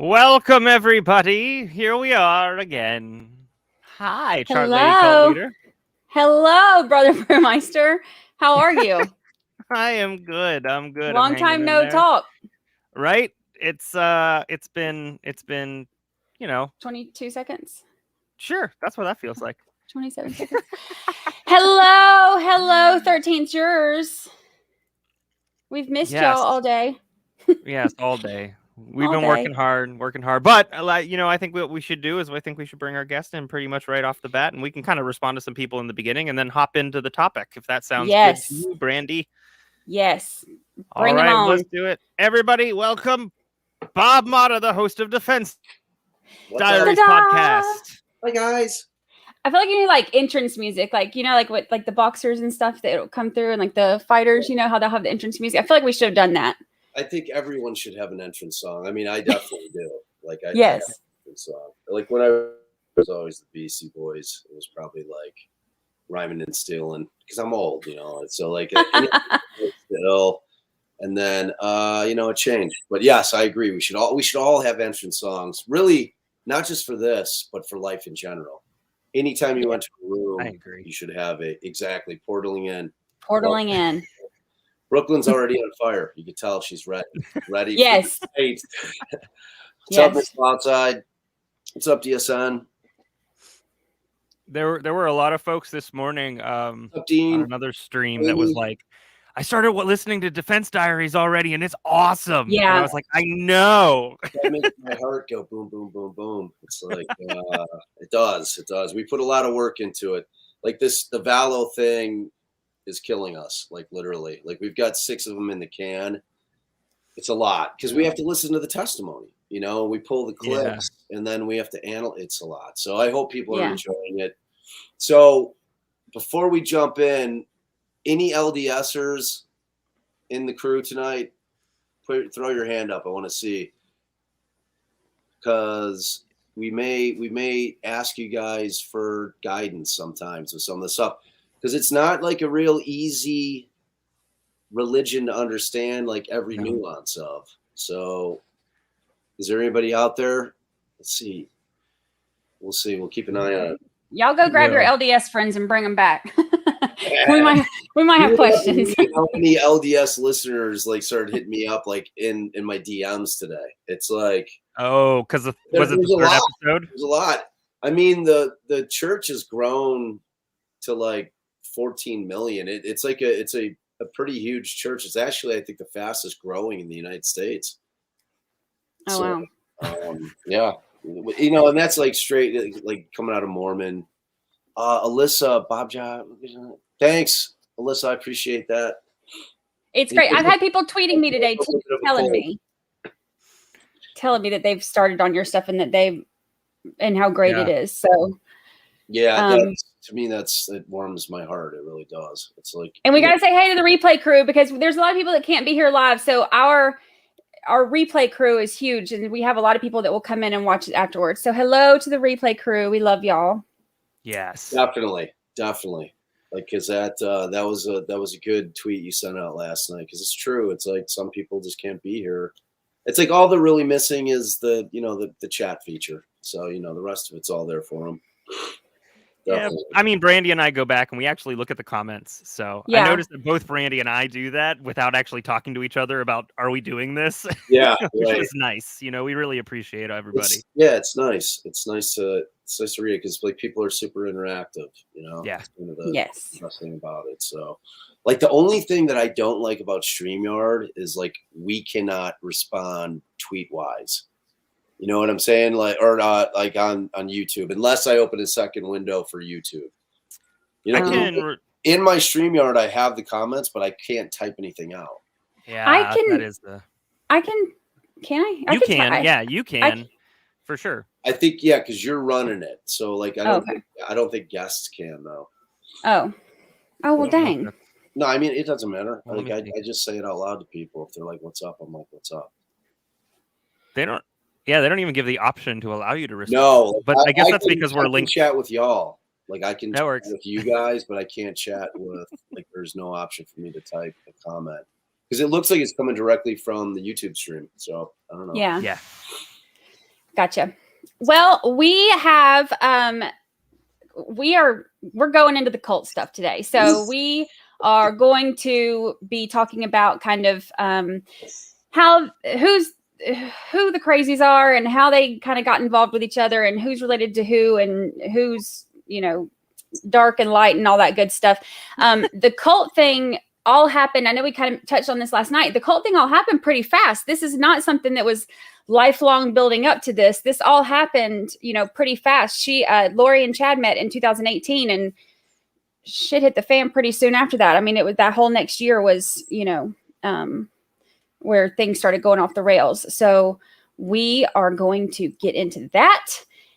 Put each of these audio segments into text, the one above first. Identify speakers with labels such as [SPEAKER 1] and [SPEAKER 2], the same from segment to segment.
[SPEAKER 1] Welcome, everybody. Here we are again. Hi, Chart Lady Cult
[SPEAKER 2] Hello.
[SPEAKER 1] Leader.
[SPEAKER 2] Hello, Brother Brewmeister. How are you?
[SPEAKER 1] I am good. I'm good.
[SPEAKER 2] Long
[SPEAKER 1] I'm
[SPEAKER 2] time
[SPEAKER 1] hanging in
[SPEAKER 2] no
[SPEAKER 1] there.
[SPEAKER 2] talk.
[SPEAKER 1] Right? It's been,
[SPEAKER 2] 22 seconds.
[SPEAKER 1] Sure. That's what that feels like.
[SPEAKER 2] 27 seconds. Hello, 13th jurors. We've missed y'all all day.
[SPEAKER 1] Yes, all day. We've
[SPEAKER 2] All
[SPEAKER 1] been
[SPEAKER 2] day.
[SPEAKER 1] working hard. But I think what we should do is I think we should bring our guest in pretty much right off the bat, and we can kind of respond to some people in the beginning and then hop into the topic if that sounds good to you, Brandi.
[SPEAKER 2] Yes.
[SPEAKER 1] All right, let's do it. Everybody, welcome Bob MOTTA, the host of Defense Diaries podcast.
[SPEAKER 3] Hi, guys.
[SPEAKER 2] I feel like you need like entrance music, like what the boxers and stuff that will come through, and like the fighters, how they'll have the entrance music. I feel like we should have done that.
[SPEAKER 3] I think everyone should have an entrance song. I mean, I definitely do. Like, I
[SPEAKER 2] yes.
[SPEAKER 3] have an entrance song. Like when I was always the Beastie Boys, it was probably like rhyming and stealing because I'm old, So like, still, and then it changed. But yes, I agree. We should all have entrance songs. Really, not just for this, but for life in general. Anytime you went to a room,
[SPEAKER 1] I agree.
[SPEAKER 3] You should have it. Exactly. Portaling in. Brooklyn's already on fire. You can tell she's ready.
[SPEAKER 2] Yes.
[SPEAKER 3] What's up, Miss Outside? What's up, DSN?
[SPEAKER 1] There were a lot of folks this morning on
[SPEAKER 3] Dean?
[SPEAKER 1] another stream that was like, I started listening to Defense Diaries already, and it's awesome.
[SPEAKER 2] Yeah.
[SPEAKER 1] And I was like, I know.
[SPEAKER 3] That makes my heart go boom, boom, boom, boom. It's like, it does. It does. We put a lot of work into it. Like the Vallow thing is killing us, like literally. Like we've got 6 of them in the can. It's a lot because we have to listen to the testimony. We pull the clips and then we have to analyze. It's a lot. So I hope people are enjoying it. So before we jump in, any LDSers in the crew tonight, throw your hand up. I want to see, because we may ask you guys for guidance sometimes with some of the stuff. Because it's not like a real easy religion to understand, like every nuance of. So, is there anybody out there? Let's see. We'll see. We'll keep an eye on it.
[SPEAKER 2] Y'all go grab your LDS friends and bring them back. we might have questions.
[SPEAKER 3] How many LDS listeners started hitting me up in my DMs today? It's like,
[SPEAKER 1] because was it the third episode?
[SPEAKER 3] There's a lot. I mean, the church has grown to like 14 million. It's a pretty huge church. It's actually, I think, the fastest growing in the United States.
[SPEAKER 2] Wow.
[SPEAKER 3] Yeah. And that's like straight, like coming out of Mormon. Alyssa, Bob John, thanks, Alyssa. I appreciate that.
[SPEAKER 2] It's great. I've had people tweeting me today too, telling me that they've started on your stuff and how great it is. So
[SPEAKER 3] yeah, to me, it warms my heart. It really does. It's like,
[SPEAKER 2] and we got to say hey to the replay crew, because there's a lot of people that can't be here live. So our replay crew is huge, and we have a lot of people that will come in and watch it afterwards. So hello to the replay crew. We love y'all.
[SPEAKER 1] Yes,
[SPEAKER 3] definitely. Like, cause that was a good tweet you sent out last night. Cause it's true. It's like some people just can't be here. It's like all they're really missing is the chat feature. So, the rest of it's all there for them.
[SPEAKER 1] Definitely. Yeah, I mean, Brandi and I go back and we actually look at the comments. So I noticed that both Brandi and I do that without actually talking to each other about, are we doing this?
[SPEAKER 3] Yeah,
[SPEAKER 1] which is nice. We really appreciate everybody.
[SPEAKER 3] It's nice. It's nice to read it because like people are super interactive.
[SPEAKER 1] Yeah.
[SPEAKER 3] That's kind of the best thing about it. So, like the only thing that I don't like about StreamYard is like we cannot respond tweet wise. You know what I'm saying? Like, or not like on YouTube, unless I open a second window for YouTube. In my StreamYard, I have the comments, but I can't type anything out.
[SPEAKER 1] Yeah,
[SPEAKER 2] Can I?
[SPEAKER 1] You can, for sure.
[SPEAKER 3] I think, because you're running it. So like, I don't think guests can though.
[SPEAKER 2] Oh, well, dang.
[SPEAKER 3] No, I mean, it doesn't matter. Like I just say it out loud to people. If they're like, what's up? I'm like, what's up?
[SPEAKER 1] They don't even give the option to allow you to respond.
[SPEAKER 3] No,
[SPEAKER 1] but I guess that's because we're linked.
[SPEAKER 3] Chat with y'all. Like I can chat with you guys, but I can't chat with, like, there's no option for me to type a comment. Because it looks like it's coming directly from the YouTube stream. So I don't know.
[SPEAKER 2] Yeah. Gotcha. Well, we're going into the cult stuff today. So we are going to be talking about kind of who the crazies are and how they kind of got involved with each other and who's related to who and who's, dark and light and all that good stuff. The cult thing all happened. I know we kind of touched on this last night. The cult thing all happened pretty fast. This is not something that was lifelong building up to this. This all happened, pretty fast. Lori and Chad met in 2018 and shit hit the fan pretty soon after that. I mean, it was that whole next year was, where things started going off the rails. So we are going to get into that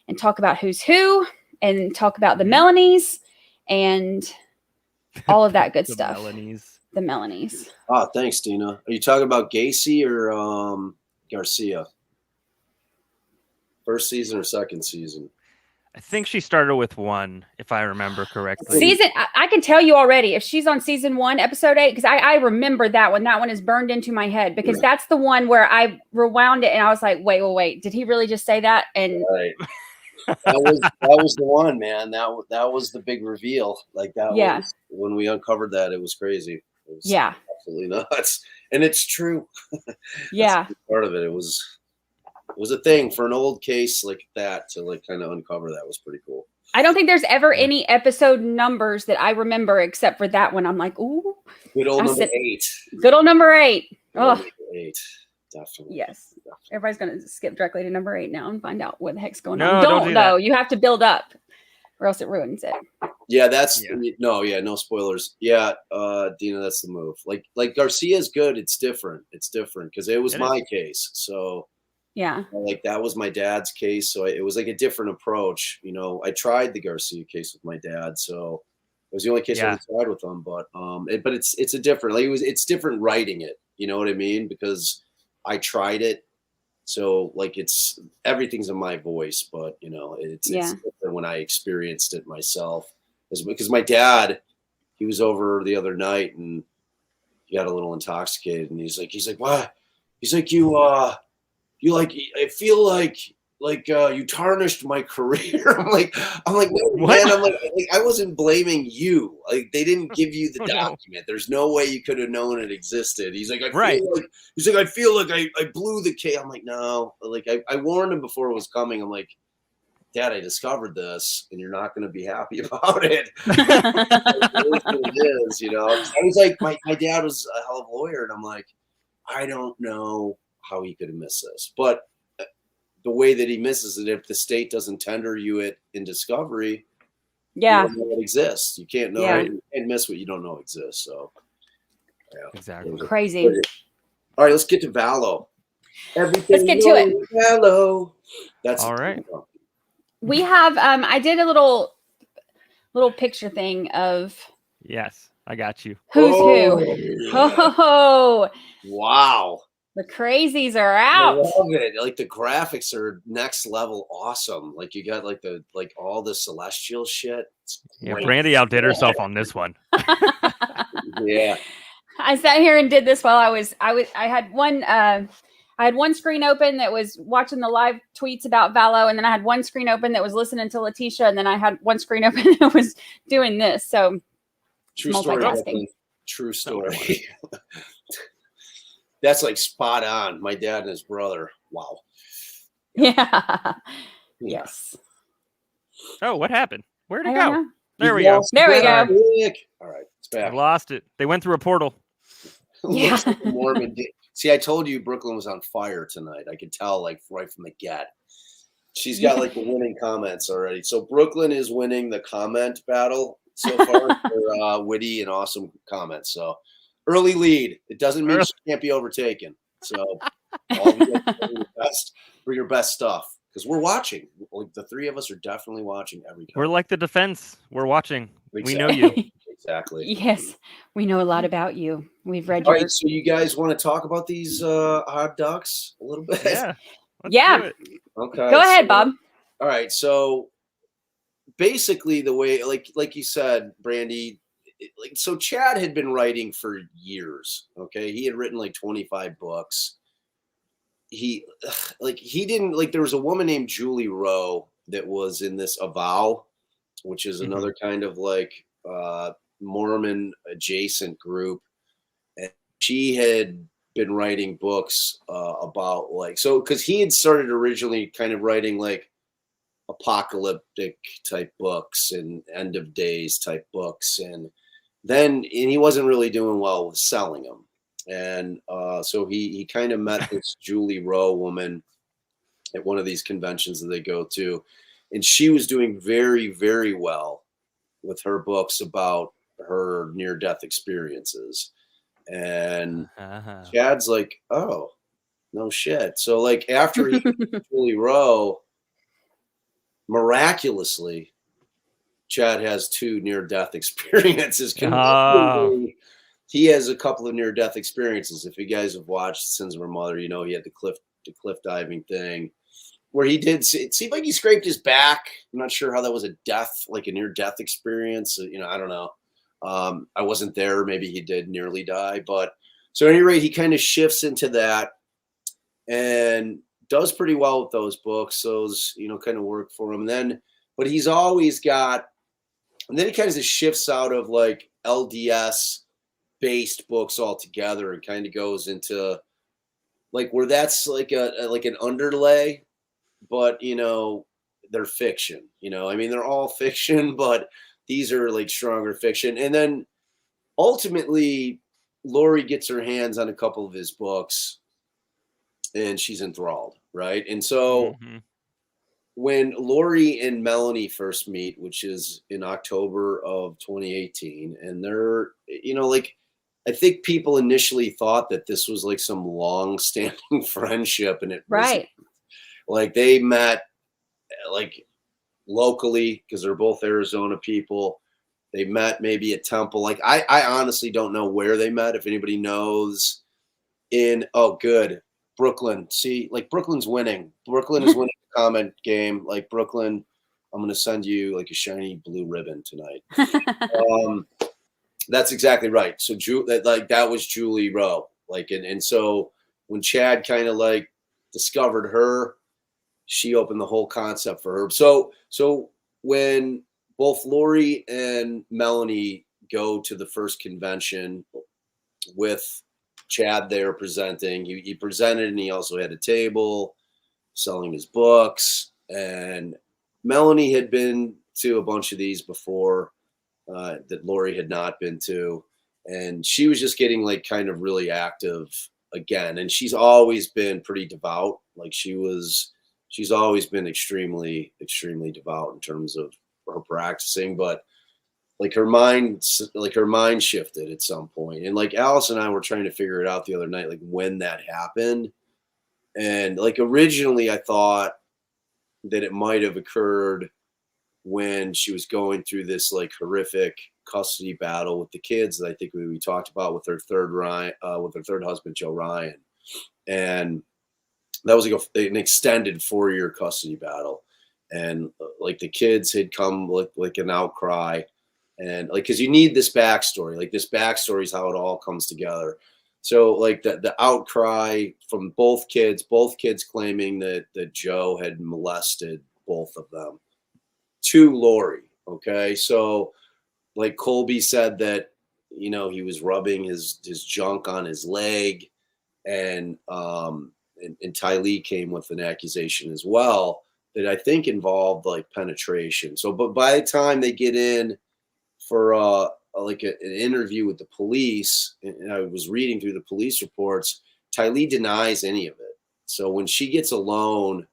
[SPEAKER 2] and talk about who's who and talk about the Melanies and all of that good stuff. The Melanies.
[SPEAKER 3] Oh, thanks, Dina. Are you talking about Gacy or Garcia? First season or second season?
[SPEAKER 1] I think she started with 1, if I remember correctly.
[SPEAKER 2] I can tell you already if she's on season 1, episode 8, because I remember that one. That one is burned into my head because that's the one where I rewound it and I was like, wait, did he really just say that? And
[SPEAKER 3] right. that was the one, man. That was the big reveal. Like that was when we uncovered that. It was crazy. It was absolutely nuts, and it's true. Part of it. It was a thing for an old case like that to like kind of uncover. That was pretty cool.
[SPEAKER 2] I don't think there's ever any episode numbers that I remember except for that one. I'm like, ooh,
[SPEAKER 3] good old number 8.
[SPEAKER 2] Good old number 8. Oh,
[SPEAKER 3] number 8, definitely.
[SPEAKER 2] Yes. Everybody's gonna skip directly to number 8 now and find out what the heck's going
[SPEAKER 1] on.
[SPEAKER 2] Don't
[SPEAKER 1] do
[SPEAKER 2] though.
[SPEAKER 1] That.
[SPEAKER 2] You have to build up, or else it ruins it.
[SPEAKER 3] Yeah, no spoilers. Yeah, Dina, that's the move. Like Garcia's good. It's different because it was my case. So like that was my dad's case. So it was like a different approach. I tried the Garcia case with my dad, so it was the only case I tried with him. But it's a different. Like it's different writing it. You know what I mean? Because I tried it. So like everything's in my voice, but it's different when I experienced it myself. Because my dad, he was over the other night and he got a little intoxicated and he's like, what? He's like, you like, I feel like you tarnished my career. I'm like, no, man, I'm like, I wasn't blaming you. Like they didn't give you the document. No. There's no way you could have known it existed. He's like, I feel like I blew the case. I'm like, no, like I warned him before it was coming. I'm like, Dad, I discovered this and you're not going to be happy about it. It is, I was like, my dad was a hell of a lawyer. And I'm like, I don't know how he could have missed this, but the way that he misses it, if the state doesn't tender you it in discovery, you don't know it exists. You can't know it. You can't miss what you don't know exists. So,
[SPEAKER 1] exactly.
[SPEAKER 2] Crazy.
[SPEAKER 3] All right, let's get to Vallow.
[SPEAKER 2] Let's get to it.
[SPEAKER 3] Vallow. That's
[SPEAKER 1] all right.
[SPEAKER 2] We have. I did a little picture thing of.
[SPEAKER 1] Yes, I got you.
[SPEAKER 2] Who's who? Oh,
[SPEAKER 3] wow.
[SPEAKER 2] The crazies are out.
[SPEAKER 3] I love it. Like the graphics are next level awesome. Like you got like all the celestial shit.
[SPEAKER 1] Yeah, Brandi outdid herself on this one.
[SPEAKER 3] Yeah.
[SPEAKER 2] I sat here and did this while I had one screen open that was watching the live tweets about Vallow, and then I had one screen open that was listening to Letitia, and then I had one screen open that was doing this. So
[SPEAKER 3] true story. True story. That's like spot on. My dad and his brother. Wow.
[SPEAKER 2] Yeah. Yes.
[SPEAKER 1] Oh, what happened? Where'd it go? There we
[SPEAKER 2] go. There we go.
[SPEAKER 3] All right, it's back.
[SPEAKER 1] I lost it. They went through a portal.
[SPEAKER 2] Yeah.
[SPEAKER 3] Mormon. See, I told you Brooklyn was on fire tonight. I could tell like right from the get. She's got like the winning comments already. So Brooklyn is winning the comment battle so far for witty and awesome comments. So early lead. It doesn't mean she can't be overtaken. So all for your best stuff. Because we're watching. Like the three of us are definitely watching every time.
[SPEAKER 1] We're like the defense. We're watching.
[SPEAKER 3] Exactly.
[SPEAKER 1] We know you.
[SPEAKER 3] Exactly.
[SPEAKER 2] Yes. We know a lot about you. We've read
[SPEAKER 3] All
[SPEAKER 2] your...
[SPEAKER 3] right, so you guys want to talk about these hot ducks a little bit?
[SPEAKER 1] Yeah.
[SPEAKER 2] Yeah.
[SPEAKER 3] Okay.
[SPEAKER 2] Go ahead, Bob.
[SPEAKER 3] All right. So basically the way, like you said, Brandi, so Chad had been writing for years. Okay. He had written like 25 books. he didn't like, there was a woman named Julie Rowe that was in this Avow, which is another kind of like Mormon adjacent group. And she had been writing books about like, so because he had started originally kind of writing like apocalyptic type books and end of days type books, and he wasn't really doing well with selling them. And so he kind of met this Julie Rowe woman at one of these conventions that they go to, and she was doing very, very well with her books about her near-death experiences. And Chad's like, oh, no shit. So like after he Julie Rowe, miraculously, Chad has 2 near-death experiences. He has a couple of near-death experiences. If you guys have watched Sins of Her Mother, you know he had the cliff diving thing where he did. It seemed like he scraped his back. I'm not sure how that was a death, like a near-death experience. You know, I don't know. I wasn't there. Maybe he did nearly die. But so at any rate, he kind of shifts into that and does pretty well with those books. Those, you know, kind of work for him. But he's always got, and then he kind of just shifts out of like LDS based books altogether and kind of goes into like where that's like like an underlay, but you know, they're fiction, you know, I mean, they're all fiction, but these are like stronger fiction. And then ultimately Lori gets her hands on a couple of his books and she's enthralled. Right. And so when Lori and Melanie first meet, which is in October of 2018, and they're, you know, like, I think people initially thought that this was like some long-standing friendship, and it wasn't. Like they met like locally because they're both Arizona people. They met maybe at Temple. Like I honestly don't know where they met. If anybody knows, good, Brooklyn. See, like Brooklyn's winning. Brooklyn is winning the comment game. Like Brooklyn, I'm gonna send you like a shiny blue ribbon tonight. That's exactly right. So that was Julie Rowe. Like, and so when Chad kind of like discovered her, she opened the whole concept for her. So when both Lori and Melanie go to the first convention with Chad there presenting, he presented, and he also had a table selling his books. And Melanie had been to a bunch of these before. That Lori had not been to, and she was just getting like kind of really active again. And she's always been pretty devout. Like she's always been extremely, extremely devout in terms of her practicing. But like her mind shifted at some point. And like Alice and I were trying to figure it out the other night, like when that happened. And like originally I thought that it might have occurred when she was going through this like horrific custody battle with the kids that I think we talked about with her third husband, Joe Ryan. And that was like an extended 4-year custody battle. And like the kids had come like an outcry, and like, cause you need this backstory, like this backstory is how it all comes together. So like the outcry from both kids claiming that Joe had molested both of them to Lori. Okay. So like Colby said that, you know, he was rubbing his junk on his leg, and Tylee came with an accusation as well that I think involved like penetration. So, but by the time they get in for an interview with the police, and I was reading through the police reports, Tylee denies any of it. So when she gets alone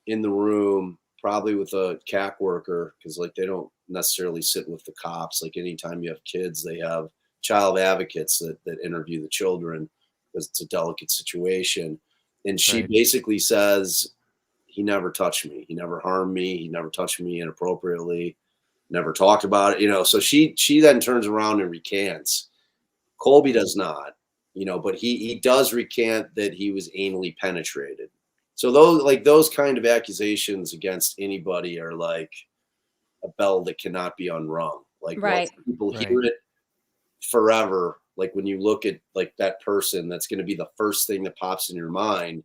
[SPEAKER 3] in the room, probably with a CAC worker, because like they don't necessarily sit with the cops. Like anytime you have kids, they have child advocates that interview the children because it's a delicate situation. And she basically says, he never touched me. He never harmed me. He never touched me inappropriately. Never talked about it. You know, so she then turns around and recants. Colby does not, you know, but he does recant that he was anally penetrated. So those kind of accusations against anybody are like a bell that cannot be unrung. Like people hear it forever. Like when you look at like that person, that's going to be the first thing that pops in your mind.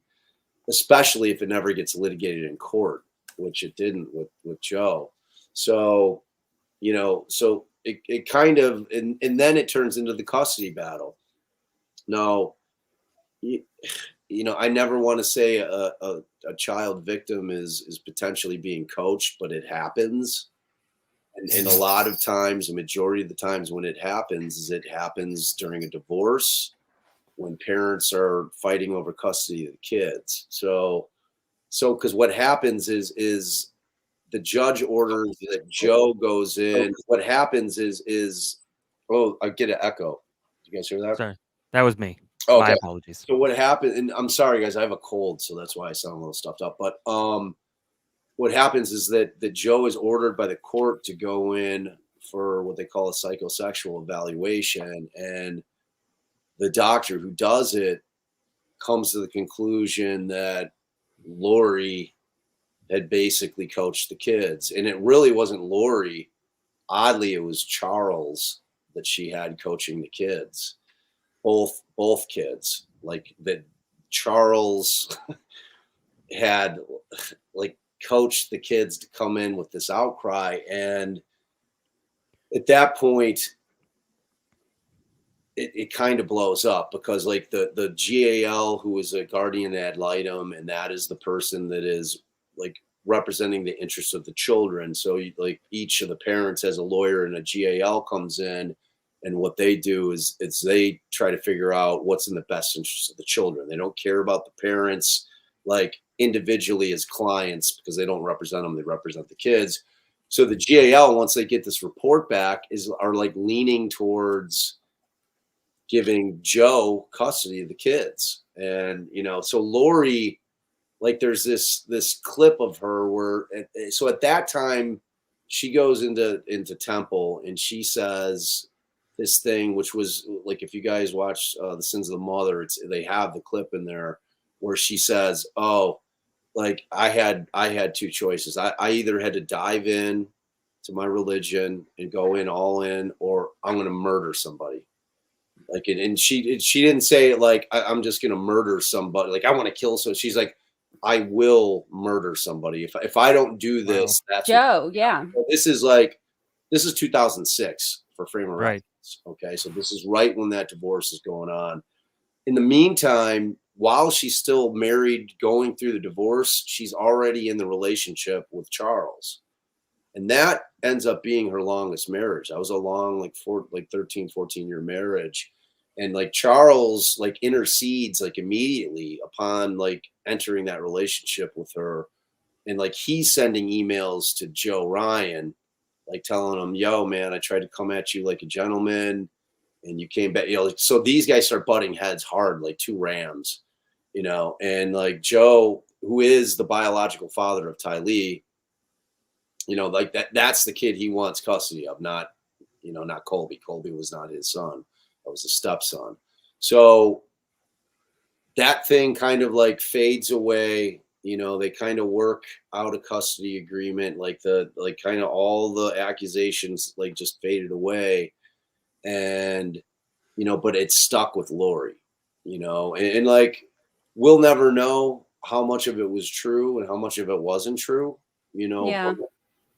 [SPEAKER 3] especially if it never gets litigated in court, which it didn't with Joe. So, you know, so it kind of, and then it turns into the custody battle. Now, you know, I never want to say a child victim is potentially being coached, but it happens. And a lot of times, a majority of the times when it happens during a divorce, when parents are fighting over custody of the kids. So because what happens is the judge orders that Joe goes in. What happens is oh, I get an echo. Did you guys hear that?
[SPEAKER 1] Sorry, that was me.
[SPEAKER 3] Okay.
[SPEAKER 1] My apologies.
[SPEAKER 3] So what happened, and I'm sorry guys, I have a cold, so that's why I sound a little stuffed up. But what happens is that Joe is ordered by the court to go in for what they call a psychosexual evaluation, and the doctor who does it comes to the conclusion that Lori had basically coached the kids, and it really wasn't Lori. Oddly, it was Charles that she had coaching the kids, both kids. Like that, Charles had like coached the kids to come in with this outcry, and at that point it kind of blows up, because like the GAL, who is a guardian ad litem, and that is the person that is like representing the interests of the children. So like each of the parents has a lawyer, and a GAL comes in, and what they do is they try to figure out what's in the best interest of the children. They don't care about the parents like individually as clients, because they don't represent them, they represent the kids. So the GAL, once they get this report back, are like leaning towards giving Joe custody of the kids. And you know, so Lori, like there's this clip of her where, so at that time she goes into Temple, and she says this thing, which was like, if you guys watch The Sins of the Mother, they have the clip in there where she says, oh, like I had two choices. I either had to dive in to my religion and go in all in, or I'm going to murder somebody. Like, and she didn't say it like, I'm just going to murder somebody. Like, I want to kill. So she's like, I will murder somebody. If I don't do this, that's
[SPEAKER 2] Joe. Yeah.
[SPEAKER 3] This is 2006 for frame of reference. Okay. So this is right when that divorce is going on. In the meantime, while she's still married, going through the divorce, she's already in the relationship with Charles. And that ends up being her longest marriage. That was a long, 13, 14-year marriage. And like Charles like intercedes like immediately upon like entering that relationship with her. And like he's sending emails to Joe Ryan, like telling him, yo, man, I tried to come at you like a gentleman, and you came back, you know. So these guys start butting heads hard, like two rams, you know. And like Joe, who is the biological father of Tylee, you know, like that's the kid he wants custody of, not Colby. Colby was not his son. That was a stepson. So that thing kind of like fades away. You know, they kind of work out a custody agreement, like kind of all the accusations like just faded away. And, you know, but it's stuck with Lori, you know, and like, we'll never know how much of it was true and how much of it wasn't true, you know.
[SPEAKER 2] Yeah.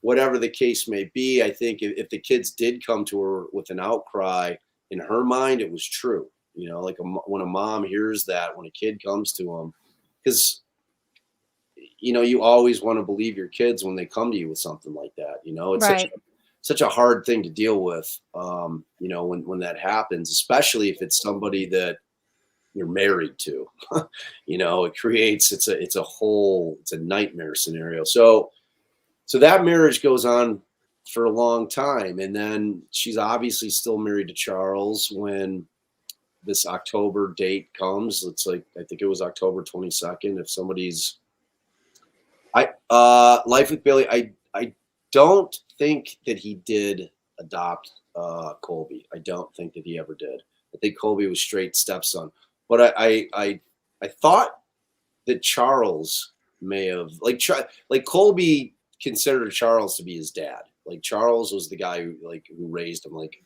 [SPEAKER 3] Whatever the case may be, I think if the kids did come to her with an outcry, in her mind, it was true. You know, like when a mom hears that, when a kid comes to them, because, you know, you always want to believe your kids when they come to you with something like that. You know, it's such a hard thing to deal with, you know, when that happens, especially if it's somebody that you're married to. You know, it creates, it's a nightmare scenario. So that marriage goes on for a long time. And then she's obviously still married to Charles when this October date comes. It's like, I think it was October 22nd. If somebody's, Life with Bailey, I don't think that he did adopt Colby. I don't think that he ever did. I think Colby was straight stepson. But I thought that Charles may have, like Colby considered Charles to be his dad. Like Charles was the guy who raised him. Like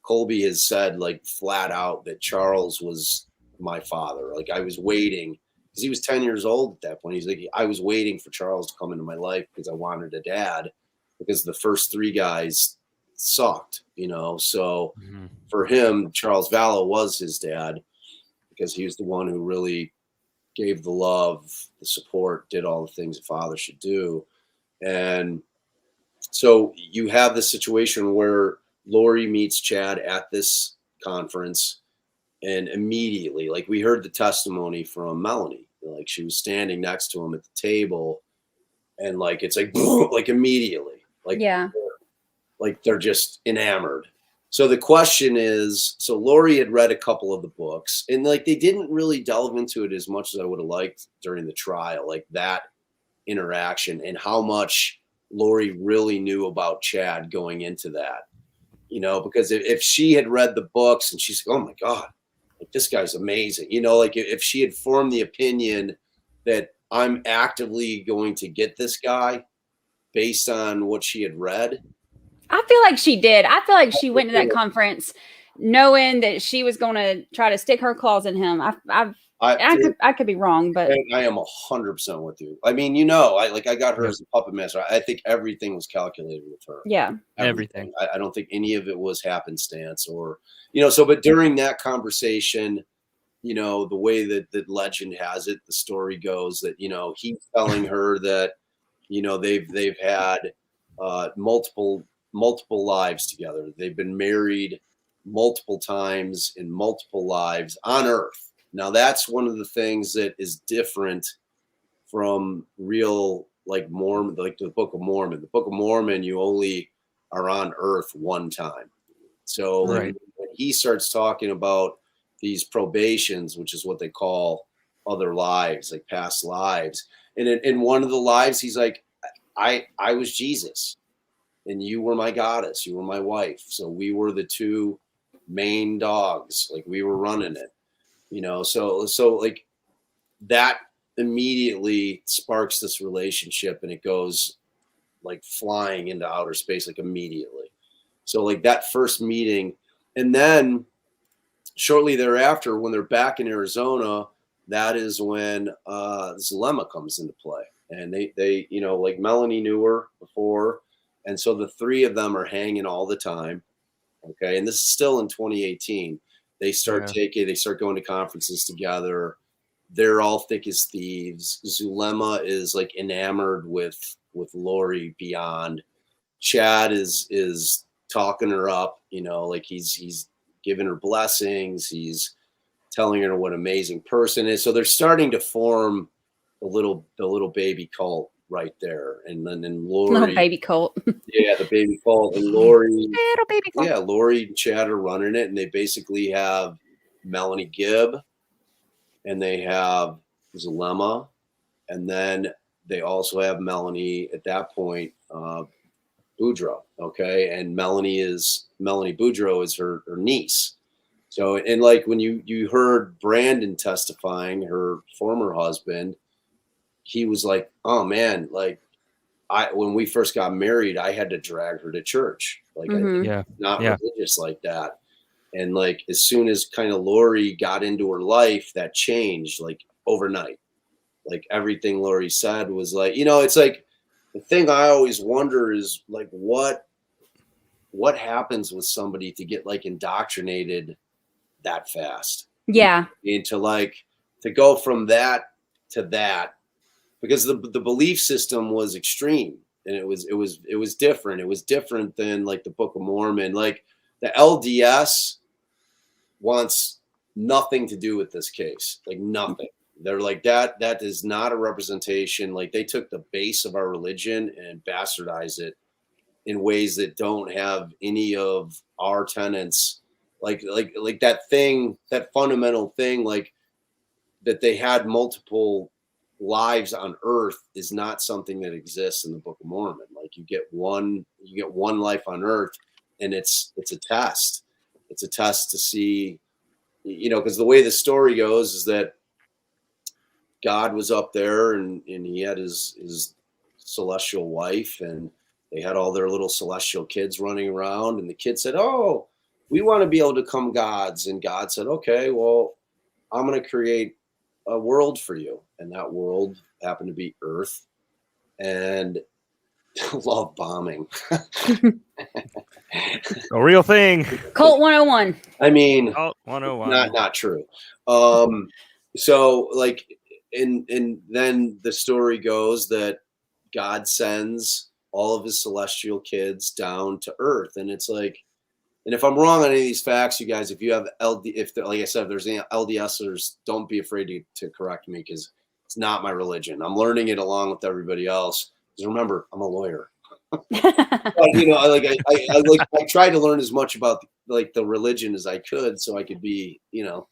[SPEAKER 3] Colby has said like flat out that Charles was my father. Like I was waiting, because he was 10 years old at that point. He's like, I was waiting for Charles to come into my life because I wanted a dad, because the first 3 guys sucked, you know. So for him, Charles Vallow was his dad, because he was the one who really gave the love, the support, did all the things a father should do. And so you have this situation where Lori meets Chad at this conference, and immediately, like, we heard the testimony from Melanie, like she was standing next to him at the table, and like it's like like immediately, like,
[SPEAKER 2] yeah,
[SPEAKER 3] like they're just enamored. So the question is, so Lori had read a couple of the books, and like they didn't really delve into it as much as I would have liked during the trial, like that interaction and how much Lori really knew about Chad going into that, you know, because if she had read the books and she's like, oh my God, like this guy's amazing, you know, like if she had formed the opinion that I'm actively going to get this guy based on what she had read.
[SPEAKER 2] I feel like she did. I feel like she went to that conference knowing that she was going to try to stick her claws in him. I could be wrong, but
[SPEAKER 3] I am 100% with you. I mean, you know, I got her as a puppet master. I think everything was calculated with her.
[SPEAKER 2] Yeah,
[SPEAKER 1] everything.
[SPEAKER 3] I don't think any of it was happenstance, or, you know. So, but during that conversation, you know, the way that legend has it, the story goes that, you know, he's telling her that, you know, they've had multiple lives together. They've been married multiple times in multiple lives on Earth. Now, that's one of the things that is different from real, like Mormon, like the Book of Mormon. The Book of Mormon, you only are on Earth one time. So when he starts talking about these probations, which is what they call other lives, like past lives, and in one of the lives, he's like, I was Jesus, and you were my goddess, you were my wife, so we were the 2 main dogs, like we were running it, you know. So like that immediately sparks this relationship, and it goes like flying into outer space, like immediately. So like that first meeting, and then shortly thereafter, when they're back in Arizona, that is when this lemma comes into play. And they, you know, like Melanie knew her before. And so the 3 of them are hanging all the time. Okay. And this is still in 2018. They start going to conferences together. They're all thick as thieves. Zulema is like enamored with Lori beyond. Chad is talking her up, you know, like he's giving her blessings. He's telling her what an amazing person is. So they're starting to form the little baby cult right there. And then Lori,
[SPEAKER 2] little baby cult.
[SPEAKER 3] Yeah, the baby cult. And Lori,
[SPEAKER 2] little baby cult.
[SPEAKER 3] Yeah, Lori and Chad are running it, and they basically have Melanie Gibb, and they have Zulema, and then they also have Melanie at that point, Boudreaux. Okay, and Melanie Boudreaux is her niece. So, and like when you heard Brandon testifying, her former husband, he was like, oh man, like when we first got married, I had to drag her to church. Like, not religious like that. And like, as soon as kind of Lori got into her life, that changed like overnight. Like everything Lori said was like, you know, it's like the thing I always wonder is like, what happens with somebody to get like indoctrinated that fast?
[SPEAKER 2] Yeah.
[SPEAKER 3] And to go from that to that, because the belief system was extreme, and it was different. It was different than like the Book of Mormon. Like the LDS wants nothing to do with this case, like nothing. They're like, that is not a representation. Like they took the base of our religion and bastardized it in ways that don't have any of our tenets. Like that thing, that fundamental thing, like that they had multiple lives on Earth is not something that exists in the Book of Mormon. Like you get one life on Earth, and it's a test. It's a test to see, you know, because the way the story goes is that God was up there, and he had his celestial wife, and they had all their little celestial kids running around, and the kid said, oh, we want to be able to become gods. And God said, okay, well, I'm going to create a world for you. and that world happened to be Earth, and love bombing.
[SPEAKER 1] A real thing.
[SPEAKER 2] Cult 101.
[SPEAKER 3] I mean,
[SPEAKER 1] Cult 101.
[SPEAKER 3] not true. So like, and then the story goes that God sends all of his celestial kids down to Earth, and it's like, and if I'm wrong on any of these facts, you guys, if you have like I said, if there's any LDSers, don't be afraid to correct me, because it's not my religion. I'm learning it along with everybody else. Because remember, I'm a lawyer. But, you know, I tried to learn as much about like the religion as I could, so I could be, you know,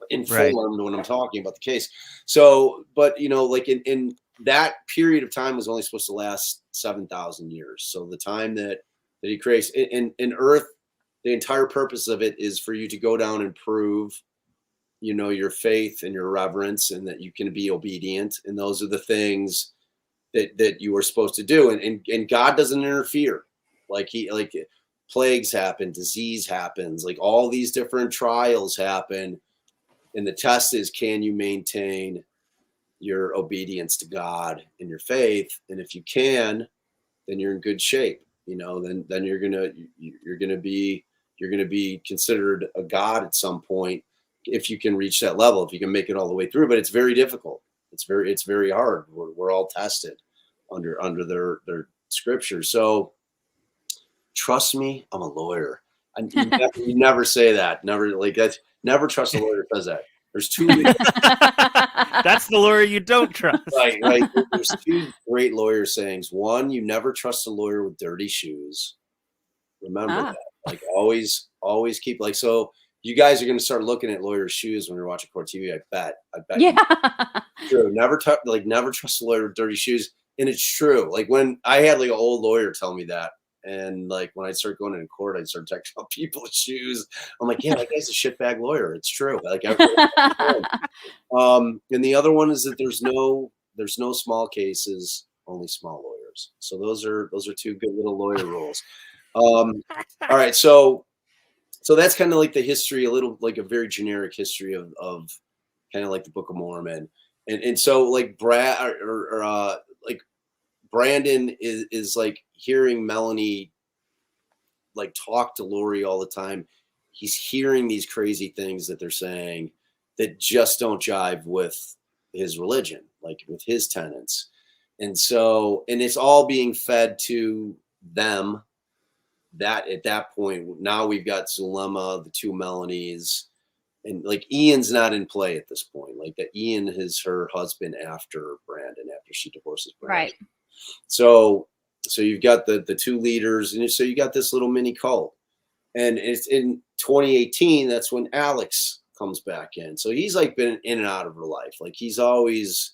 [SPEAKER 3] informed when I'm talking about the case. So, but you know, like in that period of time was only supposed to last 7,000 years. So the time that he creates in Earth, the entire purpose of it is for you to go down and prove, you know, your faith and your reverence, and that you can be obedient. And those are the things that you are supposed to do. And God doesn't interfere. Like plagues happen, disease happens, like all these different trials happen. And the test is, can you maintain your obedience to God and your faith? And if you can, then you're in good shape. You know, then you're gonna be considered a god at some point, if you can reach that level, if you can make it all the way through. But it's very difficult. It's very hard. We're all tested under their scripture. So trust me, I'm a lawyer. You never say that. Never, like that. Never trust a lawyer who says that. There's two.
[SPEAKER 1] That's the lawyer you don't trust.
[SPEAKER 3] Right. There's two great lawyer sayings. One, you never trust a lawyer with dirty shoes. Remember that. Like always keep, like, so you guys are going to start looking at lawyers' shoes when you're watching court TV. I bet.
[SPEAKER 2] Yeah.
[SPEAKER 3] True. Never trust a lawyer with dirty shoes. And it's true. Like when I had like an old lawyer tell me that, and like when I start going into court, I'd start checking out people's shoes. I'm like, yeah, that guy's a shitbag lawyer. It's true. Like, and the other one is that there's no small cases, only small lawyers. So those are two good little lawyer rules. All right, so that's kind of like the history, a little like a very generic history of kind of like the Book of Mormon, and so like Brad or like Brandon is like hearing Melanie like talk to Lori all the time. He's hearing these crazy things that they're saying that just don't jive with his religion, like with his tenets. And so, and it's all being fed to them. That at that point, now we've got Zulema, the Two Melodies, and like Ian's not in play at this point. Like that Ian is her husband after Brandon, after she divorces Brandon.
[SPEAKER 2] Right.
[SPEAKER 3] So you've got the two leaders, and so you got this little mini cult. And it's in 2018, that's when Alex comes back in. So he's like been in and out of her life. Like he's always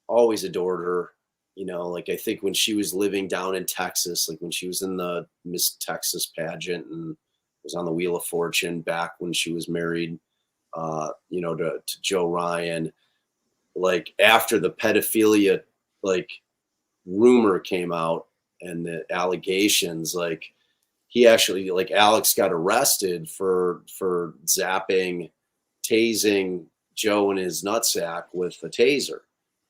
[SPEAKER 3] adored her. You know, like I think when she was living down in Texas, like when she was in the Miss Texas pageant and was on the Wheel of Fortune back when she was married, you know, to Joe Ryan, like after the pedophilia, like rumor came out and the allegations, like he actually, like Alex got arrested for tasing Joe in his nutsack with a taser.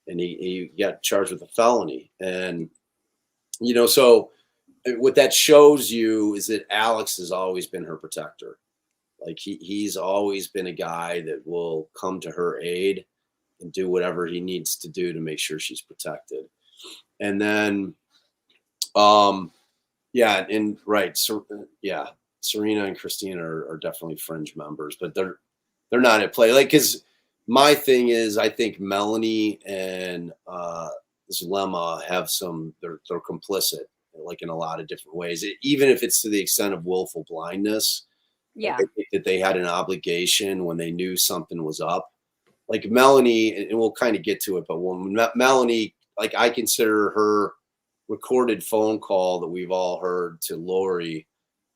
[SPEAKER 3] And he got charged with a felony. And, you know, so what that shows you is that Alex has always been her protector. Like he's always been a guy that will come to her aid and do whatever he needs to do to make sure she's protected. And then, yeah, and right. So, yeah, Serena and Christina are definitely fringe members, but they're not at play. Like, cause my thing is, I think Melanie and Zulema have they're complicit, like in a lot of different ways, even if it's to the extent of willful blindness.
[SPEAKER 2] Yeah.
[SPEAKER 3] Like I think that they had an obligation when they knew something was up. Like Melanie, and we'll kind of get to it, but when Melanie, like I consider her recorded phone call that we've all heard to Lori,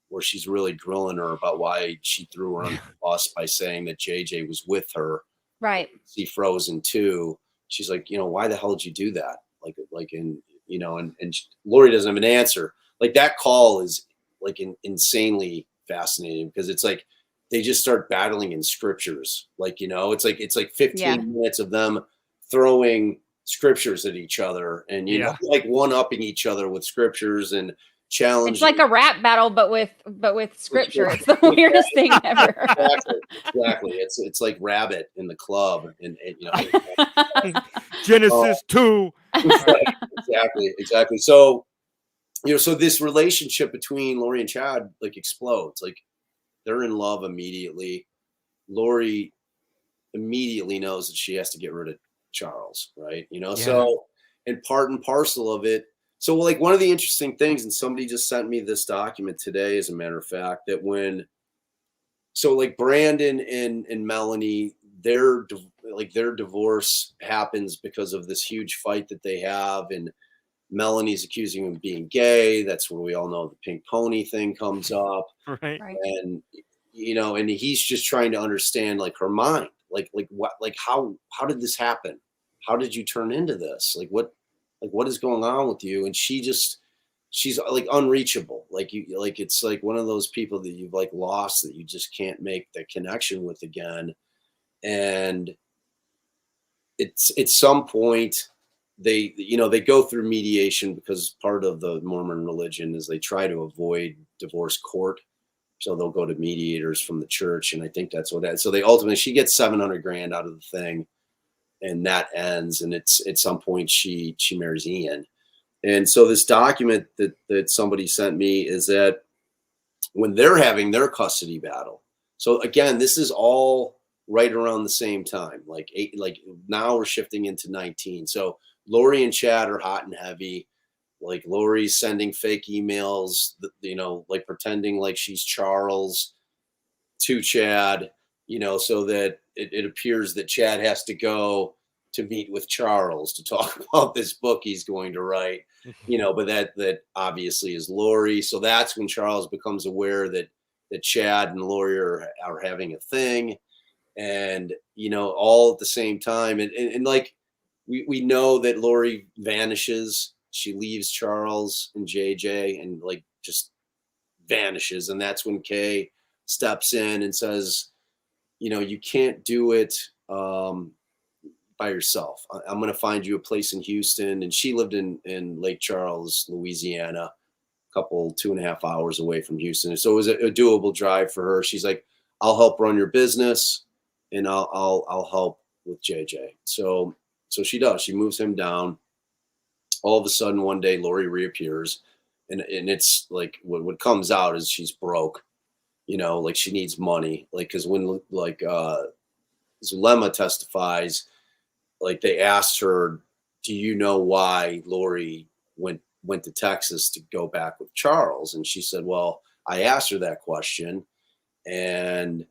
[SPEAKER 3] where she's really grilling her about why she threw her on the bus by saying that JJ was with her.
[SPEAKER 2] Right.
[SPEAKER 3] See Frozen 2. She's like, you know, why the hell did you do that? And Lori doesn't have an answer. Like that call is like insanely fascinating because it's like they just start battling in scriptures. Like, you know, it's like 15 minutes of them throwing scriptures at each other and, you know, like one-upping each other with scriptures and challenging.
[SPEAKER 2] It's like a rap battle, but with scripture. It's the weirdest thing ever.
[SPEAKER 3] Exactly. It's like Rabbit in the club, and you know,
[SPEAKER 1] Genesis 2.
[SPEAKER 3] Exactly. So, you know, so this relationship between Lori and Chad like explodes. Like they're in love immediately. Lori immediately knows that she has to get rid of Charles, right? You know, so, and part and parcel of it. So like one of the interesting things, and somebody just sent me this document today, as a matter of fact, that when, so like Brandon and Melanie, their divorce happens because of this huge fight that they have, and Melanie's accusing him of being gay. That's where we all know the pink pony thing comes up.
[SPEAKER 1] Right.
[SPEAKER 3] And, you know, and he's just trying to understand like her mind, like what, like how did this happen? How did you turn into this? Like what is going on with you? And she's like unreachable. Like it's like one of those people that you've like lost, that you just can't make the connection with again. And it's at some point they go through mediation, because part of the Mormon religion is they try to avoid divorce court. So they'll go to mediators from the church. And I think that's what that, so they ultimately, she gets $700,000 out of the thing, and that ends. And it's at some point she marries Ian. And so this document that somebody sent me is that when they're having their custody battle. So again, this is all right around the same time, like now we're shifting into 19. So Lori and Chad are hot and heavy. Like Lori's sending fake emails, you know, like pretending like she's Charles to Chad, you know, so that it appears that Chad has to go to meet with Charles to talk about this book he's going to write, you know, but that obviously is Lori. So that's when Charles becomes aware that Chad and Lori are having a thing, and, you know, all at the same time. And like, we know that Lori vanishes. She leaves Charles and JJ and like just vanishes. And that's when Kay steps in and says, you know, you can't do it by yourself. I'm going to find you a place in Houston. And she lived in Lake Charles, Louisiana, a couple 2.5 hours away from Houston. So it was a doable drive for her. She's like, I'll help run your business, and I'll help with JJ. So she does. She moves him down. All of a sudden, one day, Lori reappears, and it's like what comes out is she's broke, you know, like she needs money. Like, because when like Zulema testifies, like they asked her, do you know why Lori went to Texas to go back with Charles? And she said, well, I asked her that question, and,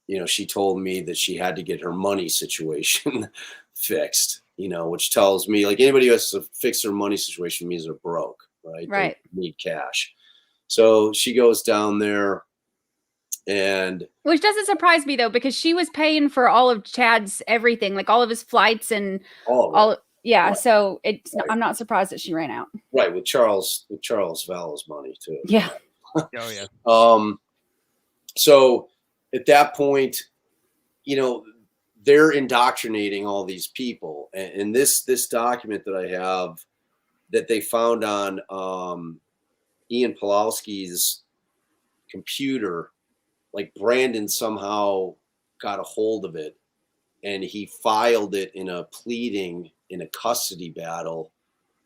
[SPEAKER 3] you know, she told me that she had to get her money situation fixed, you know, which tells me like anybody who has to fix their money situation means they're broke, right?
[SPEAKER 2] Right.
[SPEAKER 3] They need cash. So she goes down there, and
[SPEAKER 2] which doesn't surprise me though, because she was paying for all of Chad's everything, like all of his flights and all. Yeah. Right. So it's, right. I'm not surprised that she ran out.
[SPEAKER 3] Right. With Charles Vallow's money too.
[SPEAKER 2] Yeah.
[SPEAKER 1] Oh yeah.
[SPEAKER 3] So at that point, you know, they're indoctrinating all these people. And this document that I have that they found on Ian Pawlowski's computer, like Brandon somehow got a hold of it, and he filed it in a pleading in a custody battle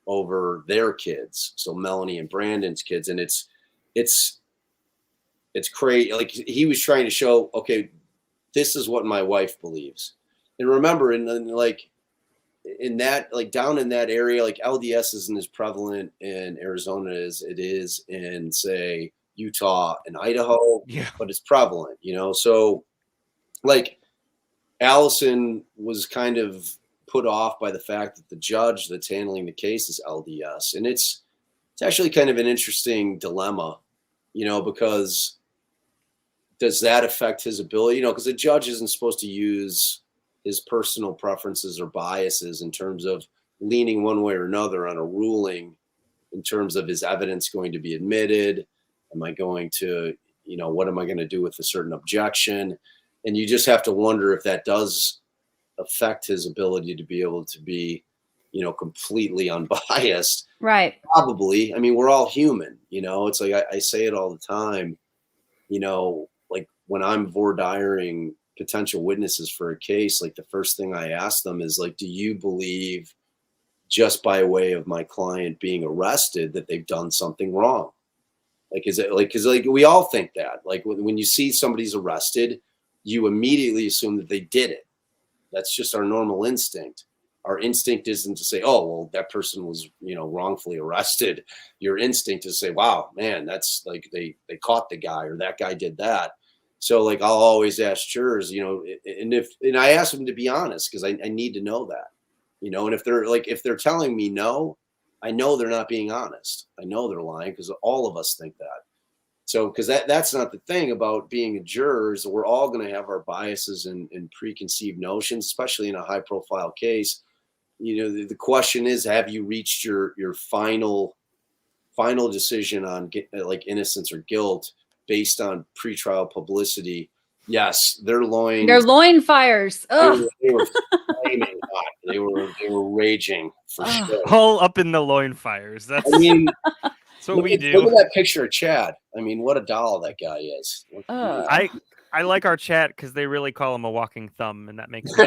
[SPEAKER 3] over their kids. So Melanie and Brandon's kids. And it's crazy. Like he was trying to show, okay, this is what my wife believes. And remember, in that, like down in that area, like LDS isn't as prevalent in Arizona as it is in, say, Utah and Idaho, but it's prevalent, you know? So like Allison was kind of put off by the fact that the judge that's handling the case is LDS. And it's actually kind of an interesting dilemma, you know, because does that affect his ability? You know, because the judge isn't supposed to use his personal preferences or biases in terms of leaning one way or another on a ruling in terms of, is evidence going to be admitted? Am I going to, what am I going to do with a certain objection? And you just have to wonder if that does affect his ability to be able to be, you know, completely unbiased.
[SPEAKER 2] Right.
[SPEAKER 3] Probably. I mean, we're all human, you know, it's like, I say it all the time, you know, like when I'm voir diring potential witnesses for a case, like the first thing I ask them is like, do you believe just by way of my client being arrested that they've done something wrong? Like, is it like, because like we all think that, like when you see somebody's arrested, you immediately assume that they did it. That's just our normal instinct. Our instinct isn't to say, oh, well, that person was, you know, wrongfully arrested. Your instinct is to say, wow, man, that's like they caught the guy, or that guy did that. So like I'll always ask jurors, you know, and I ask them to be honest, because I need to know that, you know, and if they're telling me no, I know they're not being honest. I know they're lying, because all of us think that. So, because that's not the thing about being a juror, is we're all going to have our biases and preconceived notions, especially in a high profile case. You know, the question is, have you reached your final decision on like innocence or guilt based on pretrial publicity? Yes, their
[SPEAKER 2] loin fires. Ugh.
[SPEAKER 3] They were flaming hot. They were raging for sure.
[SPEAKER 1] All up in the loin fires. That's,
[SPEAKER 3] I mean,
[SPEAKER 1] that's what we do.
[SPEAKER 3] Look at that picture of Chad. I mean, what a doll that guy is.
[SPEAKER 1] I like our chat because they really call him a walking thumb, and that makes me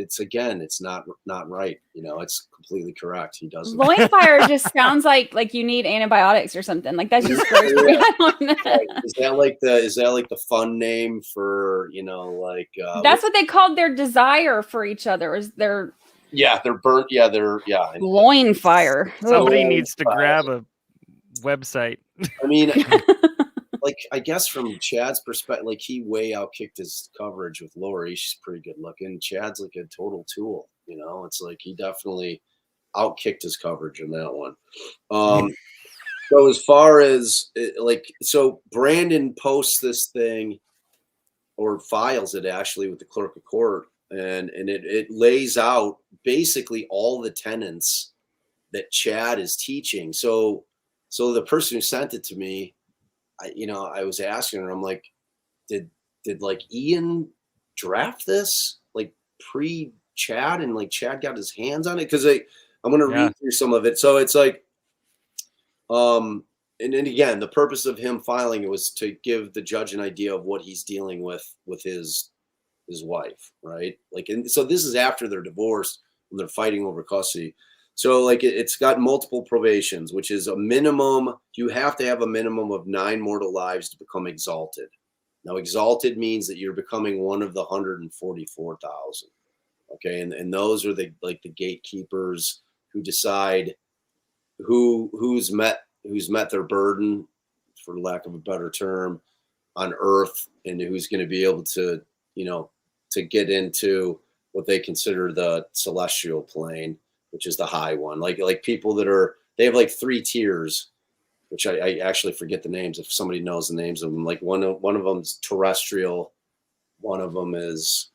[SPEAKER 3] it's again, it's not right. You know, it's completely correct. He doesn't.
[SPEAKER 2] Loin fire just sounds like you need antibiotics or something. Like that's just gross.
[SPEAKER 3] Is that like the fun name for, you know, like
[SPEAKER 2] that's what they called their desire for each other, is their
[SPEAKER 3] they're burnt. Yeah,
[SPEAKER 2] loin fire.
[SPEAKER 1] Somebody needs to grab a website.
[SPEAKER 3] I mean, like, I guess from Chad's perspective, like he way outkicked his coverage with Lori. She's pretty good looking. Chad's like a total tool, you know. It's like he definitely outkicked his coverage in that one. So as far as so Brandon posts this thing, or files it actually with the clerk of court, and it lays out basically all the tenets that Chad is teaching. So the person who sent it to me, I was asking her, I'm like, did like Ian draft this like pre Chad, and like Chad got his hands on it? Because I'm going to read through some of it. So it's like, and then again, the purpose of him filing it was to give the judge an idea of what he's dealing with his wife, right? Like, and so this is after their divorce, when they're fighting over custody. So like it's got multiple probations, which is a minimum. You have to have a minimum of 9 mortal lives to become exalted. Now, exalted means that you're becoming one of the 144,000. Okay, and those are the gatekeepers who decide who's met their burden, for lack of a better term, on Earth, and who's going to be able to, you know, to get into what they consider the celestial plane, which is the high one. Like people they have like 3 tiers, which I actually forget the names. If somebody knows the names of them, like one of them is terrestrial, one of them is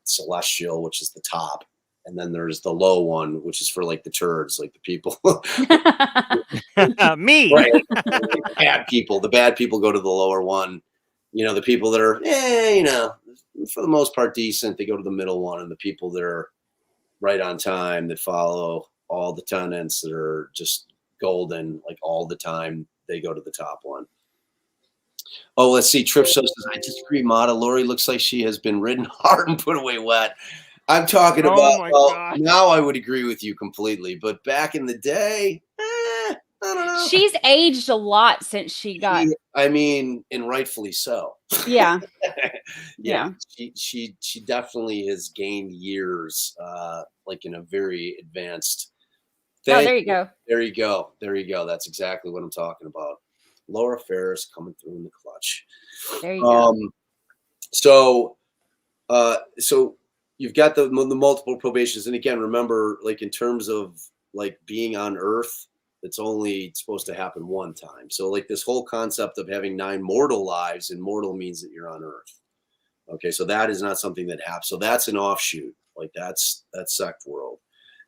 [SPEAKER 3] celestial, which is the top, and then there's the low one, which is for like the turds, like the people.
[SPEAKER 1] Me.
[SPEAKER 3] Right. The bad people go to the lower one. You know, the people that are, you know, for the most part decent, they go to the middle one, and the people that are right on time, that follow all the tenets, that are just golden like all the time, they go to the top one. Oh, let's see. Tripp says, I disagree, MOTTA. Lori looks like she has been ridden hard and put away wet. I'm talking about, now I would agree with you completely, but back in the day, I don't know.
[SPEAKER 2] She's aged a lot since she got.
[SPEAKER 3] I mean, and rightfully so.
[SPEAKER 2] Yeah.
[SPEAKER 3] Yeah. She definitely has gained years, like in a very advanced thing.
[SPEAKER 2] Oh, there you go.
[SPEAKER 3] There you go. There you go. That's exactly what I'm talking about. Laura Ferris coming through in the clutch.
[SPEAKER 2] There you go.
[SPEAKER 3] So you've got the multiple probations, and again, remember, like in terms of like being on Earth, it's only supposed to happen one time. So like this whole concept of having 9 mortal lives, and mortal means that you're on Earth. Okay, so that is not something that happens. So that's an offshoot. Like that's sect world.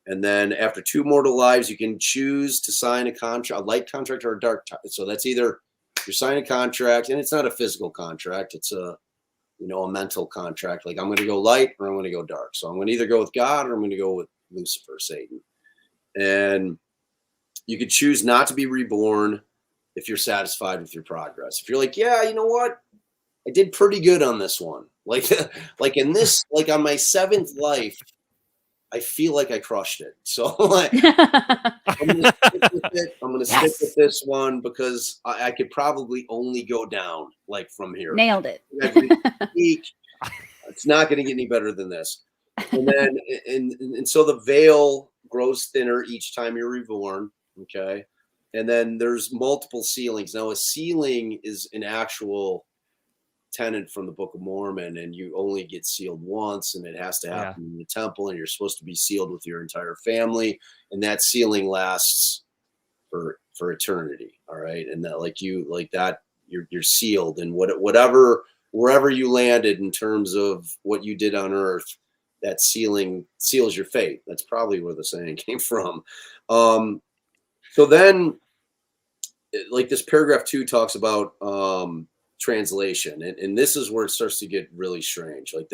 [SPEAKER 3] And then after 2 mortal lives, you can choose to sign a contract, a light contract or a dark. So that's either you're signing a contract, and it's not a physical contract. It's a a mental contract. Like, I'm going to go light or I'm going to go dark. So I'm going to either go with God or I'm going to go with Lucifer, Satan. And you could choose not to be reborn if you're satisfied with your progress. If you're like, yeah, you know what? I did pretty good on this one. Like in this, like on my 7th life, I feel like I crushed it. So like, I'm going to stick with it. I'm going to stick with this one because I could probably only go down like from here.
[SPEAKER 2] Nailed it.
[SPEAKER 3] Every week, it's not going to get any better than this. And then, and so the veil grows thinner each time you're reborn. Okay. And then there's multiple sealings. Now, a sealing is an actual tenet from the Book of Mormon, and you only get sealed once, and it has to happen in the temple, and you're supposed to be sealed with your entire family, and that sealing lasts for eternity. All right. And that you're sealed, and wherever you landed in terms of what you did on earth, that sealing seals your fate. That's probably where the saying came from. So then, like, this paragraph 2 talks about translation, and this is where it starts to get really strange. Like,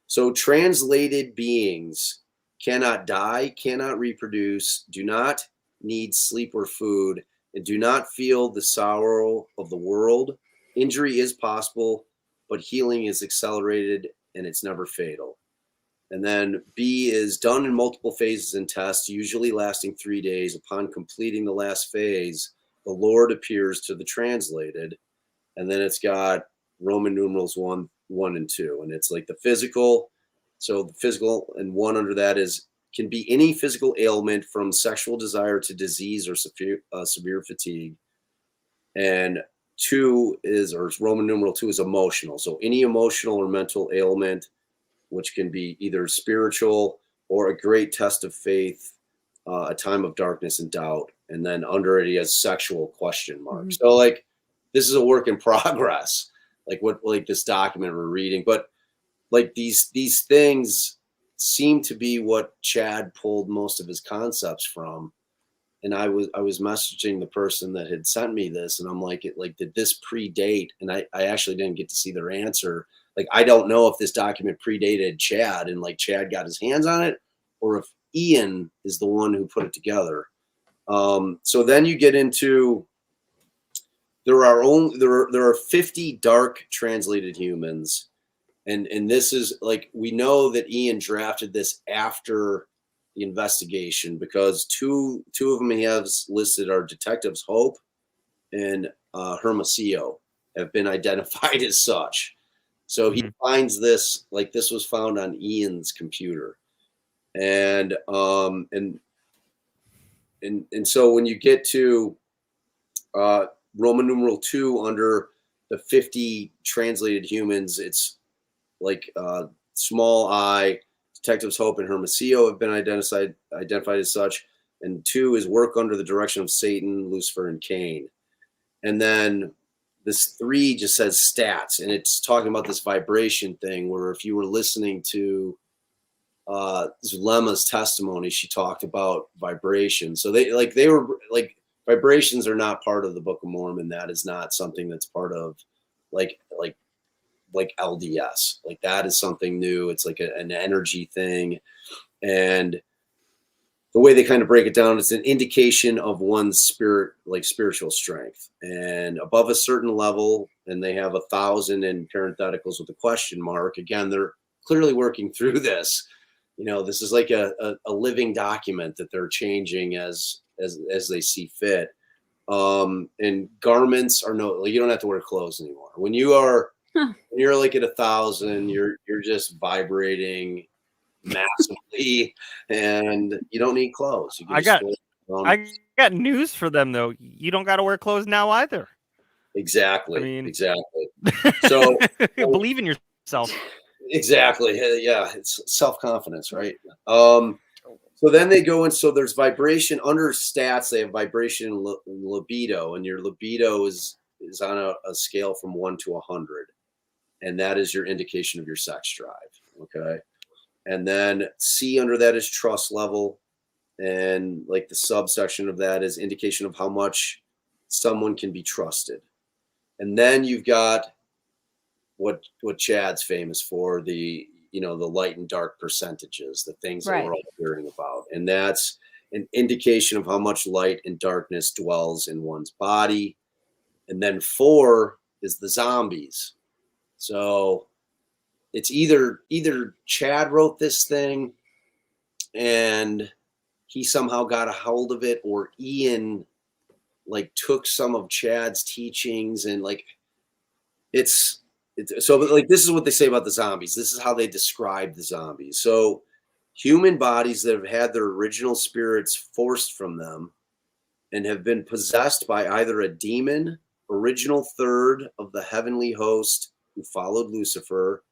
[SPEAKER 3] so translated beings cannot die, cannot reproduce, do not need sleep or food, and do not feel the sorrow of the world. Injury is possible, but healing is accelerated, and it's never fatal. And then B is done in multiple phases and tests, usually lasting 3 days. Upon completing the last phase, the Lord appears to the translated. And then it's got Roman numerals 1, 1, and 2. And it's like the physical. So the physical, and 1 under that can be any physical ailment from sexual desire to disease or severe fatigue. And 2 or Roman numeral 2 is emotional. So any emotional or mental ailment, which can be either spiritual or a great test of faith, a time of darkness and doubt. And then under it, he has sexual question marks. So like, this is a work in progress, like this document we're reading. But like these things seem to be what Chad pulled most of his concepts from. And I was messaging the person that had sent me this, and I'm like, did this predate? And I actually didn't get to see their answer. Like, I don't know if this document predated Chad and like Chad got his hands on it, or if Ian is the one who put it together. So then you get into, there are 50 dark translated humans. And this is like, we know that Ian drafted this after the investigation, because two of them he has listed are Detectives Hope and Hermosillo have been identified as such. So he finds this, like, this was found on Ian's computer. And so when you get to Roman numeral 2 under the 50 translated humans, it's like small I, Detectives Hope and Hermosillo have been identified as such. And 2 is work under the direction of Satan, Lucifer, and Cain. And then this 3 just says stats, and it's talking about this vibration thing, where if you were listening to Zulema's testimony, she talked about vibration. So they were like, vibrations are not part of the Book of Mormon. That is not something that's part of like LDS. Like, that is something new. It's like an energy thing. And the way they kind of break it down, it's an indication of one's spirit, like spiritual strength. And above a certain level, and they have 1,000 in parentheticals with a question mark. Again, they're clearly working through this. This is like a living document that they're changing as they see fit. And garments are you don't have to wear clothes anymore. When you're like at 1,000, you're just vibrating massively, and you don't need clothes.
[SPEAKER 1] I got news for them though. You don't got to wear clothes now either.
[SPEAKER 3] Exactly. Exactly. So
[SPEAKER 1] believe in yourself.
[SPEAKER 3] Exactly. Yeah, it's self-confidence, right? So then they go in. So there's vibration under stats. They have vibration and libido, and your libido is on a scale from 1 to 100, and that is your indication of your sex drive. Okay. And then C under that is trust level. And like the subsection of that is indication of how much someone can be trusted. And then you've got what Chad's famous for, the the light and dark percentages, the things that we're all hearing about. And that's an indication of how much light and darkness dwells in one's body. And then 4 is the zombies. So it's either Chad wrote this thing and he somehow got a hold of it, or Ian like took some of Chad's teachings, and like it's so like this is what they say about the zombies. This is how they describe the zombies. So human bodies that have had their original spirits forced from them and have been possessed by either a demon, original third of the heavenly host who followed Lucifer,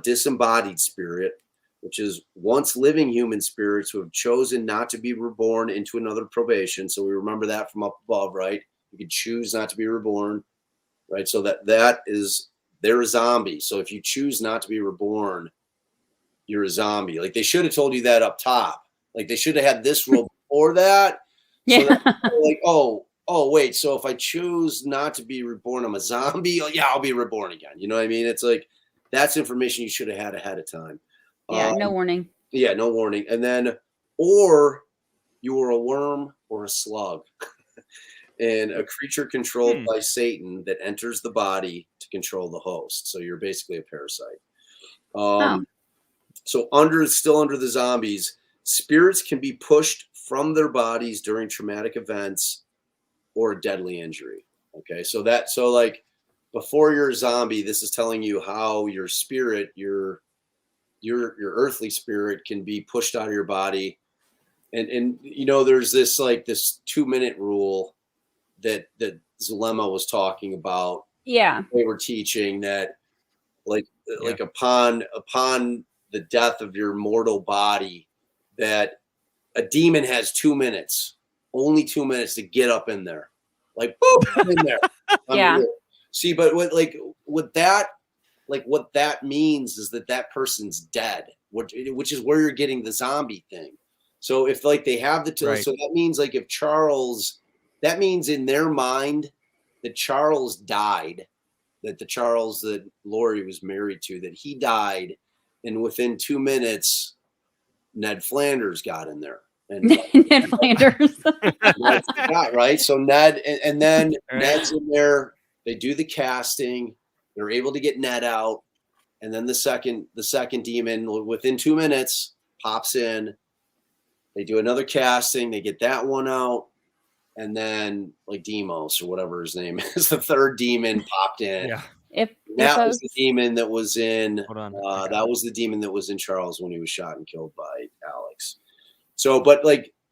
[SPEAKER 3] disembodied spirit, which is once living human spirits who have chosen not to be reborn into another probation. So we remember that from up above, right? You can choose not to be reborn, right? So that is, they're a zombie. So if you choose not to be reborn, you're a zombie. Like they should have told you that up top. Like they should have had this rule before that. So that, like, oh, wait. So if I choose not to be reborn, I'm a zombie. Oh, yeah, I'll be reborn again. You know what I mean? It's like, that's information you should have had ahead of time.
[SPEAKER 2] Yeah, no warning.
[SPEAKER 3] Yeah, no warning. And then, or you were a worm or a slug, and a creature controlled by Satan that enters the body to control the host. So you're basically a parasite. So still under the zombies, spirits can be pushed from their bodies during traumatic events or a deadly injury. Okay, so like before you're a zombie, this is telling you how your spirit, your earthly spirit, can be pushed out of your body. And there's this 2-minute rule that Zulema was talking about.
[SPEAKER 2] Yeah,
[SPEAKER 3] they were teaching that like upon the death of your mortal body, that a demon has 2 minutes, only 2 minutes to get up in there, like boop, in there.
[SPEAKER 2] Yeah.
[SPEAKER 3] See, but what that means is that person's dead, which is where you're getting the zombie thing. So if they have the so that means if Charles, that means in their mind that Charles died, that the Charles that Lori was married to, that he died, and within 2 minutes, Ned Flanders got in there. And
[SPEAKER 2] Ned Flanders.
[SPEAKER 3] Right. So Ned, and then Ned's in there. They do the casting. They're able to get Ned out. And then the second demon within 2 minutes pops in. They do another casting. They get that one out. And then Demos or whatever his name is, the third demon popped in.
[SPEAKER 1] Yeah.
[SPEAKER 3] That was the demon that was in. That was the demon that was in Charles when he was shot and killed by Alex. So, but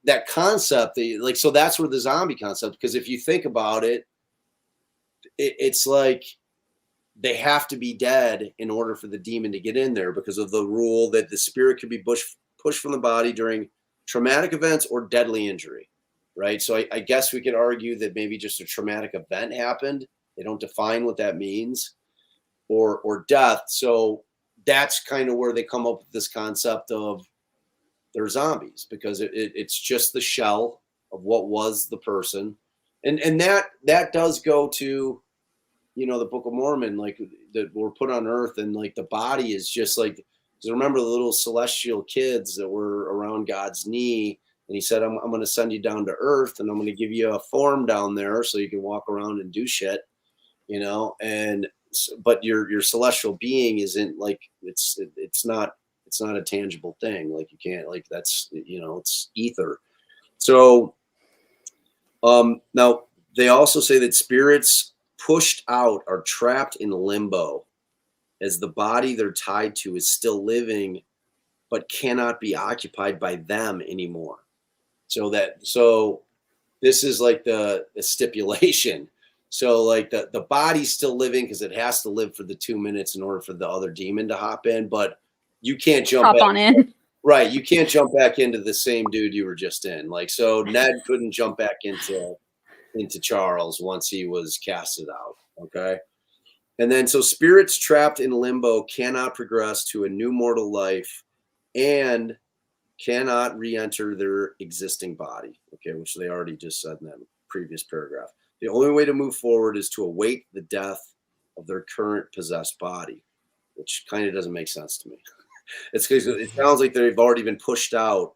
[SPEAKER 3] that concept, so that's where the zombie concept, because if you think about it, it's like they have to be dead in order for the demon to get in there, because of the rule that the spirit could be pushed from the body during traumatic events or deadly injury, right? So I guess we could argue that maybe just a traumatic event happened. They don't define what that means, or death. So that's kind of where they come up with this concept of they're zombies, because it's just the shell of what was the person. And that does go to, the Book of Mormon, that were put on earth, and the body is just remember the little celestial kids that were around God's knee, and he said, I'm going to send you down to earth, and I'm going to give you a form down there so you can walk around and do shit, but your celestial being isn't it's not a tangible thing. You can't, that's, it's ether. So now they also say that spirits pushed out are trapped in limbo, as the body they're tied to is still living but cannot be occupied by them anymore. So this is the stipulation. So the body's still living because it has to live for the 2 minutes in order for the other demon to hop in, but you can't jump back
[SPEAKER 2] on in.
[SPEAKER 3] Right. You can't jump back into the same dude you were just in. So Ned couldn't jump back into Charles once he was casted out. Okay. And then, so spirits trapped in limbo cannot progress to a new mortal life and cannot re-enter their existing body. Okay. Which they already just said in that previous paragraph. The only way to move forward is to await the death of their current possessed body, which kind of doesn't make sense to me. It's because it sounds like they've already been pushed out.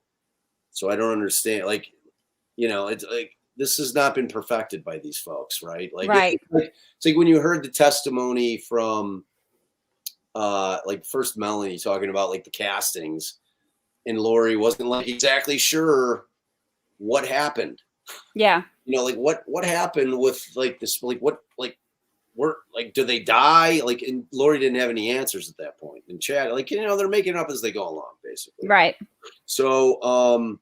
[SPEAKER 3] So I don't understand. Like, it's like this has not been perfected by these folks, right? Like,
[SPEAKER 2] right.
[SPEAKER 3] It's like when you heard the testimony from like first Melanie talking about like the castings, and Lori wasn't like exactly sure what happened.
[SPEAKER 2] Yeah.
[SPEAKER 3] Like what happened with like this, like what, like were like, do they die? Like, and Lori didn't have any answers at that point. And Chad, like, they're making it up as they go along, basically.
[SPEAKER 2] Right.
[SPEAKER 3] So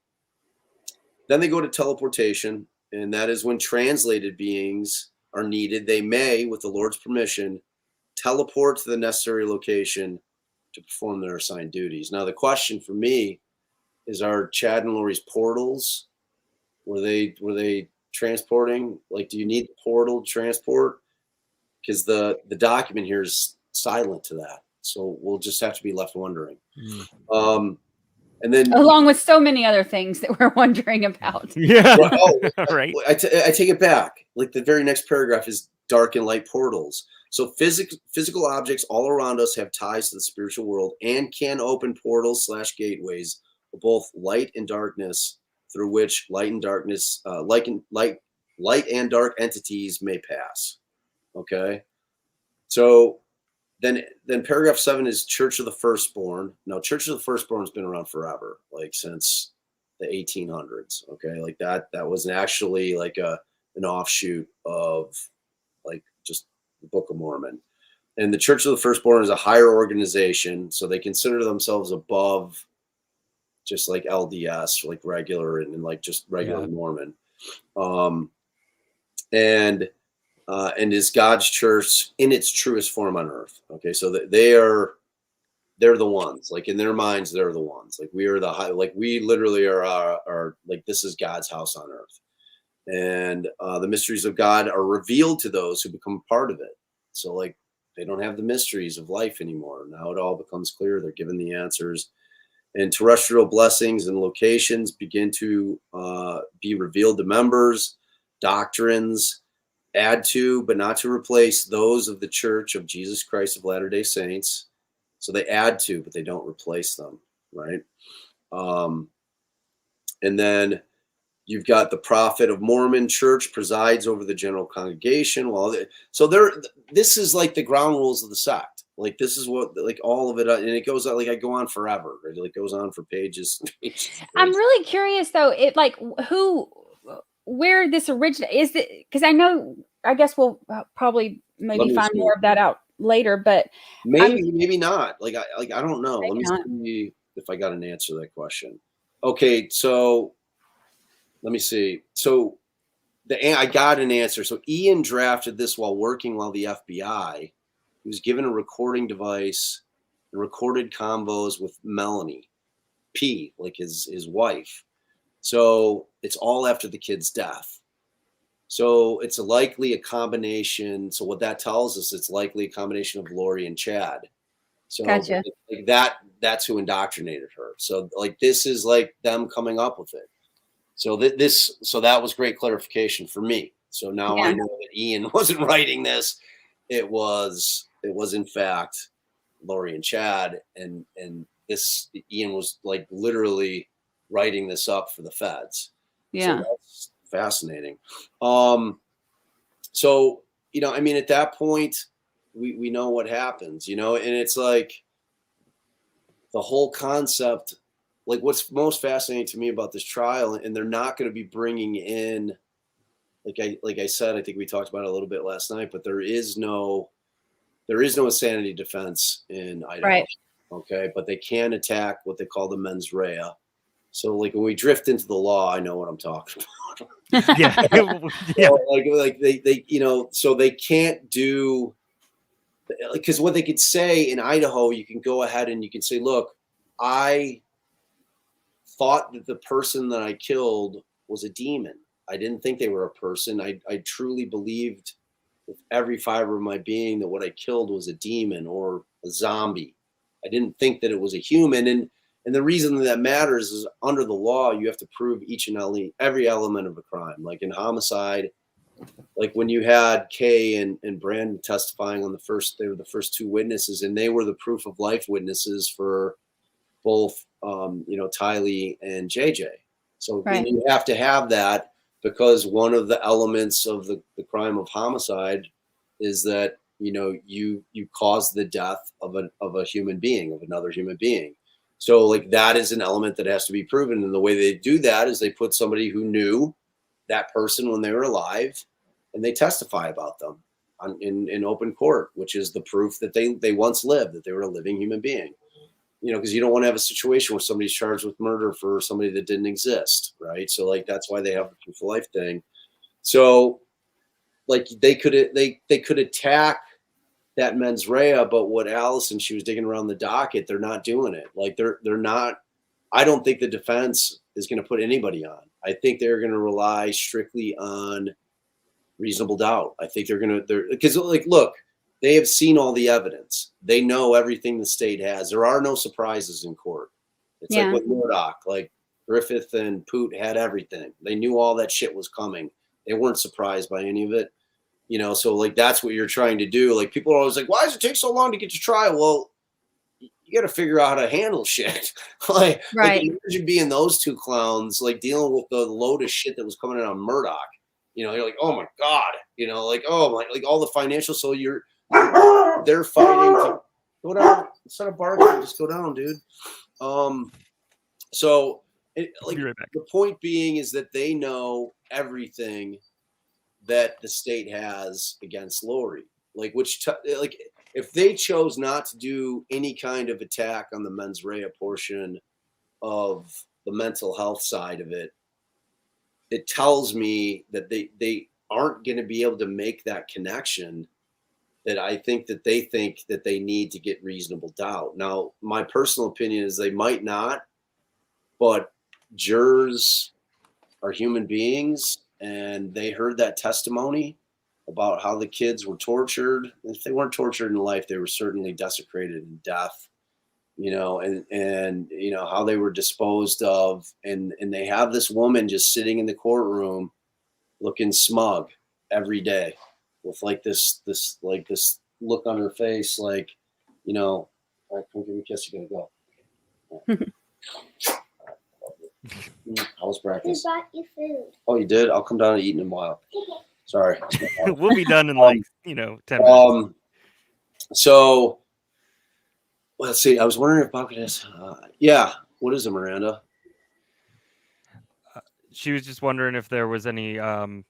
[SPEAKER 3] then they go to teleportation, and that is when translated beings are needed. They may, with the Lord's permission, teleport to the necessary location to perform their assigned duties. Now, the question for me is, are Chad and Lori's portals, were they transporting? Like, do you need the portal transport? Because the document here is silent to that. So we'll just have to be left wondering. And then,
[SPEAKER 2] along with so many other things that we're wondering about.
[SPEAKER 1] Yeah. Right.
[SPEAKER 3] I take it back. Like the very next paragraph is dark and light portals. So physical objects all around us have ties to the spiritual world and can open portals / gateways of both light and darkness, through which light and darkness, light and dark entities may pass. Okay. So then paragraph 7 is Church of the Firstborn. Now, Church of the Firstborn has been around forever, like since the 1800s. Okay. Like that was actually like an offshoot of like just the Book of Mormon. And the Church of the Firstborn is a higher organization. So they consider themselves above just like LDS, like regular and like just regular Mormon. And is God's church in its truest form on earth. Okay, so they're the ones, like in their minds, they're the ones. Like we are the high, like we literally are like this is God's house on earth, and the mysteries of God are revealed to those who become part of it. So like they don't have the mysteries of life anymore. Now it all becomes clear. They're given the answers, and terrestrial blessings and locations begin to be revealed to members. Doctrines add to, but not to replace, those of the Church of Jesus Christ of Latter-day Saints. So they add to, but they don't replace them, right? And then you've got the Prophet of Mormon Church presides over the general congregation. This is like the ground rules of the sect. Like this is what, like all of it, and it goes on, like I go on forever. Right? It goes on for pages.
[SPEAKER 2] I'm really curious though, where this originated. Is it, because I guess we'll probably maybe find more of that out later, but
[SPEAKER 3] maybe not. Like I don't know. Let me see if I got an answer to that question. Okay, so let me see. So I got an answer. So Ian drafted this while working the FBI. He was given a recording device and recorded convos with Melanie P, like his wife. So it's all after the kid's death. So it's likely a combination. So what that tells us, it's likely a combination of Lori and Chad. So
[SPEAKER 2] gotcha.
[SPEAKER 3] Like that's who indoctrinated her. So like this is like them coming up with it. So that was great clarification for me. So now I know that Ian wasn't writing this. It was in fact Lori and Chad, and this Ian was like literally writing this up for the feds.
[SPEAKER 2] Yeah.
[SPEAKER 3] So that's fascinating. So, I mean, at that point, we know what happens, and it's like the whole concept, like what's most fascinating to me about this trial, and they're not going to be bringing in, like I said, I think we talked about it a little bit last night, but there is no insanity defense in Idaho.
[SPEAKER 2] Right.
[SPEAKER 3] Okay. But they can attack what they call the mens rea. So like when we drift into the law, I know what I'm talking about.
[SPEAKER 1] Yeah.
[SPEAKER 3] So, like they so they can't do, because what they could say in Idaho, you can go ahead and you can say, look, I thought that the person that I killed was a demon. I didn't think they were a person. I truly believed with every fiber of my being that what I killed was a demon or a zombie. I didn't think that it was a human. And the reason that matters is under the law, you have to prove each and every element of a crime. Like in homicide, Like when you had Kay and Brandon testifying on they were the first two witnesses, and they were the proof of life witnesses for both, Tylee and JJ. So
[SPEAKER 2] Right.
[SPEAKER 3] you have to have that, because one of the elements of the crime of homicide is that, you caused the death of a human being, of another human being. So like that is an element that has to be proven. And the way they do that is they put somebody who knew that person when they were alive, and they testify about them in open court, which is the proof that they once lived, that they were a living human being. Because you don't want to have a situation where somebody's charged with murder for somebody that didn't exist, right? So like that's why they have the proof of life thing. So like they could attack that mens rea, but what Allison, she was digging around the docket, they're not doing it. Like they're not. I don't think the defense is going to put anybody on. I think they're going to rely strictly on reasonable doubt. I think because like, look, they have seen all the evidence. They know everything the state has. There are no surprises in court. It's like with Murdoch, like Griffith and Poot had everything. They knew all that shit was coming. They weren't surprised by any of it. So like that's what you're trying to do. Like people are always like, why does it take so long to get to trial? Well, you got to figure out how to handle shit. like imagine being those two clowns, like dealing with the load of shit that was coming in on Murdoch. You're like, oh my God, like, oh my, like all the financial. So they're fighting to go down. Instead of bargaining, just go down, dude. So
[SPEAKER 1] right back.
[SPEAKER 3] The point being is that they know everything that the state has against Lori, like if they chose not to do any kind of attack on the mens rea portion of the mental health side of it, it tells me that they aren't going to be able to make that connection that I think that they need to get reasonable doubt. Now, my personal opinion is they might not, but jurors are human beings, and they heard that testimony about how the kids were tortured. If they weren't tortured in life, they were certainly desecrated in death, and how they were disposed of. And they have this woman just sitting in the courtroom looking smug every day with like this look on her face, like, all right, come give me a kiss, you gotta go. How was practice?
[SPEAKER 4] We brought you food.
[SPEAKER 3] Oh, you did? I'll come down and eat in a while. Sorry.
[SPEAKER 1] We'll be done in 10 minutes.
[SPEAKER 3] So let's see. I was wondering if Bob could ask. Yeah. What is it, Miranda?
[SPEAKER 1] She was just wondering if there was any audio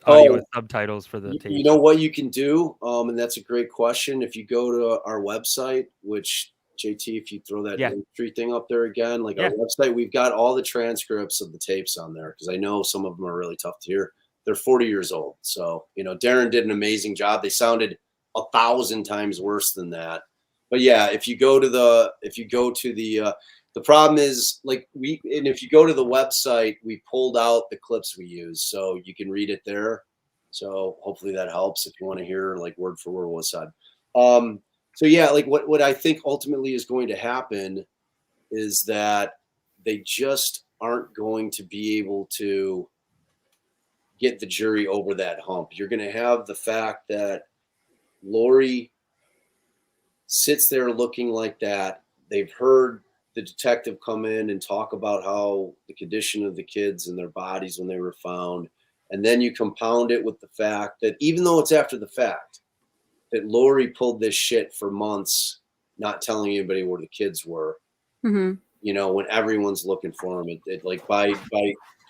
[SPEAKER 1] and subtitles for the tape.
[SPEAKER 3] You know what you can do? And that's a great question. If you go to our website, which JT, if you throw that tree thing up there again, like our website, we've got all the transcripts of the tapes on there, because I know some of them are really tough to hear. They're 40 years old. So, Darren did an amazing job. They sounded 1,000 times worse than that. But yeah, if you go to the problem is if you go to the website, we pulled out the clips we use, so you can read it there. So hopefully that helps if you want to hear like word for word what was said. So yeah, like what I think ultimately is going to happen is that they just aren't going to be able to get the jury over that hump. You're going to have the fact that Lori sits there looking like that. They've heard the detective come in and talk about how the condition of the kids and their bodies when they were found. And then you compound it with the fact that even though it's after the fact, that Lori pulled this shit for months, not telling anybody where the kids were, when everyone's looking for them. It like by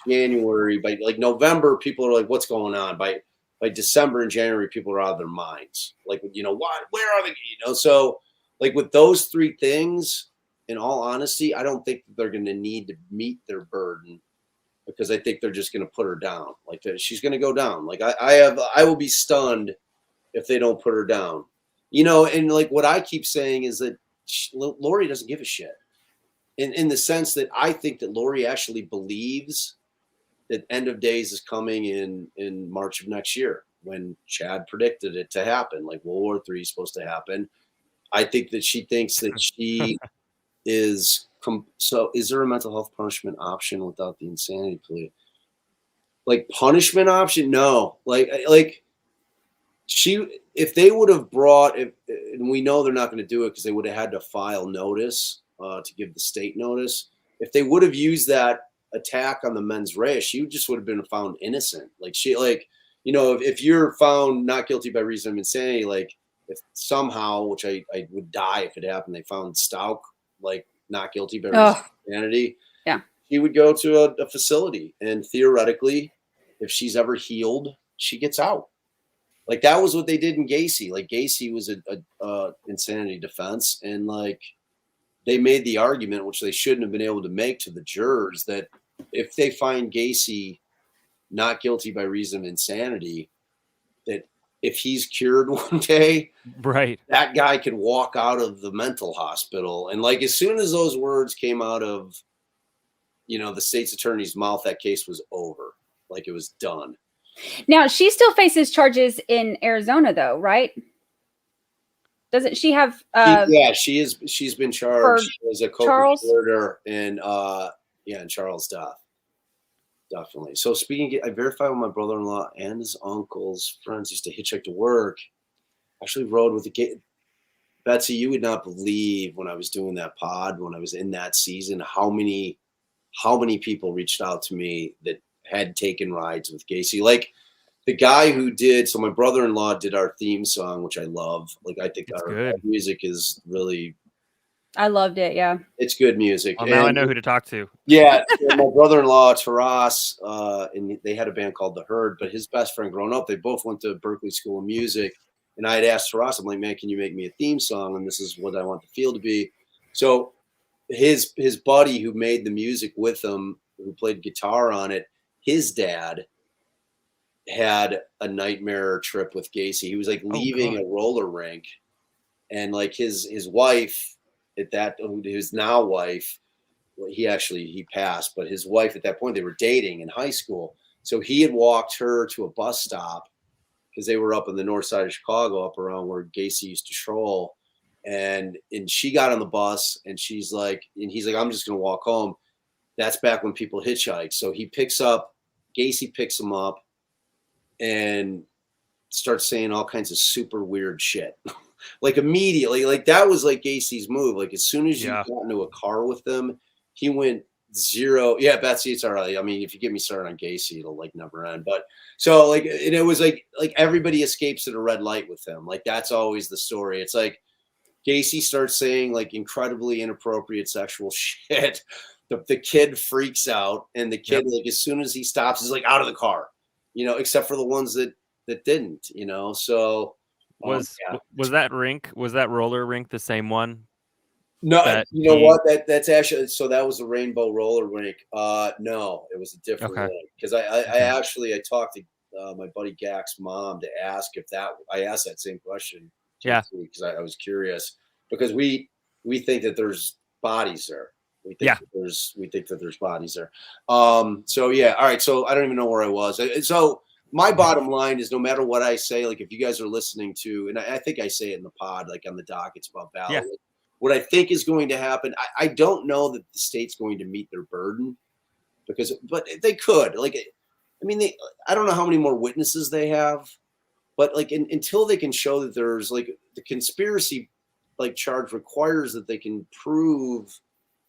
[SPEAKER 3] January, by like November, people are like, what's going on? By December and January, people are out of their minds. Like, what, where are they? So like with those three things, in all honesty, I don't think they're going to need to meet their burden, because I think they're just going to put her down. Like she's going to go down. Like I will be stunned if they don't put her down, and like what I keep saying is that Lori doesn't give a shit in the sense that I think that Lori actually believes that end of days is coming in March of next year, when Chad predicted it to happen, like World War III is supposed to happen. I think that she thinks that she is. So is there a mental health punishment option without the insanity plea? Like punishment option, no. Like if they would have brought, and we know they're not going to do it because they would have had to file notice to give the state notice. If they would have used that attack on the mens rea, she just would have been found innocent. Like if you're found not guilty by reason of insanity, like if somehow, which I would die if it happened, they found Stout like not guilty by reason of insanity.
[SPEAKER 2] Yeah,
[SPEAKER 3] she would go to a facility, and theoretically, if she's ever healed, she gets out. Like that was what they did in Gacy. Like Gacy was a insanity defense, and like they made the argument, which they shouldn't have been able to make to the jurors, that if they find Gacy not guilty by reason of insanity, that if he's cured one day,
[SPEAKER 1] right,
[SPEAKER 3] that guy could walk out of the mental hospital. And like as soon as those words came out of, the state's attorney's mouth, that case was over. Like it was done.
[SPEAKER 2] Now she still faces charges in Arizona, though, right? Doesn't she have?
[SPEAKER 3] She's been charged as a co-conspirator in Charles' death. Definitely. So speaking, I verified with my brother-in-law and his uncle's friends used to hitchhike to work. Actually rode with Betsy, you would not believe when I was doing that pod, when I was in that season, how many people reached out to me that had taken rides with Gacy. Like the guy who did, so my brother-in-law did our theme song, which I love. Like I think our music is really,
[SPEAKER 2] I loved it. Yeah.
[SPEAKER 3] It's good music.
[SPEAKER 1] Well, now I know who to talk to.
[SPEAKER 3] Yeah. My brother-in-law, Taras, and they had a band called The Herd, but his best friend growing up, they both went to Berkeley School of Music. And I had asked Taras, I'm like, man, can you make me a theme song? And this is what I want the feel to be. So his buddy who made the music with him, who played guitar on it, his dad had a nightmare trip with Gacy. He was like leaving a roller rink, and like his wife at that, his now wife, he passed, but his wife at that point, they were dating in high school. So he had walked her to a bus stop because they were up in the north side of Chicago, up around where Gacy used to troll. And she got on the bus, and he's like, I'm just going to walk home. That's back when people hitchhike. So Gacy picks him up and starts saying all kinds of super weird shit. Like immediately, like that was like Gacy's move. Like as soon as you got into a car with them, he went zero. Yeah, Betsy, it's all right. I mean, if you get me started on Gacy, it'll like never end. But so like, and it was like everybody escapes at a red light with him. Like that's always the story. It's like Gacy starts saying like incredibly inappropriate sexual shit. The kid freaks out, and the kid, like as soon as he stops, is like out of the car, except for the ones that didn't, so
[SPEAKER 1] was that roller rink the same one?
[SPEAKER 3] No, what? That's actually, so that was the Rainbow Roller Rink. No, it was a different one. Because I talked to my buddy Gak's mom to ask I asked that same question.
[SPEAKER 1] Yeah.
[SPEAKER 3] Because I was curious, because we think that there's bodies there. We think that there's bodies there. So yeah. All right. So I don't even know where I was. So my bottom line is, no matter what I say, like if you guys are listening to, and I think I say it in the pod, like on the doc, it's about Vallow. Yeah. What I think is going to happen, I don't know that the state's going to meet their burden, but they could. Like, I mean, I don't know how many more witnesses they have, but like until they can show that there's like the conspiracy like charge requires that they can prove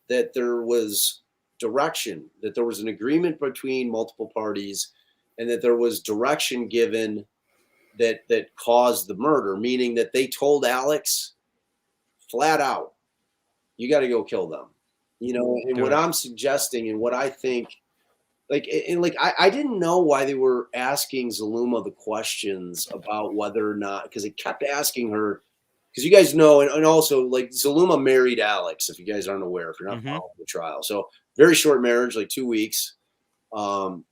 [SPEAKER 3] that there was direction, that there was an agreement between multiple parties, and that there was direction given that caused the murder, meaning that they told Alex flat out, you got to go kill them, and what I'm suggesting and what I think, I didn't know why they were asking Zaluma the questions about whether or not, because they kept asking her, because you guys know, and also like Zaluma married Alex, if you guys aren't aware, if you're not following the trial. So very short marriage, like 2 weeks. And,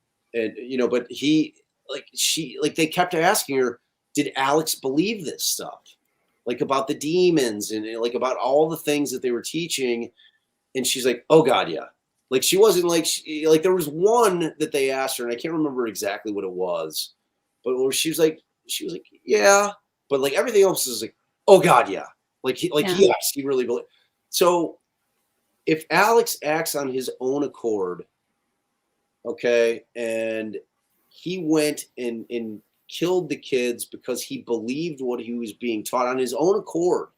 [SPEAKER 3] but they kept asking her, did Alex believe this stuff? Like about the demons and like about all the things that they were teaching. And she's like, oh God, yeah. Like she wasn't like, there was one that they asked her, and I can't remember exactly what it was, but she was like, yeah. But like everything else is like, oh God, yeah. Yes, he really believed. So if Alex acts on his own accord, okay, and he went and killed the kids because he believed what he was being taught on his own accord,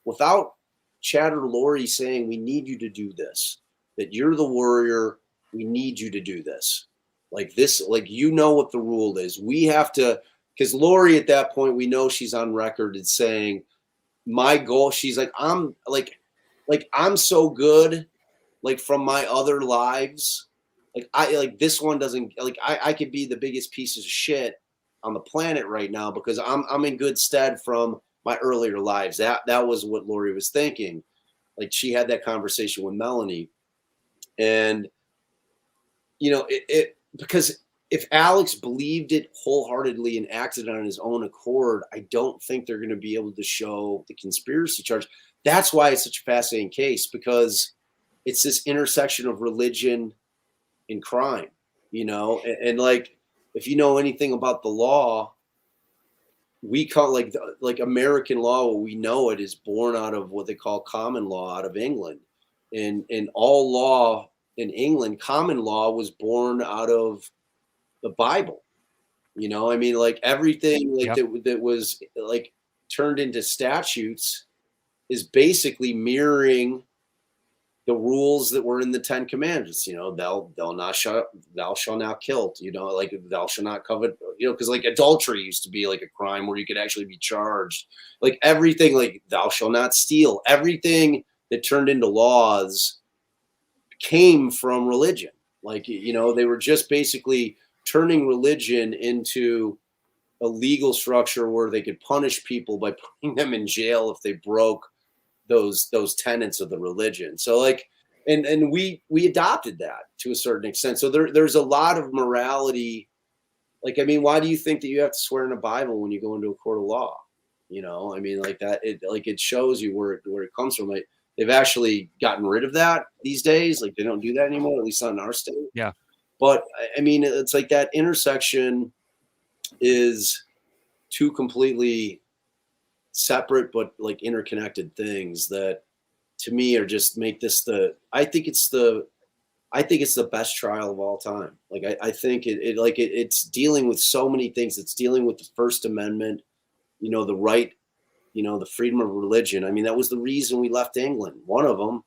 [SPEAKER 3] without Chad or Lori saying, we need you to do this, that you're the warrior, we need you to do this. Like this, like, you know what the rule is. We have to, because Lori at that point, we know she's on record and saying, my goal, she's like, I'm so good, like, from my other lives. Like this one doesn't, like, I could be the biggest piece of shit on the planet right now because I'm in good stead from my earlier lives. That was what Lori was thinking. Like, she had that conversation with Melanie, and because if Alex believed it wholeheartedly and acted on his own accord, I don't think they're going to be able to show the conspiracy charge. That's why it's such a fascinating case, because it's this intersection of religion and crime, and like, if you know anything about the law, we call like American law, what we know it is born out of what they call common law out of England, and all law in England, common law, was born out of the Bible. I mean, like, everything like that was like turned into statutes is basically mirroring the rules that were in the 10 Commandments. Thou shalt not kill, like, thou shalt not covet, because like adultery used to be like a crime where you could actually be charged. Like, everything, like, thou shalt not steal, everything that turned into laws came from religion. Like, they were just basically turning religion into a legal structure where they could punish people by putting them in jail if they broke those tenets of the religion. So like, and we adopted that to a certain extent. So there's a lot of morality. Like, I mean, why do you think that you have to swear in a Bible when you go into a court of law? I mean, like, that, it shows you where it comes from. Like, they've actually gotten rid of that these days. Like, they don't do that anymore, at least not in our state.
[SPEAKER 1] Yeah.
[SPEAKER 3] But I mean, it's like that intersection is two completely separate but like interconnected things that, to me, are just make this I think it's the best trial of all time. Like, I think it's dealing with so many things. It's dealing with the First Amendment, the right, the freedom of religion. I mean, that was the reason we left England. One of them,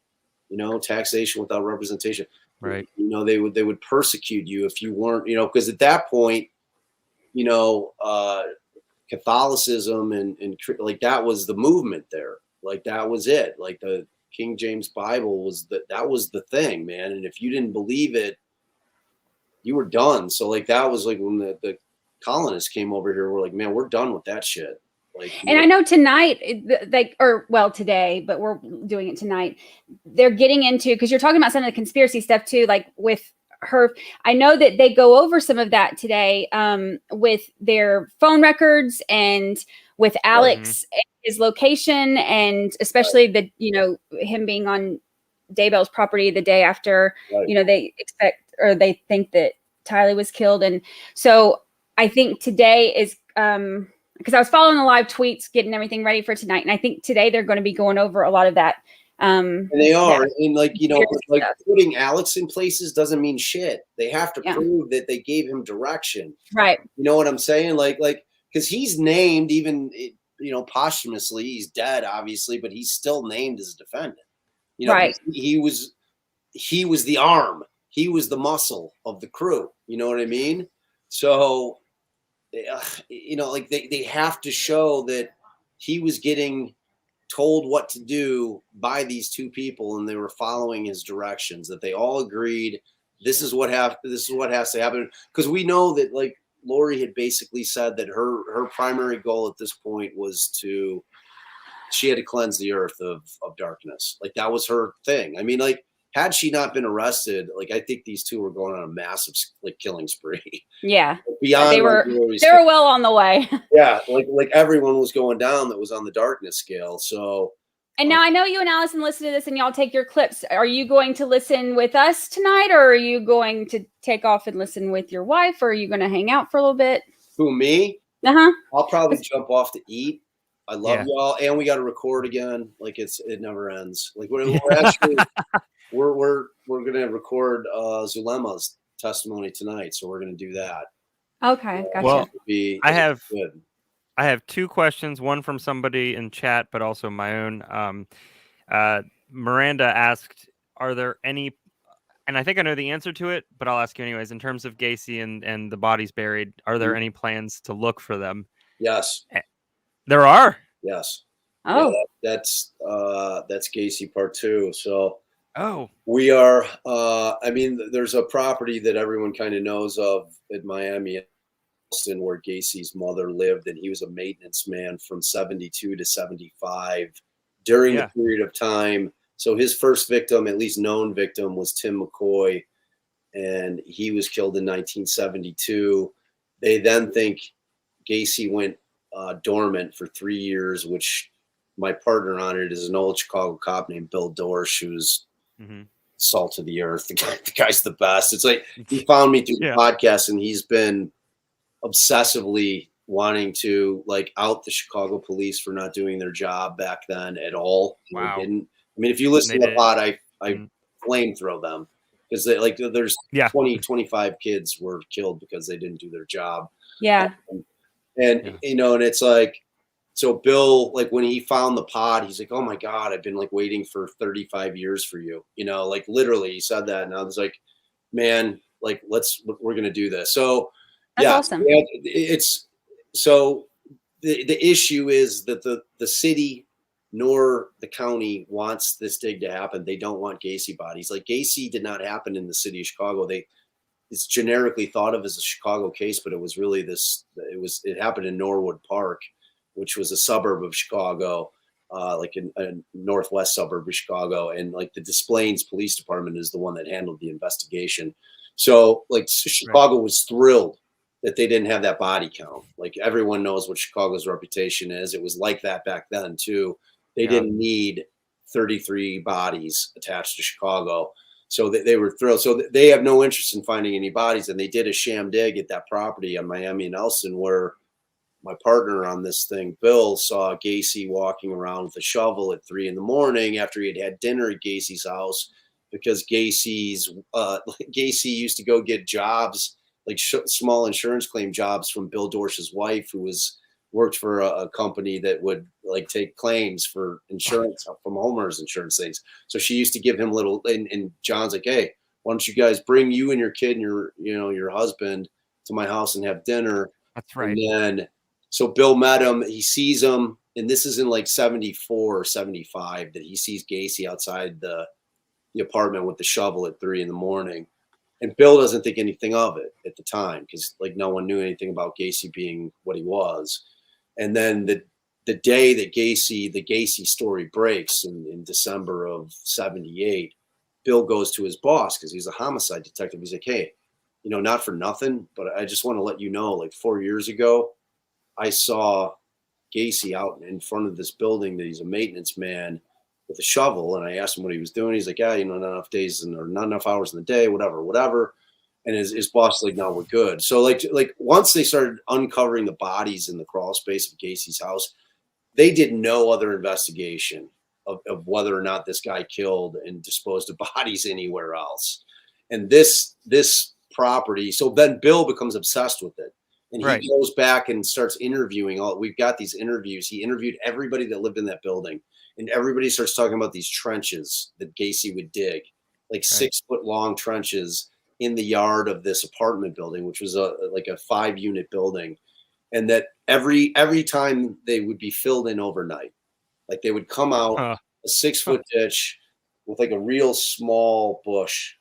[SPEAKER 3] taxation without representation.
[SPEAKER 1] Right.
[SPEAKER 3] They would persecute you if you weren't, because at that point, Catholicism and like, that was the movement there. Like, that was it. Like, the King James Bible was that was the thing, man. And if you didn't believe it, you were done. So like, that was like when the colonists came over here, we're like, man, we're done with that shit. Like,
[SPEAKER 2] and I know tonight, today, but we're doing it tonight. They're getting into, because you're talking about some of the conspiracy stuff too, like with her. I know that they go over some of that today, with their phone records and with Alex, and his location, and especially the, him being on Daybell's property the day after, they expect, or they think that Tylee was killed. And so I think today is, because I was following the live tweets, getting everything ready for tonight. And I think today they're going to be going over a lot of that.
[SPEAKER 3] And they are. And like, like, putting Alex in places doesn't mean shit. They have to prove that they gave him direction.
[SPEAKER 2] Right.
[SPEAKER 3] You know what I'm saying? Like, because he's named, even, posthumously, he's dead, obviously, but he's still named as a defendant.
[SPEAKER 2] Right.
[SPEAKER 3] He was the arm. He was the muscle of the crew. You know what I mean? So, like, they have to show that he was getting told what to do by these two people, and they were following his directions, that they all agreed this is what has to happen. Because we know that, like, Lori had basically said that her primary goal at this point was she had to cleanse the earth of darkness. Like, that was her thing. I mean, like, had she not been arrested, like, I think these two were going on a massive, like, killing spree.
[SPEAKER 2] Yeah.
[SPEAKER 3] Beyond,
[SPEAKER 2] they were well on the way.
[SPEAKER 3] Yeah, like everyone was going down that was on the darkness scale. So,
[SPEAKER 2] and now I know you and Allison listen to this and y'all take your clips. Are you going to listen with us tonight, or are you going to take off and listen with your wife, or are you going to hang out for a little bit?
[SPEAKER 3] Who, me?
[SPEAKER 2] Uh-huh.
[SPEAKER 3] I'll probably jump off to eat. I love y'all, and we got to record again. Like, it never ends. Like, we're actually we're gonna record Zulema's testimony tonight, so we're gonna do that.
[SPEAKER 2] Okay, gotcha.
[SPEAKER 1] Well, I
[SPEAKER 3] good.
[SPEAKER 1] have two questions. One from somebody in chat, but also my own. Miranda asked, "Are there any?" And I think I know the answer to it, but I'll ask you anyways. In terms of Gacy and the bodies buried, are there any plans to look for them?
[SPEAKER 3] Yes.
[SPEAKER 1] There are.
[SPEAKER 3] Yes.
[SPEAKER 2] Oh.
[SPEAKER 3] Yeah, that's Gacy part 2. So
[SPEAKER 1] Oh,
[SPEAKER 3] we are. I mean, there's a property that everyone kind of knows of in Miami, where Gacy's mother lived, and he was a maintenance man from 72 to 75 during the period of time. So his first victim, at least known victim, was Tim McCoy, and he was killed in 1972. They then think Gacy went dormant for 3 years, which my partner on it is an old Chicago cop named Bill Dorsch, who's salt of the earth. The guy's the best. It's like he found me through the podcast, and he's been obsessively wanting to like out the Chicago police for not doing their job back then at all.
[SPEAKER 1] Wow.
[SPEAKER 3] They didn't. I mean, if you listen to the pod, I flamethrow them because they like there's 20-25 kids were killed because they didn't do their job.
[SPEAKER 2] Yeah.
[SPEAKER 3] And you know, and it's like, so Bill, like when he found the pod, he's like, "Oh my God, I've been like waiting for 35 years for you." You know, like literally he said that. And I was like, man, like we're going to do this. So
[SPEAKER 2] that's awesome.
[SPEAKER 3] Yeah, it's so the issue is that the city nor the county wants this dig to happen. They don't want Gacy bodies. Like Gacy did not happen in the city of Chicago. It's generically thought of as a Chicago case, but it was really it happened in Norwood Park, which was a suburb of Chicago, like a northwest suburb of Chicago. And like the Des Plaines Police Department is the one that handled the investigation. So like Chicago was thrilled that they didn't have that body count. Like everyone knows what Chicago's reputation is. It was like that back then too. They didn't need 33 bodies attached to Chicago. So they were thrilled. So they have no interest in finding any bodies. And they did a sham dig at that property on Miami and Elson, where my partner on this thing, Bill, saw Gacy walking around with a shovel at 3 a.m. after he had had dinner at Gacy's house, because Gacy used to go get jobs, like small insurance claim jobs, from Bill Dorsch's wife, who worked for a company that would like take claims for insurance from homeowners insurance things. So she used to give him little, and John's like, "Hey, why don't you guys bring you and your kid and your husband to my house and have dinner?"
[SPEAKER 1] That's right.
[SPEAKER 3] And then, so Bill met him, he sees him, and this is in like 74 or 75 that he sees Gacy outside the apartment with the shovel at 3 a.m. And Bill doesn't think anything of it at the time, because like no one knew anything about Gacy being what he was. And then the day that the Gacy story breaks in December of 78, Bill goes to his boss, because he's a homicide detective. He's like, "Hey, not for nothing, but I just want to let you know, like 4 years ago, I saw Gacy out in front of this building that he's a maintenance man with a shovel." And I asked him what he was doing. He's like, "Yeah, not enough days or not enough hours in the day, whatever. And his boss is like, "No, we're good." So like once they started uncovering the bodies in the crawl space of Gacy's house, they did no other investigation of whether or not this guy killed and disposed of bodies anywhere else. And this property, so then Bill becomes obsessed with it. And he goes back and starts interviewing we've got these interviews. He interviewed everybody that lived in that building, and everybody starts talking about these trenches that Gacy would dig, like 6 foot long trenches in the yard of this apartment building, which was like a 5-unit building. And that every time they would be filled in overnight, like they would come out a 6-foot ditch with like a real small bush,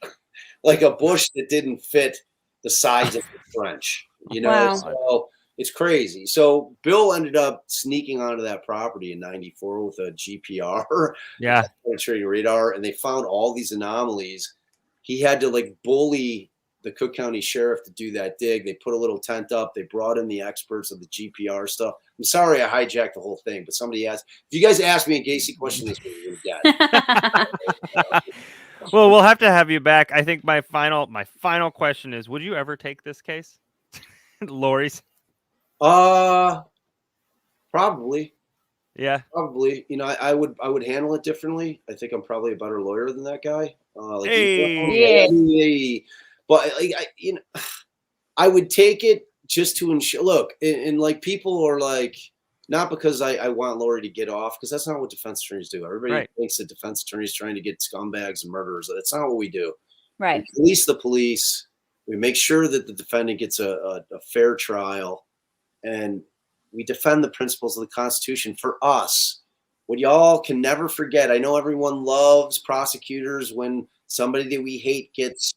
[SPEAKER 3] like a bush that didn't fit the size of the trench,
[SPEAKER 2] Wow.
[SPEAKER 3] So it's crazy. So Bill ended up sneaking onto that property in 94 with a GPR, penetrating radar, and they found all these anomalies. He had to like bully the Cook County Sheriff to do that dig. They put a little tent up. They brought in the experts of the GPR stuff. I'm sorry I hijacked the whole thing, but somebody asked. If you guys ask me a Gacy question, this is what you're gonna get.
[SPEAKER 1] Well, we'll have to have you back. I think my final question is: would you ever take this case, Lori's?
[SPEAKER 3] Probably.
[SPEAKER 1] Yeah.
[SPEAKER 3] Probably. I would handle it differently. I think I'm probably a better lawyer than that guy.
[SPEAKER 1] Hey.
[SPEAKER 3] But I would take it just to ensure. Look, and like people are like, not because I want Lori to get off, because that's not what defense attorneys do. Everybody thinks that defense attorneys trying to get scumbags and murderers. That's not what we do.
[SPEAKER 2] Right.
[SPEAKER 3] We police the police. We make sure that the defendant gets a fair trial, and we defend the principles of the Constitution for us. What y'all can never forget, I know everyone loves prosecutors when somebody that we hate gets,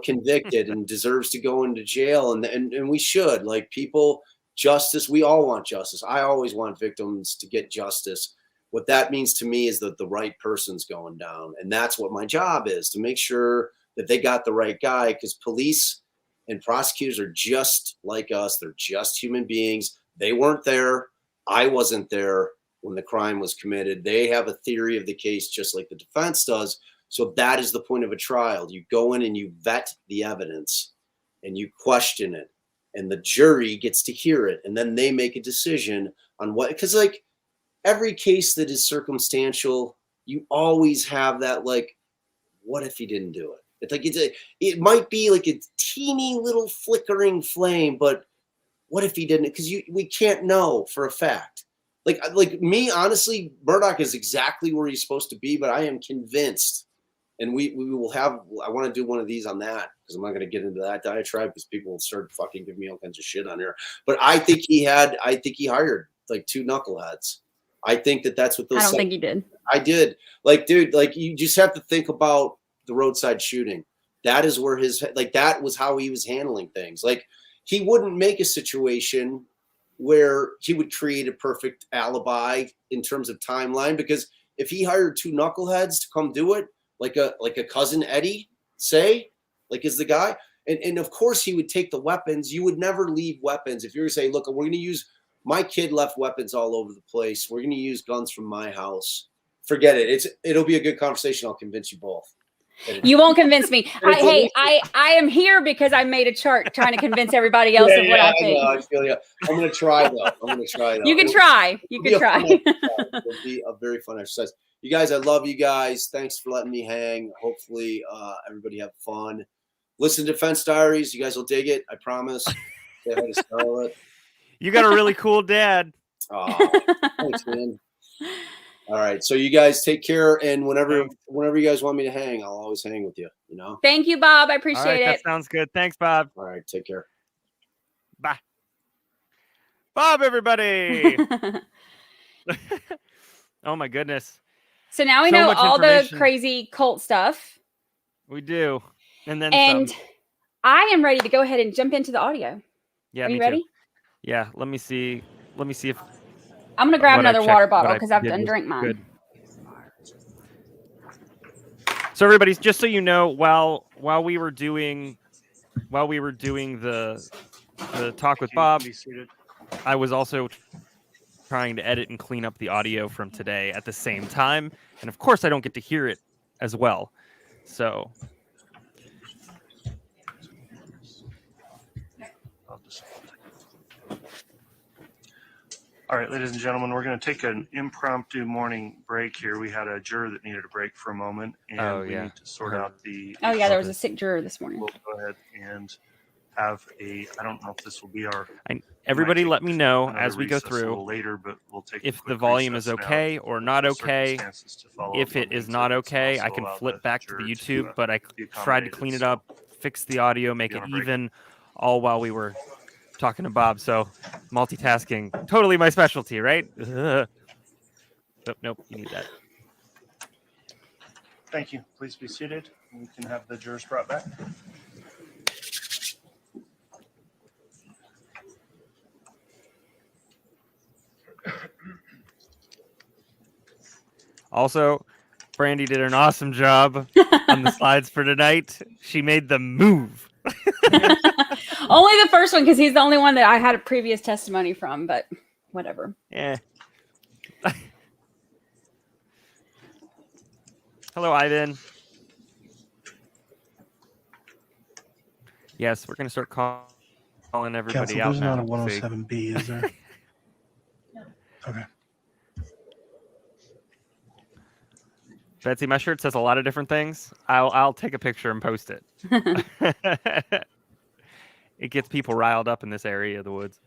[SPEAKER 3] convicted and deserves to go into jail, and we should. Like, people, justice, we all want justice. I always want victims to get justice. What that means to me is that the right person's going down, and that's what my job is, to make sure that they got the right guy, because police and prosecutors are just like us. They're just human beings. They weren't there. I wasn't there when the crime was committed. They have a theory of the case just like the defense does. So that is the point of a trial. You go in and you vet the evidence and you question it, and the jury gets to hear it, and then they make a decision on what, because like every case that is circumstantial, you always have that, like, what if he didn't do it? It's like, it might be like a teeny little flickering flame, but what if he didn't? Because we can't know for a fact. Like me, honestly, Murdoch is exactly where he's supposed to be, but I am convinced, and we will have, I want to do one of these on that, because I'm not going to get into that diatribe because people will start fucking giving me all kinds of shit on here. But I think he hired like 2 knuckleheads. I think that's what those.
[SPEAKER 2] I don't think he did.
[SPEAKER 3] I did. Like, dude, like, you just have to think about the roadside shooting. That is where that was how he was handling things. Like, he wouldn't make a situation where he would create a perfect alibi in terms of timeline, because if he hired 2 knuckleheads to come do it, like a cousin Eddie, say, like, is the guy, and of course he would take the weapons. You would never leave weapons. If you're gonna say, look, we're gonna use, my kid left weapons all over the place, we're gonna use guns from my house, forget it. It'll be a good conversation. I'll convince you both.
[SPEAKER 2] You won't convince me. I am here because I made a chart trying to convince everybody else of what I think.
[SPEAKER 3] I feel you. I'm going to try though.
[SPEAKER 2] You can try.
[SPEAKER 3] It'll be a very fun exercise. You guys, I love you guys. Thanks for letting me hang. Hopefully everybody have fun. Listen to Defense Diaries. You guys will dig it. I promise. Say hi to Scarlett.
[SPEAKER 1] You got a really cool dad.
[SPEAKER 3] Oh, thanks, man. All right, so you guys take care, and whenever you guys want me to hang, I'll always hang with you.
[SPEAKER 2] Thank you, Bob. I appreciate it.
[SPEAKER 1] That sounds good. Thanks, Bob.
[SPEAKER 3] All right, take care.
[SPEAKER 1] Bye, Bob. Everybody. Oh my goodness.
[SPEAKER 2] So now we know all the crazy cult stuff.
[SPEAKER 1] We do, and then
[SPEAKER 2] and
[SPEAKER 1] some.
[SPEAKER 2] I am ready to go ahead and jump into the audio.
[SPEAKER 1] Yeah,
[SPEAKER 2] are you ready?
[SPEAKER 1] Too. Yeah. Let me see if.
[SPEAKER 2] I'm going to grab another water bottle because I've done drink mine.
[SPEAKER 1] Good. So everybody, just so you know, while we were doing the talk with Bob, I was also trying to edit and clean up the audio from today at the same time, and of course I don't get to hear it as well. So
[SPEAKER 4] all right, ladies and gentlemen, we're going to take an impromptu morning break here. We had a juror that needed a break for a moment, and we need to sort out the...
[SPEAKER 2] Oh, yeah, there was a sick juror this morning.
[SPEAKER 4] We'll go ahead and have I don't know if this will be our...
[SPEAKER 1] Everybody let me know as we go through
[SPEAKER 4] a little later, but we'll take
[SPEAKER 1] if the volume is okay or not okay. If it is not okay, I can flip back to the YouTube, but I tried to clean it up, fix the audio, make it even, all while we were talking to Bob. So multitasking, totally my specialty, right? Nope, you need that.
[SPEAKER 4] Thank you. Please be seated. We can have the jurors brought back.
[SPEAKER 1] Also, Brandi did an awesome job on the slides for tonight. She made the move.
[SPEAKER 2] Only the first one, because he's the only one that I had a previous testimony from, but whatever.
[SPEAKER 1] Yeah. Hello, Ivan. Yes, we're going to start calling everybody
[SPEAKER 5] Counsel,
[SPEAKER 1] out
[SPEAKER 5] there's
[SPEAKER 1] now.
[SPEAKER 5] not a 107B, is there? Okay.
[SPEAKER 1] Betsy, my shirt says a lot of different things. I'll take a picture and post it. It gets people riled up in this area of the woods.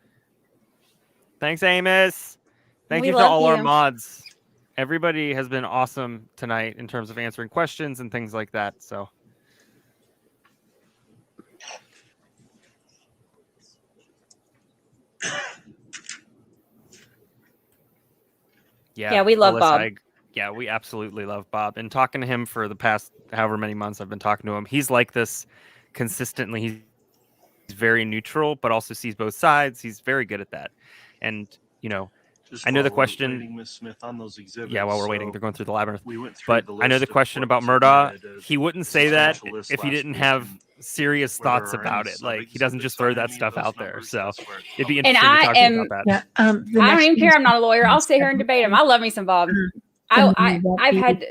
[SPEAKER 1] Thanks, Amos. Thank
[SPEAKER 2] We
[SPEAKER 1] you to
[SPEAKER 2] love
[SPEAKER 1] all our
[SPEAKER 2] you.
[SPEAKER 1] mods. Everybody has been awesome tonight in terms of answering questions and things like that. So.
[SPEAKER 2] Yeah, we love Bob.
[SPEAKER 1] Yeah, we absolutely love Bob. And talking to him for the past however many months I've been talking to him, he's like this consistently. He's very neutral, but also sees both sides. He's very good at that. And, you know,
[SPEAKER 4] Just
[SPEAKER 1] I know the
[SPEAKER 4] while we're
[SPEAKER 1] question.
[SPEAKER 4] waiting, Ms. Smith, on those exhibits.
[SPEAKER 1] Yeah, while we're waiting, they're going through the labyrinth.
[SPEAKER 4] We went through
[SPEAKER 1] But
[SPEAKER 4] the
[SPEAKER 1] I know
[SPEAKER 4] list
[SPEAKER 1] the
[SPEAKER 4] of
[SPEAKER 1] question
[SPEAKER 4] what
[SPEAKER 1] about
[SPEAKER 4] was
[SPEAKER 1] MOTTA.
[SPEAKER 4] submitted,
[SPEAKER 1] He wouldn't say that
[SPEAKER 4] substantial list
[SPEAKER 1] if he
[SPEAKER 4] last
[SPEAKER 1] didn't
[SPEAKER 4] week,
[SPEAKER 1] have
[SPEAKER 4] and
[SPEAKER 1] serious
[SPEAKER 4] where there
[SPEAKER 1] thoughts
[SPEAKER 4] are any
[SPEAKER 1] about it. Like, he doesn't just
[SPEAKER 4] sub-exhibits
[SPEAKER 1] throw
[SPEAKER 4] on
[SPEAKER 1] that
[SPEAKER 4] any of
[SPEAKER 1] stuff
[SPEAKER 4] those
[SPEAKER 1] out there.
[SPEAKER 4] numbers,
[SPEAKER 1] So
[SPEAKER 4] that's where it
[SPEAKER 1] it'd be
[SPEAKER 4] comes.
[SPEAKER 1] interesting to talk to him about that.
[SPEAKER 5] Yeah.
[SPEAKER 2] I don't even care. I'm not a lawyer. I'll sit here and debate him. I love me some Bob. I've had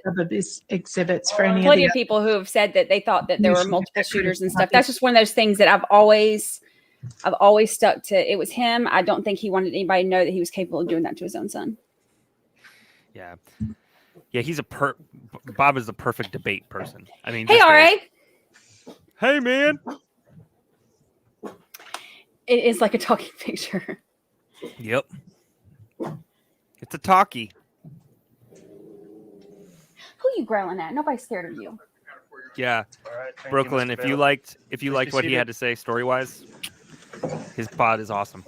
[SPEAKER 5] exhibits for any
[SPEAKER 2] plenty
[SPEAKER 5] of
[SPEAKER 2] of people who have said that they thought that there were multiple shooters and stuff. That's just one of those things that I've always stuck to. It was him. I don't think he wanted anybody to know that he was capable of doing that to his own son.
[SPEAKER 1] Yeah. Yeah, he's Bob is the perfect debate person. I mean,
[SPEAKER 2] Hey,
[SPEAKER 1] just
[SPEAKER 2] RA.
[SPEAKER 1] Hey, man.
[SPEAKER 2] It is like a talking picture.
[SPEAKER 1] Yep. It's a talkie.
[SPEAKER 2] Who you growling at? Nobody's scared of you.
[SPEAKER 1] Yeah.
[SPEAKER 4] All right, thank
[SPEAKER 1] Brooklyn,
[SPEAKER 4] Mr.
[SPEAKER 1] if you
[SPEAKER 4] Bailey.
[SPEAKER 1] liked what he had to say story-wise, his pod is awesome.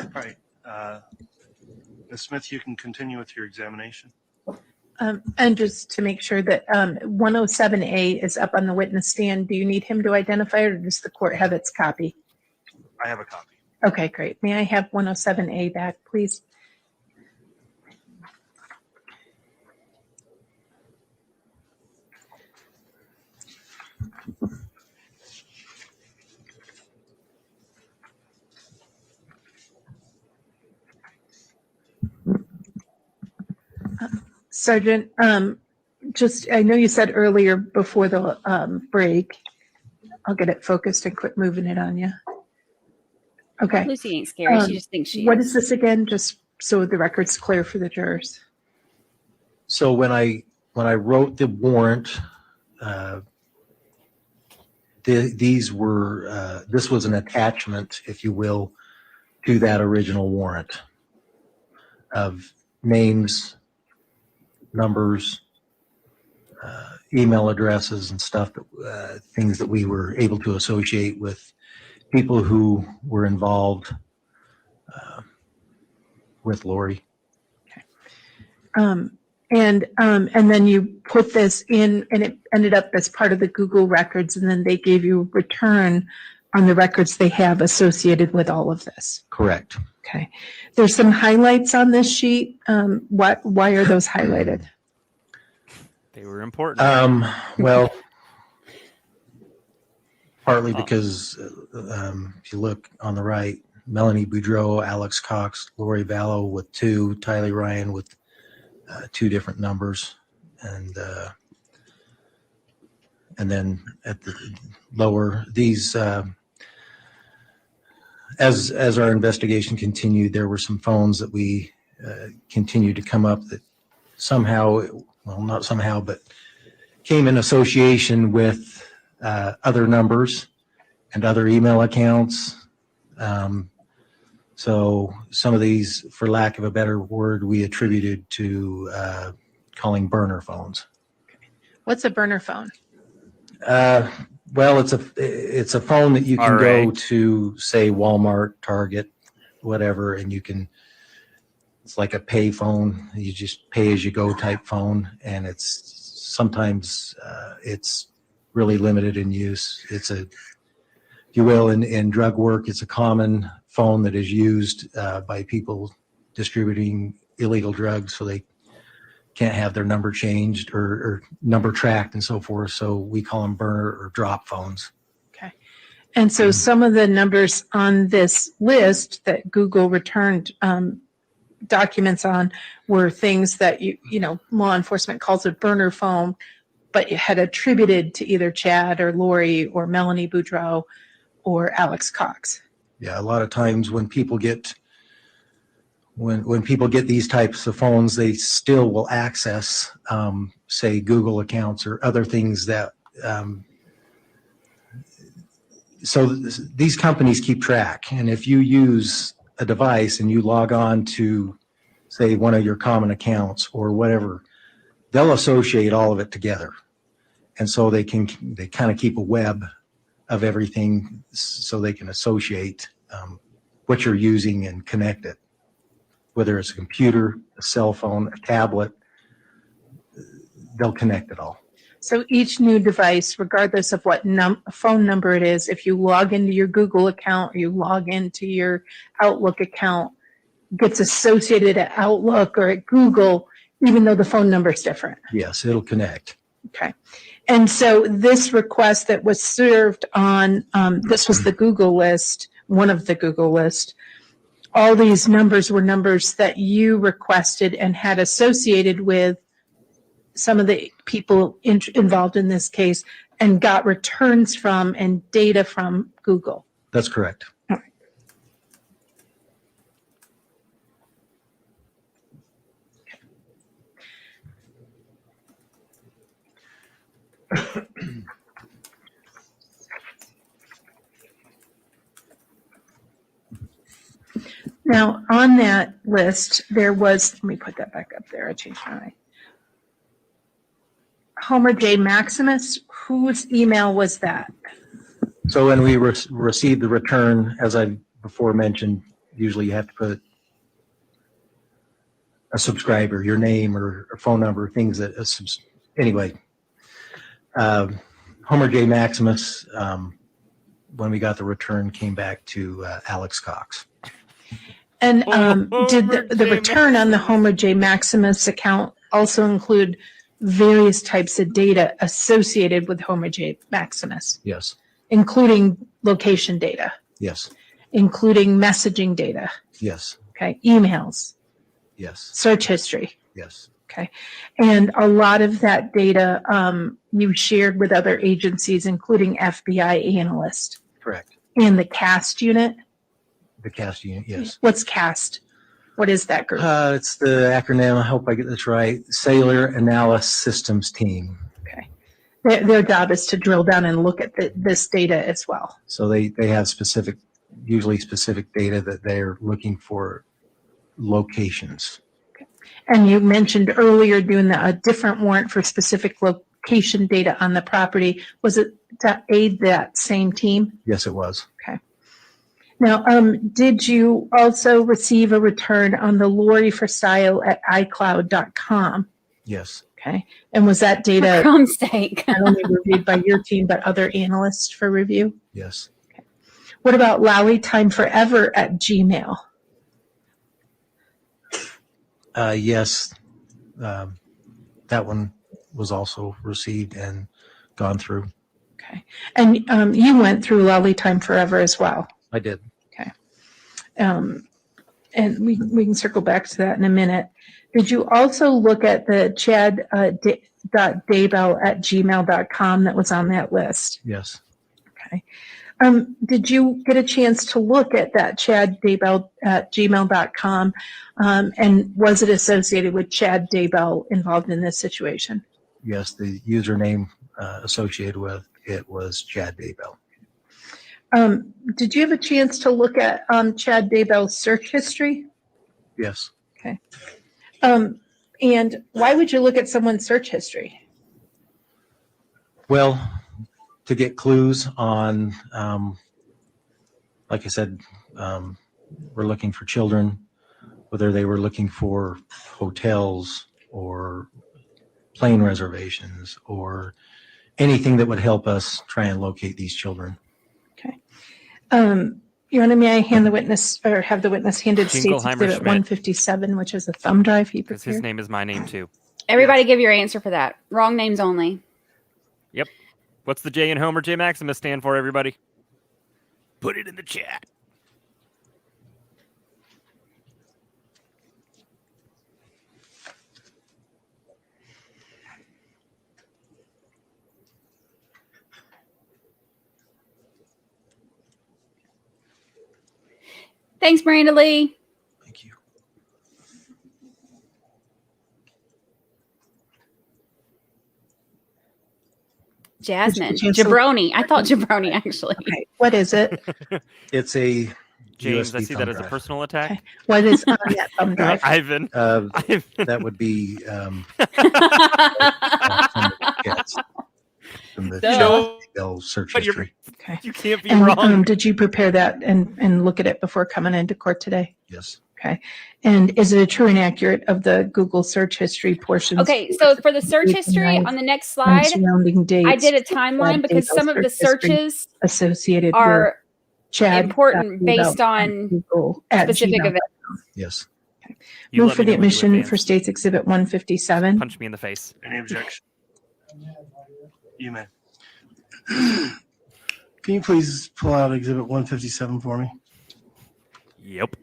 [SPEAKER 4] All right. Ms. Smith, you can continue with your examination.
[SPEAKER 5] And just to make sure that 107A is up on the witness stand, do you need him to identify it, or does the court have its copy?
[SPEAKER 4] I have a copy.
[SPEAKER 5] Okay, great. May I have 107A back, please? Sergeant, I know you said earlier before the break, I'll get it focused and quit moving it on you. Okay.
[SPEAKER 2] Lucy ain't scary. She just thinks she
[SPEAKER 5] What
[SPEAKER 2] is.
[SPEAKER 5] is this again? Just so the record's clear for the jurors.
[SPEAKER 6] So when I wrote the warrant, this was an attachment, if you will, to that original warrant of names, numbers, email addresses, and stuff, things that we were able to associate with people who were involved with Lori.
[SPEAKER 5] And then you put this in, and it ended up as part of the Google records, and then they gave you a return on the records they have associated with all of this.
[SPEAKER 6] Correct.
[SPEAKER 5] Okay. There's some highlights on this sheet. Why are those highlighted?
[SPEAKER 1] They were important.
[SPEAKER 6] Well, partly because if you look on the right, Melanie Boudreau, Alex Cox, Lori Vallow with 2, Tylee Ryan with 2 different numbers, and then at the lower, these as our investigation continued, there were some phones that we continued to come up that somehow, well, not somehow, but came in association with other numbers and other email accounts. So some of these, for lack of a better word, we attributed to calling burner phones.
[SPEAKER 5] What's a burner phone?
[SPEAKER 6] Well, it's a phone that you can go to, say, Walmart, Target, whatever, and it's like a pay phone. You just pay as you go type phone, and sometimes it's really limited in use. It's if you will, in drug work, it's a common phone that is used by people distributing illegal drugs, so they can't have their number changed or number tracked and so forth. So we call them burner or drop phones.
[SPEAKER 5] Okay. And so some of the numbers on this list that Google returned documents on were things that law enforcement calls a burner phone, but you had attributed to either Chad or Lori or Melanie Boudreau or Alex Cox.
[SPEAKER 6] Yeah, a lot of times when people get when people get these types of phones, they still will access, say, Google accounts or other things that. So these companies keep track, and if you use a device and you log on to, say, one of your common accounts or whatever, they'll associate all of it together, and so they kind of keep a web of everything, so they can associate what you're using and connect it. Whether it's a computer, a cell phone, a tablet, they'll connect it all.
[SPEAKER 5] So each new device, regardless of what phone number it is, if you log into your Google account or you log into your Outlook account, gets associated at Outlook or at Google, even though the phone number is different.
[SPEAKER 6] Yes, it'll connect.
[SPEAKER 5] Okay. And so this request that was served on, this was the Google list, one of the Google list. All these numbers were numbers that you requested and had associated with some of the people involved in this case and got returns from and data from Google.
[SPEAKER 6] That's correct.
[SPEAKER 5] All right. Now, on that list, there was, let me put that back up there. I changed my mind. Homer J. Maximus, whose email was that?
[SPEAKER 6] So when we receive the return, as I before mentioned, usually you have to put a subscriber, your name or phone number, things that, anyway. Homer J. Maximus, when we got the return, came back to Alex Cox.
[SPEAKER 5] And did the return on the Homer J. Maximus account also include various types of data associated with Homer J. Maximus?
[SPEAKER 6] Yes.
[SPEAKER 5] Including location data?
[SPEAKER 6] Yes.
[SPEAKER 5] Including messaging data?
[SPEAKER 6] Yes.
[SPEAKER 5] Okay. Emails?
[SPEAKER 6] Yes.
[SPEAKER 5] Search history?
[SPEAKER 6] Yes.
[SPEAKER 5] Okay. And a lot of that data you shared with other agencies, including FBI analysts?
[SPEAKER 6] Correct.
[SPEAKER 5] And the CAST unit?
[SPEAKER 6] The CAST unit, yes.
[SPEAKER 5] What's CAST? What is that group?
[SPEAKER 6] It's the acronym, I hope I get this right, Cellular Analysis Systems Team.
[SPEAKER 5] Okay. Their job is to drill down and look at this data as well.
[SPEAKER 6] So they have usually specific data that they're looking for locations.
[SPEAKER 5] Okay. And you mentioned earlier doing a different warrant for specific location data on the property. Was it to aid that same team?
[SPEAKER 6] Yes, it was.
[SPEAKER 5] Okay. Now, did you also receive a return on the Lori for Style at iCloud.com?
[SPEAKER 6] Yes.
[SPEAKER 5] Okay. And was that data
[SPEAKER 2] For crumb's sake.
[SPEAKER 5] not only reviewed by your team, but other analysts for review?
[SPEAKER 6] Yes.
[SPEAKER 5] Okay. What about Lowy Time Forever at Gmail?
[SPEAKER 6] Yes. That one was also received and gone through.
[SPEAKER 5] Okay. And you went through Lowy Time Forever as well?
[SPEAKER 6] I did.
[SPEAKER 5] Okay. And we can circle back to that in a minute. Did you also look at the chad.daybell at gmail.com that was on that list?
[SPEAKER 6] Yes.
[SPEAKER 5] Okay. Did you get a chance to look at that Chad Daybell at gmail.com? And was it associated with Chad Daybell involved in this situation?
[SPEAKER 6] Yes, the username associated with it was Chad Daybell.
[SPEAKER 5] Did you have a chance to look at Chad Daybell's search history?
[SPEAKER 6] Yes.
[SPEAKER 5] Okay. And why would you look at someone's search history?
[SPEAKER 6] Well, to get clues on, like I said, we're looking for children, whether they were looking for hotels or plane reservations or anything that would help us try and locate these children.
[SPEAKER 5] Okay. Your Honor, may I hand the witness or have the witness handed State's Exhibit 157, which is a thumb drive he prepared?
[SPEAKER 1] Because his name is my name too.
[SPEAKER 2] Everybody give your answer for that. Wrong names only.
[SPEAKER 1] Yep. What's the J in Homer J. Maximus stand for, everybody? Put it in the chat.
[SPEAKER 2] Thanks, Miranda Lee.
[SPEAKER 6] Thank you.
[SPEAKER 2] Jasmine.
[SPEAKER 5] Did you
[SPEAKER 2] Jabroni. I thought jabroni, actually.
[SPEAKER 5] Okay. What is it?
[SPEAKER 6] It's a
[SPEAKER 1] James,
[SPEAKER 6] USB
[SPEAKER 1] I see that
[SPEAKER 6] thumb
[SPEAKER 1] as a
[SPEAKER 6] drive.
[SPEAKER 1] personal attack.
[SPEAKER 5] Okay. What is on that thumb drive?
[SPEAKER 1] Ivan.
[SPEAKER 6] That would be yes, from the
[SPEAKER 2] Duh.
[SPEAKER 6] Daybell search
[SPEAKER 1] But you're-
[SPEAKER 6] history.
[SPEAKER 5] Okay.
[SPEAKER 1] You can't be
[SPEAKER 5] And
[SPEAKER 1] wrong.
[SPEAKER 5] did you prepare that and look at it before coming into court today?
[SPEAKER 6] Yes.
[SPEAKER 5] Okay. And is it a true and accurate of the Google search history portions?
[SPEAKER 2] Okay, so for the search history on the next slide,
[SPEAKER 5] and surrounding dates,
[SPEAKER 2] I did a timeline because some of the searches
[SPEAKER 5] associated with
[SPEAKER 2] are
[SPEAKER 5] Chad
[SPEAKER 2] important based on
[SPEAKER 5] Google at
[SPEAKER 2] specific
[SPEAKER 5] Gmail.
[SPEAKER 2] events.
[SPEAKER 6] Yes.
[SPEAKER 1] You
[SPEAKER 5] Move
[SPEAKER 1] let
[SPEAKER 5] for
[SPEAKER 1] me
[SPEAKER 5] the
[SPEAKER 1] know when you
[SPEAKER 5] admission
[SPEAKER 1] advance.
[SPEAKER 5] for States Exhibit 157.
[SPEAKER 1] Punch me in the face.
[SPEAKER 4] Any objection? You may.
[SPEAKER 7] Can you please pull out Exhibit 157 for me?
[SPEAKER 1] Yep.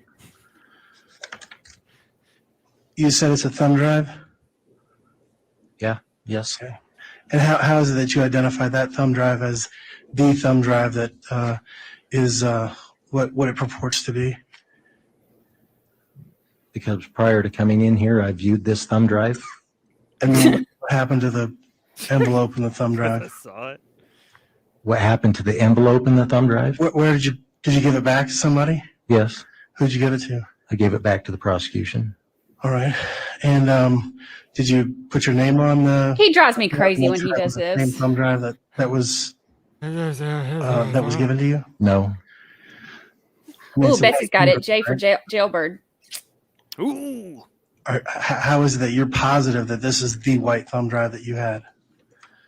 [SPEAKER 7] You said it's a thumb drive?
[SPEAKER 6] Yes.
[SPEAKER 7] Okay. And how is it that you identify that thumb drive as the thumb drive that is what it purports to be?
[SPEAKER 6] Because prior to coming in here, I viewed this thumb drive.
[SPEAKER 7] And then what happened to the envelope in the thumb
[SPEAKER 1] I
[SPEAKER 7] drive?
[SPEAKER 1] saw it.
[SPEAKER 6] What happened to the envelope in the thumb drive?
[SPEAKER 7] Where did you give it back to somebody?
[SPEAKER 6] Yes.
[SPEAKER 7] Who'd you give it to?
[SPEAKER 6] I gave it back to the prosecution.
[SPEAKER 7] All right. And did you put your name on the?
[SPEAKER 2] He drives me crazy when he does
[SPEAKER 7] Same
[SPEAKER 2] this.
[SPEAKER 7] thumb drive that was given to you.
[SPEAKER 6] No.
[SPEAKER 2] Ooh, Bessie's got it. J for jailbird.
[SPEAKER 1] Ooh.
[SPEAKER 7] How is it that you're positive that this is the white thumb drive that you had?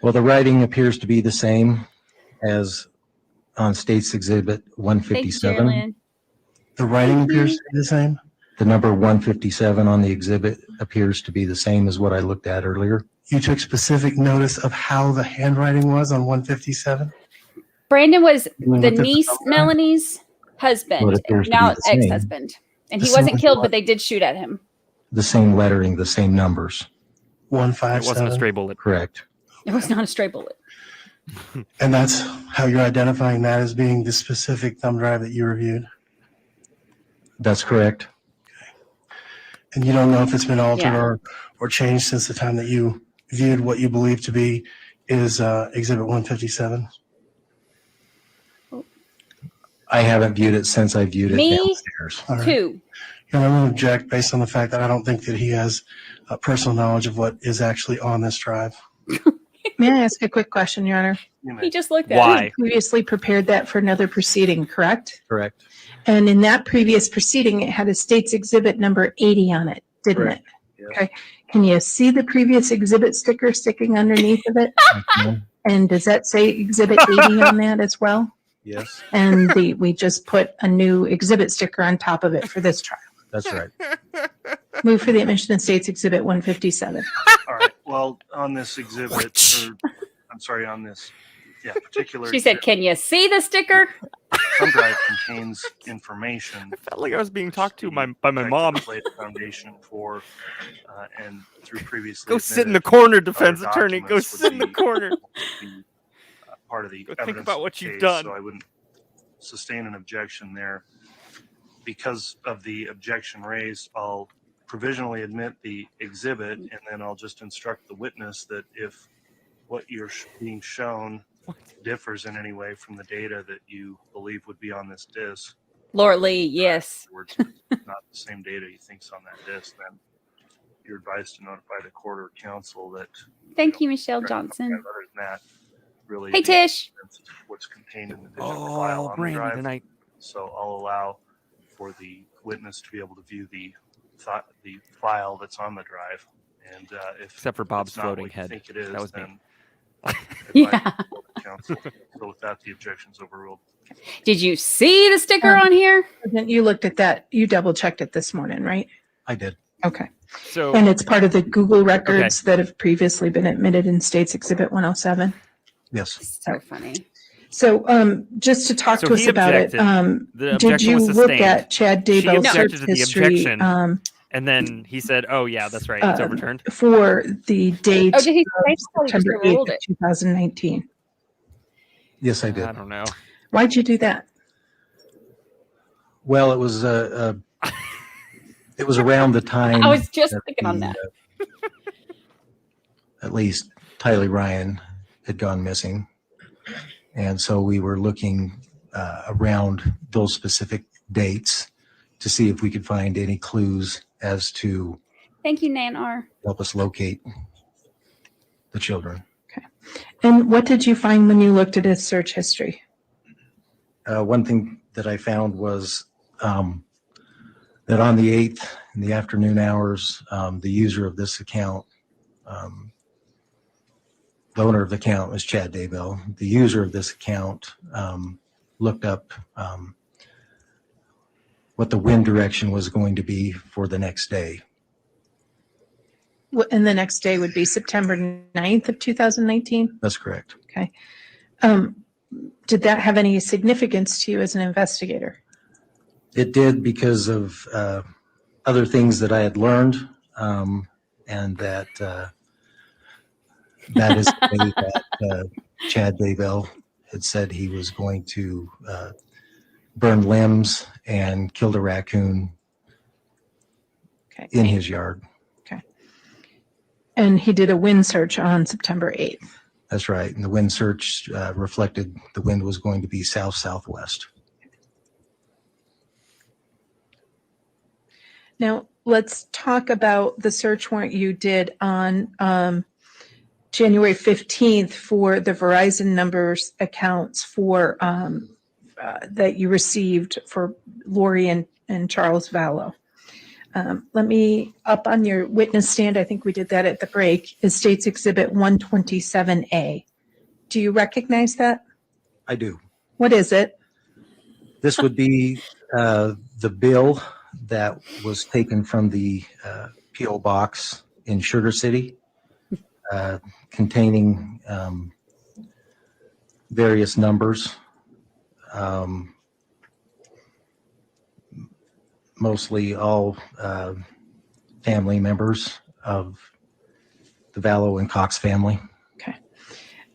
[SPEAKER 6] Well, the writing appears to be the same as on States Exhibit
[SPEAKER 2] Thank you,
[SPEAKER 6] 157.
[SPEAKER 2] Jerry.
[SPEAKER 7] The writing appears to be the same.
[SPEAKER 6] The number 157 on the exhibit appears to be the same as what I looked at earlier.
[SPEAKER 7] You took specific notice of how the handwriting was on 157.
[SPEAKER 2] Brandon was
[SPEAKER 7] You
[SPEAKER 2] the
[SPEAKER 7] looked at
[SPEAKER 2] niece,
[SPEAKER 7] thumb drive?
[SPEAKER 2] Melanie's husband,
[SPEAKER 6] Well, it appears to
[SPEAKER 2] now
[SPEAKER 6] be the same.
[SPEAKER 2] ex-husband. And he
[SPEAKER 7] The
[SPEAKER 2] wasn't
[SPEAKER 7] same
[SPEAKER 2] killed,
[SPEAKER 7] what?
[SPEAKER 2] but they did shoot at him.
[SPEAKER 6] The same lettering, the same numbers.
[SPEAKER 1] It wasn't a
[SPEAKER 7] 157.
[SPEAKER 1] stray bullet.
[SPEAKER 6] Correct.
[SPEAKER 2] It was not a stray bullet.
[SPEAKER 7] And that's how you're identifying that as being the specific thumb drive that you reviewed.
[SPEAKER 6] That's correct.
[SPEAKER 7] And you don't know if it's been altered
[SPEAKER 2] Yeah.
[SPEAKER 7] or changed since the time that you viewed what you believe to be is Exhibit 157.
[SPEAKER 6] I haven't viewed it since I viewed it
[SPEAKER 2] Me?
[SPEAKER 6] downstairs.
[SPEAKER 7] All right.
[SPEAKER 2] 2.
[SPEAKER 7] And I'm going to object based on the fact that I don't think that he has personal knowledge of what is actually on this drive.
[SPEAKER 5] May I ask a quick question, Your Honor?
[SPEAKER 4] You may.
[SPEAKER 2] He just looked at
[SPEAKER 1] Why?
[SPEAKER 2] it.
[SPEAKER 5] Previously prepared that for another proceeding, correct?
[SPEAKER 6] Correct.
[SPEAKER 5] And in that previous proceeding, it had a States Exhibit number 80 on it, didn't
[SPEAKER 6] Correct.
[SPEAKER 5] it? Okay. Can you see the previous exhibit sticker sticking underneath of it?
[SPEAKER 6] Okay.
[SPEAKER 5] And does that say Exhibit 80 on that as well?
[SPEAKER 6] Yes,
[SPEAKER 5] And we just put a new exhibit sticker on top of it for this trial.
[SPEAKER 6] that's right.
[SPEAKER 5] Move for the admission of States Exhibit 157.
[SPEAKER 4] All right. Well, on this exhibit, I'm sorry, on this, particular.
[SPEAKER 2] She said, "Can you see the sticker?"
[SPEAKER 4] Thumb drive contains information.
[SPEAKER 1] I felt like I was being talked to by my mom.
[SPEAKER 4] Laid the foundation for, and through previously.
[SPEAKER 1] Go sit in the
[SPEAKER 4] admitted
[SPEAKER 1] corner, defense
[SPEAKER 4] other
[SPEAKER 1] attorney. Go
[SPEAKER 4] documents would
[SPEAKER 1] sit in the
[SPEAKER 4] be-
[SPEAKER 1] corner.
[SPEAKER 4] be, part of the
[SPEAKER 1] Go think
[SPEAKER 4] evidence
[SPEAKER 1] about
[SPEAKER 4] of
[SPEAKER 1] what
[SPEAKER 4] the
[SPEAKER 1] you've
[SPEAKER 4] case,
[SPEAKER 1] done.
[SPEAKER 4] So I wouldn't sustain an objection there. Because of the objection raised, I'll provisionally admit the exhibit, and then I'll just instruct the witness that if what you're being shown differs in any way from the data that you believe would be on this disc,
[SPEAKER 2] Laura Lee, yes.
[SPEAKER 4] words, not the same data you think's on that disc, then you're advised to notify the court or counsel that.
[SPEAKER 2] Thank you, Michelle Johnson.
[SPEAKER 4] Other than that, really.
[SPEAKER 2] Hey,
[SPEAKER 4] the
[SPEAKER 2] Tish.
[SPEAKER 4] evidence is what's contained in the digital file
[SPEAKER 1] Oh,
[SPEAKER 4] on the
[SPEAKER 1] Brandi
[SPEAKER 4] drive.
[SPEAKER 1] tonight.
[SPEAKER 4] So I'll allow for the witness to be able to view the file that's on the drive, and if
[SPEAKER 1] Except for Bob's
[SPEAKER 4] it's not
[SPEAKER 1] floating
[SPEAKER 4] what you
[SPEAKER 1] head.
[SPEAKER 4] think it is,
[SPEAKER 1] That was me.
[SPEAKER 4] then
[SPEAKER 2] Yeah.
[SPEAKER 4] counsel. So with that, the objection's overruled.
[SPEAKER 2] Did you see the sticker on here?
[SPEAKER 5] Then you looked at that, you double checked it this morning, right?
[SPEAKER 6] I did.
[SPEAKER 5] Okay.
[SPEAKER 1] So
[SPEAKER 5] And it's part of the Google records that have previously been admitted in States Exhibit 107.
[SPEAKER 6] Yes.
[SPEAKER 2] So funny.
[SPEAKER 5] So just to talk
[SPEAKER 1] So
[SPEAKER 5] to us
[SPEAKER 1] he
[SPEAKER 5] about it,
[SPEAKER 1] objected. The
[SPEAKER 5] did
[SPEAKER 1] objection
[SPEAKER 5] you
[SPEAKER 1] was
[SPEAKER 5] look
[SPEAKER 1] sustained.
[SPEAKER 5] at Chad
[SPEAKER 1] She
[SPEAKER 5] Daybell's
[SPEAKER 1] objected
[SPEAKER 5] search
[SPEAKER 1] to the
[SPEAKER 5] history
[SPEAKER 1] objection. And then he said, "Oh yeah, that's right. It's overturned."
[SPEAKER 5] for the date
[SPEAKER 2] Oh, did he say so? He just
[SPEAKER 5] September 8th
[SPEAKER 2] overruled
[SPEAKER 5] of
[SPEAKER 2] it.
[SPEAKER 5] 2019?
[SPEAKER 6] Yes, I did.
[SPEAKER 1] I don't know.
[SPEAKER 5] Why'd you do that?
[SPEAKER 6] Well, it was it was around the time.
[SPEAKER 2] I was just
[SPEAKER 6] that
[SPEAKER 2] thinking on that.
[SPEAKER 6] At least Tyler Ryan had gone missing. And so we were looking around those specific dates to see if we could find any clues as to
[SPEAKER 2] Thank you, Nan R.
[SPEAKER 6] help us locate the children.
[SPEAKER 5] And what did you find when you looked at his search history?
[SPEAKER 6] One thing that I found was that on the 8th, in the afternoon hours, the user of this account, the owner of the account was Chad Daybell. The user of this account looked up what the wind direction was going to be for the next day.
[SPEAKER 5] And the next day would be September 9th of 2019?
[SPEAKER 6] That's correct.
[SPEAKER 5] Okay. Did that have any significance to you as an investigator?
[SPEAKER 6] It did because of other things that I had learned, and that is the way that Chad Daybell had said he was going to burn limbs and killed a raccoon in his yard.
[SPEAKER 5] Okay. And he did a wind search on September 8th.
[SPEAKER 6] That's right. And the wind search reflected the wind was going to be south-southwest.
[SPEAKER 5] Now, let's talk about the search warrant you did on January 15th for the Verizon numbers accounts for that you received for Lori and Charles Vallow. Let me, up on your witness stand, I think we did that at the break, is States Exhibit 127A. Do you recognize that?
[SPEAKER 6] I do.
[SPEAKER 5] What is it?
[SPEAKER 6] This would be the bill that was taken from the P.O. box in Sugar City, containing various numbers, mostly all family members of the Vallow and Cox family.
[SPEAKER 5] Okay.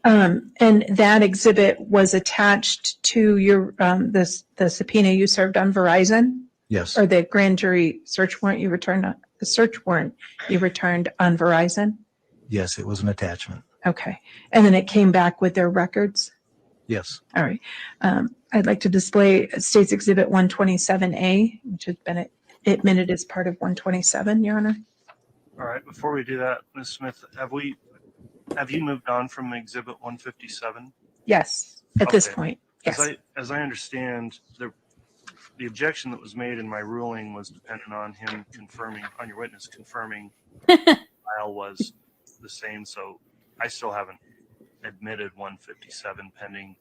[SPEAKER 5] And that exhibit was attached to your the subpoena you served on Verizon?
[SPEAKER 6] Yes.
[SPEAKER 5] Or the grand jury search warrant you returned on, the search warrant you returned on Verizon?
[SPEAKER 6] Yes, it was an attachment.
[SPEAKER 5] Okay. And then it came back with their records?
[SPEAKER 6] Yes.
[SPEAKER 5] All right. I'd like to display States Exhibit 127A, which has been admitted as part of 127, Your Honor.
[SPEAKER 4] All right. Before we do that, Ms. Smith, have you moved on from Exhibit 157?
[SPEAKER 5] Yes, at this
[SPEAKER 4] Okay.
[SPEAKER 5] point. Yes.
[SPEAKER 4] As I understand, the objection that was made in my ruling was dependent on him confirming, on your witness confirming the file was the same. So I still haven't admitted 157 pending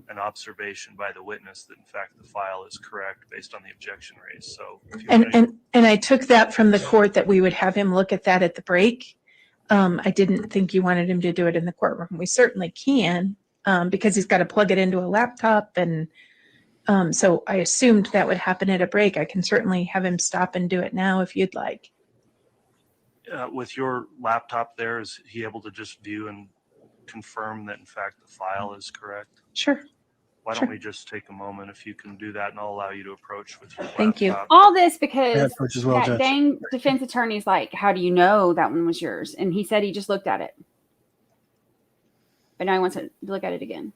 [SPEAKER 4] an observation by the witness that in fact the file is correct based on the objection raised. So if you want to-
[SPEAKER 5] And I took that from the court that we would have him look at that at the break. I didn't think you wanted him to do it in the courtroom. We certainly can, because he's got to plug it into a laptop, and so I assumed that would happen at a break. I can certainly have him stop and do it now if you'd like.
[SPEAKER 4] with your laptop there, is he able to just view and confirm that in fact the file is correct?
[SPEAKER 5] Sure.
[SPEAKER 4] Why
[SPEAKER 5] Sure.
[SPEAKER 4] don't we just take a moment if you can do that, and I'll allow you to approach with your
[SPEAKER 5] Thank you.
[SPEAKER 4] laptop.
[SPEAKER 2] All this
[SPEAKER 7] Yeah,
[SPEAKER 2] because
[SPEAKER 7] approach as well,
[SPEAKER 2] that
[SPEAKER 7] Judge.
[SPEAKER 2] dang defense attorney's like, how do you know that one was yours? And he said he just looked at it. But now he wants to look at it again.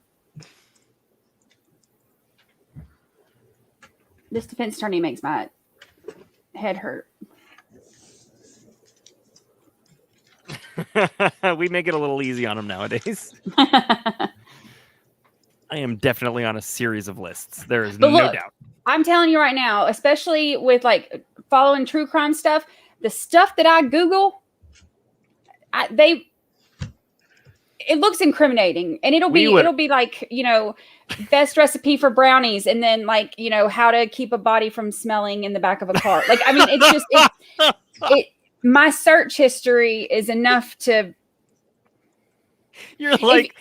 [SPEAKER 2] This defense attorney makes my head hurt.
[SPEAKER 1] We make it a little easy on him nowadays. I am definitely on a series of lists. There is
[SPEAKER 2] But
[SPEAKER 1] no
[SPEAKER 2] look,
[SPEAKER 1] doubt.
[SPEAKER 2] I'm telling you right now, especially with like following true crime stuff, the stuff that I Google, it looks incriminating, and it'll be like, you know, best recipe for brownies, and then like, you know, how to keep a body from smelling in the back of a car. Like, I mean, it's just my search history is enough to.
[SPEAKER 1] You're like,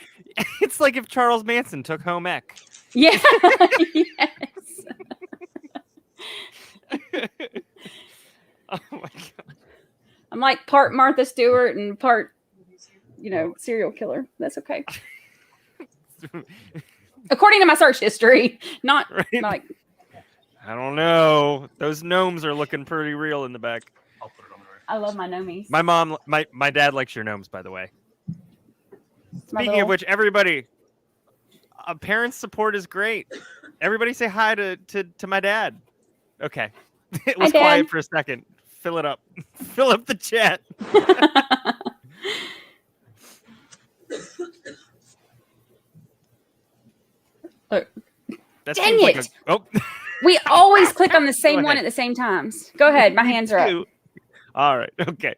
[SPEAKER 1] it's like if Charles Manson took home ec.
[SPEAKER 2] Yeah. Yes.
[SPEAKER 1] Oh my god.
[SPEAKER 2] I'm like part Martha Stewart and part, you know, serial killer. That's okay. According to my search history, not
[SPEAKER 1] Right.
[SPEAKER 2] like.
[SPEAKER 1] I don't know. Those gnomes are looking pretty real in the back.
[SPEAKER 4] I'll put it on the record.
[SPEAKER 2] I love my nomies.
[SPEAKER 1] My mom, my dad likes your gnomes, by the way. Speaking of which, everybody, parents' support is great. Everybody say hi to my dad. Okay. It was
[SPEAKER 2] Hi, Dad.
[SPEAKER 1] quiet for a second. Fill it up. Fill up the chat.
[SPEAKER 2] Look.
[SPEAKER 1] That
[SPEAKER 2] Dang
[SPEAKER 1] seems
[SPEAKER 2] it.
[SPEAKER 1] like a
[SPEAKER 2] We always click on the same
[SPEAKER 1] Go
[SPEAKER 2] one
[SPEAKER 1] ahead.
[SPEAKER 2] at the same times. Go ahead. My
[SPEAKER 1] Me
[SPEAKER 2] hands are up.
[SPEAKER 1] too. All right. Okay.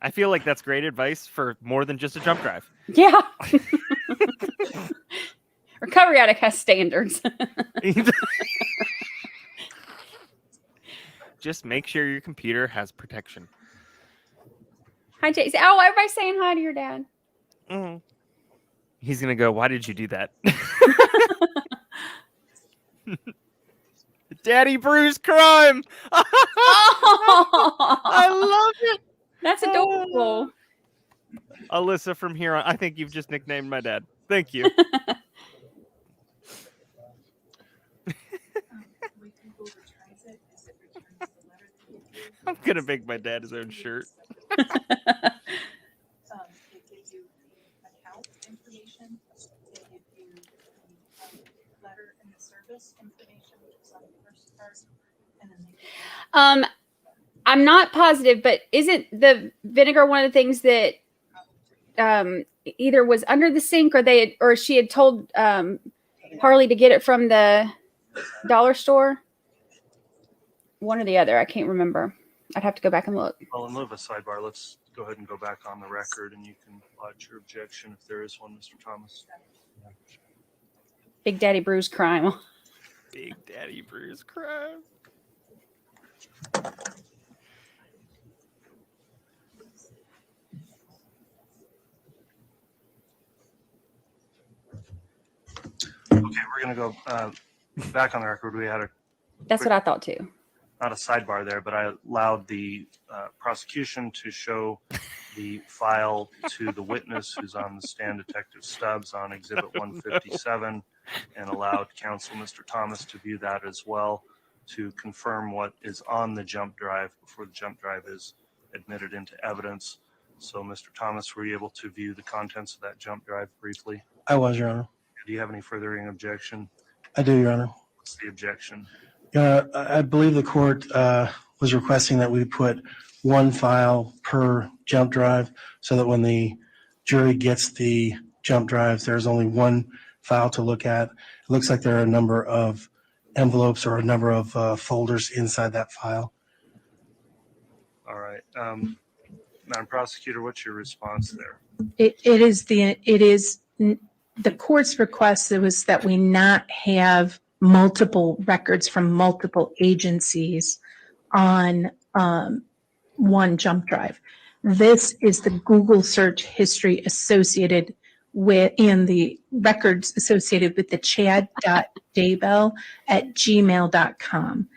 [SPEAKER 1] I feel like that's great advice for more than just a jump drive.
[SPEAKER 2] Yeah. Recovery Addict has standards.
[SPEAKER 1] Just make sure your computer has protection.
[SPEAKER 2] Hi, J.T. Oh, everybody's saying hi to your dad.
[SPEAKER 1] Mm. He's going to go, why did you do that? Daddy Bruce crime.
[SPEAKER 2] Oh,
[SPEAKER 1] I love it.
[SPEAKER 2] that's adorable.
[SPEAKER 1] Alyssa, from here on, I think you've just nicknamed my dad. Thank you. I'm going to make my dad his own shirt.
[SPEAKER 5] It gives you account information. It gives you the letter and the service information, which is on the first part. And then
[SPEAKER 2] I'm not positive, but isn't the vinegar one of the things that either was under the sink or she had told Harley to get it from the dollar store? One or the other. I can't remember. I'd have to go back and look.
[SPEAKER 4] Well, in lieu of a sidebar, let's go ahead and go back on the record, and you can lodge your objection if there is one, Mr. Thomas.
[SPEAKER 2] Big Daddy Bruce crime.
[SPEAKER 1] Big Daddy Bruce crime.
[SPEAKER 4] Okay, we're going to go back on the record. We had
[SPEAKER 2] That's what I thought too.
[SPEAKER 4] not a sidebar there, but I allowed the prosecution to show the file to the witness who's on the stand, Detective Stubbs, on Exhibit 157, and allowed counsel, Mr. Thomas, to view that as well to confirm what is on the jump drive before the jump drive is admitted into evidence. So, Mr. Thomas, were you able to view the contents of that jump drive briefly?
[SPEAKER 7] I was, Your Honor.
[SPEAKER 4] Do you have any furthering objection?
[SPEAKER 7] I do, Your Honor.
[SPEAKER 4] What's the objection?
[SPEAKER 7] I believe the court was requesting that we put one file per jump drive so that when the jury gets the jump drives, there's only one file to look at. It looks like there are a number of envelopes or a number of folders inside that file.
[SPEAKER 4] All right. Madam Prosecutor, what's your response there?
[SPEAKER 5] it is the court's request was that we not have multiple records from multiple agencies on one jump drive. This is the Google search history associated with, and the records associated with the chad.daybell@gmail.com.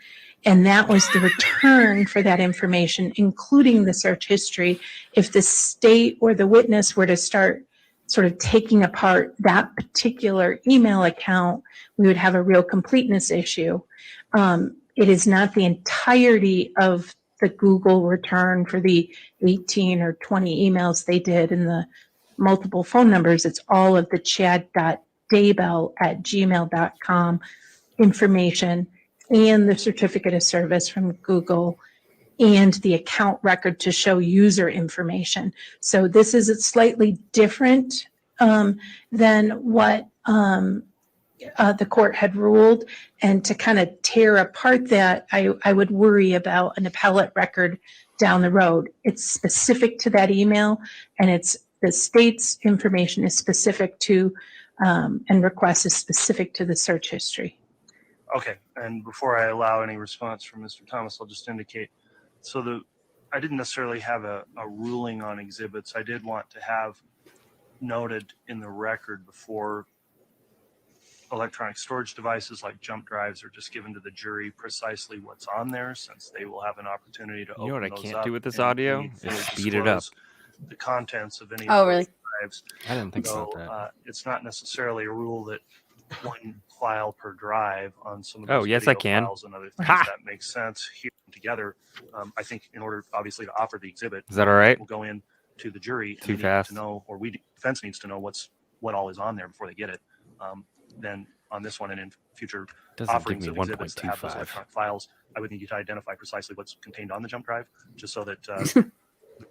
[SPEAKER 5] And that was the return for that information, including the search history. If the state or the witness were to start sort of taking apart that particular email account, we would have a real completeness issue. It is not the entirety of the Google return for the 18 or 20 emails they did and the multiple phone numbers. It's all of the chad.daybell@gmail.com information and the certificate of service from Google and the account record to show user information. So this is slightly different than what the court had ruled. And to kind of tear apart that, I would worry about an appellate record down the road. It's specific to that email, and it's the state's information is specific to and request is specific to the search history.
[SPEAKER 4] Okay, and before I allow any response from Mr. Thomas, I'll just indicate, so I didn't necessarily have a ruling on exhibits. I did want to have noted in the record before electronic storage devices like jump drives are just given to the jury precisely what's on there, since they will have an opportunity to
[SPEAKER 1] You know what I
[SPEAKER 4] open those
[SPEAKER 1] can't
[SPEAKER 4] up
[SPEAKER 1] do with this
[SPEAKER 4] and
[SPEAKER 1] audio
[SPEAKER 4] immediately
[SPEAKER 1] is speed it up.
[SPEAKER 4] disclose the contents of any
[SPEAKER 2] Oh,
[SPEAKER 4] of those
[SPEAKER 2] really?
[SPEAKER 4] drives.
[SPEAKER 1] I didn't think
[SPEAKER 4] So
[SPEAKER 1] about that.
[SPEAKER 4] it's not necessarily a rule that one file per drive on some of
[SPEAKER 1] Oh,
[SPEAKER 4] those
[SPEAKER 1] yes, I
[SPEAKER 4] video
[SPEAKER 1] can.
[SPEAKER 4] files and other things.
[SPEAKER 1] Ha!
[SPEAKER 4] That makes sense here together. I think in order, obviously, to offer the exhibit,
[SPEAKER 1] Is that all right?
[SPEAKER 4] we'll go in to the jury, and
[SPEAKER 1] Too
[SPEAKER 4] they
[SPEAKER 1] fast.
[SPEAKER 4] need to know, or defense needs to know what all is on there before they get it. Then on this one and in future
[SPEAKER 1] Doesn't give
[SPEAKER 4] offerings
[SPEAKER 1] me
[SPEAKER 4] of exhibits that have those
[SPEAKER 1] 1.25.
[SPEAKER 4] electronic files, I would need you to identify precisely what's contained on the jump drive, just so that the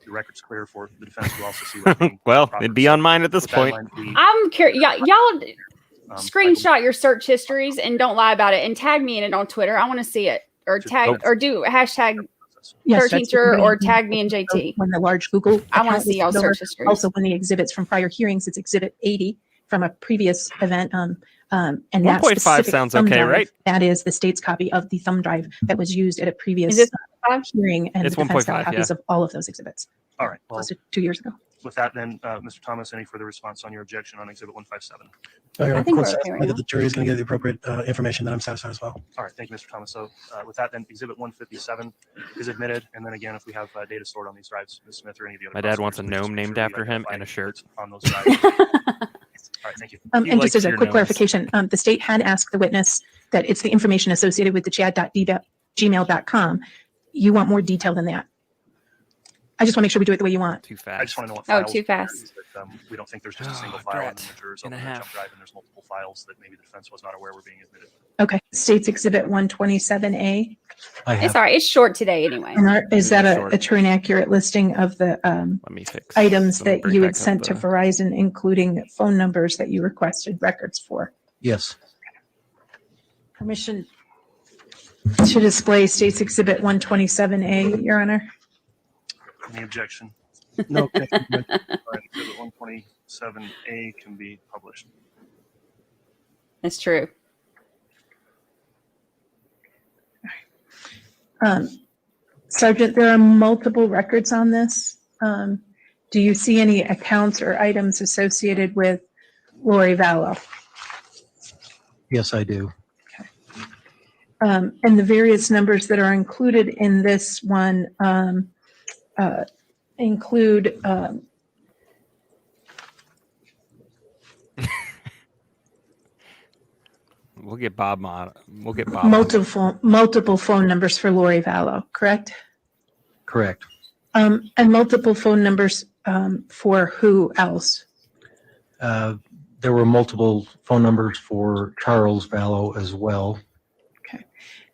[SPEAKER 4] record's clear for the defense to also see what's being
[SPEAKER 1] Well,
[SPEAKER 4] proper.
[SPEAKER 1] it'd be on mine at this
[SPEAKER 4] With that in
[SPEAKER 1] point.
[SPEAKER 4] mind,
[SPEAKER 2] I'm curious. Y'all
[SPEAKER 4] I
[SPEAKER 2] screenshot your search histories and don't lie about it and tag me in it on Twitter. I want to see it. Or tag or do hashtag
[SPEAKER 5] Yes,
[SPEAKER 2] 13 or tag me and JT.
[SPEAKER 5] When the large Google
[SPEAKER 2] I want to
[SPEAKER 5] account
[SPEAKER 2] see
[SPEAKER 5] is
[SPEAKER 2] y'all
[SPEAKER 5] filled over.
[SPEAKER 2] search histories.
[SPEAKER 5] Also, when the exhibits from prior hearings, it's exhibit 80 from a previous event. And that
[SPEAKER 1] 1.5
[SPEAKER 5] specific
[SPEAKER 1] sounds
[SPEAKER 5] thumb
[SPEAKER 1] okay,
[SPEAKER 5] drive,
[SPEAKER 1] right?
[SPEAKER 5] That is the state's copy of the thumb drive that was used at a previous
[SPEAKER 2] Is it 5?
[SPEAKER 5] hearing, and
[SPEAKER 1] It's
[SPEAKER 5] the defense got
[SPEAKER 1] 1.5,
[SPEAKER 5] copies of all of those exhibits.
[SPEAKER 4] All right. Well,
[SPEAKER 5] Close to 2 years ago.
[SPEAKER 4] with that, then, Mr. Thomas, any further response on your objection on Exhibit 157?
[SPEAKER 2] I think we're okay right now.
[SPEAKER 7] That the jury is going to get the appropriate information, that I'm satisfied as well.
[SPEAKER 4] All right. Thank you, Mr. Thomas. So with that, then Exhibit 157 is admitted. And then again, if we have data stored on these drives, Ms. Smith or any of the other.
[SPEAKER 1] My dad wants a
[SPEAKER 4] prosecutors,
[SPEAKER 1] gnome
[SPEAKER 4] please
[SPEAKER 1] named
[SPEAKER 4] make sure
[SPEAKER 1] after
[SPEAKER 4] you
[SPEAKER 1] him
[SPEAKER 4] identify
[SPEAKER 1] and a shirt.
[SPEAKER 4] on those drives. All right. Thank you.
[SPEAKER 1] He
[SPEAKER 5] And
[SPEAKER 1] likes
[SPEAKER 5] just as a
[SPEAKER 1] your
[SPEAKER 5] quick
[SPEAKER 1] gnomes.
[SPEAKER 5] clarification, the state had asked the witness that it's the information associated with the chad.gmail.com. You want more detail than that. I just want to make sure we do it the way you want.
[SPEAKER 1] Too
[SPEAKER 4] I
[SPEAKER 1] fast.
[SPEAKER 4] just want to know what
[SPEAKER 2] Oh,
[SPEAKER 4] files.
[SPEAKER 2] too fast.
[SPEAKER 4] That, we don't think there's just a single
[SPEAKER 1] Oh,
[SPEAKER 4] file, and
[SPEAKER 1] drat.
[SPEAKER 4] then the jurors
[SPEAKER 1] And
[SPEAKER 4] open
[SPEAKER 1] a
[SPEAKER 4] the jump
[SPEAKER 1] half.
[SPEAKER 4] drive, and there's multiple files that maybe the defense was not aware were being admitted.
[SPEAKER 5] Okay. State's Exhibit 127A.
[SPEAKER 6] I
[SPEAKER 2] It's
[SPEAKER 6] have,
[SPEAKER 2] all right. It's short today anyway.
[SPEAKER 5] And is that
[SPEAKER 1] Short.
[SPEAKER 5] a true and accurate listing of the
[SPEAKER 1] Let me fix.
[SPEAKER 5] items
[SPEAKER 1] let me
[SPEAKER 5] that
[SPEAKER 1] bring
[SPEAKER 5] you
[SPEAKER 1] back
[SPEAKER 5] had
[SPEAKER 1] up
[SPEAKER 5] sent to
[SPEAKER 1] the-
[SPEAKER 5] Verizon, including phone numbers that you requested records for?
[SPEAKER 6] yes,
[SPEAKER 5] Permission to display State's Exhibit 127A, Your Honor.
[SPEAKER 4] Any objection?
[SPEAKER 7] No, thank you.
[SPEAKER 4] All right. Exhibit 127A can be published.
[SPEAKER 2] That's true.
[SPEAKER 5] Sergeant, there are multiple records on this. Do you see any accounts or items associated with Lori Vallow?
[SPEAKER 6] yes, I do.
[SPEAKER 5] And the various numbers that are included in this one include
[SPEAKER 1] We'll get Bob on. We'll get Bob.
[SPEAKER 5] multiple phone numbers for Lori Vallow, correct?
[SPEAKER 6] Correct.
[SPEAKER 5] And multiple phone numbers for who else?
[SPEAKER 6] There were multiple phone numbers for Charles Vallow as well.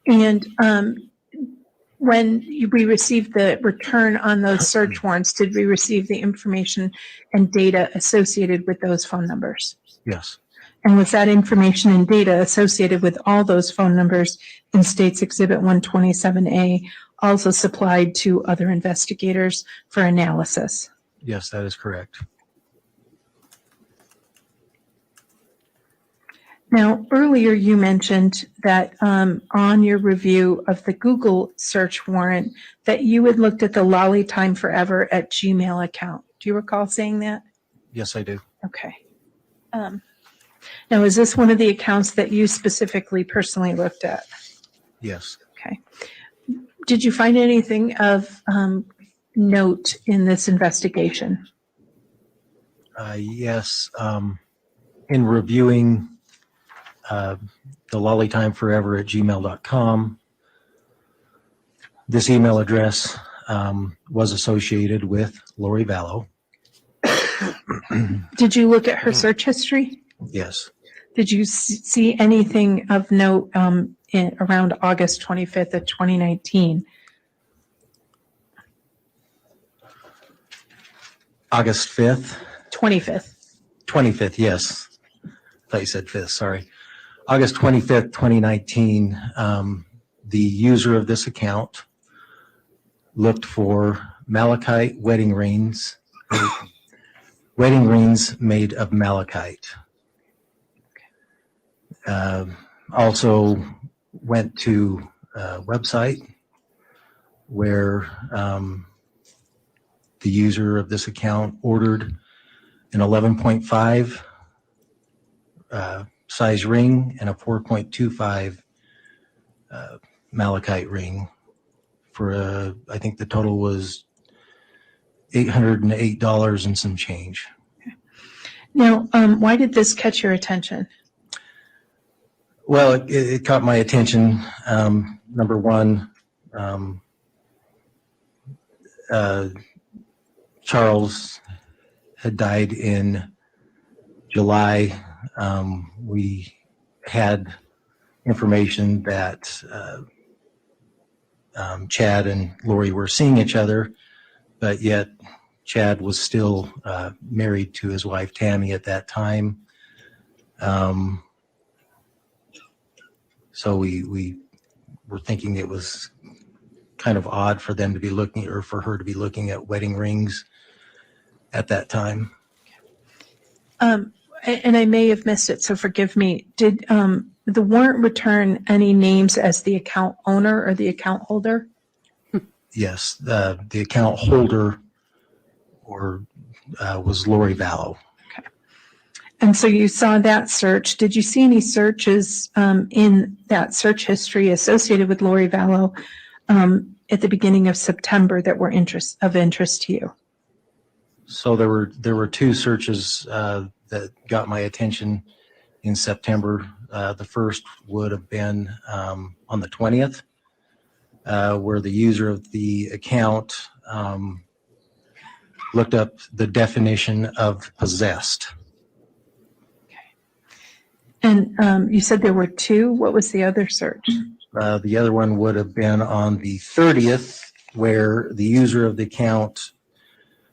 [SPEAKER 5] And when we received the return on those search warrants, did we receive the information and data associated with those phone numbers?
[SPEAKER 6] Yes,
[SPEAKER 5] And was that information and data associated with all those phone numbers in State's Exhibit 127A also supplied to other investigators for analysis?
[SPEAKER 6] yes, that is correct.
[SPEAKER 5] Now, earlier you mentioned that on your review of the Google search warrant that you had looked at the lollytimeforever@gmail account. Do you recall saying that?
[SPEAKER 6] Yes, I do.
[SPEAKER 5] Okay. Now, is this one of the accounts that you specifically personally looked at?
[SPEAKER 6] Yes.
[SPEAKER 5] Okay. Did you find anything of note in this investigation?
[SPEAKER 6] Yes. In reviewing the lollytimeforever@gmail.com, this email address was associated with Lori Vallow.
[SPEAKER 5] Did you look at her search history?
[SPEAKER 6] Yes.
[SPEAKER 5] Did you see anything of note around August 25th of 2019?
[SPEAKER 6] August 5th,
[SPEAKER 5] 25th.
[SPEAKER 6] 25th, yes. I thought you said 5th, sorry. August 25th, 2019, the user of this account looked for malachite wedding rings made of malachite. Also went to a website where the user of this account ordered an 11.5 size ring and a 4.25 malachite ring for I think the total was $808 and some change.
[SPEAKER 5] Now, why did this catch your attention?
[SPEAKER 6] Well, it caught my attention. Number one, Charles had died in July. We had information that Chad and Lori were seeing each other, but yet Chad was still married to his wife Tammy at that time. So we were thinking it was kind of odd for them to be looking, or for her to be looking at wedding rings at that time.
[SPEAKER 5] And I may have missed it, so forgive me. Did the warrant return any names as the account owner or the account holder?
[SPEAKER 6] Yes, the account holder was Lori Vallow.
[SPEAKER 5] Okay. And so you saw that search. Did you see any searches in that search history associated with Lori Vallow at the beginning of September that were of interest to you?
[SPEAKER 6] So there were two searches that got my attention in September. The first would have been on the 20th, where the user of the account looked up the definition of possessed.
[SPEAKER 5] And you said there were two. What was the other search?
[SPEAKER 6] The other one would have been on the 30th, where the user of the account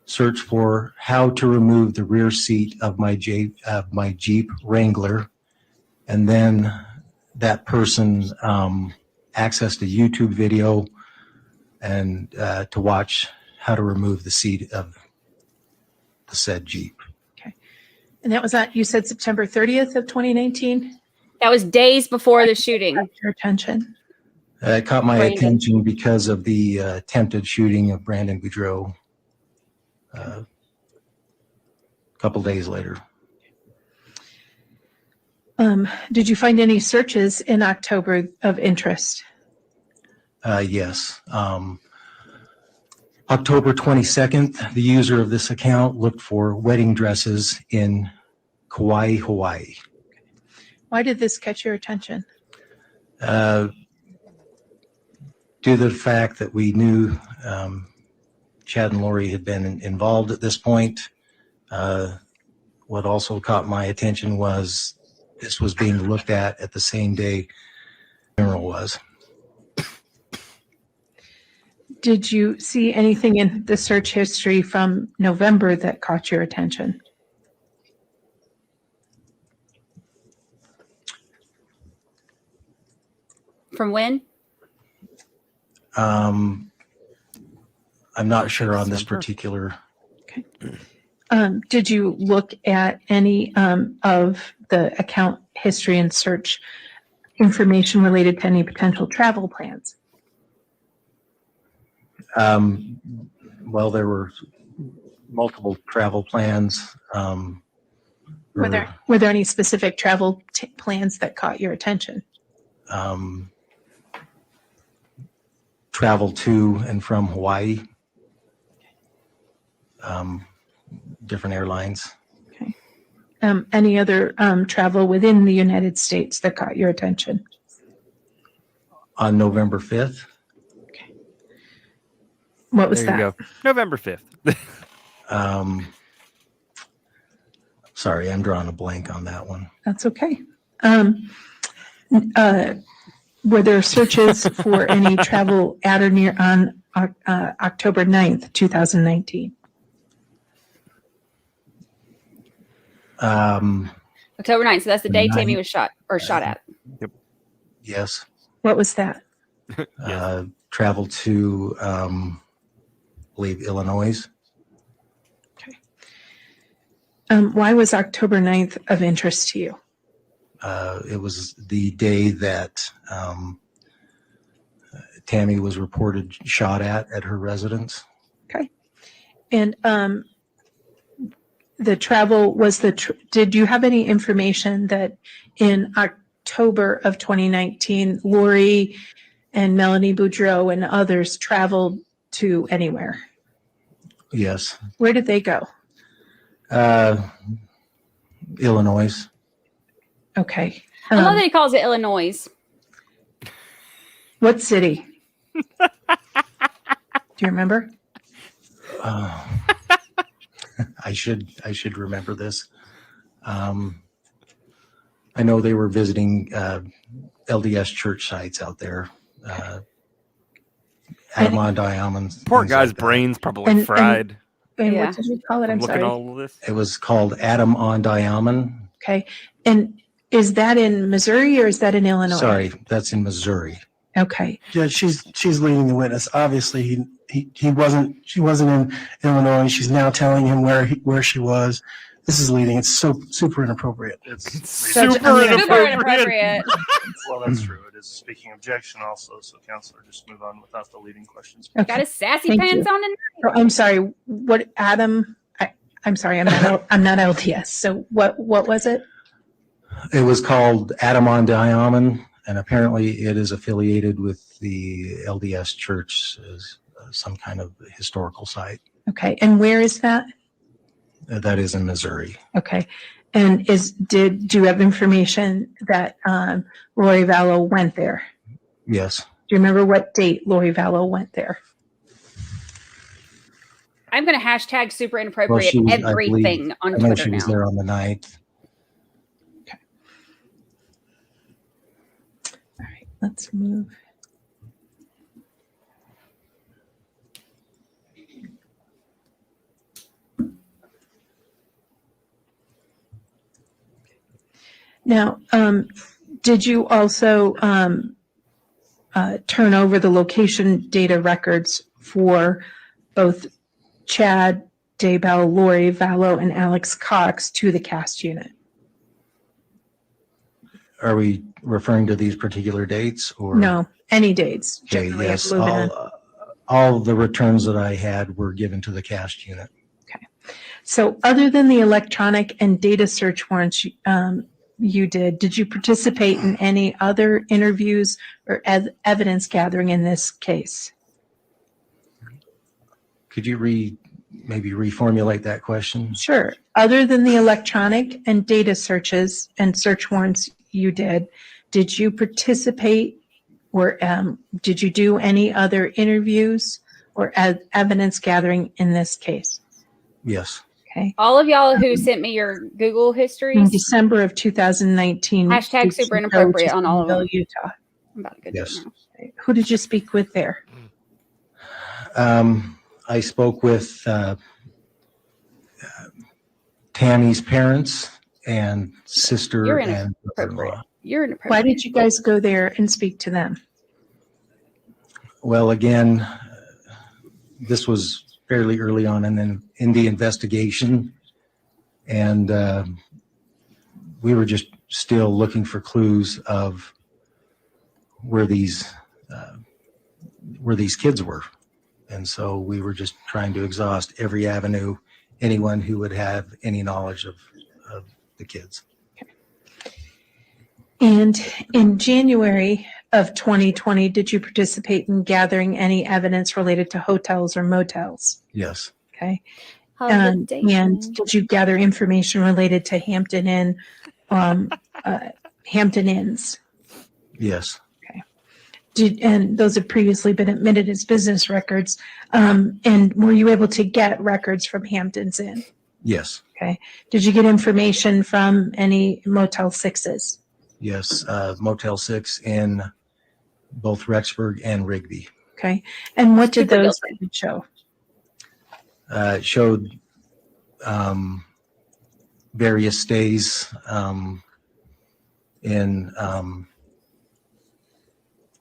[SPEAKER 6] searched for how to remove the rear seat of my Jeep Wrangler, and then that person accessed a YouTube video and to watch how to remove the seat of the said Jeep.
[SPEAKER 5] Okay. And that was you said September 30th of 2019?
[SPEAKER 2] That was days before the shooting.
[SPEAKER 5] Your attention.
[SPEAKER 6] It caught my
[SPEAKER 2] Brandon.
[SPEAKER 6] attention because of the attempted shooting of Brandi and J.T. A couple days later.
[SPEAKER 5] Did you find any searches in October of interest?
[SPEAKER 6] Yes. October 22nd, the user of this account looked for wedding dresses in Kauai, Hawaii.
[SPEAKER 5] Why did this catch your attention?
[SPEAKER 6] Due to the fact that we knew Chad and Lori had been involved at this point, what also caught my attention was this was being looked at the same day the funeral was.
[SPEAKER 5] Did you see anything in the search history from November that caught your attention?
[SPEAKER 2] From when?
[SPEAKER 6] I'm not sure on this particular.
[SPEAKER 5] Okay. Did you look at any of the account history and search information related to any potential travel plans?
[SPEAKER 6] Well, there were multiple travel plans.
[SPEAKER 5] Were there any specific travel plans that caught your attention?
[SPEAKER 6] Travel to and from Hawaii. Different airlines.
[SPEAKER 5] Okay. Any other travel within the United States that caught your attention?
[SPEAKER 6] On November 5th.
[SPEAKER 5] Okay. What was
[SPEAKER 1] There you
[SPEAKER 5] that?
[SPEAKER 1] go. November 5th.
[SPEAKER 6] Sorry, I'm drawing a blank on that one.
[SPEAKER 5] That's okay. Were there searches for any travel at or near on October 9th, 2019?
[SPEAKER 2] October 9th. So that's the day Tammy
[SPEAKER 6] 9th.
[SPEAKER 2] was shot at.
[SPEAKER 6] Yes.
[SPEAKER 5] What was that?
[SPEAKER 6] Travel to, I believe, Illinois.
[SPEAKER 5] Okay. Why was October 9th of interest to you?
[SPEAKER 6] It was the day that Tammy was reported shot at her residence.
[SPEAKER 5] Okay. And the travel was did you have any information that in October of 2019, Lori and Melanie Boudreau and others traveled to anywhere?
[SPEAKER 6] Yes.
[SPEAKER 5] Where did they go?
[SPEAKER 6] Illinois.
[SPEAKER 5] Okay.
[SPEAKER 2] I love that he calls it Illinois.
[SPEAKER 5] What city? Do you remember?
[SPEAKER 6] I should remember this. I know they were visiting LDS church sites out there. Adam-on-Diamond.
[SPEAKER 1] Poor
[SPEAKER 6] things
[SPEAKER 1] guy's
[SPEAKER 6] like that.
[SPEAKER 1] brain's probably
[SPEAKER 5] And-
[SPEAKER 1] fried.
[SPEAKER 5] And
[SPEAKER 2] Yeah.
[SPEAKER 5] what did you call it?
[SPEAKER 1] from
[SPEAKER 5] I'm
[SPEAKER 1] looking
[SPEAKER 5] sorry.
[SPEAKER 1] at all of this.
[SPEAKER 6] It was called Adam-on-Diamond.
[SPEAKER 5] Okay. And is that in Missouri or is that in Illinois?
[SPEAKER 6] Sorry, that's in Missouri.
[SPEAKER 5] Okay.
[SPEAKER 7] Yeah, she's leading the witness. Obviously, she wasn't in Illinois. She's now telling him where she was. This is leading. It's so super inappropriate.
[SPEAKER 4] It's
[SPEAKER 5] Such-
[SPEAKER 1] Super
[SPEAKER 5] I mean,
[SPEAKER 2] Super
[SPEAKER 1] inappropriate.
[SPEAKER 2] inappropriate.
[SPEAKER 4] well, that's true. It is speaking objection also. So, counselor, just move on without the leading questions.
[SPEAKER 2] Got
[SPEAKER 5] Okay.
[SPEAKER 2] his sassy
[SPEAKER 5] Thank
[SPEAKER 2] pants
[SPEAKER 5] you.
[SPEAKER 2] on tonight.
[SPEAKER 5] So I'm sorry. What Adam? I'm sorry. I'm not LDS. So what was it?
[SPEAKER 6] It was called Adam-on-Diamond, and apparently it is affiliated with the LDS Church as some kind of historical site.
[SPEAKER 5] Okay. And where is that?
[SPEAKER 6] That is in Missouri.
[SPEAKER 5] Okay. And do you have information that Lori Vallow went there?
[SPEAKER 6] Yes.
[SPEAKER 5] Do you remember what date Lori Vallow went there?
[SPEAKER 2] I'm going to hashtag super inappropriate
[SPEAKER 6] she was- I
[SPEAKER 2] everything
[SPEAKER 6] believe-
[SPEAKER 2] on
[SPEAKER 6] I know
[SPEAKER 2] Twitter
[SPEAKER 6] she was
[SPEAKER 2] now.
[SPEAKER 6] there on the 9th.
[SPEAKER 5] All right. Let's move. Now, did you also turn over the location data records for both Chad Daybell, Lori Vallow, and Alex Cox to the cast unit?
[SPEAKER 6] Are we referring to these particular dates or?
[SPEAKER 5] No, any dates.
[SPEAKER 6] Okay,
[SPEAKER 5] generally,
[SPEAKER 6] yes.
[SPEAKER 5] moving on.
[SPEAKER 6] All the returns that I had were given to the cast unit.
[SPEAKER 5] So other than the electronic and data search warrants you did you participate in any other interviews or evidence gathering in this case?
[SPEAKER 6] Could you maybe reformulate that question?
[SPEAKER 5] Sure. Other than the electronic and data searches and search warrants you did you participate or did you do any other interviews or evidence gathering in this case?
[SPEAKER 6] Yes.
[SPEAKER 5] Okay.
[SPEAKER 2] All of y'all who sent me your Google
[SPEAKER 5] In
[SPEAKER 2] histories,
[SPEAKER 5] December of 2019.
[SPEAKER 2] Hashtag
[SPEAKER 5] did
[SPEAKER 2] super
[SPEAKER 5] you go
[SPEAKER 2] inappropriate
[SPEAKER 5] to
[SPEAKER 2] on all of them.
[SPEAKER 5] Somerville, Utah.
[SPEAKER 2] I'm about to go
[SPEAKER 6] Yes.
[SPEAKER 2] do it now.
[SPEAKER 5] Who did you speak with there?
[SPEAKER 6] I spoke with Tammy's parents and sister
[SPEAKER 2] You're
[SPEAKER 6] and
[SPEAKER 2] inappropriate.
[SPEAKER 6] brother-in-law.
[SPEAKER 2] You're inappropriate.
[SPEAKER 5] Why did you guys go there and speak to them?
[SPEAKER 6] Well, again, this was fairly early on in the investigation, and we were just still looking for clues of where these kids were. And so we were just trying to exhaust every avenue, anyone who would have any knowledge of the kids.
[SPEAKER 5] And in January of 2020, did you participate in gathering any evidence related to hotels or motels?
[SPEAKER 6] Yes.
[SPEAKER 5] Okay.
[SPEAKER 2] Holiday.
[SPEAKER 5] And did you gather information related to Hampton Inn, Hampton Inns?
[SPEAKER 6] Yes.
[SPEAKER 5] And those have previously been admitted as business records. And were you able to get records from Hampton's Inn?
[SPEAKER 6] Yes.
[SPEAKER 5] Okay. Did you get information from any Motel 6s?
[SPEAKER 6] Yes. Motel 6 in both Rexburg and Rigby.
[SPEAKER 5] Okay. And what did
[SPEAKER 2] Super
[SPEAKER 5] those
[SPEAKER 2] guilty.
[SPEAKER 5] records show?
[SPEAKER 6] It showed various stays in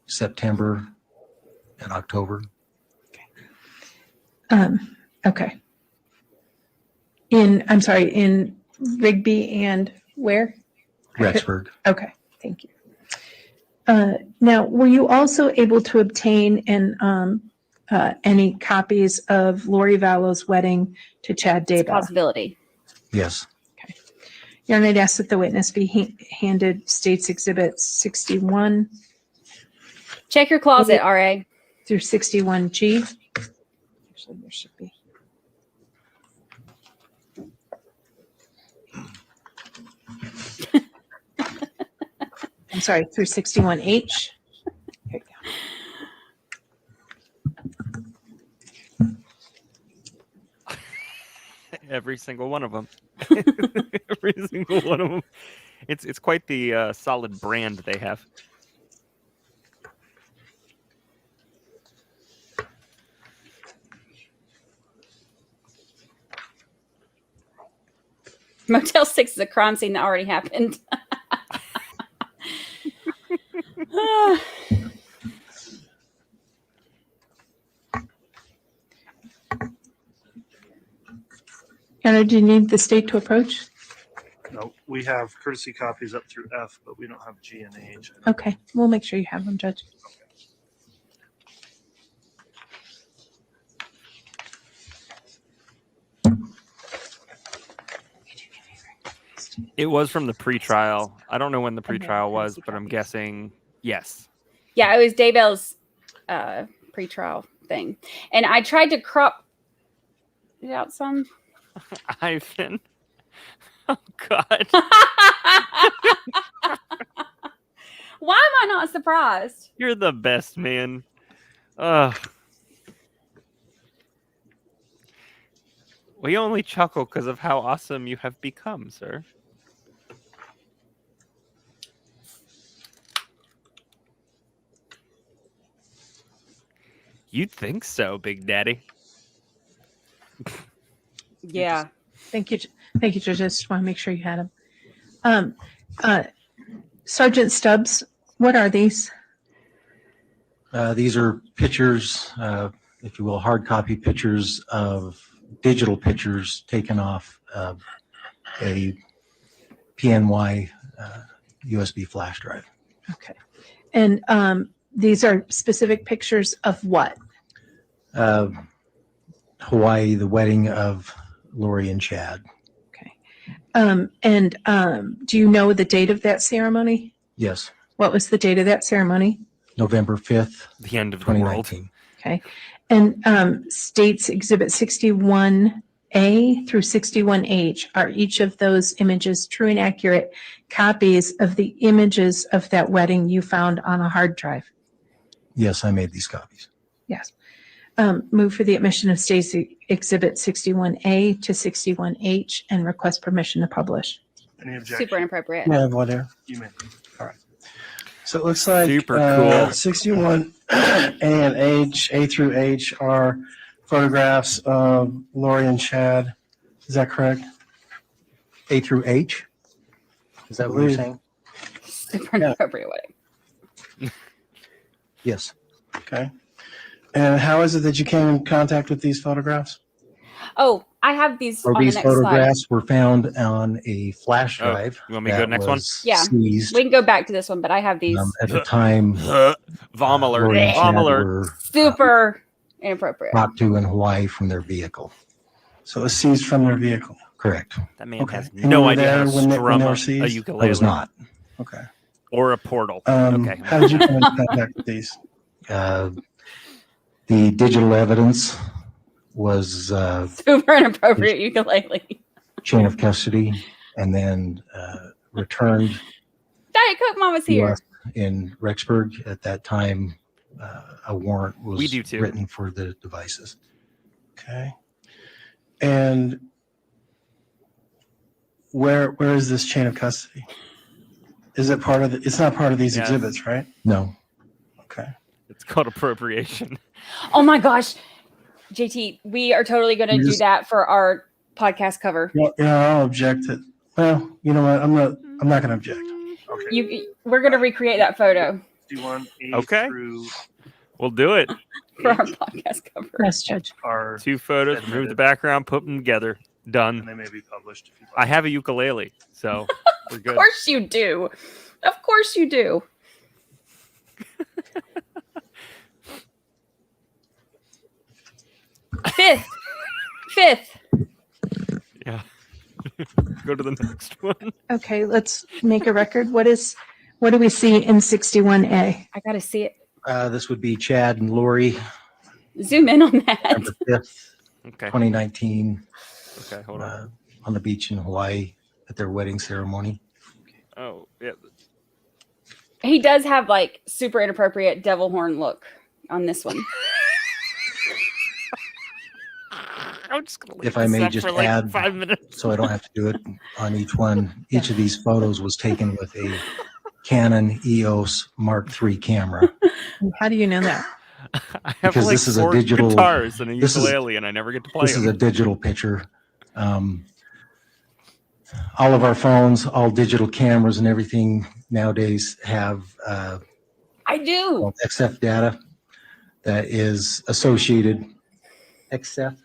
[SPEAKER 6] September and October.
[SPEAKER 5] Okay. In Rigby and where?
[SPEAKER 6] Rexburg.
[SPEAKER 5] Okay, thank you. Now, were you also able to obtain any copies of Lori Vallow's wedding to Chad
[SPEAKER 2] It's a
[SPEAKER 5] Daybell?
[SPEAKER 2] possibility.
[SPEAKER 6] Yes.
[SPEAKER 5] Your Honor, I'd ask that the witness be handed States Exhibit 61
[SPEAKER 2] Check your closet, RA.
[SPEAKER 5] through 61G. Actually, there should be. I'm sorry, through 61H. Here you go.
[SPEAKER 1] Every single one of them. Every single one of them. It's quite the solid brand they have.
[SPEAKER 2] Motel 6 is a crime scene that already happened.
[SPEAKER 5] Anna, do you need the state to approach?
[SPEAKER 4] No, we have courtesy copies up through F, but we don't have G and H.
[SPEAKER 5] Okay, we'll make sure you have them, Judge.
[SPEAKER 1] It was from the pretrial. I don't know when the
[SPEAKER 2] Okay,
[SPEAKER 1] pretrial was,
[SPEAKER 2] courtesy
[SPEAKER 1] but I'm
[SPEAKER 2] copies.
[SPEAKER 1] guessing yes.
[SPEAKER 2] Yeah, it was Daybell's pretrial thing. And I tried to crop it out some.
[SPEAKER 1] Ivan. Oh God.
[SPEAKER 2] Why am I not surprised?
[SPEAKER 1] You're the best, man. Ugh. We only chuckle because of how awesome you have become, sir. You'd think so, Big Daddy.
[SPEAKER 2] Yeah.
[SPEAKER 5] Thank you, Judge. I just want to make sure you had them. Sergeant Stubbs, what are these?
[SPEAKER 6] These are pictures, if you will, hard copy pictures of digital pictures taken off a PNY USB flash drive.
[SPEAKER 5] Okay. And these are specific pictures of what?
[SPEAKER 6] Hawaii, the wedding of Lori and Chad.
[SPEAKER 5] Okay. And do you know the date of that ceremony?
[SPEAKER 6] Yes.
[SPEAKER 5] What was the date of that ceremony?
[SPEAKER 6] November 5th,
[SPEAKER 1] The end of the world.
[SPEAKER 6] 2019.
[SPEAKER 5] Okay. And states Exhibit 61A through 61H, are each of those images true and accurate copies of the images of that wedding you found on a hard drive?
[SPEAKER 6] Yes, I made these copies.
[SPEAKER 5] Yes. Move for the admission of States Exhibit 61A to 61H and request permission to publish.
[SPEAKER 4] Any objection?
[SPEAKER 2] Super inappropriate.
[SPEAKER 7] Yeah, whatever.
[SPEAKER 4] You may.
[SPEAKER 7] So it looks like
[SPEAKER 1] Super cool.
[SPEAKER 7] 61 and H, A through H are photographs of Lori and Chad. Is that correct?
[SPEAKER 6] A through H? Is that what you're saying?
[SPEAKER 2] Super inappropriate wedding.
[SPEAKER 6] Yes.
[SPEAKER 7] Okay. And how is it that you came in contact with these photographs?
[SPEAKER 2] Oh, I have these
[SPEAKER 6] Or
[SPEAKER 2] on the
[SPEAKER 6] these
[SPEAKER 2] next slide.
[SPEAKER 6] photographs were found on a flash
[SPEAKER 1] Oh,
[SPEAKER 6] drive.
[SPEAKER 1] you want me to go
[SPEAKER 6] that
[SPEAKER 1] next one?
[SPEAKER 6] was
[SPEAKER 2] Yeah.
[SPEAKER 6] seized,
[SPEAKER 2] We can go back to this one, but I have these.
[SPEAKER 6] at the time.
[SPEAKER 1] Vom alert.
[SPEAKER 6] Lori and
[SPEAKER 1] Vom
[SPEAKER 6] Chad
[SPEAKER 1] alert.
[SPEAKER 6] were
[SPEAKER 2] Super inappropriate.
[SPEAKER 6] brought to in Hawaii from their vehicle.
[SPEAKER 7] So it was seized from their vehicle.
[SPEAKER 6] Correct.
[SPEAKER 1] That man
[SPEAKER 7] Okay.
[SPEAKER 1] has
[SPEAKER 7] And you
[SPEAKER 1] no
[SPEAKER 7] were
[SPEAKER 1] idea how
[SPEAKER 7] there
[SPEAKER 1] to
[SPEAKER 7] when they
[SPEAKER 1] strum
[SPEAKER 7] were
[SPEAKER 1] a
[SPEAKER 7] seized?
[SPEAKER 1] ukulele.
[SPEAKER 6] I was not.
[SPEAKER 7] Okay.
[SPEAKER 1] Or a portal. Okay.
[SPEAKER 7] How did you come in contact with these?
[SPEAKER 6] The digital evidence was
[SPEAKER 2] Super inappropriate ukulele.
[SPEAKER 6] chain of custody and then returned
[SPEAKER 2] Diet Coke Mom was
[SPEAKER 6] to
[SPEAKER 2] here.
[SPEAKER 6] us in Rexburg. At that time, a warrant was
[SPEAKER 1] We do too.
[SPEAKER 6] written for the devices.
[SPEAKER 7] Okay. And where is this chain of custody? Is it part of the, it's not part of these
[SPEAKER 1] Yes.
[SPEAKER 7] exhibits, right?
[SPEAKER 6] No.
[SPEAKER 7] Okay.
[SPEAKER 1] It's called appropriation.
[SPEAKER 2] Oh my gosh. JT, we are totally going to
[SPEAKER 7] You
[SPEAKER 2] do
[SPEAKER 7] just-
[SPEAKER 2] that for our podcast cover.
[SPEAKER 7] Yeah, I'll object it. Well, you know what? I'm not going to object.
[SPEAKER 4] Okay.
[SPEAKER 2] We're going to recreate that photo
[SPEAKER 4] 61 A
[SPEAKER 1] Okay.
[SPEAKER 4] through
[SPEAKER 1] We'll do it.
[SPEAKER 2] for our podcast cover.
[SPEAKER 5] Yes, Judge.
[SPEAKER 4] are,
[SPEAKER 1] 2 photos, remove the background, put them together.
[SPEAKER 4] and
[SPEAKER 1] Done.
[SPEAKER 4] they may be published. If you'd
[SPEAKER 1] I
[SPEAKER 4] like.
[SPEAKER 1] have a ukulele, so we're good.
[SPEAKER 2] Of course you do. Of course you do. Fifth.
[SPEAKER 1] Yeah. Go to the next one.
[SPEAKER 5] Okay, let's make a record. What do we see in 61A?
[SPEAKER 2] I got to see it.
[SPEAKER 6] This would be Chad and Lori,
[SPEAKER 2] Zoom in on that.
[SPEAKER 6] November 5th,
[SPEAKER 1] Okay.
[SPEAKER 6] 2019,
[SPEAKER 1] Okay, hold on.
[SPEAKER 6] on the beach in Hawaii at their wedding ceremony.
[SPEAKER 1] Oh, yeah.
[SPEAKER 2] He does have like super inappropriate devil horn look on this one.
[SPEAKER 1] How I'm just gonna leave
[SPEAKER 6] If I
[SPEAKER 1] this
[SPEAKER 6] may
[SPEAKER 1] up
[SPEAKER 6] just
[SPEAKER 1] for like
[SPEAKER 6] add,
[SPEAKER 1] 5 minutes.
[SPEAKER 6] so I don't have to do it on each one. Each of these photos was taken with a Canon EOS Mark III camera.
[SPEAKER 5] How do you know that?
[SPEAKER 1] I have
[SPEAKER 6] Because
[SPEAKER 1] like
[SPEAKER 6] this is a
[SPEAKER 1] 4
[SPEAKER 6] digital-
[SPEAKER 1] guitars and a
[SPEAKER 6] this is-
[SPEAKER 1] ukulele, and I never get to play
[SPEAKER 6] This is
[SPEAKER 1] them.
[SPEAKER 6] a digital picture. All of our phones, all digital cameras and everything nowadays have
[SPEAKER 2] I do.
[SPEAKER 6] XF data that is associated. XF?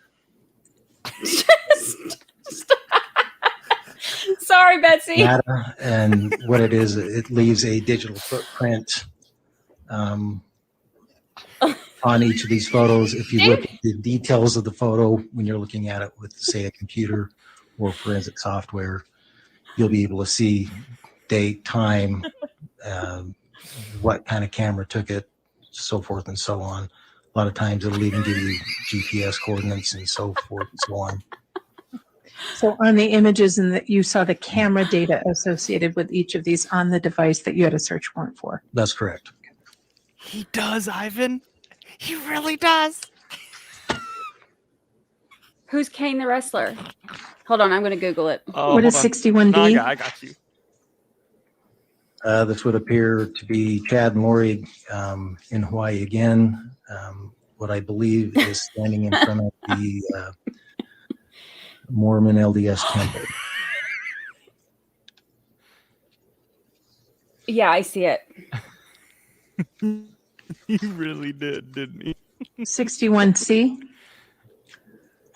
[SPEAKER 2] Sorry, Betsy.
[SPEAKER 6] Data, and what it is, it leaves a digital footprint on each of these photos. If you look at the details of the photo when you're looking at it with, say, a computer or forensic software, you'll be able to see date, time, what kind of camera took it, so forth and so on. A lot of times it'll even give you GPS coordinates and so forth and so on.
[SPEAKER 5] So on the images and that you saw the camera data associated with each of these on the device that you had a search warrant for.
[SPEAKER 6] That's correct.
[SPEAKER 1] He does, Ivan. He really does.
[SPEAKER 2] Who's Kane the wrestler? Hold on, I'm going to Google it.
[SPEAKER 1] Oh,
[SPEAKER 5] What is
[SPEAKER 1] hold on.
[SPEAKER 5] 61D?
[SPEAKER 1] No, I got you.
[SPEAKER 6] This would appear to be Chad and Lori in Hawaii again. What I believe is standing in front of the Mormon LDS temple.
[SPEAKER 2] Yeah, I see it.
[SPEAKER 1] He really did, didn't he?
[SPEAKER 5] 61C?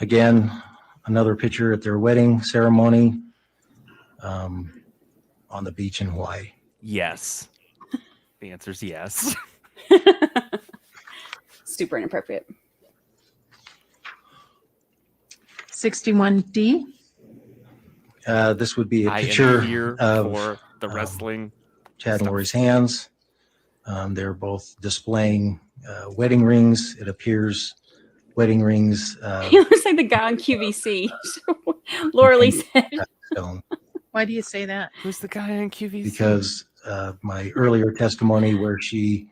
[SPEAKER 6] Again, another picture at their wedding ceremony on the beach in Hawaii.
[SPEAKER 1] Yes. The answer is yes.
[SPEAKER 2] Super inappropriate.
[SPEAKER 5] 61D?
[SPEAKER 6] This would be a
[SPEAKER 1] I
[SPEAKER 6] picture
[SPEAKER 1] am here
[SPEAKER 6] of
[SPEAKER 1] for the wrestling.
[SPEAKER 6] Chad and
[SPEAKER 1] stuff.
[SPEAKER 6] Lori's hands. They're both displaying wedding rings. It appears wedding rings.
[SPEAKER 2] He looks like the guy on QVC. Laura Lee said.
[SPEAKER 6] Stone.
[SPEAKER 5] Why do you say that?
[SPEAKER 1] Who's the guy on QVC?
[SPEAKER 6] Because my earlier testimony where she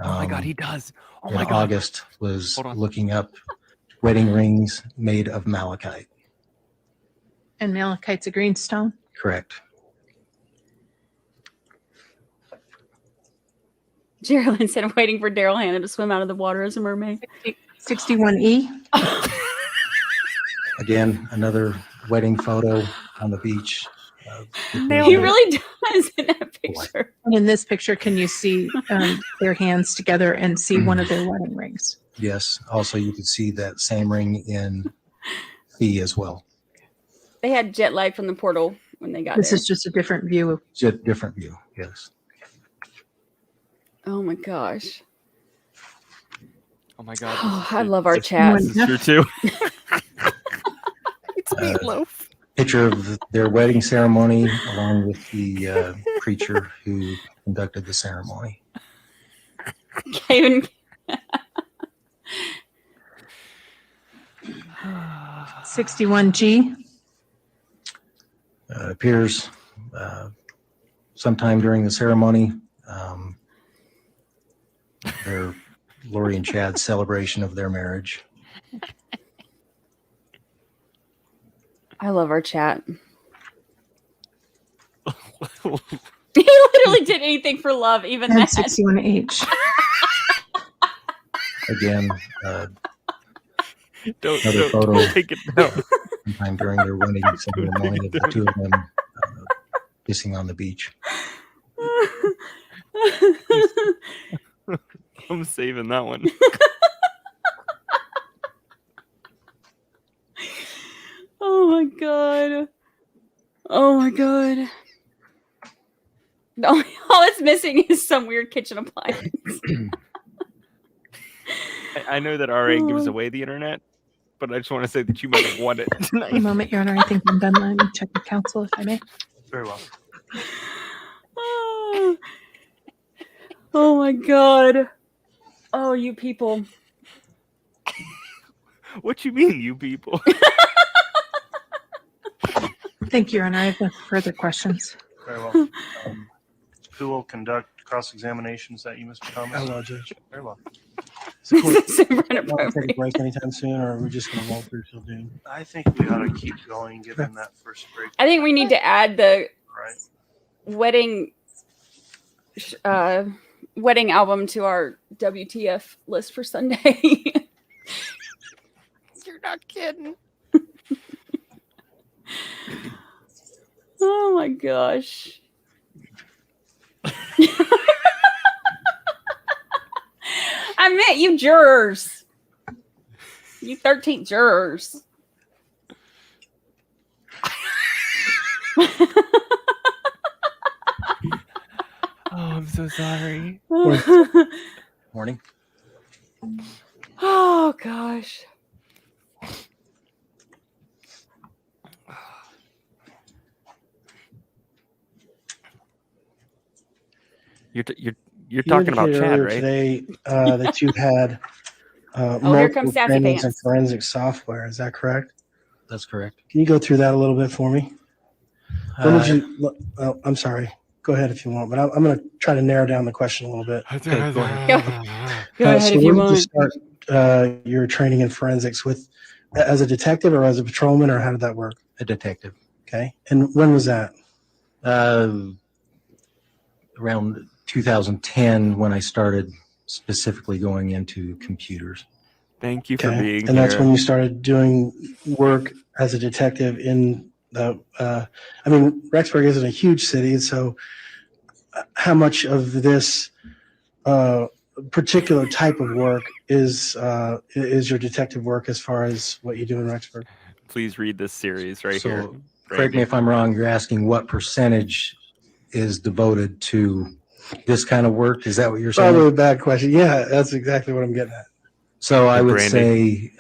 [SPEAKER 1] oh my God, he does. Oh
[SPEAKER 6] in
[SPEAKER 1] my God.
[SPEAKER 6] August was
[SPEAKER 1] Hold on.
[SPEAKER 6] looking up wedding rings made of malachite.
[SPEAKER 5] And malachite's a green stone?
[SPEAKER 6] Correct.
[SPEAKER 2] Geraldine said, waiting for Daryl Hannah to swim out of the water as a mermaid.
[SPEAKER 5] 61E?
[SPEAKER 6] Again, another wedding photo on the beach.
[SPEAKER 2] He really does in that picture.
[SPEAKER 5] And in this picture, can you see their hands together and see one of their wedding rings?
[SPEAKER 6] Yes. Also, you can see that same ring in B as well.
[SPEAKER 2] They had jet lag from the portal when they got
[SPEAKER 5] This
[SPEAKER 2] there.
[SPEAKER 5] is just a different view of.
[SPEAKER 6] It's a different view. Yes.
[SPEAKER 2] Oh my gosh.
[SPEAKER 1] Oh my God.
[SPEAKER 2] Oh, I love our chat.
[SPEAKER 1] This is here too. It's Meatloaf.
[SPEAKER 6] Picture of their wedding ceremony along with the preacher who conducted the ceremony.
[SPEAKER 2] Kevin.
[SPEAKER 5] 61G?
[SPEAKER 6] Appears sometime during the ceremony, their Lori and Chad's celebration of their marriage.
[SPEAKER 2] I love our chat. He literally did anything for love, even
[SPEAKER 5] And
[SPEAKER 2] that.
[SPEAKER 5] 61H.
[SPEAKER 6] Again,
[SPEAKER 1] Don't take it down.
[SPEAKER 6] sometime during their wedding ceremony of the two of them kissing on the beach.
[SPEAKER 1] I'm saving that one.
[SPEAKER 2] Oh my god. Oh my god. All it's missing is some weird kitchen appliance.
[SPEAKER 1] I know that RA gives away the internet, but I just want to say that you might have won it
[SPEAKER 5] A
[SPEAKER 1] tonight.
[SPEAKER 5] moment, Your Honor. I think I'm done. Let me check with counsel, if I may.
[SPEAKER 4] Very well.
[SPEAKER 2] Oh my god. Oh, you people.
[SPEAKER 1] What you mean, you people?
[SPEAKER 5] Thank you, Your Honor. I have no further questions.
[SPEAKER 4] Very well. Who will conduct cross-examination? Is that you, Mr. Thomas?
[SPEAKER 7] I will, Judge.
[SPEAKER 4] Very well.
[SPEAKER 7] So Court,
[SPEAKER 2] Super
[SPEAKER 7] want to take a
[SPEAKER 2] inappropriate.
[SPEAKER 7] break anytime soon, or are we just going to roll through till June?
[SPEAKER 4] I think we ought to keep going, given that first break.
[SPEAKER 2] I think we need to add the
[SPEAKER 4] Right.
[SPEAKER 2] wedding wedding album to our WTF list for Sunday.
[SPEAKER 1] You're not kidding.
[SPEAKER 2] Oh my gosh. I meant you jurors. You 13 jurors.
[SPEAKER 1] Oh, I'm so sorry.
[SPEAKER 6] Morning.
[SPEAKER 2] Oh gosh.
[SPEAKER 1] You're talking about
[SPEAKER 7] indicated
[SPEAKER 1] Chad,
[SPEAKER 7] earlier
[SPEAKER 1] right?
[SPEAKER 7] today that you had
[SPEAKER 2] Here
[SPEAKER 7] multiple
[SPEAKER 2] comes Sassy
[SPEAKER 7] trainings in
[SPEAKER 2] Pants.
[SPEAKER 7] forensic software. Is that correct?
[SPEAKER 6] That's correct.
[SPEAKER 7] Can you go through that a little bit for me? When did you? I'm sorry. Go ahead if you want, but I'm going to try to narrow down the question a little bit.
[SPEAKER 6] Okay, go ahead.
[SPEAKER 2] Go ahead
[SPEAKER 7] so
[SPEAKER 2] if you
[SPEAKER 7] when did
[SPEAKER 2] want.
[SPEAKER 7] start your training in forensics with as a detective or as a patrolman, or how did that work?
[SPEAKER 6] A detective.
[SPEAKER 7] Okay, and when was that?
[SPEAKER 6] Around 2010 when I started specifically going into computers.
[SPEAKER 1] Thank you for
[SPEAKER 7] Okay,
[SPEAKER 1] being
[SPEAKER 7] and that's
[SPEAKER 1] here.
[SPEAKER 7] when you started doing work as a detective in the. I mean, Rexburg isn't a huge city, so how much of this particular type of work is your detective work as far as what you do in Rexburg?
[SPEAKER 1] Please read this series right
[SPEAKER 6] So,
[SPEAKER 1] here.
[SPEAKER 6] correct me if I'm wrong, you're asking what percentage is devoted to this kind of work? Is that what you're saying?
[SPEAKER 7] Probably a bad question. Yeah, that's exactly what I'm getting at.
[SPEAKER 6] So I
[SPEAKER 1] Hey,
[SPEAKER 6] would
[SPEAKER 1] Brandi.
[SPEAKER 6] say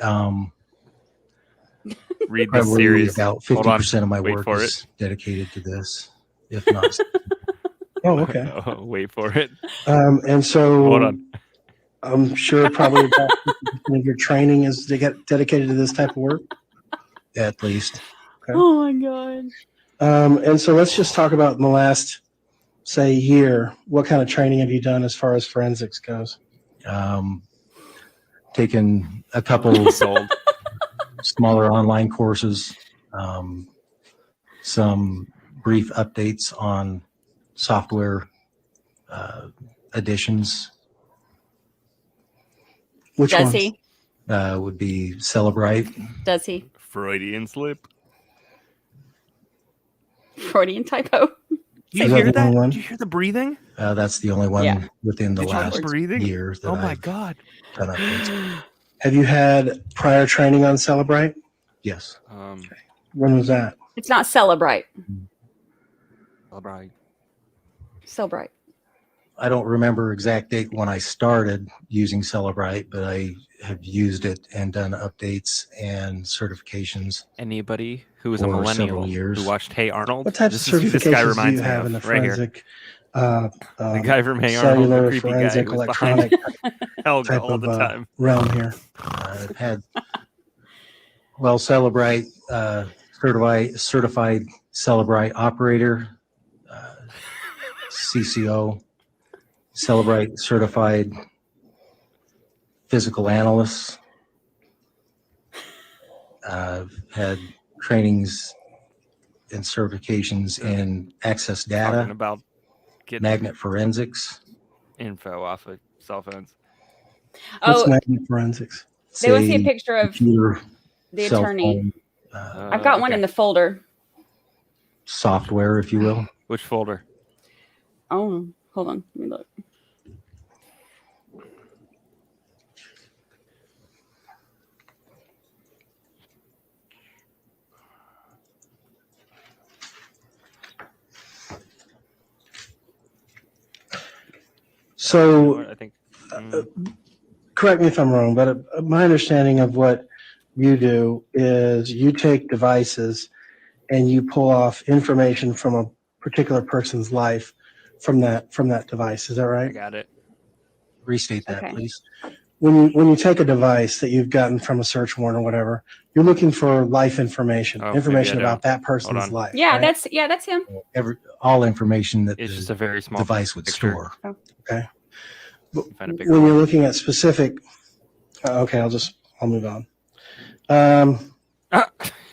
[SPEAKER 1] Read this
[SPEAKER 6] probably
[SPEAKER 1] series.
[SPEAKER 6] about
[SPEAKER 1] Hold on.
[SPEAKER 6] 50% of my
[SPEAKER 1] Wait
[SPEAKER 6] work
[SPEAKER 1] for
[SPEAKER 6] is dedicated to this, if not.
[SPEAKER 7] Oh, okay.
[SPEAKER 1] Oh, wait for it.
[SPEAKER 7] And so
[SPEAKER 1] Hold on.
[SPEAKER 7] I'm sure probably about 50% of your training is to get dedicated to this type of work.
[SPEAKER 6] At least.
[SPEAKER 7] Okay.
[SPEAKER 2] Oh my god.
[SPEAKER 7] And so let's just talk about in the last, say, year. What kind of training have you done as far as forensics goes?
[SPEAKER 6] Taken a couple
[SPEAKER 1] Sold.
[SPEAKER 6] smaller online courses, some brief updates on software additions.
[SPEAKER 7] Which
[SPEAKER 2] Does
[SPEAKER 7] ones?
[SPEAKER 2] he?
[SPEAKER 6] Would be Celebrite.
[SPEAKER 2] Does he?
[SPEAKER 1] Freudian slip.
[SPEAKER 2] Freudian typo.
[SPEAKER 1] Do
[SPEAKER 7] Is
[SPEAKER 1] you
[SPEAKER 7] that
[SPEAKER 1] hear
[SPEAKER 7] the
[SPEAKER 1] that?
[SPEAKER 7] only one?
[SPEAKER 1] Do you hear the breathing?
[SPEAKER 6] That's the only one
[SPEAKER 2] Yeah.
[SPEAKER 6] within the
[SPEAKER 1] Did you hear
[SPEAKER 6] last
[SPEAKER 1] breathing?
[SPEAKER 6] year that
[SPEAKER 1] Oh my
[SPEAKER 6] I've
[SPEAKER 1] god.
[SPEAKER 6] done updates.
[SPEAKER 7] Have you had prior training on Celebrite?
[SPEAKER 6] Yes.
[SPEAKER 7] When was that?
[SPEAKER 2] It's not Celebrite.
[SPEAKER 1] Celebrite.
[SPEAKER 2] Celebrite.
[SPEAKER 6] I don't remember exact date when I started using Celebrite, but I have used it and done updates and certifications.
[SPEAKER 1] Anybody who was a
[SPEAKER 6] For several
[SPEAKER 1] millennial
[SPEAKER 6] years.
[SPEAKER 1] who watched Hey Arnold.
[SPEAKER 7] What types
[SPEAKER 1] this
[SPEAKER 7] of
[SPEAKER 1] is who this guy
[SPEAKER 7] certifications do
[SPEAKER 1] reminds
[SPEAKER 7] you
[SPEAKER 1] me
[SPEAKER 7] have in the
[SPEAKER 1] of right here.
[SPEAKER 7] forensic,
[SPEAKER 1] The guy from Hey Arnold, the
[SPEAKER 7] cellular,
[SPEAKER 1] creepy guy
[SPEAKER 7] forensic,
[SPEAKER 1] who was behind
[SPEAKER 7] electronic
[SPEAKER 1] Helga
[SPEAKER 7] type
[SPEAKER 1] all
[SPEAKER 7] of
[SPEAKER 1] the time.
[SPEAKER 7] realm here?
[SPEAKER 6] I've had, well, Celebrite, certified Celebrite operator, CCO, Celebrite certified physical analyst. I've had trainings and certifications in access
[SPEAKER 1] Talking
[SPEAKER 6] data,
[SPEAKER 1] about getting
[SPEAKER 6] magnet forensics.
[SPEAKER 1] info off of cell phones.
[SPEAKER 7] What's
[SPEAKER 2] Oh,
[SPEAKER 7] magnet forensics?
[SPEAKER 2] they want to see a
[SPEAKER 6] Say
[SPEAKER 2] picture of
[SPEAKER 6] computer,
[SPEAKER 2] the
[SPEAKER 6] cell
[SPEAKER 2] attorney.
[SPEAKER 6] phone,
[SPEAKER 2] I've got one
[SPEAKER 1] okay.
[SPEAKER 2] in the folder.
[SPEAKER 6] software, if you will.
[SPEAKER 1] Which folder?
[SPEAKER 2] Oh, hold on. Let me look.
[SPEAKER 7] So,
[SPEAKER 1] I think.
[SPEAKER 7] correct me if I'm wrong, but my understanding of what you do is you take devices and you pull off information from a particular person's life from that device. Is that
[SPEAKER 1] I
[SPEAKER 7] right?
[SPEAKER 1] got it.
[SPEAKER 6] Restate that,
[SPEAKER 2] Okay.
[SPEAKER 6] please.
[SPEAKER 7] When you take a device that you've gotten from a search warrant or whatever, you're looking for life information,
[SPEAKER 1] Oh,
[SPEAKER 7] information
[SPEAKER 1] maybe I
[SPEAKER 7] about that
[SPEAKER 1] Hold
[SPEAKER 7] person's
[SPEAKER 1] on.
[SPEAKER 7] life.
[SPEAKER 2] Yeah,
[SPEAKER 7] right?
[SPEAKER 2] that's him.
[SPEAKER 6] All information that
[SPEAKER 1] It's
[SPEAKER 6] the
[SPEAKER 1] just a very small
[SPEAKER 6] device would
[SPEAKER 1] picture.
[SPEAKER 6] store.
[SPEAKER 7] Okay.
[SPEAKER 1] Find a bigger
[SPEAKER 7] When you're
[SPEAKER 1] one.
[SPEAKER 7] looking at specific Okay, I'll move on.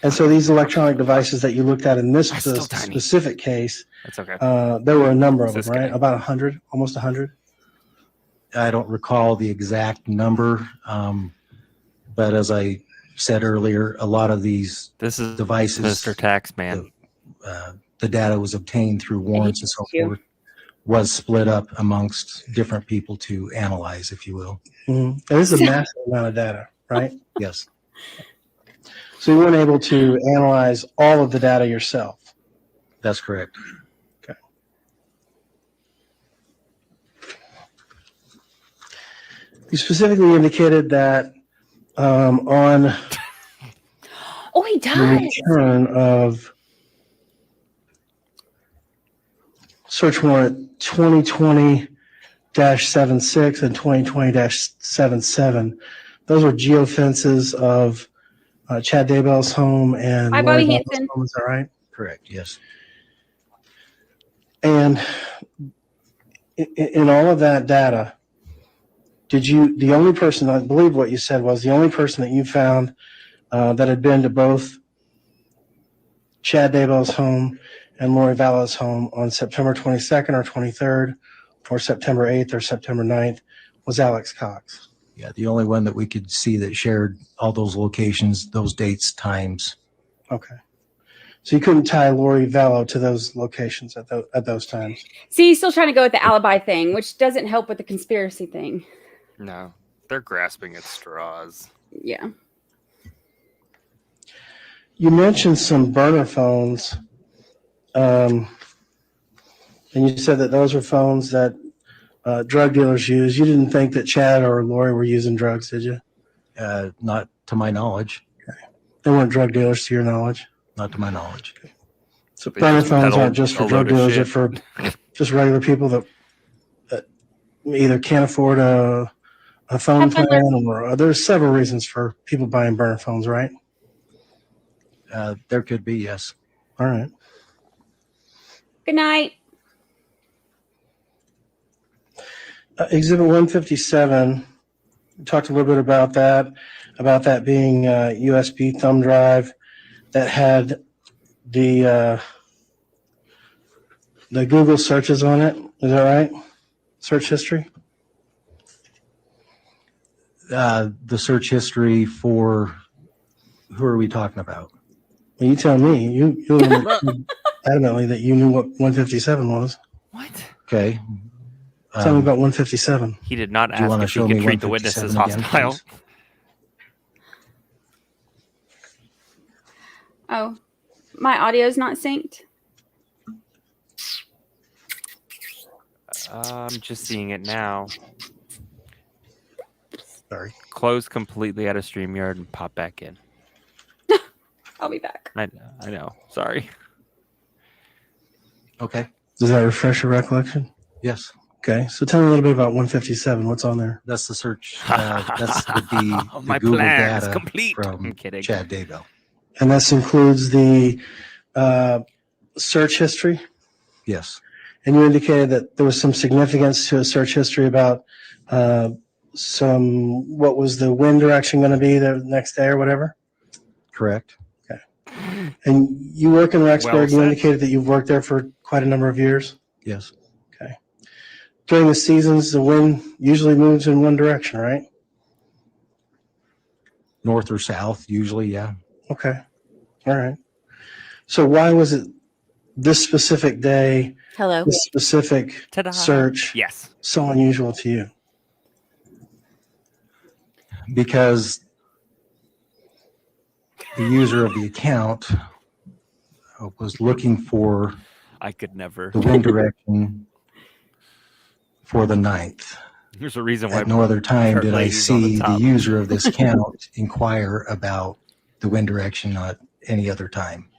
[SPEAKER 7] And so these electronic devices that you looked at in this
[SPEAKER 1] Still tiny.
[SPEAKER 7] specific case,
[SPEAKER 1] That's okay.
[SPEAKER 7] there were a number of
[SPEAKER 1] It's
[SPEAKER 7] them,
[SPEAKER 1] this
[SPEAKER 7] right?
[SPEAKER 1] guy.
[SPEAKER 7] About 100, almost 100.
[SPEAKER 6] I don't recall the exact number, but as I said earlier, a lot of these
[SPEAKER 1] This is
[SPEAKER 6] devices,
[SPEAKER 1] Mr. Taxman.
[SPEAKER 6] the data was obtained through warrants and so
[SPEAKER 2] you.
[SPEAKER 6] forth, was split up amongst different people to analyze, if you will.
[SPEAKER 7] Mm-hmm. And this is a massive amount of data, right?
[SPEAKER 6] Yes.
[SPEAKER 7] So you weren't able to analyze all of the data yourself.
[SPEAKER 6] That's correct.
[SPEAKER 7] Okay. You specifically indicated that on
[SPEAKER 2] Oh, he
[SPEAKER 7] the
[SPEAKER 2] does.
[SPEAKER 7] return of search warrant 2020-76 and 2020-77, those were geofences of Chad Daybell's home and
[SPEAKER 2] Hi,
[SPEAKER 7] Lori
[SPEAKER 2] Bobby
[SPEAKER 7] Vallow's
[SPEAKER 2] Hanson.
[SPEAKER 7] home. Is that right?
[SPEAKER 6] Correct. Yes.
[SPEAKER 7] And in all of that data, the only person, I believe what you said was the only person that you found that had been to both Chad Daybell's home and Lori Vallow's home on September 22nd or 23rd or September 8th or September 9th was Alex Cox.
[SPEAKER 6] Yeah. The only one that we could see that shared all those locations, those dates, times.
[SPEAKER 7] Okay. So you couldn't tie Lori Vallow to those locations at those times.
[SPEAKER 2] See, he's still trying to go with the alibi thing, which doesn't help with the conspiracy thing.
[SPEAKER 1] No, they're grasping at straws.
[SPEAKER 2] Yeah.
[SPEAKER 7] You mentioned some burner phones, and you said that those were phones that drug dealers use. You didn't think that Chad or Lori were using drugs, did you?
[SPEAKER 6] Not to my knowledge.
[SPEAKER 7] They weren't drug dealers, to your knowledge.
[SPEAKER 6] Not to my knowledge.
[SPEAKER 7] So
[SPEAKER 1] They
[SPEAKER 7] burner
[SPEAKER 1] just
[SPEAKER 7] phones
[SPEAKER 1] peddled
[SPEAKER 7] aren't just for
[SPEAKER 1] a
[SPEAKER 7] drug
[SPEAKER 1] load of
[SPEAKER 7] dealers; they're
[SPEAKER 1] shit.
[SPEAKER 7] for just regular people that either can't afford a phone
[SPEAKER 2] Have fun,
[SPEAKER 7] plan, or there's several reasons for people buying burner phones, right?
[SPEAKER 6] There could be, yes.
[SPEAKER 7] All right.
[SPEAKER 2] Good night.
[SPEAKER 7] Exhibit 157. We talked a little bit about that being a USB thumb drive that had the Google searches on it. Is that right? Search history?
[SPEAKER 6] The search history for, who are we talking about?
[SPEAKER 7] Well, you tell me. You adamantly that you knew what 157 was.
[SPEAKER 1] What?
[SPEAKER 6] Okay.
[SPEAKER 7] Tell me about 157.
[SPEAKER 1] He did not
[SPEAKER 6] Do you
[SPEAKER 1] ask
[SPEAKER 6] want to
[SPEAKER 1] if he
[SPEAKER 6] show me
[SPEAKER 1] could treat the witnesses
[SPEAKER 6] 157 again,
[SPEAKER 1] hostile.
[SPEAKER 6] please?
[SPEAKER 2] Oh, my audio's not synced.
[SPEAKER 1] I'm just seeing it now.
[SPEAKER 7] Sorry.
[SPEAKER 1] Close completely out of StreamYard and pop back in.
[SPEAKER 2] I'll be back.
[SPEAKER 1] I know. Sorry.
[SPEAKER 6] Okay.
[SPEAKER 7] Does that refresh your recollection?
[SPEAKER 6] Yes.
[SPEAKER 7] Okay. So tell me a little bit about 157. What's on there?
[SPEAKER 6] That's the search. That's the
[SPEAKER 1] My
[SPEAKER 6] Google
[SPEAKER 1] plan is
[SPEAKER 6] data
[SPEAKER 1] complete. I'm
[SPEAKER 6] from
[SPEAKER 1] kidding.
[SPEAKER 6] Chad Daybell.
[SPEAKER 7] And this includes the search history.
[SPEAKER 6] Yes.
[SPEAKER 7] And you indicated that there was some significance to a search history about what was the wind direction going to be the next day or whatever?
[SPEAKER 6] Correct.
[SPEAKER 7] And you work in Rexburg,
[SPEAKER 1] Well
[SPEAKER 7] you
[SPEAKER 1] said.
[SPEAKER 7] indicated that you've worked there for quite a number of years.
[SPEAKER 6] Yes.
[SPEAKER 7] Okay. During the seasons, the wind usually moves in one direction, right?
[SPEAKER 6] North or south, usually, yeah.
[SPEAKER 7] Okay. All right. So why was it this specific day,
[SPEAKER 2] Hello.
[SPEAKER 7] this specific
[SPEAKER 1] Ta-da.
[SPEAKER 7] search
[SPEAKER 1] Yes.
[SPEAKER 7] so unusual to you?
[SPEAKER 6] Because the user of the account was looking for
[SPEAKER 1] I could never.
[SPEAKER 6] the wind direction for the 9th.
[SPEAKER 1] There's a reason why.
[SPEAKER 6] At no other time
[SPEAKER 1] our
[SPEAKER 6] did I
[SPEAKER 1] ladies on
[SPEAKER 6] see the
[SPEAKER 1] top.
[SPEAKER 6] user of this account inquire about the wind direction at any other time.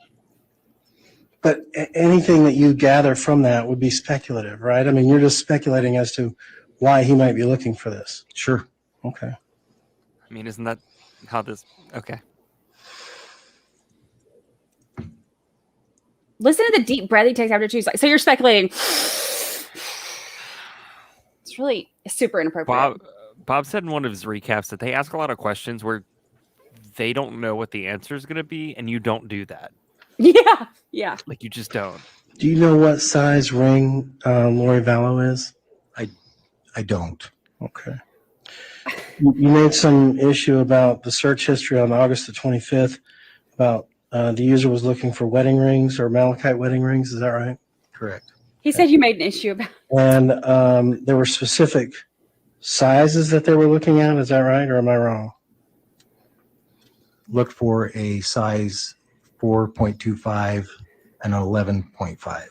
[SPEAKER 7] But anything that you gather from that would be speculative, right? I mean, you're just speculating as to why he might be looking for this.
[SPEAKER 6] Sure.
[SPEAKER 7] Okay.
[SPEAKER 1] I mean, isn't that how this? Okay.
[SPEAKER 2] Listen to the deep breath he takes after two. So you're speculating. It's really super inappropriate.
[SPEAKER 1] Bob said in one of his recaps that they ask a lot of questions where they don't know what the answer is going to be, and you don't do that.
[SPEAKER 2] Yeah, yeah.
[SPEAKER 1] Like, you just don't.
[SPEAKER 7] Do you know what size ring Lori Vallow is?
[SPEAKER 6] I don't.
[SPEAKER 7] Okay. You made some issue about the search history on August the 25th about the user was looking for wedding rings or malachite wedding rings. Is that right?
[SPEAKER 6] Correct.
[SPEAKER 2] He said you made an issue about.
[SPEAKER 7] And there were specific sizes that they were looking at. Is that right, or am I wrong?
[SPEAKER 6] Looked for a size 4.25 and 11.5.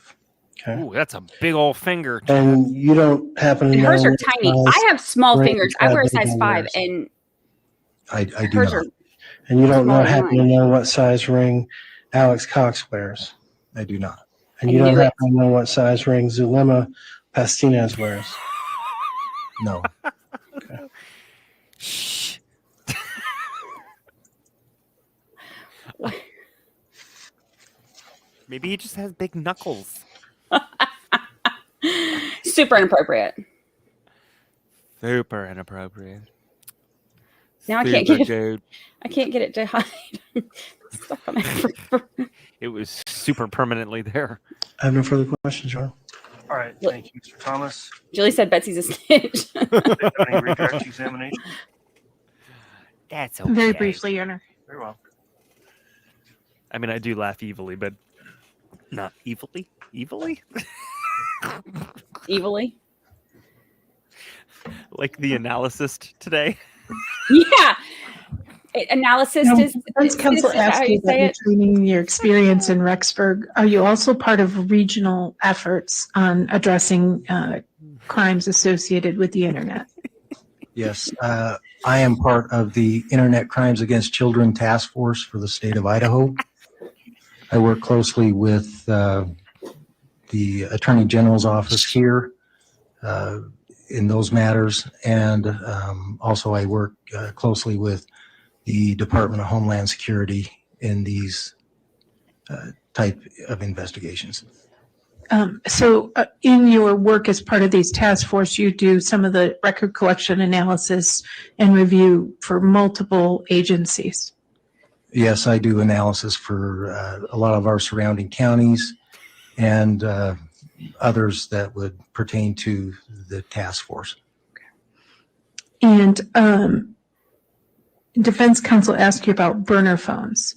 [SPEAKER 7] Okay.
[SPEAKER 1] Ooh, that's a big old finger.
[SPEAKER 7] And you don't happen to
[SPEAKER 2] And
[SPEAKER 7] know
[SPEAKER 2] hers are
[SPEAKER 7] what
[SPEAKER 2] tiny.
[SPEAKER 7] size
[SPEAKER 2] I have small
[SPEAKER 7] ring
[SPEAKER 2] fingers. I wear a
[SPEAKER 7] Chad
[SPEAKER 2] size
[SPEAKER 7] Daybell
[SPEAKER 2] 5,
[SPEAKER 7] wears?
[SPEAKER 2] and
[SPEAKER 6] I do
[SPEAKER 2] hers
[SPEAKER 6] not.
[SPEAKER 2] are.
[SPEAKER 7] And you don't know,
[SPEAKER 2] smaller than
[SPEAKER 7] happen to
[SPEAKER 2] mine.
[SPEAKER 7] know what size ring Alex Cox wears.
[SPEAKER 6] I do not.
[SPEAKER 7] And
[SPEAKER 2] I
[SPEAKER 7] you don't
[SPEAKER 2] knew it.
[SPEAKER 7] happen to know what size ring Zulema Pastinez wears.
[SPEAKER 6] No.
[SPEAKER 1] Shh. Maybe he just has big knuckles.
[SPEAKER 2] Super inappropriate.
[SPEAKER 1] Super inappropriate.
[SPEAKER 2] Now I can't
[SPEAKER 1] Super
[SPEAKER 2] get it.
[SPEAKER 1] dude.
[SPEAKER 2] I can't get it to hide. Stuck on it.
[SPEAKER 1] It was super permanently there.
[SPEAKER 7] I have no further questions, John.
[SPEAKER 4] All right, thank you, Mr. Thomas.
[SPEAKER 2] Julie said Betsy's a snitch.
[SPEAKER 4] Any redirect examination?
[SPEAKER 1] That's okay.
[SPEAKER 5] Very briefly, Your Honor.
[SPEAKER 4] Very well.
[SPEAKER 1] I mean, I do laugh evilly, but not evilly. Evilly?
[SPEAKER 2] Evilly.
[SPEAKER 1] Like the analysis today.
[SPEAKER 2] Yeah. Analysis
[SPEAKER 5] Now,
[SPEAKER 2] is.
[SPEAKER 5] Defense counsel
[SPEAKER 2] is that how
[SPEAKER 5] asked you
[SPEAKER 2] you
[SPEAKER 5] about
[SPEAKER 2] say
[SPEAKER 5] your
[SPEAKER 2] it?
[SPEAKER 5] training, your experience in Rexburg. Are you also part of regional efforts on addressing crimes associated with the internet?
[SPEAKER 6] Yes. I am part of the Internet Crimes Against Children Task Force for the state of Idaho. I work closely with the Attorney General's office here in those matters, and also I work closely with the Department of Homeland Security in these type of investigations.
[SPEAKER 5] So in your work as part of these task force, you do some of the record collection analysis and review for multiple agencies.
[SPEAKER 6] Yes, I do analysis for a lot of our surrounding counties and others that would pertain to the task force.
[SPEAKER 5] And defense counsel asked you about burner phones.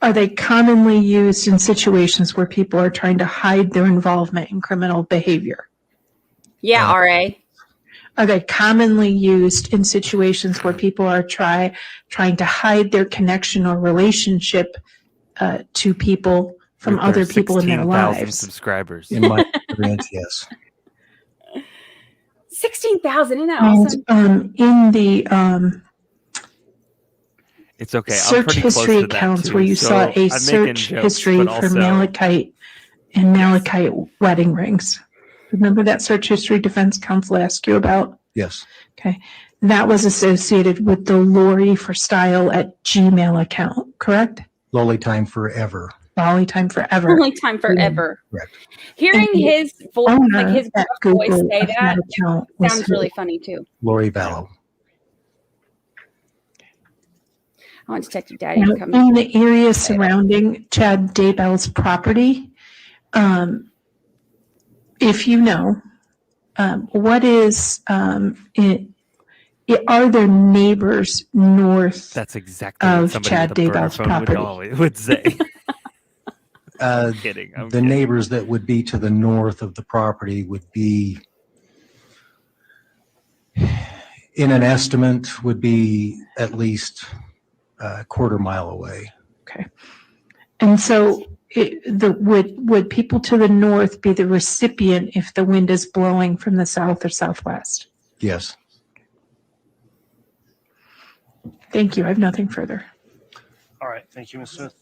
[SPEAKER 5] Are they commonly used in situations where people are trying to hide their involvement in criminal behavior?
[SPEAKER 2] Yeah, RA.
[SPEAKER 5] Are they commonly used in situations where people are trying to hide their connection or relationship to people from
[SPEAKER 1] With
[SPEAKER 5] other people in their
[SPEAKER 1] 16,000
[SPEAKER 5] lives?
[SPEAKER 1] subscribers.
[SPEAKER 6] In my experience, yes.
[SPEAKER 2] 16,000, isn't that awesome?
[SPEAKER 5] And in the
[SPEAKER 1] It's okay. I'm
[SPEAKER 5] search
[SPEAKER 1] pretty close
[SPEAKER 5] history
[SPEAKER 1] to that
[SPEAKER 5] accounts
[SPEAKER 1] too,
[SPEAKER 5] where you
[SPEAKER 1] so
[SPEAKER 5] saw a
[SPEAKER 1] I'm making
[SPEAKER 5] search
[SPEAKER 1] jokes,
[SPEAKER 5] history
[SPEAKER 1] but
[SPEAKER 5] for
[SPEAKER 1] also-
[SPEAKER 5] malachite and malachite wedding rings. Remember that search history defense counsel asked you about?
[SPEAKER 6] Yes.
[SPEAKER 5] Okay. That was associated with the Lori for Style at Gmail account, correct?
[SPEAKER 6] Lolly time forever.
[SPEAKER 5] Lolly time forever.
[SPEAKER 2] Only time forever.
[SPEAKER 6] Correct.
[SPEAKER 2] Hearing
[SPEAKER 5] And the
[SPEAKER 2] his voice, like
[SPEAKER 5] Owner
[SPEAKER 2] his
[SPEAKER 5] at
[SPEAKER 2] voice
[SPEAKER 5] Google
[SPEAKER 2] say
[SPEAKER 5] of
[SPEAKER 2] that,
[SPEAKER 5] account was
[SPEAKER 2] sounds
[SPEAKER 5] who?
[SPEAKER 2] really funny too.
[SPEAKER 6] Lori Vallow.
[SPEAKER 2] I want Detective Daddy
[SPEAKER 5] Now,
[SPEAKER 2] to come.
[SPEAKER 5] in the area surrounding Chad Daybell's property, if you know, what is are there neighbors north?
[SPEAKER 1] That's exactly what
[SPEAKER 5] of
[SPEAKER 1] somebody
[SPEAKER 5] Chad
[SPEAKER 1] with a burner
[SPEAKER 5] Daybell's
[SPEAKER 1] phone
[SPEAKER 5] property.
[SPEAKER 1] would say.
[SPEAKER 6] Uh,
[SPEAKER 1] Kidding. I'm
[SPEAKER 6] the
[SPEAKER 1] kidding.
[SPEAKER 6] neighbors that would be to the north of the property would be, in an estimate, would be at least a quarter mile away.
[SPEAKER 5] Okay. And so would people to the north be the recipient if the wind is blowing from the south or southwest?
[SPEAKER 6] Yes.
[SPEAKER 5] Thank you. I have nothing further.
[SPEAKER 4] All right, thank you, Ms. Smith.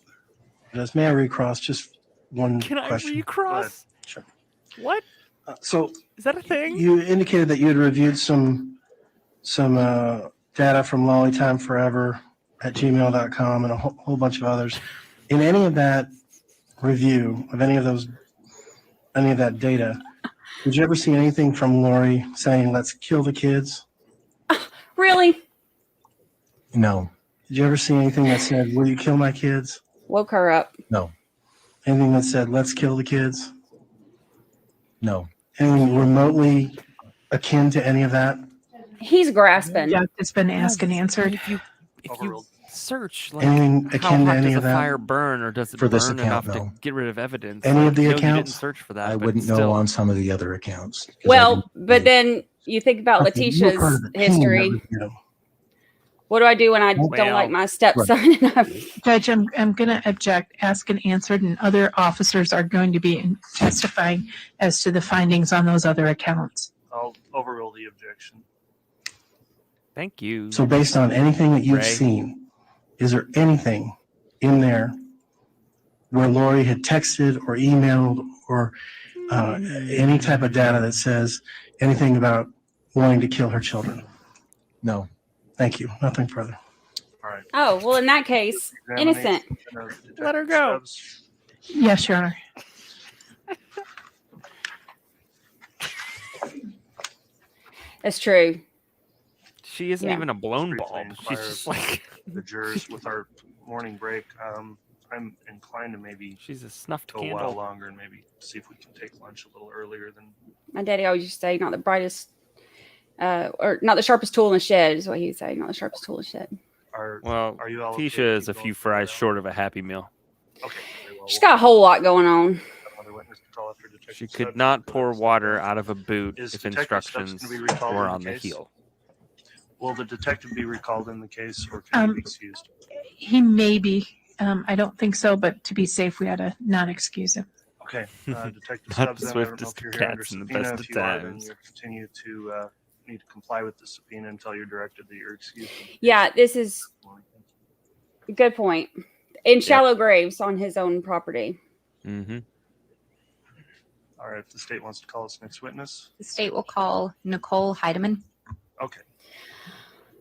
[SPEAKER 7] May I recross just one
[SPEAKER 1] Can I
[SPEAKER 7] question?
[SPEAKER 1] recross?
[SPEAKER 7] Sure.
[SPEAKER 1] What?
[SPEAKER 7] So
[SPEAKER 1] Is that a thing?
[SPEAKER 7] you indicated that you had reviewed some data from Lollytime Forever at gmail.com and a whole bunch of others. In any of that review of any of that data, Did you ever see anything from Lori saying, let's kill the kids?
[SPEAKER 2] Really?
[SPEAKER 6] No,
[SPEAKER 7] Did you ever see anything that said, will you kill my kids?
[SPEAKER 2] Woke her up.
[SPEAKER 6] no,
[SPEAKER 7] Anything that said, let's kill the kids?
[SPEAKER 6] no.
[SPEAKER 7] Anything remotely akin to any of that?
[SPEAKER 2] He's grasping.
[SPEAKER 5] Yeah, it's been asked and answered.
[SPEAKER 1] If you
[SPEAKER 4] Overruled.
[SPEAKER 1] search, like,
[SPEAKER 7] Anything
[SPEAKER 1] how
[SPEAKER 7] akin to
[SPEAKER 1] hot
[SPEAKER 7] any
[SPEAKER 1] does a
[SPEAKER 7] of that?
[SPEAKER 1] fire burn, or does it
[SPEAKER 6] For this
[SPEAKER 1] burn
[SPEAKER 6] account,
[SPEAKER 1] enough to
[SPEAKER 6] no.
[SPEAKER 1] get rid of evidence?
[SPEAKER 7] Any
[SPEAKER 1] Like,
[SPEAKER 7] of the
[SPEAKER 1] no, you didn't
[SPEAKER 7] accounts?
[SPEAKER 1] search for that.
[SPEAKER 6] I
[SPEAKER 1] but
[SPEAKER 6] wouldn't know
[SPEAKER 1] still.
[SPEAKER 6] on some of the other accounts. 'cause I
[SPEAKER 2] Well,
[SPEAKER 6] didn't-
[SPEAKER 2] but then you think about
[SPEAKER 7] Okay, you were part
[SPEAKER 2] Letitia's
[SPEAKER 7] of the team that
[SPEAKER 2] history.
[SPEAKER 7] reviewed them.
[SPEAKER 2] What do I do when I
[SPEAKER 7] Well-
[SPEAKER 2] don't like my stepson?
[SPEAKER 5] Judge, I'm going to object, ask and answered, and other officers are going to be testifying as to the findings on those other accounts.
[SPEAKER 4] I'll overrule the objection.
[SPEAKER 1] Thank you.
[SPEAKER 7] So based on anything that you've
[SPEAKER 1] Ray.
[SPEAKER 7] seen, is there anything in there where Lori had texted or emailed or any type of data that says anything about wanting to kill her children?
[SPEAKER 6] No,
[SPEAKER 7] Thank you. Nothing further.
[SPEAKER 4] All right.
[SPEAKER 2] Oh, well, in that case, innocent.
[SPEAKER 4] Examination of Detective
[SPEAKER 1] Let her go.
[SPEAKER 4] Stubbs.
[SPEAKER 5] Yes, Your Honor.
[SPEAKER 2] That's true.
[SPEAKER 1] She isn't
[SPEAKER 2] Yeah.
[SPEAKER 1] even a blown
[SPEAKER 4] Briefly
[SPEAKER 1] bulb.
[SPEAKER 4] inquire
[SPEAKER 1] She's just
[SPEAKER 4] of
[SPEAKER 1] like
[SPEAKER 4] the jurors with our morning break. I'm inclined to maybe
[SPEAKER 1] she's a snuffed
[SPEAKER 4] go a while
[SPEAKER 1] candle.
[SPEAKER 4] longer and maybe see if we can take lunch a little earlier than.
[SPEAKER 2] My daddy always used to say, not the brightest, or not the sharpest tool in the shed is what he would say, not the sharpest tool in the shed.
[SPEAKER 1] Well,
[SPEAKER 4] Are you all okay
[SPEAKER 1] Tisha
[SPEAKER 4] to
[SPEAKER 1] is
[SPEAKER 4] keep
[SPEAKER 1] a
[SPEAKER 4] going
[SPEAKER 1] few
[SPEAKER 4] for
[SPEAKER 1] fries
[SPEAKER 4] now?
[SPEAKER 1] short of a Happy Meal.
[SPEAKER 4] Okay. Very well.
[SPEAKER 2] She's got a whole lot going on.
[SPEAKER 4] Another witness to call after Detective
[SPEAKER 1] She could
[SPEAKER 4] Stubbs
[SPEAKER 1] not
[SPEAKER 4] for
[SPEAKER 1] pour
[SPEAKER 4] this
[SPEAKER 1] water
[SPEAKER 4] defense.
[SPEAKER 1] out of a boot
[SPEAKER 4] Is
[SPEAKER 1] if
[SPEAKER 4] Detective Stubbs
[SPEAKER 1] instructions
[SPEAKER 4] gonna be recalled
[SPEAKER 1] were
[SPEAKER 4] in the
[SPEAKER 1] on the
[SPEAKER 4] case?
[SPEAKER 1] heel.
[SPEAKER 4] Will the detective be recalled in the case, or can he be excused?
[SPEAKER 5] He may be. I don't think so, but to be safe, we ought to not excuse him.
[SPEAKER 4] Okay, Detective
[SPEAKER 1] Not
[SPEAKER 4] Stubbs.
[SPEAKER 1] the
[SPEAKER 4] Then I don't know
[SPEAKER 1] swiftest
[SPEAKER 4] if you're
[SPEAKER 1] of
[SPEAKER 4] here under
[SPEAKER 1] cats in the
[SPEAKER 4] subpoena.
[SPEAKER 1] best
[SPEAKER 4] If
[SPEAKER 1] of
[SPEAKER 4] you are, then
[SPEAKER 1] times.
[SPEAKER 4] you continue to need to comply with the subpoena until you're directed that you're excused. from the case.
[SPEAKER 2] Yeah, this is a good point. In shallow graves on his own property.
[SPEAKER 1] Mm-hmm.
[SPEAKER 4] All right. If the state wants to call its next witness.
[SPEAKER 8] The state will call Nicole Heidemann.
[SPEAKER 4] Okay.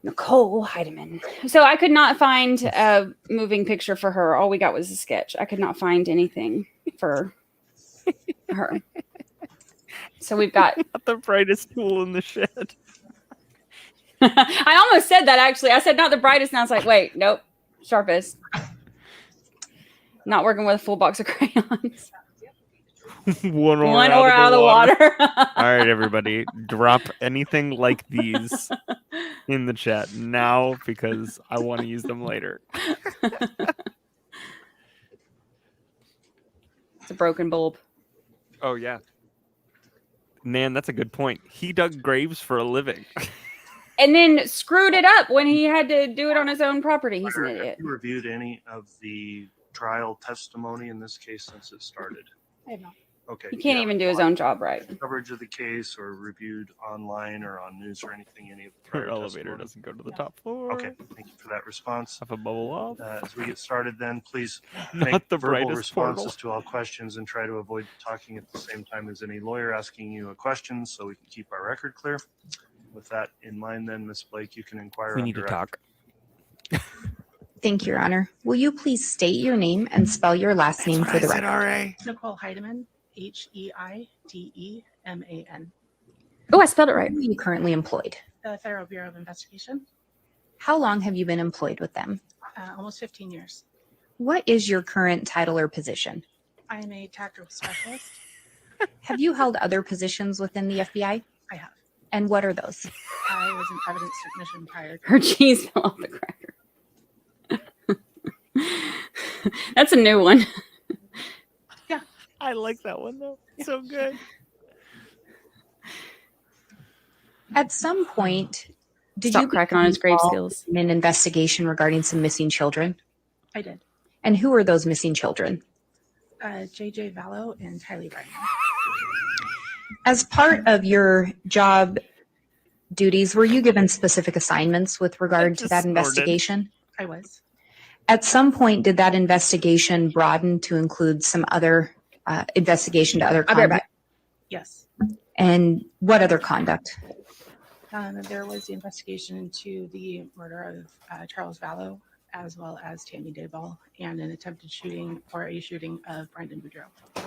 [SPEAKER 2] Nicole Heidemann. So I could not find a moving picture for her. All we got was a sketch. I could not find anything for her. So we've got.
[SPEAKER 1] Not the brightest tool in the shed.
[SPEAKER 2] I almost said that actually. I said not the brightest, and I was like, wait, nope, sharpest. Not working with a full box of crayons.
[SPEAKER 1] One
[SPEAKER 2] One or out of the water.
[SPEAKER 1] All right, everybody, drop anything like these in the chat now because I want to use them later.
[SPEAKER 2] It's a broken bulb.
[SPEAKER 1] Oh yeah, man, that's a good point. He dug graves for a living.
[SPEAKER 2] And then screwed it up when he had to do it on his own property. He's an
[SPEAKER 4] Have
[SPEAKER 2] idiot.
[SPEAKER 4] you reviewed any of the trial testimony in this case since it started?
[SPEAKER 5] I have not.
[SPEAKER 4] Okay.
[SPEAKER 2] He can't
[SPEAKER 4] Yeah.
[SPEAKER 2] even do his own job right.
[SPEAKER 4] Coverage of the case or reviewed online or on news or anything, any of the
[SPEAKER 1] Her
[SPEAKER 4] prior
[SPEAKER 1] elevator
[SPEAKER 4] testimony?
[SPEAKER 1] doesn't go to the top floor.
[SPEAKER 4] Okay, thank you for that response.
[SPEAKER 1] Have a bubble off.
[SPEAKER 4] As we get started then, please
[SPEAKER 1] Not
[SPEAKER 4] make
[SPEAKER 1] the
[SPEAKER 4] verbal
[SPEAKER 1] brightest
[SPEAKER 4] responses
[SPEAKER 1] portal.
[SPEAKER 4] to all questions and try to avoid talking at the same time as any lawyer asking you a question so we can keep our record clear. With that in mind then, Ms. Blake, you can inquire
[SPEAKER 1] We
[SPEAKER 4] on
[SPEAKER 1] need to
[SPEAKER 4] direct.
[SPEAKER 1] talk.
[SPEAKER 8] Thank you, Your Honor. Will you please state your name and spell your last name for the record?
[SPEAKER 1] RA.
[SPEAKER 5] Nicole Heidemann, Heideman.
[SPEAKER 2] Oh, I spelled it right.
[SPEAKER 8] Where are you currently employed?
[SPEAKER 5] The Federal Bureau of Investigation,
[SPEAKER 8] How long have you been employed with them?
[SPEAKER 5] almost 15 years.
[SPEAKER 8] What is your current title or position?
[SPEAKER 5] I am a tactical specialist.
[SPEAKER 8] Have you held other positions within the FBI?
[SPEAKER 5] I have.
[SPEAKER 8] And what are those?
[SPEAKER 5] I was an evidence technician prior to
[SPEAKER 2] Her cheese fell off the cracker. That's a new one.
[SPEAKER 1] I like that one though. So good.
[SPEAKER 8] At some point, did
[SPEAKER 2] Stop
[SPEAKER 8] you
[SPEAKER 2] cracking on his grave
[SPEAKER 8] involved
[SPEAKER 2] skills.
[SPEAKER 8] in an investigation regarding some missing children?
[SPEAKER 5] I did.
[SPEAKER 8] And who are those missing children?
[SPEAKER 5] J.J. Vallow and Tylee Bryan.
[SPEAKER 8] As part of your job duties, were you given specific assignments with regard to
[SPEAKER 1] just
[SPEAKER 8] that
[SPEAKER 1] snorted.
[SPEAKER 8] investigation?
[SPEAKER 5] I was.
[SPEAKER 8] At some point, did that investigation broaden to include some other investigation to other
[SPEAKER 2] I'll be right
[SPEAKER 8] conduct?
[SPEAKER 5] Yes.
[SPEAKER 8] And what other conduct?
[SPEAKER 5] There was the investigation into the murder of Charles Vallow, as well as Tammy Daybell, and an attempted shooting or a shooting of Brandon Boudreaux.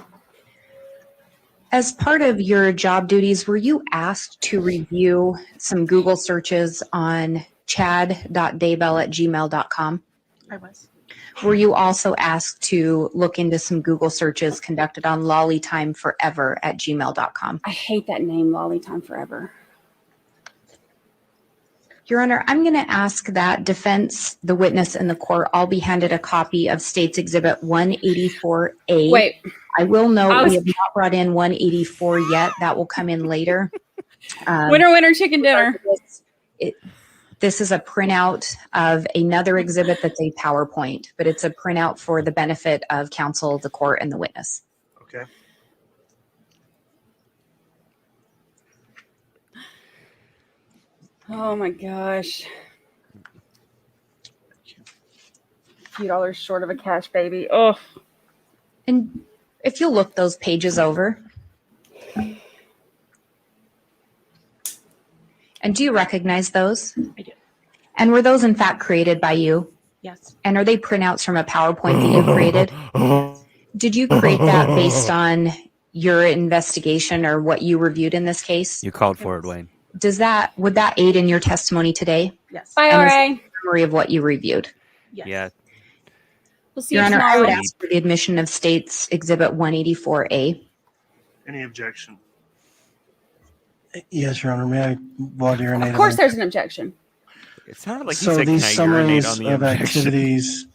[SPEAKER 8] As part of your job duties, were you asked to review some Google searches on chad.daybell@gmail.com?
[SPEAKER 5] I was.
[SPEAKER 8] Were you also asked to look into some Google searches conducted on lollytimeforever@gmail.com?
[SPEAKER 2] I hate that name, Lolly Time Forever.
[SPEAKER 8] Your Honor, I'm going to ask that defense, the witness, and the court all be handed a copy of State's Exhibit 184A.
[SPEAKER 2] Wait,
[SPEAKER 8] I will note
[SPEAKER 2] I was-
[SPEAKER 8] we have not brought in 184 yet. That will come in later.
[SPEAKER 2] winner, winner, chicken dinner.
[SPEAKER 8] This is a printout of another exhibit that's a PowerPoint, but it's a printout for the benefit of counsel, the court, and the witness.
[SPEAKER 4] Okay.
[SPEAKER 2] Oh my gosh. $few short of a cash baby. Oh.
[SPEAKER 8] And if you'll look those pages over. And do you recognize those?
[SPEAKER 5] I do.
[SPEAKER 8] And were those in fact created by you?
[SPEAKER 5] Yes.
[SPEAKER 8] And are they printouts from a PowerPoint that you created? Did you create that based on your investigation or what you reviewed in this case?
[SPEAKER 1] You called for it, Wayne.
[SPEAKER 8] Would that aid in your testimony today?
[SPEAKER 5] Yes.
[SPEAKER 2] Bye,
[SPEAKER 8] And is
[SPEAKER 2] RA.
[SPEAKER 8] it a summary of what you reviewed?
[SPEAKER 5] Yes.
[SPEAKER 1] Yeah.
[SPEAKER 2] We'll see
[SPEAKER 8] Your
[SPEAKER 2] you
[SPEAKER 8] Honor, I would
[SPEAKER 2] tomorrow.
[SPEAKER 8] ask for the admission of State's Exhibit 184A.
[SPEAKER 4] Any objection?
[SPEAKER 7] Yes, Your Honor. May I blood urinate?
[SPEAKER 2] Of course, there's an objection.
[SPEAKER 1] It sounded like he
[SPEAKER 7] So
[SPEAKER 1] said,
[SPEAKER 7] these
[SPEAKER 1] "Can I urinate
[SPEAKER 7] summaries
[SPEAKER 1] on the
[SPEAKER 7] of
[SPEAKER 1] objection?"
[SPEAKER 7] activities,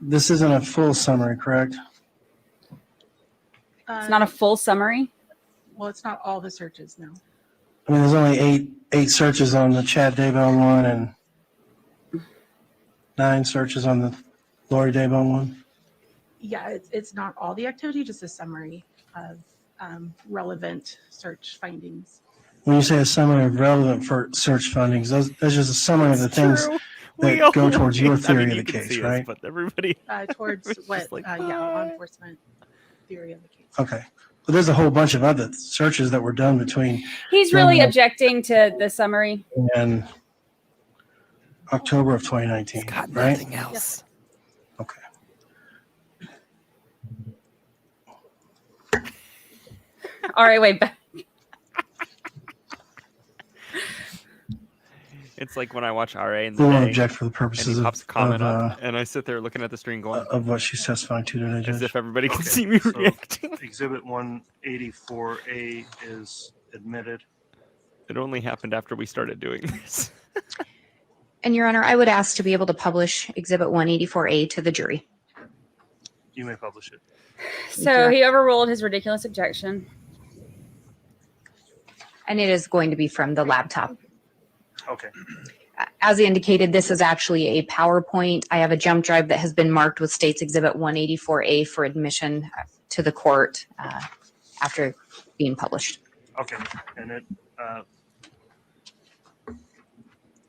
[SPEAKER 7] this isn't a full summary, correct?
[SPEAKER 2] It's not a full summary.
[SPEAKER 5] Well, it's not all the searches, no.
[SPEAKER 7] I mean, there's only eight searches on the Chad Daybell one and 9 searches on the Lori Daybell one.
[SPEAKER 5] Yeah, it's not all the activity, just a summary of relevant search findings.
[SPEAKER 7] When you say a summary of relevant for search findings, that's just a summary of the things
[SPEAKER 1] True.
[SPEAKER 7] that
[SPEAKER 1] We
[SPEAKER 7] go
[SPEAKER 1] all-
[SPEAKER 7] towards your
[SPEAKER 1] I
[SPEAKER 7] theory
[SPEAKER 1] mean,
[SPEAKER 7] of
[SPEAKER 1] you
[SPEAKER 7] the
[SPEAKER 1] can
[SPEAKER 7] case,
[SPEAKER 1] see us,
[SPEAKER 7] right?
[SPEAKER 1] but everybody.
[SPEAKER 5] Towards
[SPEAKER 1] It's
[SPEAKER 5] what,
[SPEAKER 1] just like,
[SPEAKER 5] law enforcement theory of the case.
[SPEAKER 7] Okay. But there's a whole bunch of other searches that were done between
[SPEAKER 2] He's really
[SPEAKER 7] No.
[SPEAKER 2] objecting to the summary.
[SPEAKER 7] and October of 2019,
[SPEAKER 1] He's got
[SPEAKER 7] right?
[SPEAKER 1] nothing else.
[SPEAKER 7] Okay.
[SPEAKER 2] All right, wait.
[SPEAKER 1] It's like when I watch RA in the
[SPEAKER 7] We won't
[SPEAKER 1] day,
[SPEAKER 7] object for the
[SPEAKER 1] and
[SPEAKER 7] purposes
[SPEAKER 1] he pops a comment
[SPEAKER 7] of,
[SPEAKER 1] up, and I sit there looking at the screen going,
[SPEAKER 7] of what she's testifying to today,
[SPEAKER 1] as
[SPEAKER 7] Judge.
[SPEAKER 1] if everybody can
[SPEAKER 4] Okay,
[SPEAKER 1] see me
[SPEAKER 4] so-
[SPEAKER 1] reacting.
[SPEAKER 4] Exhibit 184A is admitted.
[SPEAKER 1] It only happened after we started doing this.
[SPEAKER 8] And Your Honor, I would ask to be able to publish Exhibit 184A to the jury.
[SPEAKER 4] You may publish it.
[SPEAKER 2] So he overruled his ridiculous objection.
[SPEAKER 8] And it is going to be from the laptop.
[SPEAKER 4] Okay.
[SPEAKER 8] As indicated, this is actually a PowerPoint. I have a jump drive that has been marked with State's Exhibit 184A for admission to the court after being published.
[SPEAKER 4] Okay. And it,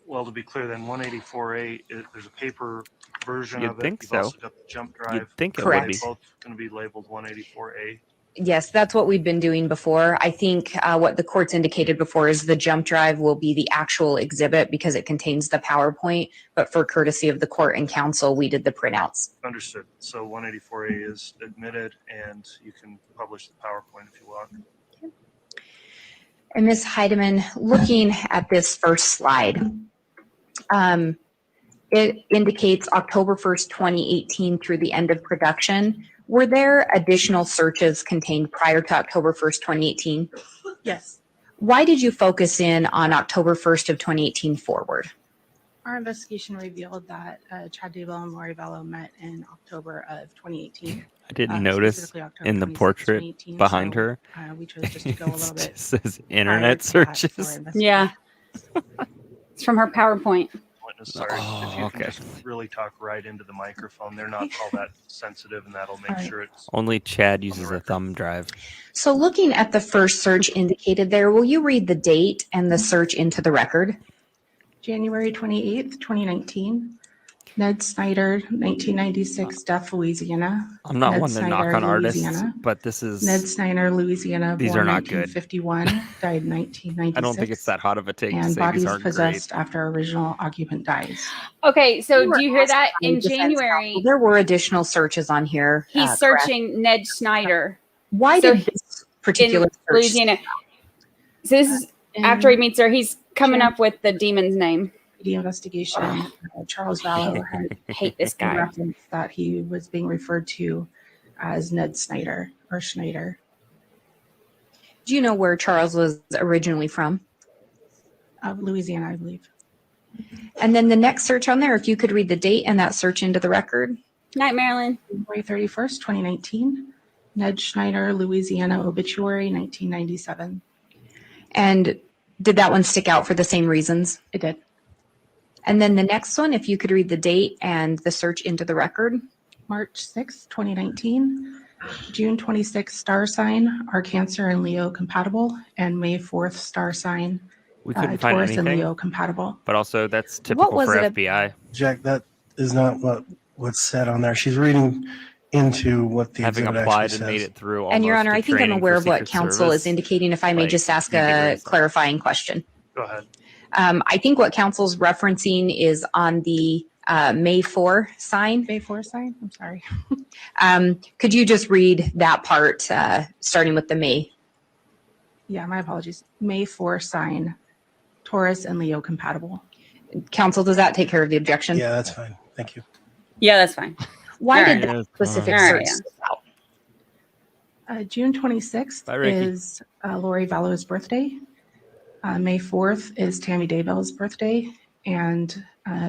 [SPEAKER 4] well, to be clear, then 184A, there's a paper version
[SPEAKER 1] You'd
[SPEAKER 4] of it.
[SPEAKER 1] think
[SPEAKER 4] You've
[SPEAKER 1] so.
[SPEAKER 4] also got the jump drive.
[SPEAKER 1] You'd think it
[SPEAKER 8] Correct.
[SPEAKER 1] would be.
[SPEAKER 4] Both going to be labeled 184A.
[SPEAKER 8] Yes, that's what we've been doing before. I think what the court's indicated before is the jump drive will be the actual exhibit because it contains the PowerPoint. But for courtesy of the court and counsel, we did the printouts.
[SPEAKER 4] Understood. So 184A is admitted, and you can publish the PowerPoint if you want.
[SPEAKER 8] And Ms. Heidemann, looking at this first slide, it indicates October 1st, 2018 through the end of production. Were there additional searches contained prior to October 1st, 2018?
[SPEAKER 5] Yes.
[SPEAKER 8] Why did you focus in on October 1st of 2018 forward?
[SPEAKER 5] Our investigation revealed that Chad Daybell and Lori Vallow met in October of 2018.
[SPEAKER 1] I didn't notice
[SPEAKER 5] specifically October
[SPEAKER 1] in the
[SPEAKER 5] 26,
[SPEAKER 1] portrait
[SPEAKER 5] 2018,
[SPEAKER 1] behind
[SPEAKER 5] so,
[SPEAKER 1] her.
[SPEAKER 5] We chose just to go a
[SPEAKER 1] It
[SPEAKER 5] little bit.
[SPEAKER 1] just says
[SPEAKER 5] prior
[SPEAKER 1] internet
[SPEAKER 5] to that for
[SPEAKER 1] searches.
[SPEAKER 5] investigation.
[SPEAKER 2] Yeah. It's from her PowerPoint.
[SPEAKER 4] Witness, sorry,
[SPEAKER 1] Oh,
[SPEAKER 4] if you
[SPEAKER 1] okay.
[SPEAKER 4] can just really talk right into the microphone. They're not all that sensitive, and that'll make
[SPEAKER 5] All right.
[SPEAKER 4] sure it's
[SPEAKER 1] Only Chad uses a thumb drive.
[SPEAKER 8] So looking at the first search indicated there, will you read the date and the search into the record?
[SPEAKER 5] January 28th, 2019. Ned Snyder, 1996, Duff, Louisiana.
[SPEAKER 1] I'm not
[SPEAKER 5] Ned
[SPEAKER 1] one to knock
[SPEAKER 5] Snyder,
[SPEAKER 1] on artists,
[SPEAKER 5] Louisiana.
[SPEAKER 1] but this is.
[SPEAKER 5] Ned Snyder, Louisiana.
[SPEAKER 1] These
[SPEAKER 5] born
[SPEAKER 1] are not good.
[SPEAKER 5] 1951, died 1996.
[SPEAKER 1] I don't think it's that hot of a take to
[SPEAKER 5] And
[SPEAKER 1] say these
[SPEAKER 5] bodies
[SPEAKER 1] aren't
[SPEAKER 5] possessed after original occupant dies.
[SPEAKER 2] Okay, so
[SPEAKER 8] You were
[SPEAKER 2] do you hear that?
[SPEAKER 8] asked by
[SPEAKER 2] In
[SPEAKER 8] defense
[SPEAKER 2] January,
[SPEAKER 8] counsel. There were additional searches on here.
[SPEAKER 2] he's
[SPEAKER 8] correct?
[SPEAKER 2] searching Ned Snyder.
[SPEAKER 8] Why
[SPEAKER 2] so
[SPEAKER 8] did this particular
[SPEAKER 2] in
[SPEAKER 8] search.
[SPEAKER 2] Louisiana. So this is after he meets her. He's coming up with the demon's name.
[SPEAKER 5] The investigation, Charles Vallow had
[SPEAKER 2] Hate this guy.
[SPEAKER 5] referenced that he was being referred to as Ned Snyder or Schneider.
[SPEAKER 8] Do you know where Charles was originally from?
[SPEAKER 5] Louisiana, I believe.
[SPEAKER 8] And then the next search on there, if you could read the date and that search into the record.
[SPEAKER 2] Night, Marilyn.
[SPEAKER 5] February 31st, 2019. Ned Schneider, Louisiana obituary, 1997.
[SPEAKER 8] And did that one stick out for the same reasons?
[SPEAKER 5] It did.
[SPEAKER 8] And then the next one, if you could read the date and the search into the record.
[SPEAKER 5] March 6th, 2019. June 26th, star sign, are Cancer and Leo compatible? And May 4th, star sign,
[SPEAKER 1] We couldn't find
[SPEAKER 5] Taurus and
[SPEAKER 1] anything,
[SPEAKER 5] Leo compatible.
[SPEAKER 1] but also that's typical
[SPEAKER 8] was
[SPEAKER 1] for
[SPEAKER 8] it
[SPEAKER 1] FBI.
[SPEAKER 7] Jack, that is not what's said on there. She's reading into what the
[SPEAKER 1] Having
[SPEAKER 7] exhibit
[SPEAKER 1] applied
[SPEAKER 7] actually
[SPEAKER 1] and made
[SPEAKER 7] says.
[SPEAKER 1] it through.
[SPEAKER 8] And Your
[SPEAKER 1] almost
[SPEAKER 8] Honor,
[SPEAKER 1] the
[SPEAKER 8] I think I'm
[SPEAKER 1] training
[SPEAKER 8] aware
[SPEAKER 1] for
[SPEAKER 8] of what
[SPEAKER 1] Secret
[SPEAKER 8] counsel is
[SPEAKER 1] Service.
[SPEAKER 8] indicating. If I may
[SPEAKER 1] Like,
[SPEAKER 8] just ask
[SPEAKER 1] he did
[SPEAKER 8] a
[SPEAKER 1] raise that.
[SPEAKER 8] clarifying question.
[SPEAKER 4] Go ahead.
[SPEAKER 8] I think what counsel's referencing is on the May 4 sign.
[SPEAKER 5] May 4th sign? I'm sorry.
[SPEAKER 8] Could you just read that part, starting with the May?
[SPEAKER 5] Yeah, my apologies. May 4 sign, Taurus and Leo compatible.
[SPEAKER 8] Counsel, does that take care of the objection?
[SPEAKER 7] Yeah, that's fine. Thank you.
[SPEAKER 2] Yeah, that's fine.
[SPEAKER 8] Why
[SPEAKER 2] All
[SPEAKER 8] did
[SPEAKER 2] right.
[SPEAKER 8] that
[SPEAKER 1] Yes,
[SPEAKER 8] specific
[SPEAKER 2] fine.
[SPEAKER 8] search
[SPEAKER 2] All right,
[SPEAKER 8] stick out?
[SPEAKER 5] June 26th
[SPEAKER 1] Bye, Ricky.
[SPEAKER 5] is Lori Vallow's birthday. May 4th is Tammy Daybell's birthday. And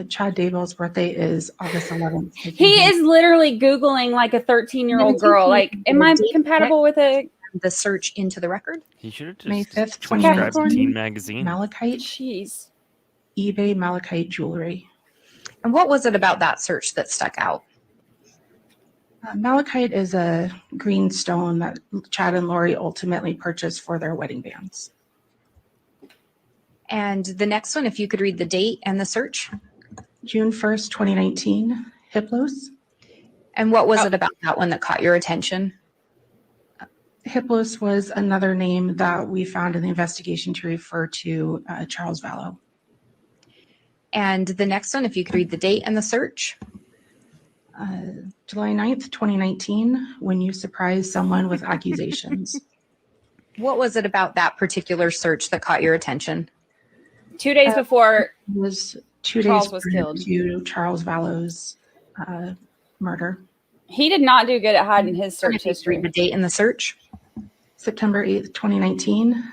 [SPEAKER 5] Chad Daybell's birthday is August 11th.
[SPEAKER 2] He is literally Googling like a 13-year-old girl. Like, am I compatible with a
[SPEAKER 8] The search into the record.
[SPEAKER 1] He should have just
[SPEAKER 5] May 5th,
[SPEAKER 1] subscribed to
[SPEAKER 5] 2019.
[SPEAKER 1] Teen Magazine.
[SPEAKER 5] Malachite,
[SPEAKER 2] Jeez.
[SPEAKER 5] eBay Malachite jewelry.
[SPEAKER 8] And what was it about that search that stuck out?
[SPEAKER 5] Malachite is a green stone that Chad and Lori ultimately purchased for their wedding bands.
[SPEAKER 8] And the next one, if you could read the date and the search.
[SPEAKER 5] June 1st, 2019, Hiplos.
[SPEAKER 8] And what was it about that one that caught your attention?
[SPEAKER 5] Hiplos was another name that we found in the investigation to refer to Charles Vallow.
[SPEAKER 8] And the next one, if you could read the date and the search.
[SPEAKER 5] July 9th, 2019, when you surprise someone with accusations.
[SPEAKER 8] What was it about that particular search that caught your attention?
[SPEAKER 2] 2 days before
[SPEAKER 5] It was 2
[SPEAKER 2] Charles
[SPEAKER 5] days
[SPEAKER 2] was
[SPEAKER 5] prior
[SPEAKER 2] killed.
[SPEAKER 5] to Charles Vallow's murder.
[SPEAKER 2] he did not do good at hiding his
[SPEAKER 8] And
[SPEAKER 2] search
[SPEAKER 8] if you could read
[SPEAKER 2] history.
[SPEAKER 8] the date and the search.
[SPEAKER 5] September 8th, 2019,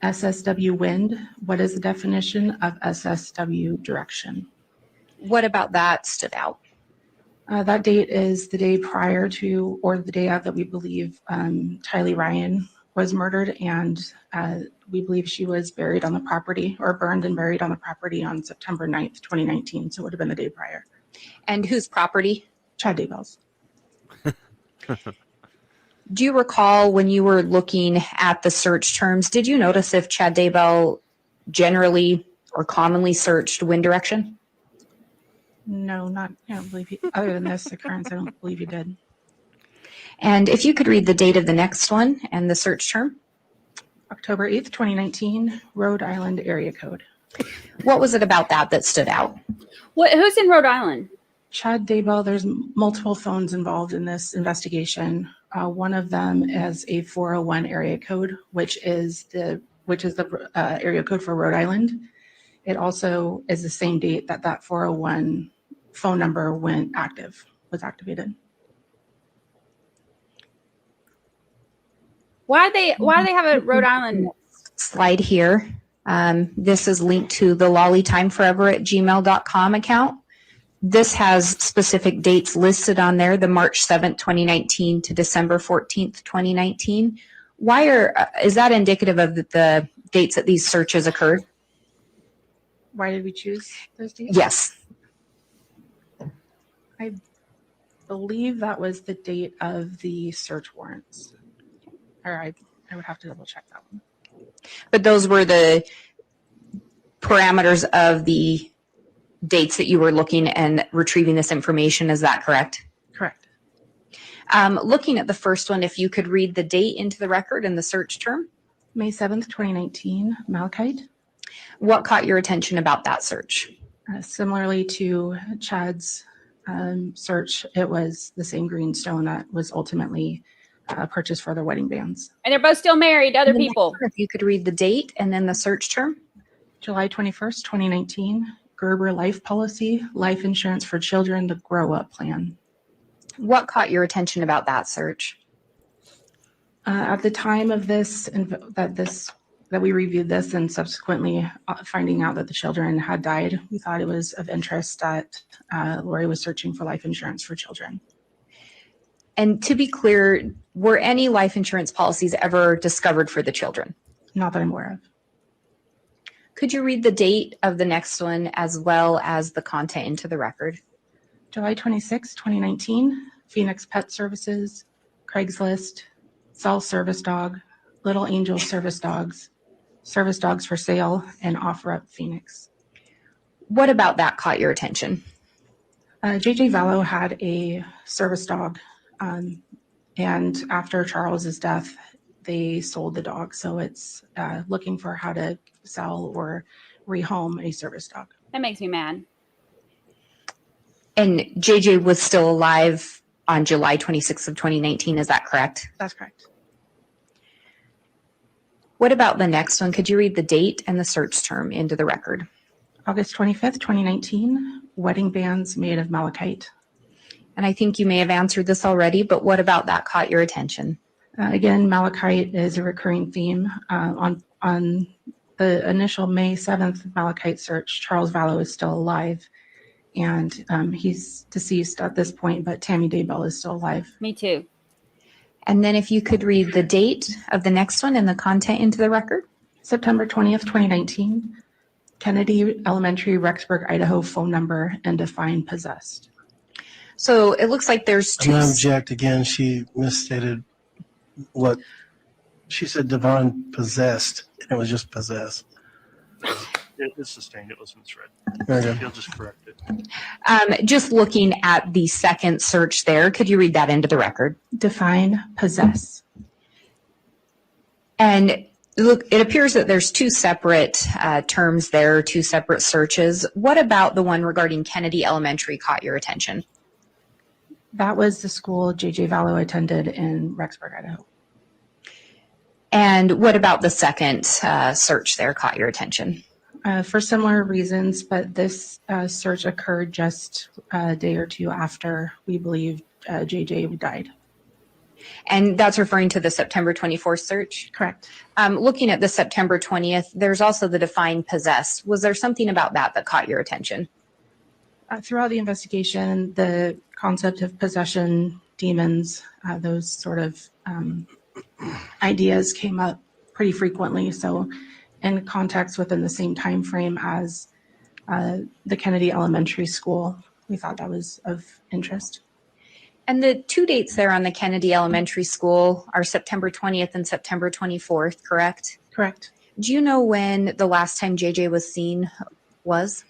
[SPEAKER 5] SSW wind. What is the definition of SSW direction?
[SPEAKER 8] What about that stood out?
[SPEAKER 5] That date is the day prior to, or the day of, that we believe Tylee Ryan was murdered, and we believe she was buried on the property, or burned and buried on the property on September 9th, 2019. So it would have been the day prior.
[SPEAKER 8] And whose property?
[SPEAKER 5] Chad Daybell's.
[SPEAKER 8] Do you recall when you were looking at the search terms, did you notice if Chad Daybell generally or commonly searched wind direction?
[SPEAKER 5] No, not, I don't believe he, other than this occurrence, I don't believe he did.
[SPEAKER 8] And if you could read the date of the next one and the search term.
[SPEAKER 5] October 8th, 2019, Rhode Island area code.
[SPEAKER 8] What was it about that stood out?
[SPEAKER 2] Who's in Rhode Island?
[SPEAKER 5] Chad Daybell, there's multiple phones involved in this investigation. One of them is a 401 area code, which is the area code for Rhode Island. It also is the same date that 401 phone number was activated.
[SPEAKER 2] Why do they have a Rhode Island?
[SPEAKER 8] Slide here. This is linked to the lollytimeforever@gmail.com account. This has specific dates listed on there, the March 7th, 2019 to December 14th, 2019. Is that indicative of the dates that these searches occurred?
[SPEAKER 5] Why did we choose those dates?
[SPEAKER 8] Yes.
[SPEAKER 5] I believe that was the date of the search warrants. Or I would have to double check that one.
[SPEAKER 8] But those were the parameters of the dates that you were looking and retrieving this information. Is that correct?
[SPEAKER 5] Correct.
[SPEAKER 8] Looking at the first one, if you could read the date into the record and the search term.
[SPEAKER 5] May 7th, 2019, Malachite.
[SPEAKER 8] What caught your attention about that search?
[SPEAKER 5] Similarly to Chad's search, it was the same green stone that was ultimately
[SPEAKER 9] purchase for their wedding bands.
[SPEAKER 2] And they're both still married to other
[SPEAKER 8] And the next
[SPEAKER 2] people.
[SPEAKER 8] one, if you could read the date and then the search term.
[SPEAKER 9] July 21st, 2019, Gerber Life Policy, Life Insurance for Children, the Grow Up Plan.
[SPEAKER 8] What caught your attention about that search?
[SPEAKER 9] At the time of this, that we reviewed this and subsequently finding out that the children had died, we thought it was of interest that Lori was searching for life insurance for children.
[SPEAKER 8] And to be clear, were any life insurance policies ever discovered for the children?
[SPEAKER 9] Not that I'm aware of.
[SPEAKER 8] Could you read the date of the next one as well as the content into the record?
[SPEAKER 9] July 26, 2019, Phoenix Pet Services, Craigslist, Sell Service Dog, Little Angel Service Dogs for Sale, and Offer Up Phoenix.
[SPEAKER 8] What about that caught your attention?
[SPEAKER 9] J.J. Vallow had a service dog, and after Charles's death, they sold the dog. So it's looking for how to sell or rehome a service dog.
[SPEAKER 2] That makes me mad.
[SPEAKER 8] And JJ was still alive on July 26th of 2019, is that correct?
[SPEAKER 9] That's correct.
[SPEAKER 8] What about the next one? Could you read the date and the search term into the record?
[SPEAKER 9] August 25th, 2019, wedding bands made of malachite.
[SPEAKER 8] And I think you may have answered this already, but what about that caught your attention?
[SPEAKER 9] Again, malachite is a recurring theme. On the initial May 7th malachite search, Charles Vallow is still alive, and he's deceased at this point, but Tammy Daybell is still alive.
[SPEAKER 2] Me too.
[SPEAKER 8] And then if you could read the date of the next one and the content into the record.
[SPEAKER 9] September 20th, 2019, Kennedy Elementary, Rexburg, Idaho phone number and define possessed.
[SPEAKER 8] So it looks like there's
[SPEAKER 7] I'm
[SPEAKER 8] two.
[SPEAKER 7] going to object again. She misstated what she said. Devon possessed, and it was just possessed.
[SPEAKER 4] It's sustained. It was misread.
[SPEAKER 7] Very good.
[SPEAKER 4] You'll just correct it.
[SPEAKER 8] Just looking at the second search there, could you read that into the record?
[SPEAKER 9] Define possess.
[SPEAKER 8] And look, it appears that there's two separate terms there, two separate searches. What about the one regarding Kennedy Elementary caught your attention?
[SPEAKER 9] That was the school J.J. Vallow attended in Rexburg, Idaho.
[SPEAKER 8] And what about the second search there caught your attention?
[SPEAKER 9] For similar reasons, but this search occurred just a day or two after we believe J.J. died.
[SPEAKER 8] And that's referring to the September 24th search?
[SPEAKER 9] Correct.
[SPEAKER 8] Looking at the September 20th, there's also the define possess. Was there something about that that caught your attention?
[SPEAKER 9] Throughout the investigation, the concept of possession, demons, those sort of ideas came up pretty frequently. So in context within the same time frame as the Kennedy Elementary School, we thought that was of interest.
[SPEAKER 8] And the two dates there on the Kennedy Elementary School are September 20th and September 24th, correct?
[SPEAKER 9] Correct.
[SPEAKER 8] Do you know when the last time JJ was seen was?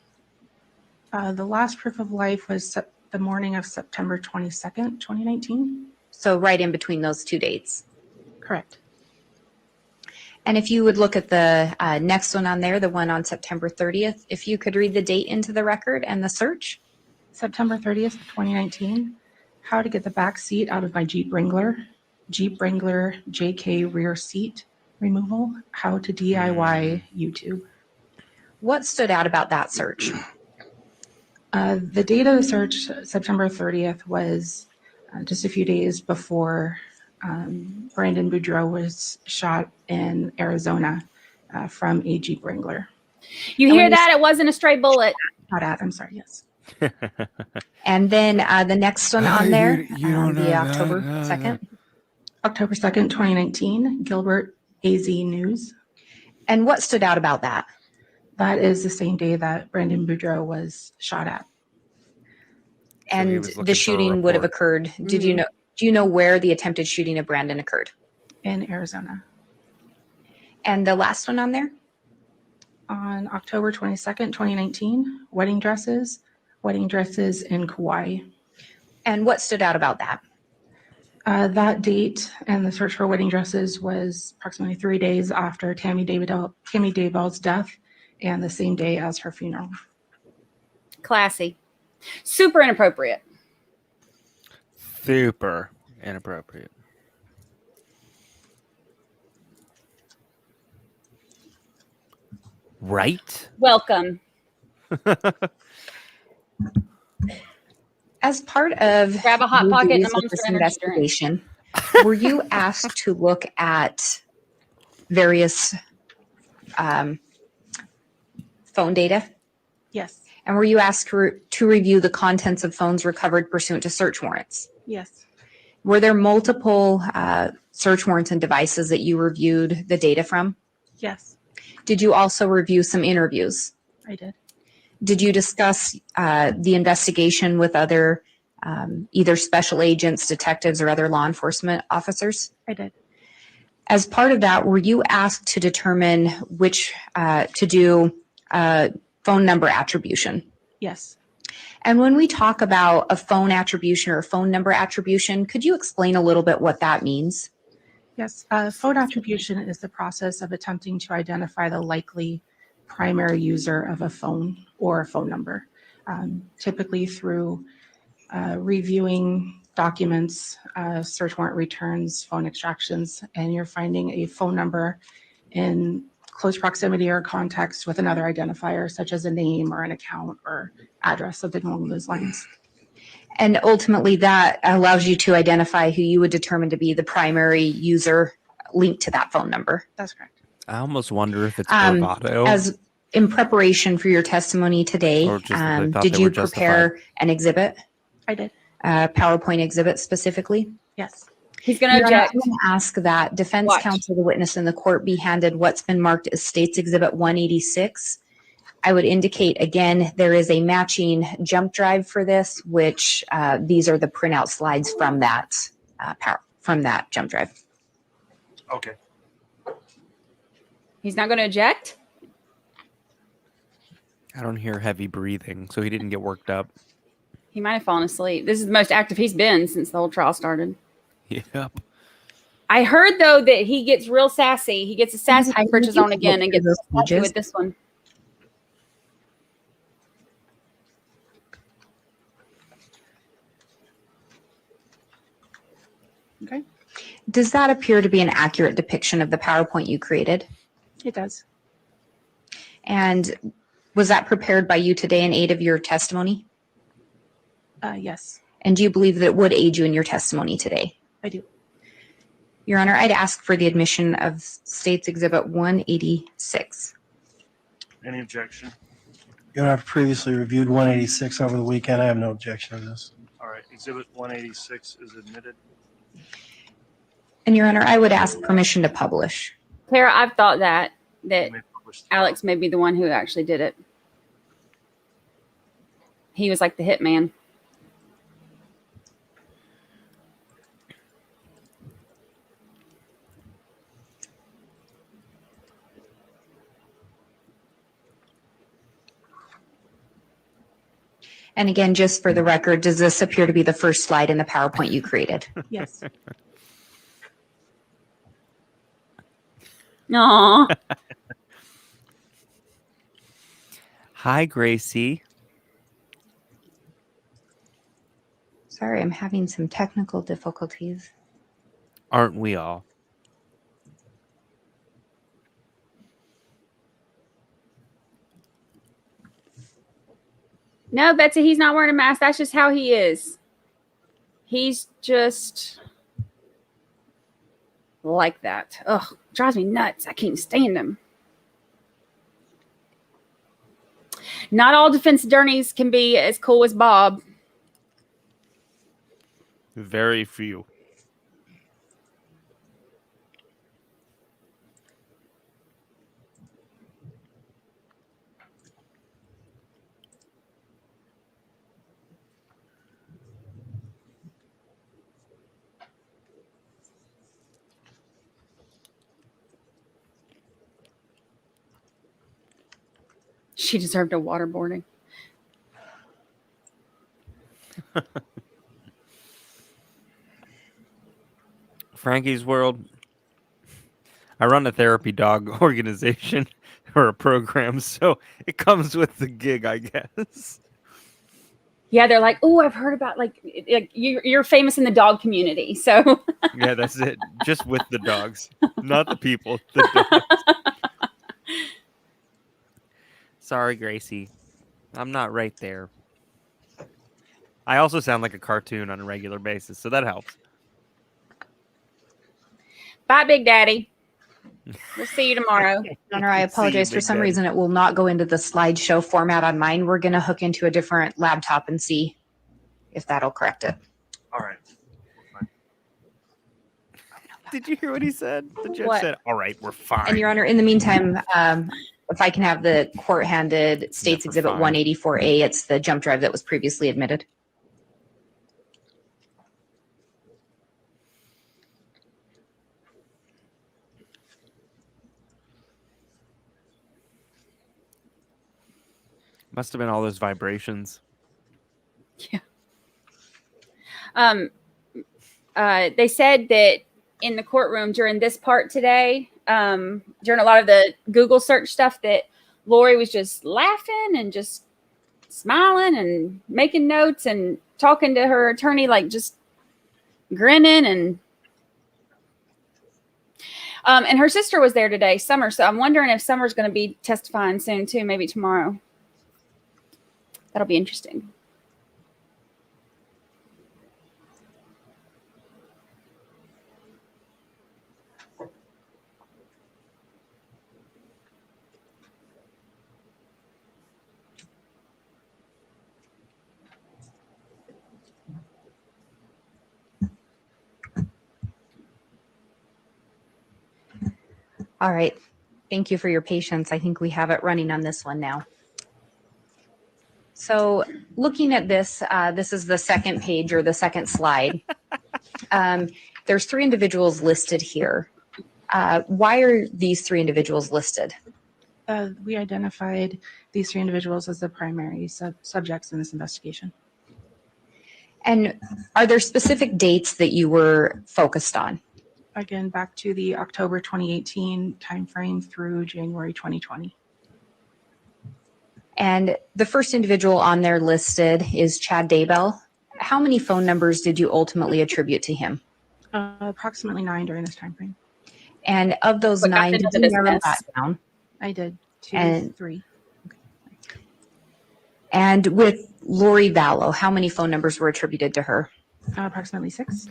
[SPEAKER 9] The last proof of life was the morning of September 22nd, 2019.
[SPEAKER 8] So right in between those two dates.
[SPEAKER 9] Correct.
[SPEAKER 8] And if you would look at the next one on there, the one on September 30th, if you could read the date into the record and the search.
[SPEAKER 9] September 30th, 2019, how to get the back seat out of my Jeep Wrangler, Jeep Wrangler JK rear seat removal, how to DIY YouTube.
[SPEAKER 8] What stood out about that search?
[SPEAKER 9] The date of the search, September 30th, was just a few days before Brandon Boudreaux was shot in Arizona from a Jeep Wrangler.
[SPEAKER 2] You hear that? It wasn't a stray bullet.
[SPEAKER 9] Not at, I'm sorry, yes.
[SPEAKER 8] And then the next one on there, the October 2nd.
[SPEAKER 9] October 2nd, 2019, Gilbert AZ News.
[SPEAKER 8] And what stood out about that?
[SPEAKER 9] That is the same day that Brandon Boudreaux was shot at.
[SPEAKER 8] And the shooting would have occurred. Do you know where the attempted shooting of Brandon occurred?
[SPEAKER 9] In Arizona.
[SPEAKER 8] And the last one on there?
[SPEAKER 9] On October 22nd, 2019, wedding dresses in Kauai.
[SPEAKER 8] And what stood out about that?
[SPEAKER 9] That date and the search for wedding dresses was approximately 3 days after Tammy Daybell's death and the same day as her funeral.
[SPEAKER 2] Classy. Super inappropriate.
[SPEAKER 1] Super inappropriate. Right?
[SPEAKER 2] Welcome.
[SPEAKER 8] As part of
[SPEAKER 2] Grab a Hot
[SPEAKER 8] your
[SPEAKER 2] Pocket and a
[SPEAKER 8] duties with
[SPEAKER 2] Monster
[SPEAKER 8] this
[SPEAKER 2] Energy drink.
[SPEAKER 8] investigation, were you asked to look at various phone data?
[SPEAKER 9] Yes.
[SPEAKER 8] And were you asked to review the contents of phones recovered pursuant to search warrants?
[SPEAKER 9] Yes.
[SPEAKER 8] Were there multiple search warrants and devices that you reviewed the data from?
[SPEAKER 9] Yes.
[SPEAKER 8] Did you also review some interviews?
[SPEAKER 9] I did.
[SPEAKER 8] Did you discuss the investigation with other either special agents, detectives, or other law enforcement officers?
[SPEAKER 9] I did.
[SPEAKER 8] As part of that, were you asked to determine which to do phone number attribution?
[SPEAKER 9] Yes.
[SPEAKER 8] And when we talk about a phone attribution or a phone number attribution, could you explain a little bit what that means?
[SPEAKER 9] Yes. Phone attribution is the process of attempting to identify the likely primary user of a phone or a phone number, typically through reviewing documents, search warrant returns, phone extractions, and you're finding a phone number in close proximity or context with another identifier, such as a name or an account or address, something along those lines.
[SPEAKER 8] And ultimately, that allows you to identify who you would determine to be the primary user linked to that phone number.
[SPEAKER 9] That's correct.
[SPEAKER 1] I almost wonder if it's bravado.
[SPEAKER 8] As in preparation for your testimony today,
[SPEAKER 1] Or just that they thought
[SPEAKER 8] did
[SPEAKER 1] they
[SPEAKER 8] you
[SPEAKER 1] were
[SPEAKER 8] prepare an exhibit,
[SPEAKER 9] I did.
[SPEAKER 8] a PowerPoint exhibit specifically?
[SPEAKER 9] Yes.
[SPEAKER 2] He's going to
[SPEAKER 8] Your Honor,
[SPEAKER 2] object.
[SPEAKER 8] I'm going to ask that defense
[SPEAKER 2] Watch.
[SPEAKER 8] counsel, the witness in the court, be handed what's been marked as State's Exhibit 186. I would indicate again, there is a matching jump drive for this, which these are the printout slides from that jump drive.
[SPEAKER 4] Okay.
[SPEAKER 2] He's not going to object.
[SPEAKER 1] I don't hear heavy breathing, so he didn't get worked up.
[SPEAKER 2] He might have fallen asleep. This is the most active he's been since the whole trial started.
[SPEAKER 1] Yep.
[SPEAKER 2] I heard, though, that he gets real sassy. He gets a sassy britches on again and gets sassy with this one.
[SPEAKER 9] Okay.
[SPEAKER 8] Does that appear to be an accurate depiction of the PowerPoint you created?
[SPEAKER 9] It does.
[SPEAKER 8] And was that prepared by you today in aid of your testimony?
[SPEAKER 9] Yes,
[SPEAKER 8] And do you believe that it would aid you in your testimony today?
[SPEAKER 9] I do.
[SPEAKER 8] Your Honor, I'd ask for the admission of State's Exhibit 186.
[SPEAKER 4] Any objection?
[SPEAKER 7] You know, I've previously reviewed 186 over the weekend. I have no objection to this.
[SPEAKER 4] All right. Exhibit 186 is admitted.
[SPEAKER 8] And Your Honor, I would ask permission to publish.
[SPEAKER 2] Clara, I've thought that
[SPEAKER 4] You may publish the
[SPEAKER 2] Alex may be the one who actually did it. He was like the hitman.
[SPEAKER 8] And again, just for the record, does this appear to be the first slide in the PowerPoint you created?
[SPEAKER 9] Yes.
[SPEAKER 2] Aw.
[SPEAKER 1] Hi, Gracie.
[SPEAKER 8] Sorry, I'm having some technical difficulties.
[SPEAKER 1] Aren't we all?
[SPEAKER 2] No, Betsy, he's not wearing a mask. That's just how he is. He's just like that. Ugh, drives me nuts. I can't stand him. Not all defense attorneys can be as cool as Bob.
[SPEAKER 1] Very few.
[SPEAKER 2] She deserved a waterboarding.
[SPEAKER 1] Frankie's World. I run a therapy dog organization or a program, so it comes with the gig, I guess.
[SPEAKER 2] Yeah, they're like, oh, I've heard about like you're famous in the dog community. So
[SPEAKER 1] Yeah, that's it. Just with the dogs, not the people. The dogs. Sorry, Gracie. I'm not right there. I also sound like a cartoon on a regular basis, so that helps.
[SPEAKER 2] Bye, Big Daddy. We'll see you tomorrow.
[SPEAKER 8] Honor, I
[SPEAKER 1] See you,
[SPEAKER 8] apologize. For
[SPEAKER 1] Big
[SPEAKER 8] some
[SPEAKER 1] Daddy.
[SPEAKER 8] reason, it will not go into the slideshow format on mine. We're going to hook into a different laptop and see if that'll correct it.
[SPEAKER 4] All right.
[SPEAKER 1] Did you hear what he said? The judge
[SPEAKER 2] What?
[SPEAKER 1] said, "All right, we're fine."
[SPEAKER 8] And Your Honor, in the meantime, if I can have the court-handed States
[SPEAKER 1] Never
[SPEAKER 8] Exhibit
[SPEAKER 1] fine.
[SPEAKER 8] 184A, it's the jump drive that was previously admitted.
[SPEAKER 1] Must have been all those vibrations.
[SPEAKER 2] They said that in the courtroom during this part today, during a lot of the Google search stuff, that Lori was just laughing and just smiling and making notes and talking to her attorney, like just grinning and her sister was there today, Summer. So I'm wondering if Summer's going to be testifying soon too, maybe tomorrow. That'll be interesting.
[SPEAKER 8] All right. Thank you for your patience. I think we have it running on this one now. So looking at this, this is the second page or the second slide. There's 3 individuals listed here. Why are these 3 individuals listed?
[SPEAKER 9] We identified these 3 individuals as the primary subjects in this investigation.
[SPEAKER 8] And are there specific dates that you were focused on?
[SPEAKER 9] Again, back to the October 2018 timeframe through January 2020.
[SPEAKER 8] And the first individual on there listed is Chad Daybell. How many phone numbers did you ultimately attribute to him?
[SPEAKER 9] Approximately 9 during this timeframe.
[SPEAKER 8] And of those
[SPEAKER 2] What got
[SPEAKER 8] 9,
[SPEAKER 2] into
[SPEAKER 8] did
[SPEAKER 2] the
[SPEAKER 8] you narrow
[SPEAKER 2] business?
[SPEAKER 8] that down?
[SPEAKER 9] I did 2,
[SPEAKER 8] And-
[SPEAKER 9] 3.
[SPEAKER 8] And with Lori Vallow, how many phone numbers were attributed to her?
[SPEAKER 9] Approximately 6.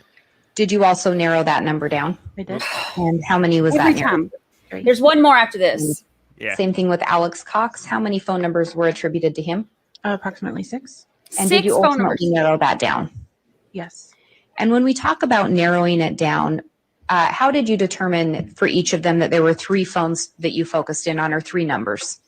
[SPEAKER 8] Did you also narrow that number down?
[SPEAKER 9] I did.
[SPEAKER 8] And how many was
[SPEAKER 2] Every
[SPEAKER 8] that? narrowed?
[SPEAKER 2] time. There's one more after this.
[SPEAKER 1] Yeah.
[SPEAKER 8] Same thing with Alex Cox. How many phone numbers were attributed to him?
[SPEAKER 9] Approximately 6.
[SPEAKER 8] And
[SPEAKER 2] 6
[SPEAKER 8] did you
[SPEAKER 2] phone numbers.
[SPEAKER 8] ultimately narrow that down?
[SPEAKER 9] Yes.
[SPEAKER 8] And when we talk about narrowing it down, how did you determine for each of them that there were 3 phones that you focused in on or 3 numbers?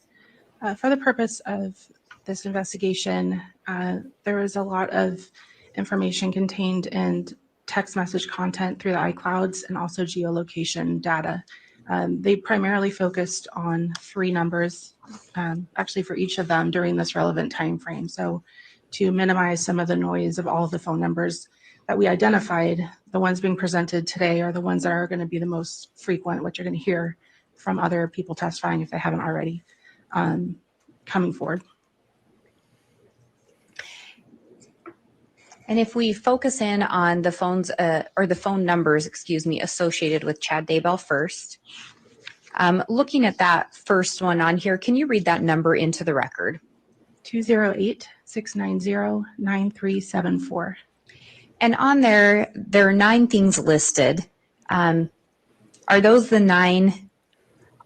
[SPEAKER 9] For the purpose of this investigation, there was a lot of information contained in text message content through the iClouds and also geolocation data. They primarily focused on 3 numbers, actually for each of them during this relevant time frame. So to minimize some of the noise of all of the phone numbers that we identified, the ones being presented today are the ones that are going to be the most frequent, which you're going to hear from other people testifying if they haven't already, coming forward.
[SPEAKER 8] And if we focus in on the phones or the phone numbers, associated with Chad Daybell first, looking at that first one on here, can you read that number into the record?
[SPEAKER 9] 208-690-9374.
[SPEAKER 8] And on there are 9 things listed. Are those the 9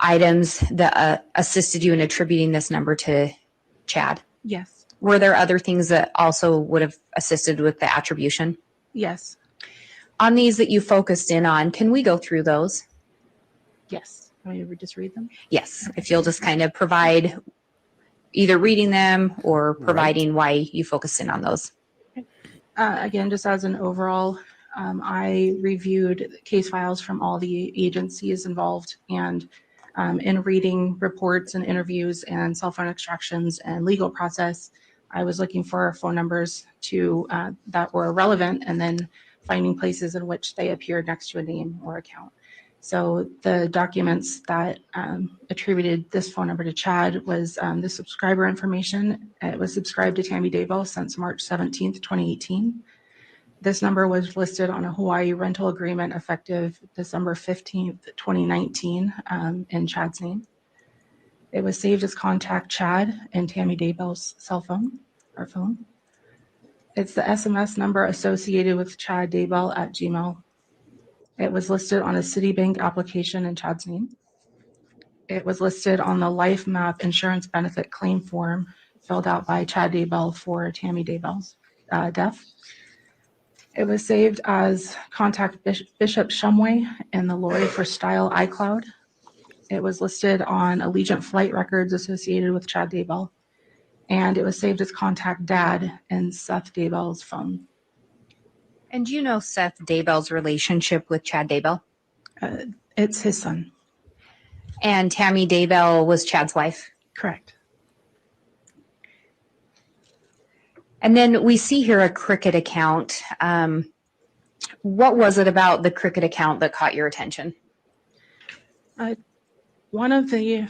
[SPEAKER 8] items that assisted you in attributing this number to Chad?
[SPEAKER 9] Yes.
[SPEAKER 8] Were there other things that also would have assisted with the attribution?
[SPEAKER 9] Yes.
[SPEAKER 8] On these that you focused in on, can we go through those?
[SPEAKER 9] Yes. Want me to just read them?
[SPEAKER 8] Yes, if you'll just kind of provide either reading them or providing why you focused in on those.
[SPEAKER 9] Again, just as an overall, I reviewed case files from all the agencies involved, and in reading reports and interviews and cell phone extractions and legal process, I was looking for phone numbers that were relevant, and then finding places in which they appeared next to a name or account. So the documents that attributed this phone number to Chad was the subscriber information. It was subscribed to Tammy Daybell since March 17th, 2018. This number was listed on a Hawaii rental agreement effective December 15th, 2019 in Chad's name. It was saved as contact Chad and Tammy Daybell's cell phone or phone. It's the SMS number associated with Chad Daybell at Gmail. It was listed on a Citibank application in Chad's name. It was listed on the Life Map insurance benefit claim form filled out by Chad Daybell for Tammy Daybell's death. It was saved as contact Bishop Shumway in the Lori for Style iCloud. It was listed on Allegiant flight records associated with Chad Daybell. And it was saved as contact Dad in Seth Daybell's phone.
[SPEAKER 8] And do you know Seth Daybell's relationship with Chad Daybell?
[SPEAKER 9] It's his son.
[SPEAKER 8] And Tammy Daybell was Chad's wife?
[SPEAKER 9] Correct.
[SPEAKER 8] And then we see here a Cricket account. What was it about the Cricket account that caught your attention?
[SPEAKER 9] One of the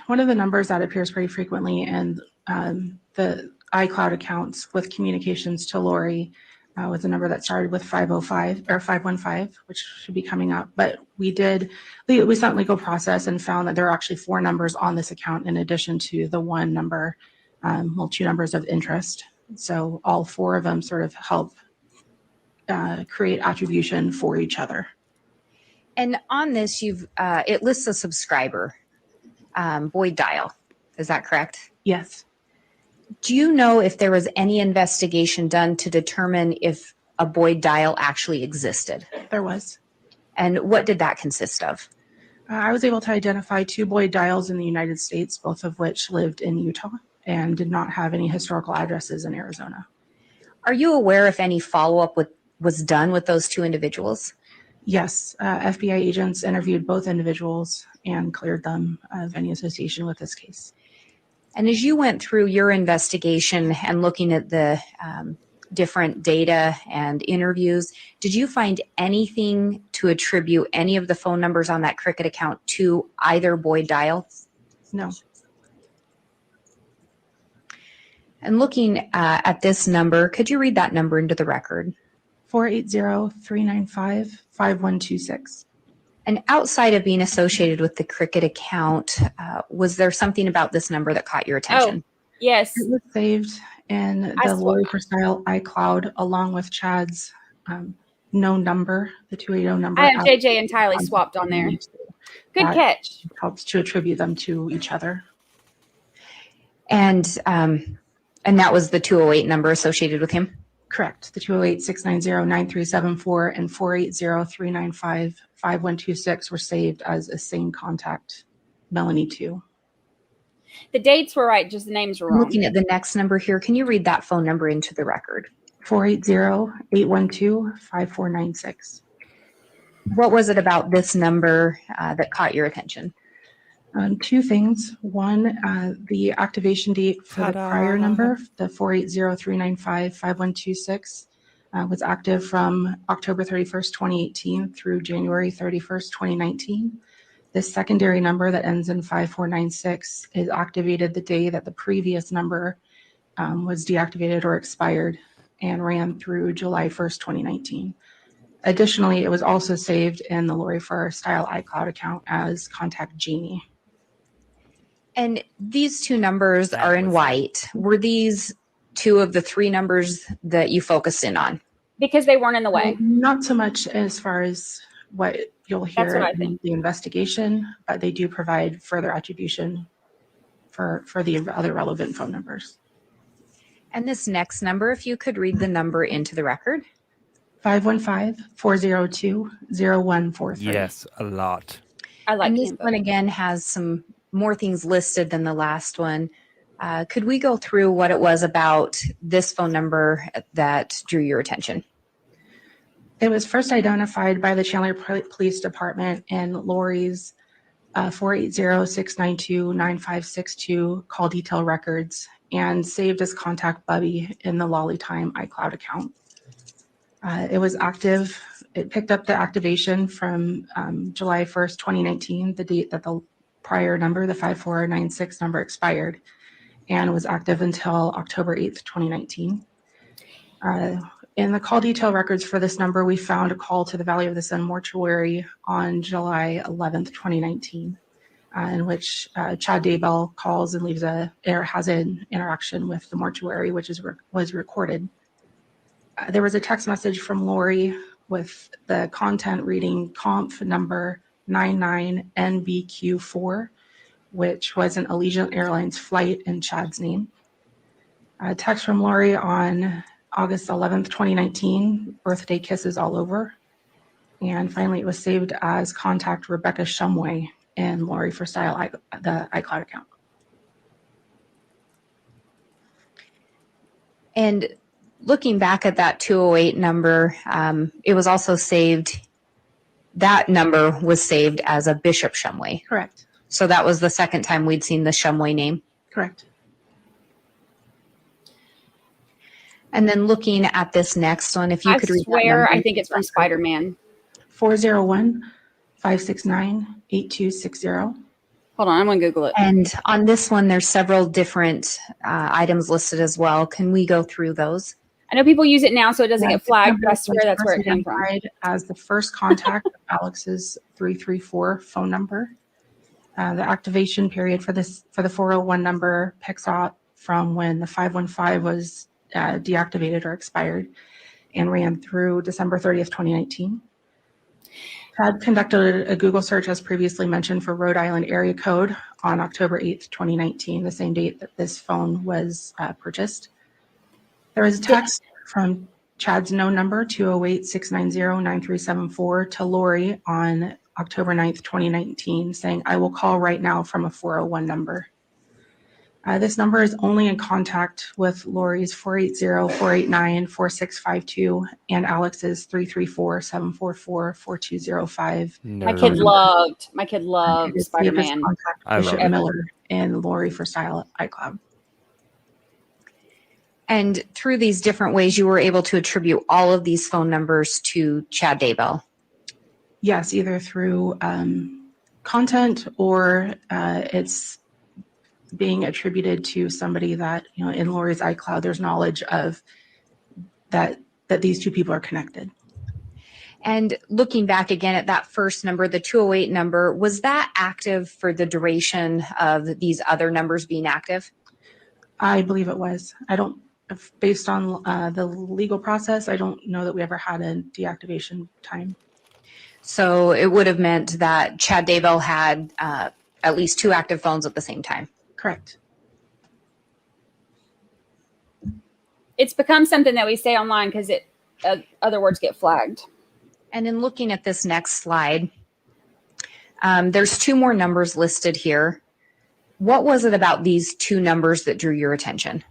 [SPEAKER 9] numbers that appears pretty frequently in the iCloud accounts with communications to Lori was a number that started with 505 or 515, which should be coming up. But we sent legal process and found that there are actually 4 numbers on this account in addition to the one number, 2 numbers of interest. So all 4 of them sort of help create attribution for each other.
[SPEAKER 8] And on this, it lists a subscriber, Boyd Dial. Is that correct?
[SPEAKER 9] Yes.
[SPEAKER 8] Do you know if there was any investigation done to determine if a Boyd Dial actually existed?
[SPEAKER 9] There was.
[SPEAKER 8] And what did that consist of?
[SPEAKER 9] I was able to identify 2 Boyd Dials in the United States, both of which lived in Utah and did not have any historical addresses in Arizona.
[SPEAKER 8] Are you aware if any follow-up was done with those 2 individuals?
[SPEAKER 9] Yes, FBI agents interviewed both individuals and cleared them of any association with this case.
[SPEAKER 8] And as you went through your investigation and looking at the different data and interviews, did you find anything to attribute any of the phone numbers on that Cricket account to either Boyd Dial?
[SPEAKER 9] No.
[SPEAKER 8] And looking at this number, could you read that number into the record?
[SPEAKER 9] 480-395-5126.
[SPEAKER 8] And outside of being associated with the Cricket account, was there something about this number that caught your attention?
[SPEAKER 2] Oh, yes.
[SPEAKER 9] It was saved in the Lori for Style iCloud along with Chad's known number, the 280 number.
[SPEAKER 2] I have JJ entirely swapped on there. Good catch.
[SPEAKER 9] Helps to attribute them to each other.
[SPEAKER 8] And that was the 208 number associated with him?
[SPEAKER 9] Correct. The 208-690-9374 and 480-395-5126 were saved as a same contact, Melanie 2.
[SPEAKER 2] The dates were right, just the names were wrong.
[SPEAKER 8] Looking at the next number here, can you read that phone number into the record?
[SPEAKER 9] 480-812-5496.
[SPEAKER 8] What was it about this number that caught your attention?
[SPEAKER 9] 2 things. One, the activation date for the prior number, the 480-395-5126, was active from October 31st, 2018 through January 31st, 2019. This secondary number that ends in 5496 is activated the day that the previous number was deactivated or expired and ran through July 1st, 2019. Additionally, it was also saved in the Lori for Style iCloud account as contact Jeannie.
[SPEAKER 8] And these 2 numbers are in white. Were these 2 of the 3 numbers that you focused in on?
[SPEAKER 2] Because they weren't in the way.
[SPEAKER 9] Not so much as far as what you'll hear in the investigation, but they do provide further attribution for the other relevant phone numbers.
[SPEAKER 8] And this next number, if you could read the number into the record.
[SPEAKER 9] 515-402-0143.
[SPEAKER 1] Yes, a lot.
[SPEAKER 2] I like
[SPEAKER 8] this one again has some more things listed than the last one. Could we go through what it was about this phone number that drew your attention?
[SPEAKER 9] It was first identified by the Chandler Police Department in Lori's 480-692-9562 call detail records and saved as contact Bubby in the Lolly Time iCloud account. It was active. It picked up the activation from July 1st, 2019, the date that the prior number, the 5496 number, expired, and was active until October 8th, 2019. In the call detail records for this number, we found a call to the Valley of the Sun mortuary on July 11th, 2019. in which Chad Daybell calls and has an interaction with the mortuary, which was recorded. There was a text message from Lori with the content reading conf number 99NBQ4, which was an Allegiant Airlines flight in Chad's name. A text from Lori on August 11th, 2019, birthday kisses all over. And finally, it was saved as contact Rebecca Shumway in Lori for Style, the iCloud account.
[SPEAKER 8] And looking back at that 208 number, it was also saved, that number was saved as a Bishop Shumway.
[SPEAKER 9] Correct.
[SPEAKER 8] So that was the second time we'd seen the Shumway name.
[SPEAKER 9] Correct.
[SPEAKER 8] And then looking at this next one, if you could read that
[SPEAKER 2] swear,
[SPEAKER 8] number.
[SPEAKER 2] I think it's from Spider-Man.
[SPEAKER 9] 401-569-8260.
[SPEAKER 2] Hold on, I'm going to Google it.
[SPEAKER 8] And on this one, there's several different items listed as well. Can we go through those?
[SPEAKER 2] I know people use it now so it doesn't get flagged, but I
[SPEAKER 9] Was
[SPEAKER 2] swear that's where it
[SPEAKER 9] first
[SPEAKER 2] came from.
[SPEAKER 9] identified as the first contact of Alex's 334 phone number. The activation period for the 401 number picks up from when the 515 was deactivated or expired and ran through December 30th, 2019. Chad conducted a Google search, as previously mentioned, for Rhode Island area code on October 8th, 2019, the same date that this phone was purchased. There was a text from Chad's known number, 208-690-9374, to Lori on October 9th, 2019, saying, "I will call right now," from a 401 number. This number is only in contact with Lori's 480-489-4652 and Alex's 334-744-4205.
[SPEAKER 2] My kid loved Spider-Man.
[SPEAKER 1] I love
[SPEAKER 9] Bishop
[SPEAKER 1] it.
[SPEAKER 9] Miller and Lori for Style iCloud.
[SPEAKER 8] And through these different ways, you were able to attribute all of these phone numbers to Chad Daybell.
[SPEAKER 9] Yes, either through content or it's being attributed to somebody that, in Lori's iCloud, there's knowledge of that these two people are connected.
[SPEAKER 8] And looking back again at that first number, the 208 number, was that active for the duration of these other numbers being active?
[SPEAKER 9] I believe it was. Based on the legal process, I don't know that we ever had a deactivation time.
[SPEAKER 8] So it would have meant that Chad Daybell had at least two active phones at the same time.
[SPEAKER 9] Correct.
[SPEAKER 2] It's become something that we say online because other words get flagged.
[SPEAKER 8] And in looking at this next slide, there's two more numbers listed here. What was it about these two numbers that drew your attention?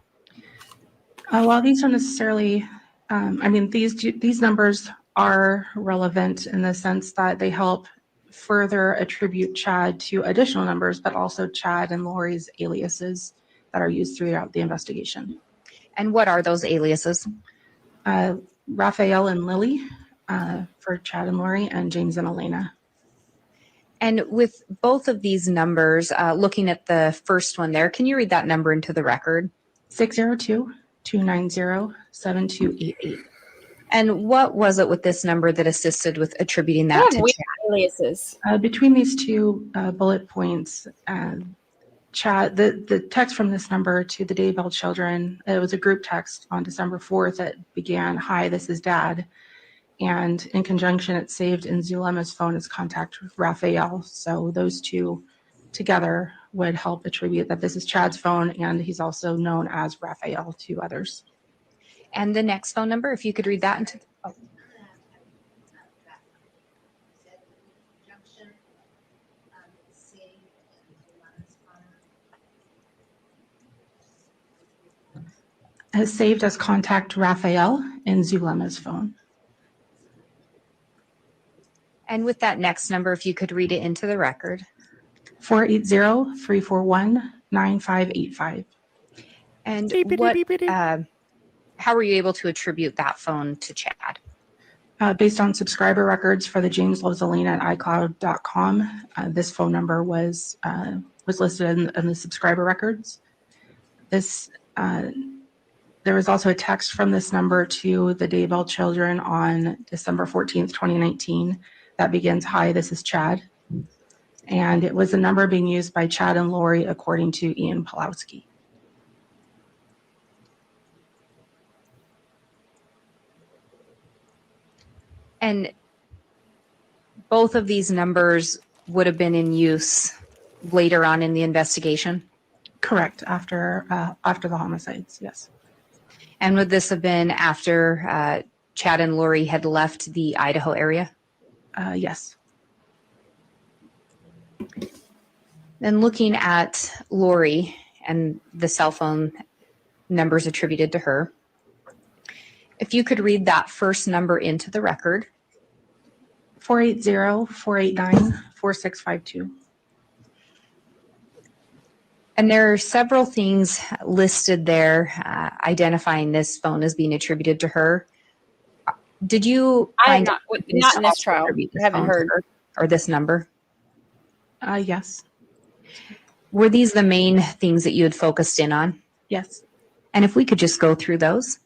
[SPEAKER 9] Well, these don't necessarily, these numbers are relevant in the sense that they help further attribute Chad to additional numbers, but also Chad and Lori's aliases that are used throughout the investigation.
[SPEAKER 8] And what are those aliases?
[SPEAKER 9] Raphael and Lily for Chad and Lori, and James and Elena.
[SPEAKER 8] And with both of these numbers, looking at the first one there, can you read that number into the record?
[SPEAKER 9] 602-290-7288.
[SPEAKER 8] And what was it with this number that assisted with attributing that to Chad?
[SPEAKER 2] Aliases.
[SPEAKER 9] Between these two bullet points, Chad, the text from this number to the Daybell children, it was a group text on December 4th that began, "Hi, this is Dad." And in conjunction, it's saved in Zulema's phone as contact with Raphael. So those two together would help attribute that this is Chad's phone, and he's also known as Raphael to others.
[SPEAKER 8] And the next phone number, if you could read that into
[SPEAKER 9] Has saved as contact Raphael in Zulema's phone.
[SPEAKER 8] And with that next number, if you could read it into the record.
[SPEAKER 9] 480-341-9585.
[SPEAKER 8] And what, how were you able to attribute that phone to Chad?
[SPEAKER 9] Based on subscriber records for the James Loves Elena at iCloud.com, this phone number was listed in the subscriber records. There was also a text from this number to the Daybell children on December 14th, 2019 that begins, "Hi, this is Chad." And it was a number being used by Chad and Lori, according to Ian Pulowski.
[SPEAKER 8] And both of these numbers would have been in use later on in the investigation?
[SPEAKER 9] Correct, after the homicides, yes.
[SPEAKER 8] And would this have been after Chad and Lori had left the Idaho area?
[SPEAKER 9] Yes.
[SPEAKER 8] Then looking at Lori and the cell phone numbers attributed to her, if you could read that first number into the record.
[SPEAKER 9] 480-489-4652.
[SPEAKER 8] And there are several things listed there identifying this phone as being attributed to her. Did you
[SPEAKER 2] I have
[SPEAKER 8] find
[SPEAKER 2] not
[SPEAKER 8] out
[SPEAKER 2] in this
[SPEAKER 8] also
[SPEAKER 2] trial.
[SPEAKER 8] attribute this
[SPEAKER 2] I haven't
[SPEAKER 8] phone to
[SPEAKER 2] heard.
[SPEAKER 8] her, or this number?
[SPEAKER 9] Yes.
[SPEAKER 8] Were these the main things that you had focused in on?
[SPEAKER 9] Yes.
[SPEAKER 8] And if we could just go through those.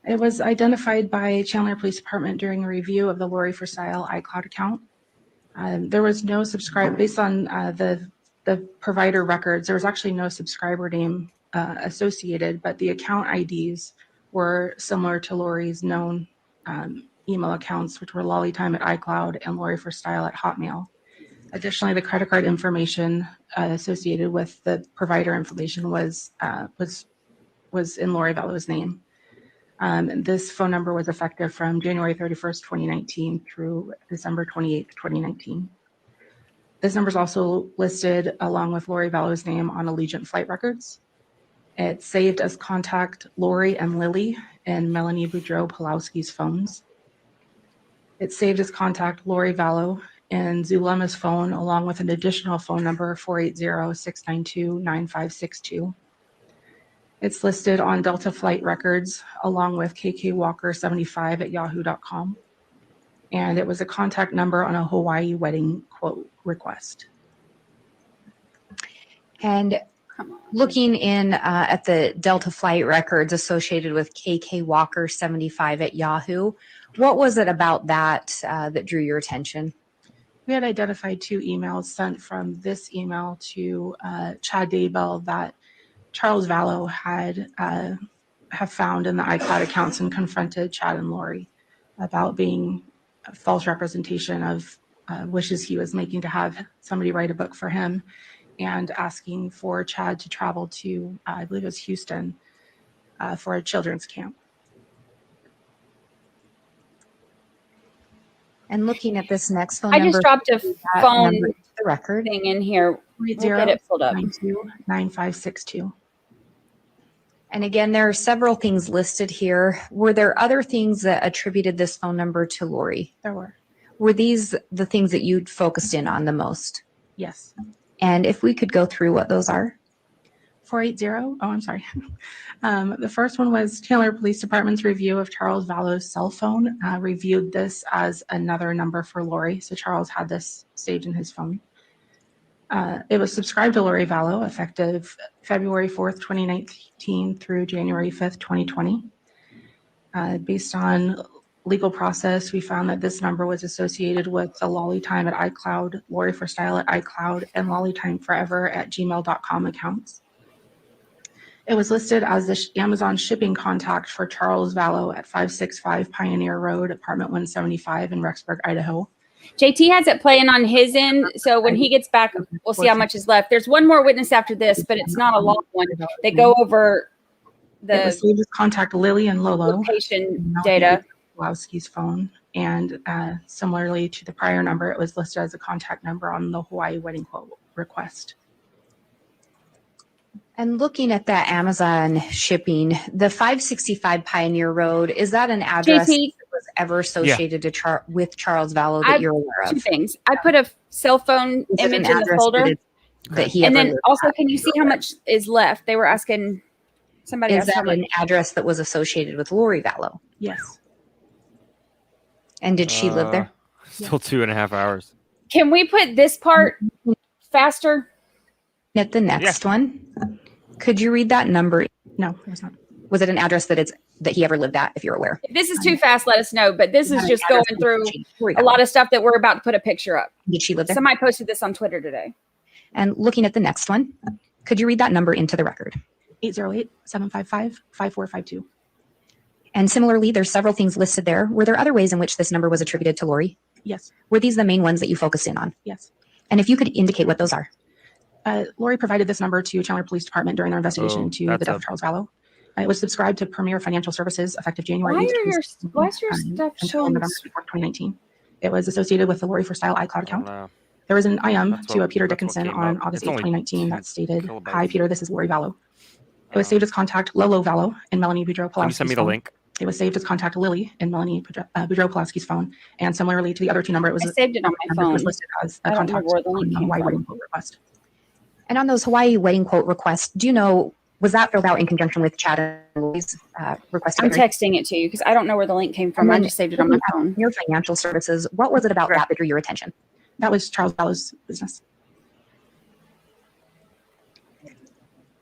[SPEAKER 9] It was identified by Chandler Police Department during a review of the Lori for Style iCloud account. There was no based on the provider records, there was actually no subscriber name associated, but the account IDs were similar to Lori's known email accounts, which were lollytime at iCloud and Lori for Style at Hotmail. Additionally, the credit card information associated with the provider information was in Lori Vallow's name. This phone number was effective from January 31st, 2019 through December 28th, 2019. This number is also listed along with Lori Vallow's name on Allegiant flight records. It's saved as contact Lori and Lily in Melanie Boudreau Pulowski's phones. It's saved as contact Lori Vallow in Zulema's phone, along with an additional phone number, 480-692-9562. It's listed on Delta flight records along with kkwalker75@yahoo.com. And it was a contact number on a Hawaii wedding quote request.
[SPEAKER 8] And looking in at the Delta flight records associated with kkwalker75@yahoo, what was it about that that drew your attention?
[SPEAKER 9] We had identified 2 emails sent from this email to Chad Daybell that Charles Vallow had have found in the iCloud accounts and confronted Chad and Lori about being a false representation of wishes he was making to have somebody write a book for him, and asking for Chad to travel to, I believe it was Houston, for a children's camp.
[SPEAKER 8] And looking at this next phone
[SPEAKER 2] I
[SPEAKER 8] number,
[SPEAKER 2] just dropped a phone
[SPEAKER 8] the record.
[SPEAKER 2] thing in here. We'll get it pulled up.
[SPEAKER 9] 480-692-9562.
[SPEAKER 8] And again, there are several things listed here. Were there other things that attributed this phone number to Lori?
[SPEAKER 9] There were.
[SPEAKER 8] Were these the things that you'd focused in on the most?
[SPEAKER 9] Yes.
[SPEAKER 8] And if we could go through what those are.
[SPEAKER 9] 480, oh, I'm sorry. The first one was Chandler Police Department's review of Charles Vallow's cell phone, reviewed this as another number for Lori. So Charles had this saved in his phone. It was subscribed to Lori Vallow effective February 4th, 2019 through January 5th, 2020. Based on legal process, we found that this number was associated with the lollytime at iCloud, Lori for Style at iCloud, and lollytimeforever@gmail.com accounts. It was listed as the Amazon shipping contact for Charles Vallow at 565 Pioneer Road, apartment 175 in Rexburg, Idaho.
[SPEAKER 2] JT has it playing on his end, so when he gets back, we'll see how much is left. There's one more witness after this, but it's not a long one. They go over
[SPEAKER 9] It was
[SPEAKER 2] the
[SPEAKER 9] saved as contact Lily and Lolo.
[SPEAKER 2] location data.
[SPEAKER 9] Pulowski's phone, and similarly to the prior number, it was listed as a contact number on the Hawaii wedding quote request.
[SPEAKER 8] And looking at that Amazon shipping, the 565 Pioneer Road, is that an address
[SPEAKER 2] JT,
[SPEAKER 8] that was ever associated to with Charles Vallow that you're aware of?
[SPEAKER 2] 2 things. I put a cell phone
[SPEAKER 8] Is it an
[SPEAKER 2] image in the
[SPEAKER 8] address
[SPEAKER 2] folder.
[SPEAKER 8] that he
[SPEAKER 2] And
[SPEAKER 8] ever
[SPEAKER 2] then
[SPEAKER 8] lived
[SPEAKER 2] also,
[SPEAKER 8] at?
[SPEAKER 2] can you see how much is left? They were asking, somebody
[SPEAKER 8] Is
[SPEAKER 2] asked how
[SPEAKER 8] that
[SPEAKER 2] much.
[SPEAKER 8] an address that was associated with Lori Vallow?
[SPEAKER 9] Yes.
[SPEAKER 8] And did she live there?
[SPEAKER 1] Still 2.5 hours.
[SPEAKER 2] Can we put this part faster?
[SPEAKER 8] At the next one, could you read that number?
[SPEAKER 9] No, it was not.
[SPEAKER 8] Was it an address that it's that he ever lived at, if you're aware.
[SPEAKER 2] If this is too fast, let us know. But this is just going through
[SPEAKER 8] Lori
[SPEAKER 2] a
[SPEAKER 8] Vallow.
[SPEAKER 2] lot of stuff that we're about to put a picture up.
[SPEAKER 8] Did she live there?
[SPEAKER 2] Somebody posted this on Twitter today.
[SPEAKER 8] And looking at the next one, could you read that number into the record?
[SPEAKER 9] 808-755-5452.
[SPEAKER 8] And similarly, there's several things listed there. Were there other ways in which this number was attributed to Lori?
[SPEAKER 9] Yes.
[SPEAKER 8] Were these the main ones that you focused in on?
[SPEAKER 9] Yes.
[SPEAKER 8] And if you could indicate what those are.
[SPEAKER 9] Lori provided this number to Chandler Police Department during their investigation into the death of Charles Vallow. It was subscribed to Premier Financial Services effective January 8th.
[SPEAKER 2] Why is your stuff
[SPEAKER 9] until
[SPEAKER 2] showing?
[SPEAKER 9] November 4th, 2019. It was associated with the Lori for Style iCloud account.
[SPEAKER 1] No.
[SPEAKER 9] There was an IM
[SPEAKER 1] That's
[SPEAKER 9] to
[SPEAKER 1] what-
[SPEAKER 9] a Peter
[SPEAKER 1] that's what
[SPEAKER 9] Dickinson
[SPEAKER 1] came
[SPEAKER 9] on
[SPEAKER 1] up.
[SPEAKER 9] August
[SPEAKER 1] It's
[SPEAKER 9] 8th,
[SPEAKER 1] only
[SPEAKER 9] 2019
[SPEAKER 1] 2
[SPEAKER 9] that stated,
[SPEAKER 1] kilobytes.
[SPEAKER 9] "Hi, Peter, this is Lori Vallow." It was saved as contact Lolo Vallow in Melanie Boudreau
[SPEAKER 1] Can you send me
[SPEAKER 9] Pulaski's
[SPEAKER 1] the
[SPEAKER 9] phone.
[SPEAKER 1] link?
[SPEAKER 9] It was saved as contact Lily in Melanie Boudreau Pulaski's phone. And similarly to the other two number, it was
[SPEAKER 2] I saved it on my
[SPEAKER 9] number was
[SPEAKER 2] phone.
[SPEAKER 9] listed as
[SPEAKER 2] I
[SPEAKER 9] a
[SPEAKER 2] don't
[SPEAKER 9] contact
[SPEAKER 2] remember where the link
[SPEAKER 9] on
[SPEAKER 2] came
[SPEAKER 9] Hawaii
[SPEAKER 2] from.
[SPEAKER 9] wedding quote request.
[SPEAKER 8] And on those Hawaii wedding quote requests, do you know, was that filled out in conjunction with Chad and Lori's request?
[SPEAKER 2] I'm texting it to you because I don't know where the link came from. I just saved it on my phone.
[SPEAKER 8] Your financial services, what was it about that drew your attention?
[SPEAKER 9] That was Charles Vallow's business.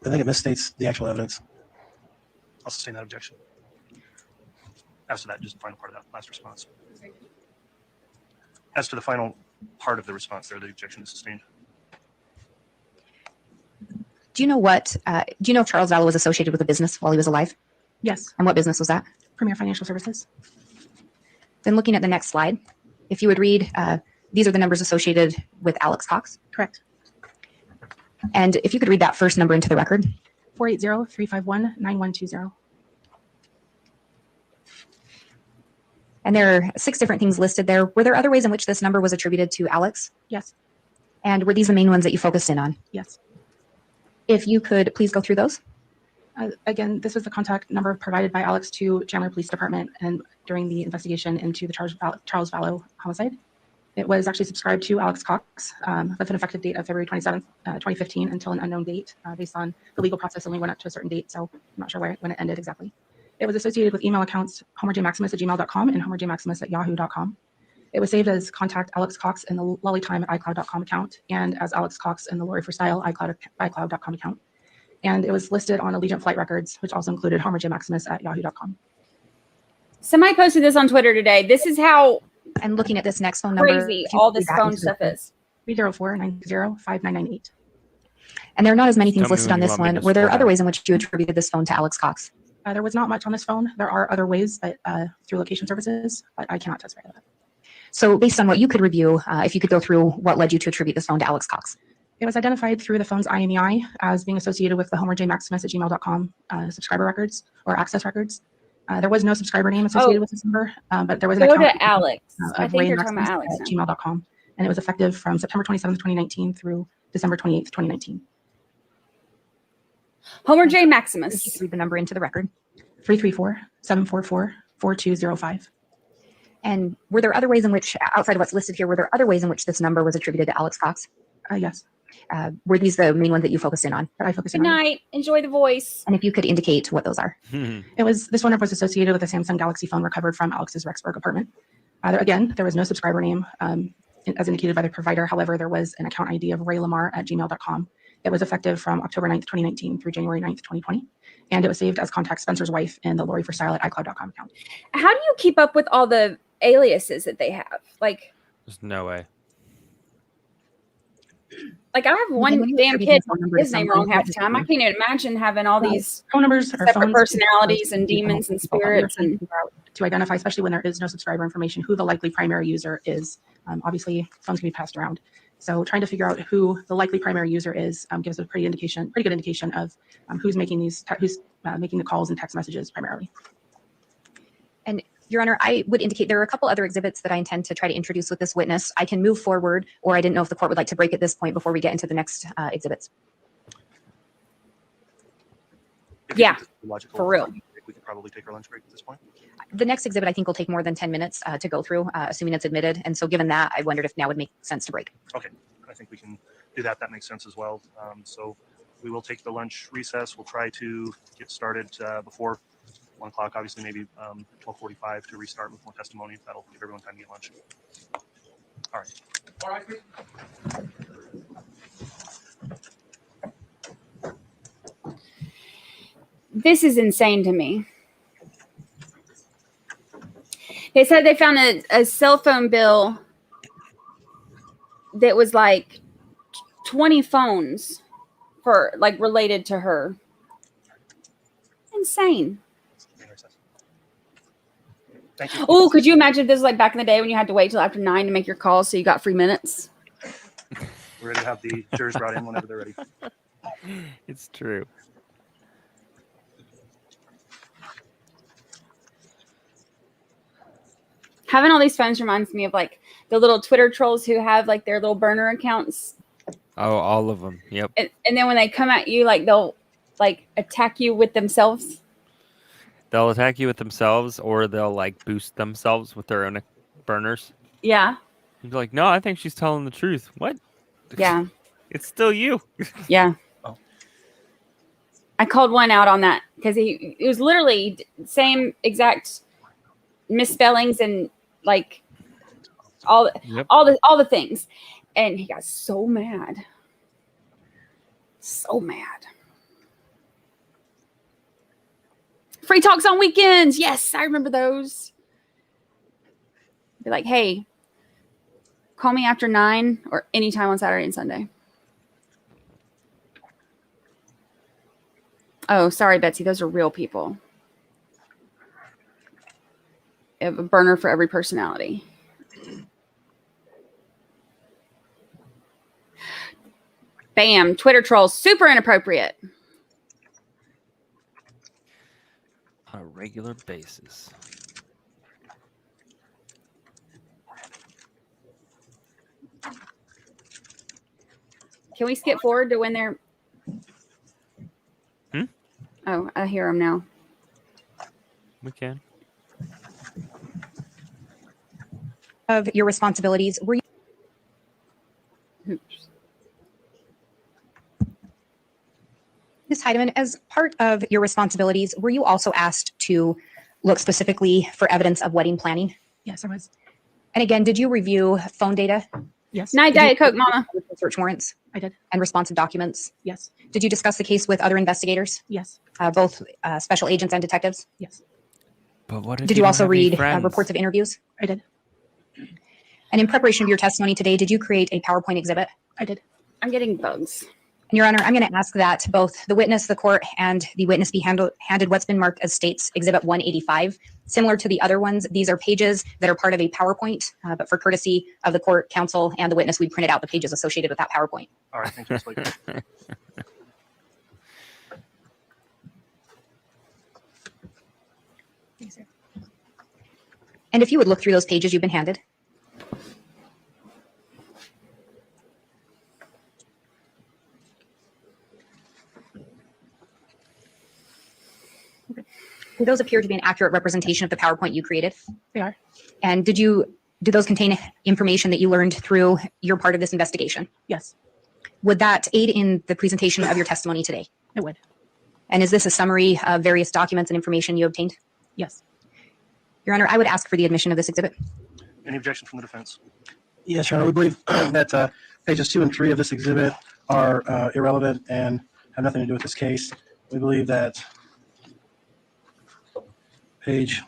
[SPEAKER 7] I think it misstates the actual evidence.
[SPEAKER 4] I'll sustain that objection. As to that, just the final part of that last response. As to the final part of the response there, the objection is sustained.
[SPEAKER 8] Do you know what, do you know if Charles Vallow was associated with a business while he was alive?
[SPEAKER 9] Yes.
[SPEAKER 8] And what business was that?
[SPEAKER 9] Premier Financial Services.
[SPEAKER 8] Then looking at the next slide, if you would read, these are the numbers associated with Alex Cox.
[SPEAKER 9] Correct.
[SPEAKER 8] And if you could read that first number into the record.
[SPEAKER 9] 480-351-9120.
[SPEAKER 8] And there are 6 different things listed there. Were there other ways in which this number was attributed to Alex?
[SPEAKER 9] Yes.
[SPEAKER 8] And were these the main ones that you focused in on?
[SPEAKER 9] Yes.
[SPEAKER 8] If you could please go through those.
[SPEAKER 9] Again, this was the contact number provided by Alex to Chandler Police Department and during the investigation into the Charles Vallow homicide. It was actually subscribed to Alex Cox with an effective date of February 27th, 2015 until an unknown date based on the legal process only went up to a certain date. So I'm not sure when it ended exactly. It was associated with email accounts homerjmaximus@gmail.com and homerjmaximus@yahoo.com. It was saved as contact Alex Cox in the lollytime at iCloud.com account and as Alex Cox in the Lori for Style iCloud.com account. And it was listed on Allegiant Flight Records, which also included homerjmaximus@yahoo.com.
[SPEAKER 2] Somebody posted this on Twitter today. This is how
[SPEAKER 8] And looking at this next phone number.
[SPEAKER 2] crazy
[SPEAKER 8] if you
[SPEAKER 2] all
[SPEAKER 8] could read
[SPEAKER 2] this
[SPEAKER 8] that
[SPEAKER 2] phone
[SPEAKER 8] into the
[SPEAKER 2] stuff
[SPEAKER 8] record.
[SPEAKER 2] is.
[SPEAKER 9] 304-90-5998.
[SPEAKER 8] And there are not as many things
[SPEAKER 1] Tell me
[SPEAKER 8] listed
[SPEAKER 1] when
[SPEAKER 8] on
[SPEAKER 1] you
[SPEAKER 8] this
[SPEAKER 1] want me
[SPEAKER 8] one.
[SPEAKER 1] to
[SPEAKER 8] Were there
[SPEAKER 1] scroll
[SPEAKER 8] other
[SPEAKER 1] down.
[SPEAKER 8] ways in which you attributed this phone to Alex Cox?
[SPEAKER 9] There was not much on this phone. There are other ways, but through location services, but I cannot testify to that.
[SPEAKER 8] So based on what you could review, if you could go through what led you to attribute this phone to Alex Cox.
[SPEAKER 9] It was identified through the phone's IMEI as being associated with the homerjmaximus@gmail.com subscriber records or access records. There was no subscriber name associated with this number, but there was an
[SPEAKER 2] Go
[SPEAKER 9] account
[SPEAKER 2] to Alex. I
[SPEAKER 9] of
[SPEAKER 2] think
[SPEAKER 9] Ray
[SPEAKER 2] you're talking about
[SPEAKER 9] Maximus
[SPEAKER 2] Alex
[SPEAKER 9] at
[SPEAKER 2] now.
[SPEAKER 9] gmail.com, and it was effective from September 27th, 2019 through December 28th, 2019.
[SPEAKER 2] Homer J.
[SPEAKER 8] If you
[SPEAKER 2] Maximus.
[SPEAKER 8] could read the number into the record.
[SPEAKER 9] 334-744-4205.
[SPEAKER 8] And were there other ways in which, outside of what's listed here, were there other ways in which this number was attributed to Alex Cox?
[SPEAKER 9] Yes,
[SPEAKER 8] Were these the main ones that you focused in on?
[SPEAKER 9] but I focus
[SPEAKER 2] Good
[SPEAKER 9] on it.
[SPEAKER 2] night. Enjoy the voice.
[SPEAKER 8] And if you could indicate what those are.
[SPEAKER 9] It was this one was associated with a Samsung Galaxy phone recovered from Alex's Rexburg apartment. Again, there was no subscriber name as indicated by the provider. However, there was an account ID of raylamar@gmail.com. It was effective from October 9th, 2019 through January 9th, 2020. And it was saved as contact Spencer's wife in the Lori for Style at iCloud.com account.
[SPEAKER 2] How do you keep up with all the aliases that they have? Like
[SPEAKER 1] There's no way.
[SPEAKER 2] I have one
[SPEAKER 8] when you
[SPEAKER 2] damn
[SPEAKER 8] attribute
[SPEAKER 2] kid,
[SPEAKER 8] this phone number to
[SPEAKER 2] his name
[SPEAKER 8] someone,
[SPEAKER 2] wrong half
[SPEAKER 8] what
[SPEAKER 2] the
[SPEAKER 8] does it
[SPEAKER 2] time. I
[SPEAKER 8] mean?
[SPEAKER 2] can't even imagine having all these
[SPEAKER 9] Phone numbers or
[SPEAKER 2] separate
[SPEAKER 9] phones
[SPEAKER 2] personalities and demons and spirits and
[SPEAKER 9] to identify, especially when there is no subscriber information, who the likely primary user is. Obviously, phones can be passed around. So trying to figure out who the likely primary user is gives a pretty good indication of who's making making the calls and text messages primarily.
[SPEAKER 8] And Your Honor, I would indicate there are a couple other exhibits that I intend to try to introduce with this witness. I can move forward, or I didn't know if the court would like to break at this point before we get into the next exhibits.
[SPEAKER 4] If you
[SPEAKER 2] Yeah,
[SPEAKER 4] think this is logical,
[SPEAKER 2] for real.
[SPEAKER 4] we could probably take our lunch break at this point.
[SPEAKER 8] The next exhibit I think will take more than 10 minutes to go through, assuming it's admitted. And so given that, I wondered if now would make sense to break.
[SPEAKER 4] Okay, I think we can do that. That makes sense as well. So we will take the lunch recess. We'll try to get started before 1 o'clock, obviously maybe 12:45 to restart with more testimony. That'll give everyone time to get lunch. All right.
[SPEAKER 2] this is insane to me. They said they found a cell phone bill that was like 20 phones for like related to her. Insane.
[SPEAKER 4] Thank you.
[SPEAKER 2] Oh, could you imagine if this was like back in the day when you had to wait till after 9 to make your call so you got free minutes?
[SPEAKER 4] We're ready to have the jurors brought in whenever they're ready.
[SPEAKER 1] It's true.
[SPEAKER 2] Having all these phones reminds me of like the little Twitter trolls who have like their little burner accounts.
[SPEAKER 1] Oh, all of them. Yep.
[SPEAKER 2] And then when they come at you, like they'll like attack you with themselves.
[SPEAKER 1] They'll attack you with themselves, or they'll like boost themselves with their own burners.
[SPEAKER 2] Yeah.
[SPEAKER 1] You're like, no, I think she's telling the truth. What?
[SPEAKER 2] Yeah.
[SPEAKER 1] It's still you.
[SPEAKER 2] Yeah.
[SPEAKER 4] Oh.
[SPEAKER 2] I called one out on that because it was literally same exact misspellings and like all the things, and he got so mad. So mad. Free talks on weekends. Yes, I remember those. Be like, hey, call me after 9 or anytime on Saturday and Sunday. Oh, sorry, Betsy. Those are real people. You have a burner for every personality. Bam. Twitter trolls. Super inappropriate.
[SPEAKER 1] On a regular basis.
[SPEAKER 2] Can we skip forward to when they're... Oh, I hear them now.
[SPEAKER 1] We can.
[SPEAKER 8] Of your responsibilities, were you...
[SPEAKER 2] Oops.
[SPEAKER 8] Ms. Heidemann, as part of your responsibilities, were you also asked to look specifically for evidence of wedding planning?
[SPEAKER 9] Yes, I was.
[SPEAKER 8] And again, did you review phone data?
[SPEAKER 9] Yes,
[SPEAKER 2] Night Diet Coke, Mama.
[SPEAKER 8] Search warrants
[SPEAKER 9] I did.
[SPEAKER 8] and responsive documents?
[SPEAKER 9] Yes,
[SPEAKER 8] Did you discuss the case with other investigators,
[SPEAKER 9] yes,
[SPEAKER 8] both special agents and detectives?
[SPEAKER 9] yes,
[SPEAKER 1] But what if
[SPEAKER 8] Did you
[SPEAKER 1] don't
[SPEAKER 8] also
[SPEAKER 1] have any
[SPEAKER 8] read
[SPEAKER 1] friends?
[SPEAKER 8] reports of interviews?
[SPEAKER 9] I did.
[SPEAKER 8] And in preparation of your testimony today, did you create a PowerPoint exhibit?
[SPEAKER 9] I did.
[SPEAKER 2] I'm getting bugs.
[SPEAKER 8] And Your Honor, I'm going to ask that both the witness, the court, and the witness be handed what's been marked as State's Exhibit 185. Similar to the other ones, these are pages that are part of a PowerPoint, but for courtesy of the court, counsel, and the witness, we printed out the pages associated with that PowerPoint.
[SPEAKER 4] All right, thank you, Ms. Blake.
[SPEAKER 8] And if you would look through those pages you've been handed. Do those appear to be an accurate representation of the PowerPoint you created?
[SPEAKER 9] They are.
[SPEAKER 8] And did those contain information that you learned through your part of this investigation?
[SPEAKER 9] Yes,
[SPEAKER 8] Would that aid in the presentation of your testimony today?
[SPEAKER 9] it would.
[SPEAKER 8] And is this a summary of various documents and information you obtained?
[SPEAKER 9] Yes.
[SPEAKER 8] Your Honor, I would ask for the admission of this exhibit.
[SPEAKER 4] Any objection from the defense?
[SPEAKER 7] Yes, Your Honor, we believe that pages 2 and 3 of this exhibit are irrelevant and have nothing to do with this case. We believe that page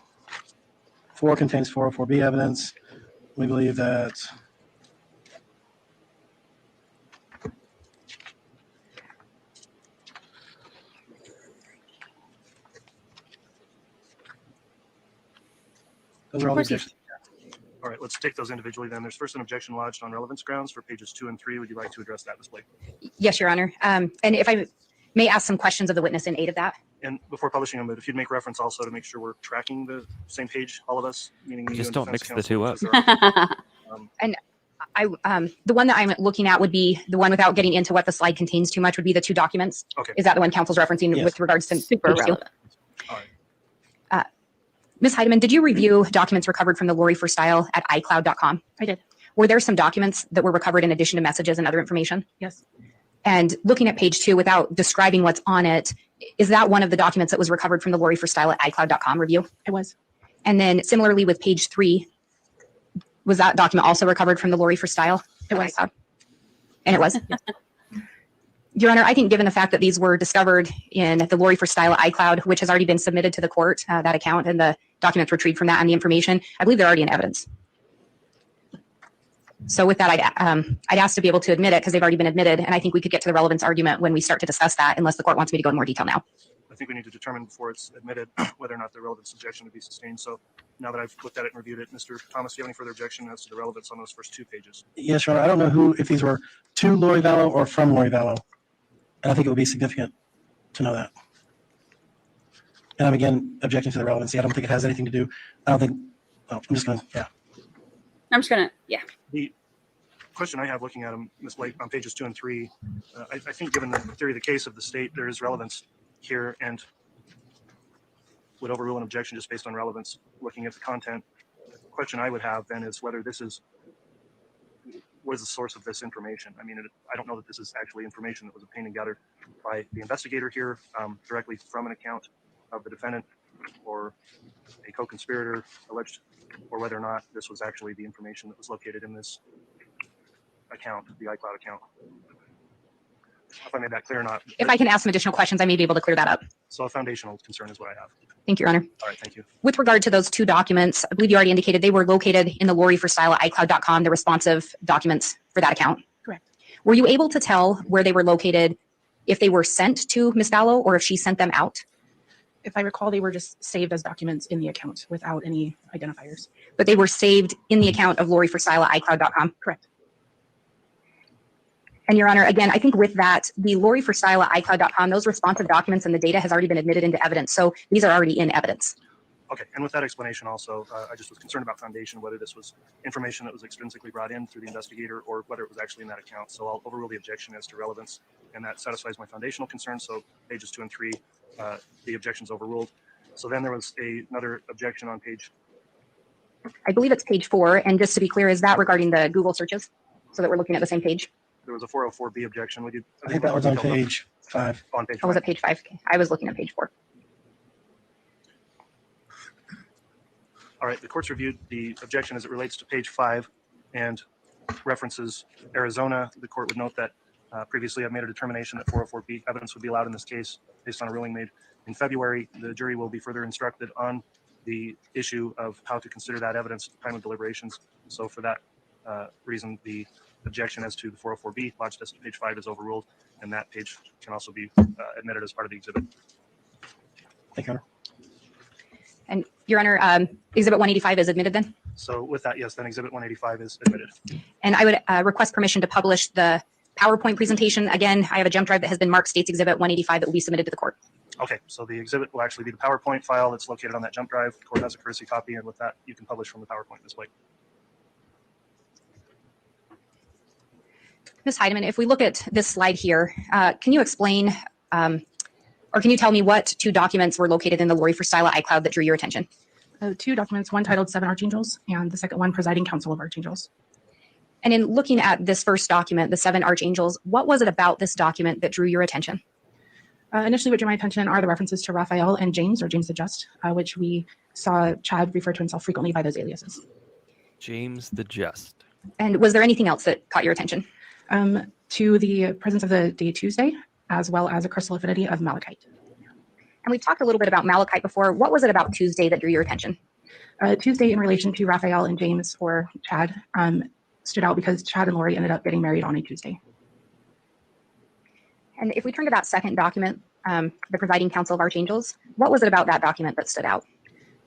[SPEAKER 7] 4 contains 404B evidence. We believe that those are all the objections.
[SPEAKER 4] All right, let's take those individually then. There's first an objection lodged on relevance grounds for pages 2 and 3. Would you like to address that, Ms. Blake?
[SPEAKER 8] Yes, Your Honor. And if I may ask some questions of the witness in aid of that.
[SPEAKER 4] And before publishing them, if you'd make reference also to make sure we're tracking the same page, all of us, meaning you
[SPEAKER 1] Just
[SPEAKER 4] and
[SPEAKER 1] don't
[SPEAKER 4] defense
[SPEAKER 1] mix the
[SPEAKER 4] counsel,
[SPEAKER 1] two
[SPEAKER 4] which is our-
[SPEAKER 8] The one that I'm looking at would be the one without getting into what the slide contains too much would be the two documents.
[SPEAKER 4] Okay.
[SPEAKER 8] Is that the one counsel's referencing
[SPEAKER 7] Yes.
[SPEAKER 8] with regards to
[SPEAKER 2] Super
[SPEAKER 8] page 2?
[SPEAKER 2] relevant.
[SPEAKER 4] All right.
[SPEAKER 8] Ms. Heidemann, did you review documents recovered from the Lori for Style at iCloud.com?
[SPEAKER 9] I did.
[SPEAKER 8] Were there some documents that were recovered in addition to messages and other information?
[SPEAKER 9] Yes.
[SPEAKER 8] And looking at page 2 without describing what's on it, is that one of the documents that was recovered from the Lori for Style at iCloud.com review?
[SPEAKER 9] It was.
[SPEAKER 8] And then similarly with page 3, was that document also recovered from the Lori for Style?
[SPEAKER 9] It was.
[SPEAKER 8] iCloud? And it was? Your Honor, I think given the fact that these were discovered in the Lori for Style iCloud, which has already been submitted to the court, that account and the documents retrieved from that and the information, I believe they're already in evidence. So with that, I'd ask to be able to admit it because they've already been admitted, and I think we could get to the relevance argument when we start to discuss that, unless the court wants me to go in more detail now.
[SPEAKER 4] I think we need to determine before it's admitted whether or not the relevance objection to be sustained. So now that I've looked at it and reviewed it, Mr. Thomas, do you have any further objection as to the relevance on those first 2 pages?
[SPEAKER 7] Yes, Your Honor. I don't know if these were to Lori Vallow or from Lori Vallow. And I think it would be significant to know that. And I'm again objecting to the relevancy. I don't think it has anything to do. I don't think, well, I'm just going to, yeah.
[SPEAKER 2] I'm just gonna, yeah.
[SPEAKER 4] The question I have looking at them, Ms. Blake, on pages 2 and 3, I think given the theory of the case of the state, there is relevance here and would overrule an objection just based on relevance looking at the content. The question I would have then is whether this is, what is the source of this information? I mean, I don't know that this is actually information that was obtained and gathered by the investigator here directly from an account of the defendant or a co-conspirator alleged, or whether or not this was actually the information that was located in this account, the iCloud account. If I made that clear or not.
[SPEAKER 8] If I can ask some additional questions, I may be able to clear that up.
[SPEAKER 4] So a foundational concern is what I have.
[SPEAKER 8] Thank you, Your Honor.
[SPEAKER 4] All right, thank you.
[SPEAKER 8] With regard to those 2 documents, I believe you already indicated they were located in the Lori for Style at iCloud.com, the responsive documents for that account.
[SPEAKER 9] Correct.
[SPEAKER 8] Were you able to tell where they were located, if they were sent to Ms. Vallow or if she sent them out?
[SPEAKER 9] If I recall, they were just saved as documents in the account without any identifiers.
[SPEAKER 8] But they were saved in the account of Lori for Style at iCloud.com?
[SPEAKER 9] Correct.
[SPEAKER 8] And Your Honor, again, I think with that, the Lori for Style at iCloud.com, those responsive documents and the data has already been admitted into evidence. So these are already in evidence.
[SPEAKER 4] Okay, and with that explanation also, I just was concerned about foundation, whether this was information that was extrinsically brought in through the investigator or whether it was actually in that account. So I'll overrule the objection as to relevance, and that satisfies my foundational concern. So pages 2 and 3, the objection's overruled. So then there was another objection on page.
[SPEAKER 8] I believe it's page 4. And just to be clear, is that regarding the Google searches so that we're looking at the same page?
[SPEAKER 4] There was a 404B objection.
[SPEAKER 7] I think that was on page 5.
[SPEAKER 4] On page 5.
[SPEAKER 8] Oh, was it page 5? Okay. I was looking at page 4.
[SPEAKER 4] All right, the court's reviewed the objection as it relates to page 5 and references Arizona. The court would note that previously I've made a determination that 404B evidence would be allowed in this case based on a ruling made in February. The jury will be further instructed on the issue of how to consider that evidence at the time of deliberations. So for that reason, the objection as to the 404B lodged as to page 5 is overruled, and that page can also be admitted as part of the exhibit.
[SPEAKER 7] Thank you, Your Honor.
[SPEAKER 8] And Your Honor, Exhibit 185 is admitted then?
[SPEAKER 4] So with that, yes, then Exhibit 185 is admitted.
[SPEAKER 8] And I would request permission to publish the PowerPoint presentation. Again, I have a jump drive that has been marked States Exhibit 185 that will be submitted to the court.
[SPEAKER 4] Okay, so the exhibit will actually be the PowerPoint file that's located on that jump drive. The court has a courtesy copy, and with that, you can publish from the PowerPoint display.
[SPEAKER 8] Ms. Heidemann, if we look at this slide here, can you explain or can you tell me what 2 documents were located in the Lori for Style iCloud that drew your attention?
[SPEAKER 9] 2 documents, one titled 7 Archangels and the second one, Presiding Council of Archangels.
[SPEAKER 8] And in looking at this first document, the 7 Archangels, what was it about this document that drew your attention?
[SPEAKER 9] Initially, what drew my attention are the references to Raphael and James, or James the Just, which we saw Chad refer to himself frequently by those aliases.
[SPEAKER 1] James the Just.
[SPEAKER 8] And was there anything else that caught your attention?
[SPEAKER 9] To the presence of the day Tuesday, as well as a crystal affinity of malachite.
[SPEAKER 8] And we've talked a little bit about malachite before. What was it about Tuesday that drew your attention?
[SPEAKER 9] Tuesday in relation to Raphael and James, or Chad, stood out because Chad and Lori ended up getting married on a Tuesday.
[SPEAKER 8] And if we turn to that second document, the Presiding Council of Archangels, what was it about that document that stood out?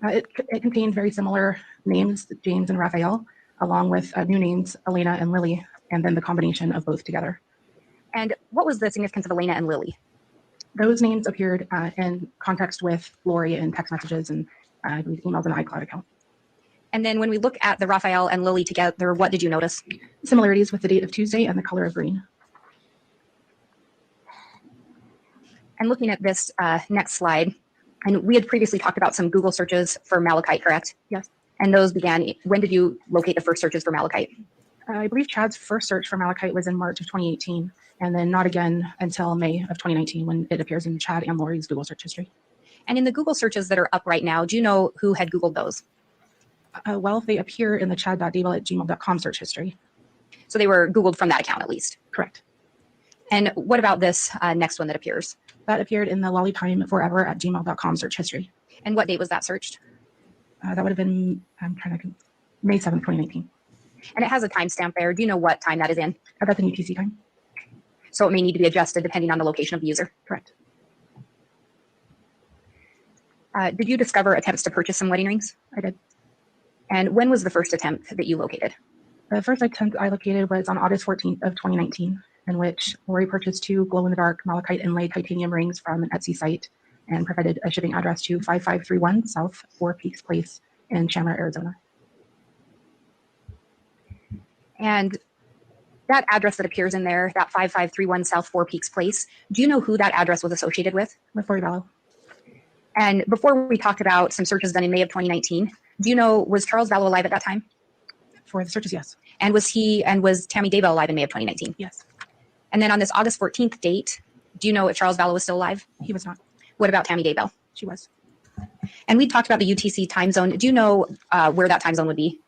[SPEAKER 9] It contained very similar names, James and Raphael, along with new names, Elena and Lily, and then the combination of both together.
[SPEAKER 8] And what was the significance of Elena and Lily?
[SPEAKER 9] Those names appeared in context with Lori in text messages and I believe emails and iCloud account.
[SPEAKER 8] And then when we look at the Raphael and Lily together, what did you notice?
[SPEAKER 9] Similarities with the date of Tuesday and the color of green.
[SPEAKER 8] And looking at this next slide, and we had previously talked about some Google searches for malachite, correct?
[SPEAKER 9] Yes.
[SPEAKER 8] And those began, when did you locate the first searches for malachite?
[SPEAKER 9] I believe Chad's first search for malachite was in March of 2018, and then not again until May of 2019 when it appears in Chad and Lori's Google search history.
[SPEAKER 8] And in the Google searches that are up right now, do you know who had Googled those?
[SPEAKER 9] Well, they appear in the chad.daybell@gmail.com search history.
[SPEAKER 8] So they were Googled from that account at least?
[SPEAKER 9] Correct.
[SPEAKER 8] And what about this next one that appears?
[SPEAKER 9] That appeared in the lollytimeforever@gmail.com search history.
[SPEAKER 8] And what date was that searched?
[SPEAKER 9] That would have been, I'm trying to, May 7th, 2019.
[SPEAKER 8] And it has a timestamp there. Do you know what time that is in?
[SPEAKER 9] That's an UTC time.
[SPEAKER 8] So it may need to be adjusted depending on the location of the user.
[SPEAKER 9] Correct.
[SPEAKER 8] Did you discover attempts to purchase some wedding rings?
[SPEAKER 9] I did.
[SPEAKER 8] And when was the first attempt that you located?
[SPEAKER 9] The first attempt I located was on August 14th of 2019, in which Lori purchased 2 glow-in-the-dark malachite inlaid titanium rings from an Etsy site and provided a shipping address to 5531 South 4 Peaks Place in Chandler, Arizona.
[SPEAKER 8] And that address that appears in there, that 5531 South 4 Peaks Place, do you know who that address was associated with?
[SPEAKER 9] With Lori Vallow.
[SPEAKER 8] And before we talked about some searches done in May of 2019, do you know, was Charles Vallow alive at that time?
[SPEAKER 9] For the searches, yes.
[SPEAKER 8] And was Tammy Daybell alive in May of 2019?
[SPEAKER 9] Yes.
[SPEAKER 8] And then on this August 14th date, do you know if Charles Vallow was still alive?
[SPEAKER 9] He was not.
[SPEAKER 8] What about Tammy Daybell?
[SPEAKER 9] She was.
[SPEAKER 8] And we talked about the UTC time zone. Do you know where that time zone would be?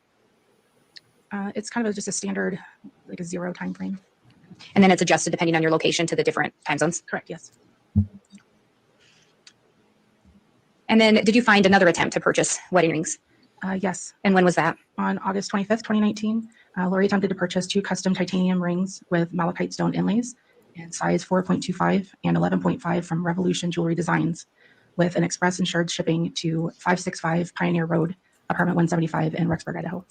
[SPEAKER 9] It's kind of just a standard, like a 0 time frame.
[SPEAKER 8] And then it's adjusted depending on your location to the different time zones?
[SPEAKER 9] Correct, yes.
[SPEAKER 8] And then did you find another attempt to purchase wedding rings?
[SPEAKER 9] Yes.
[SPEAKER 8] And when was that?
[SPEAKER 9] On August 25th, 2019, Lori attempted to purchase 2 custom titanium rings with malachite stone inlays in size 4.25 and 11.5 from Revolution Jewelry Designs, with an express insured shipping to 565 Pioneer Road, apartment 175 in Rexburg, Idaho.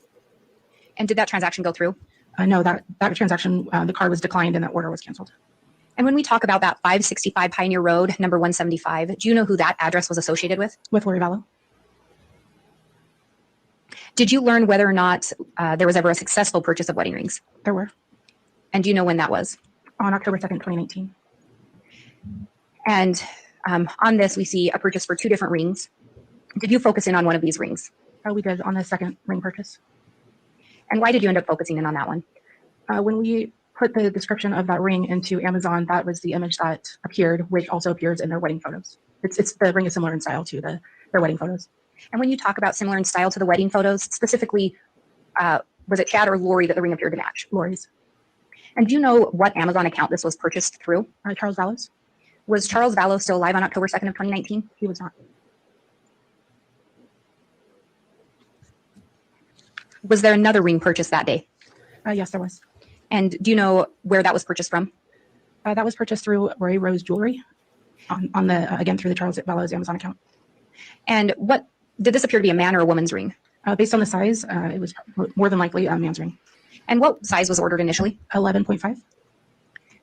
[SPEAKER 8] And did that transaction go through?
[SPEAKER 9] No, that transaction, the card was declined and that order was canceled.
[SPEAKER 8] And when we talk about that 565 Pioneer Road, number 175, do you know who that address was associated with?
[SPEAKER 9] With Lori Vallow.
[SPEAKER 8] Did you learn whether or not there was ever a successful purchase of wedding rings?
[SPEAKER 9] There were.
[SPEAKER 8] And do you know when that was?
[SPEAKER 9] On October 2nd, 2019.
[SPEAKER 8] And on this, we see a purchase for 2 different rings. Did you focus in on one of these rings?
[SPEAKER 9] We did on the second ring purchase.
[SPEAKER 8] And why did you end up focusing in on that one?
[SPEAKER 9] When we put the description of that ring into Amazon, that was the image that appeared, which also appears in their wedding photos. It's the ring is similar in style to their wedding photos.
[SPEAKER 8] And when you talk about similar in style to the wedding photos, specifically, was it Chad or Lori that the ring appeared to match?
[SPEAKER 9] Lori's.
[SPEAKER 8] And do you know what Amazon account this was purchased through?
[SPEAKER 9] Charles Vallow's.
[SPEAKER 8] Was Charles Vallow still alive on October 2nd of 2019?
[SPEAKER 9] He was not.
[SPEAKER 8] Was there another ring purchased that day?
[SPEAKER 9] Yes, there was.
[SPEAKER 8] And do you know where that was purchased from?
[SPEAKER 9] That was purchased through Roy Rose Jewelry on the, again, through the Charles Vallow's Amazon account.
[SPEAKER 8] And what, did this appear to be a man or a woman's ring?
[SPEAKER 9] Based on the size, it was more than likely a man's ring.
[SPEAKER 8] And what size was ordered initially?
[SPEAKER 9] 11.5.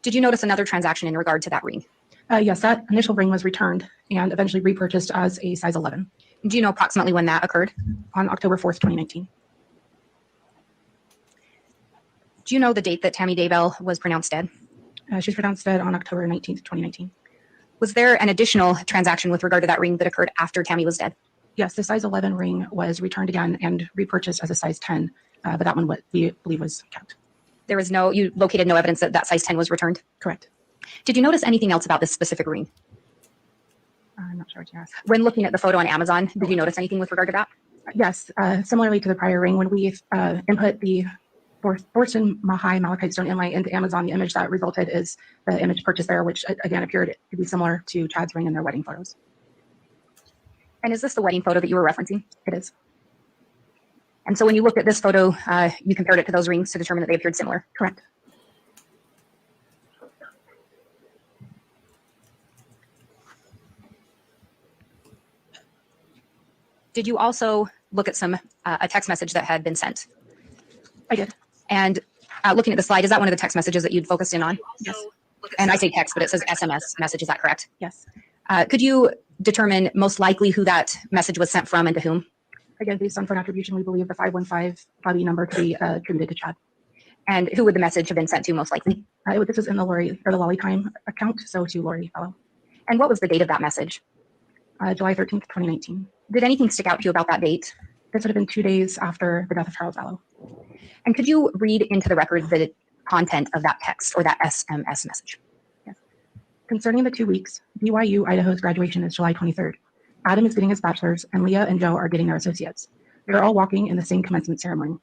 [SPEAKER 8] Did you notice another transaction in regard to that ring?
[SPEAKER 9] Yes, that initial ring was returned and eventually repurchased as a size 11.
[SPEAKER 8] Do you know approximately when that occurred?
[SPEAKER 9] On October 4th, 2019.
[SPEAKER 8] Do you know the date that Tammy Daybell was pronounced dead?
[SPEAKER 9] She was pronounced dead on October 19th, 2019.
[SPEAKER 8] Was there an additional transaction with regard to that ring that occurred after Tammy was dead?
[SPEAKER 9] Yes, the size 11 ring was returned again and repurchased as a size 10, but that one what we believe was kept.
[SPEAKER 8] There was no, you located no evidence that that size 10 was returned?
[SPEAKER 9] Correct.
[SPEAKER 8] Did you notice anything else about this specific ring?
[SPEAKER 9] I'm not sure what you asked.
[SPEAKER 8] When looking at the photo on Amazon, did you notice anything with regard to that?
[SPEAKER 9] Yes, similarly to the prior ring, when we input the Thorsten Mahai malachite stone inlay into Amazon, the image that resulted is the image purchased there, which again appeared to be similar to Chad's ring in their wedding photos.
[SPEAKER 8] And is this the wedding photo that you were referencing?
[SPEAKER 9] It is.
[SPEAKER 8] And so when you looked at this photo, you compared it to those rings to determine that they appeared similar?
[SPEAKER 9] Correct.
[SPEAKER 8] Did you also look at a text message that had been sent?
[SPEAKER 9] I did.
[SPEAKER 8] And looking at the slide, is that one of the text messages that you'd focused in on?
[SPEAKER 9] Yes.
[SPEAKER 8] And I say text, but it says SMS message. Is that correct?
[SPEAKER 9] Yes.
[SPEAKER 8] Could you determine most likely who that message was sent from and to whom?
[SPEAKER 9] Again, based on phone attribution, we believe the 515 lobby number to be attributed to Chad.
[SPEAKER 8] And who would the message have been sent to most likely?
[SPEAKER 9] This is in the Lori or the Lolly Time account, so to Lori Vallow.
[SPEAKER 8] And what was the date of that message?
[SPEAKER 9] July 13th, 2019.
[SPEAKER 8] Did anything stick out to you about that date?
[SPEAKER 9] This would have been 2 days after the death of Charles Vallow.
[SPEAKER 8] And could you read into the record the content of that text or that SMS message?
[SPEAKER 9] Yes. Concerning the 2 weeks, BYU Idaho's graduation is July 23rd. Adam is getting his bachelor's and Leah and Joe are getting their associates. They are all walking in the same commencement ceremony.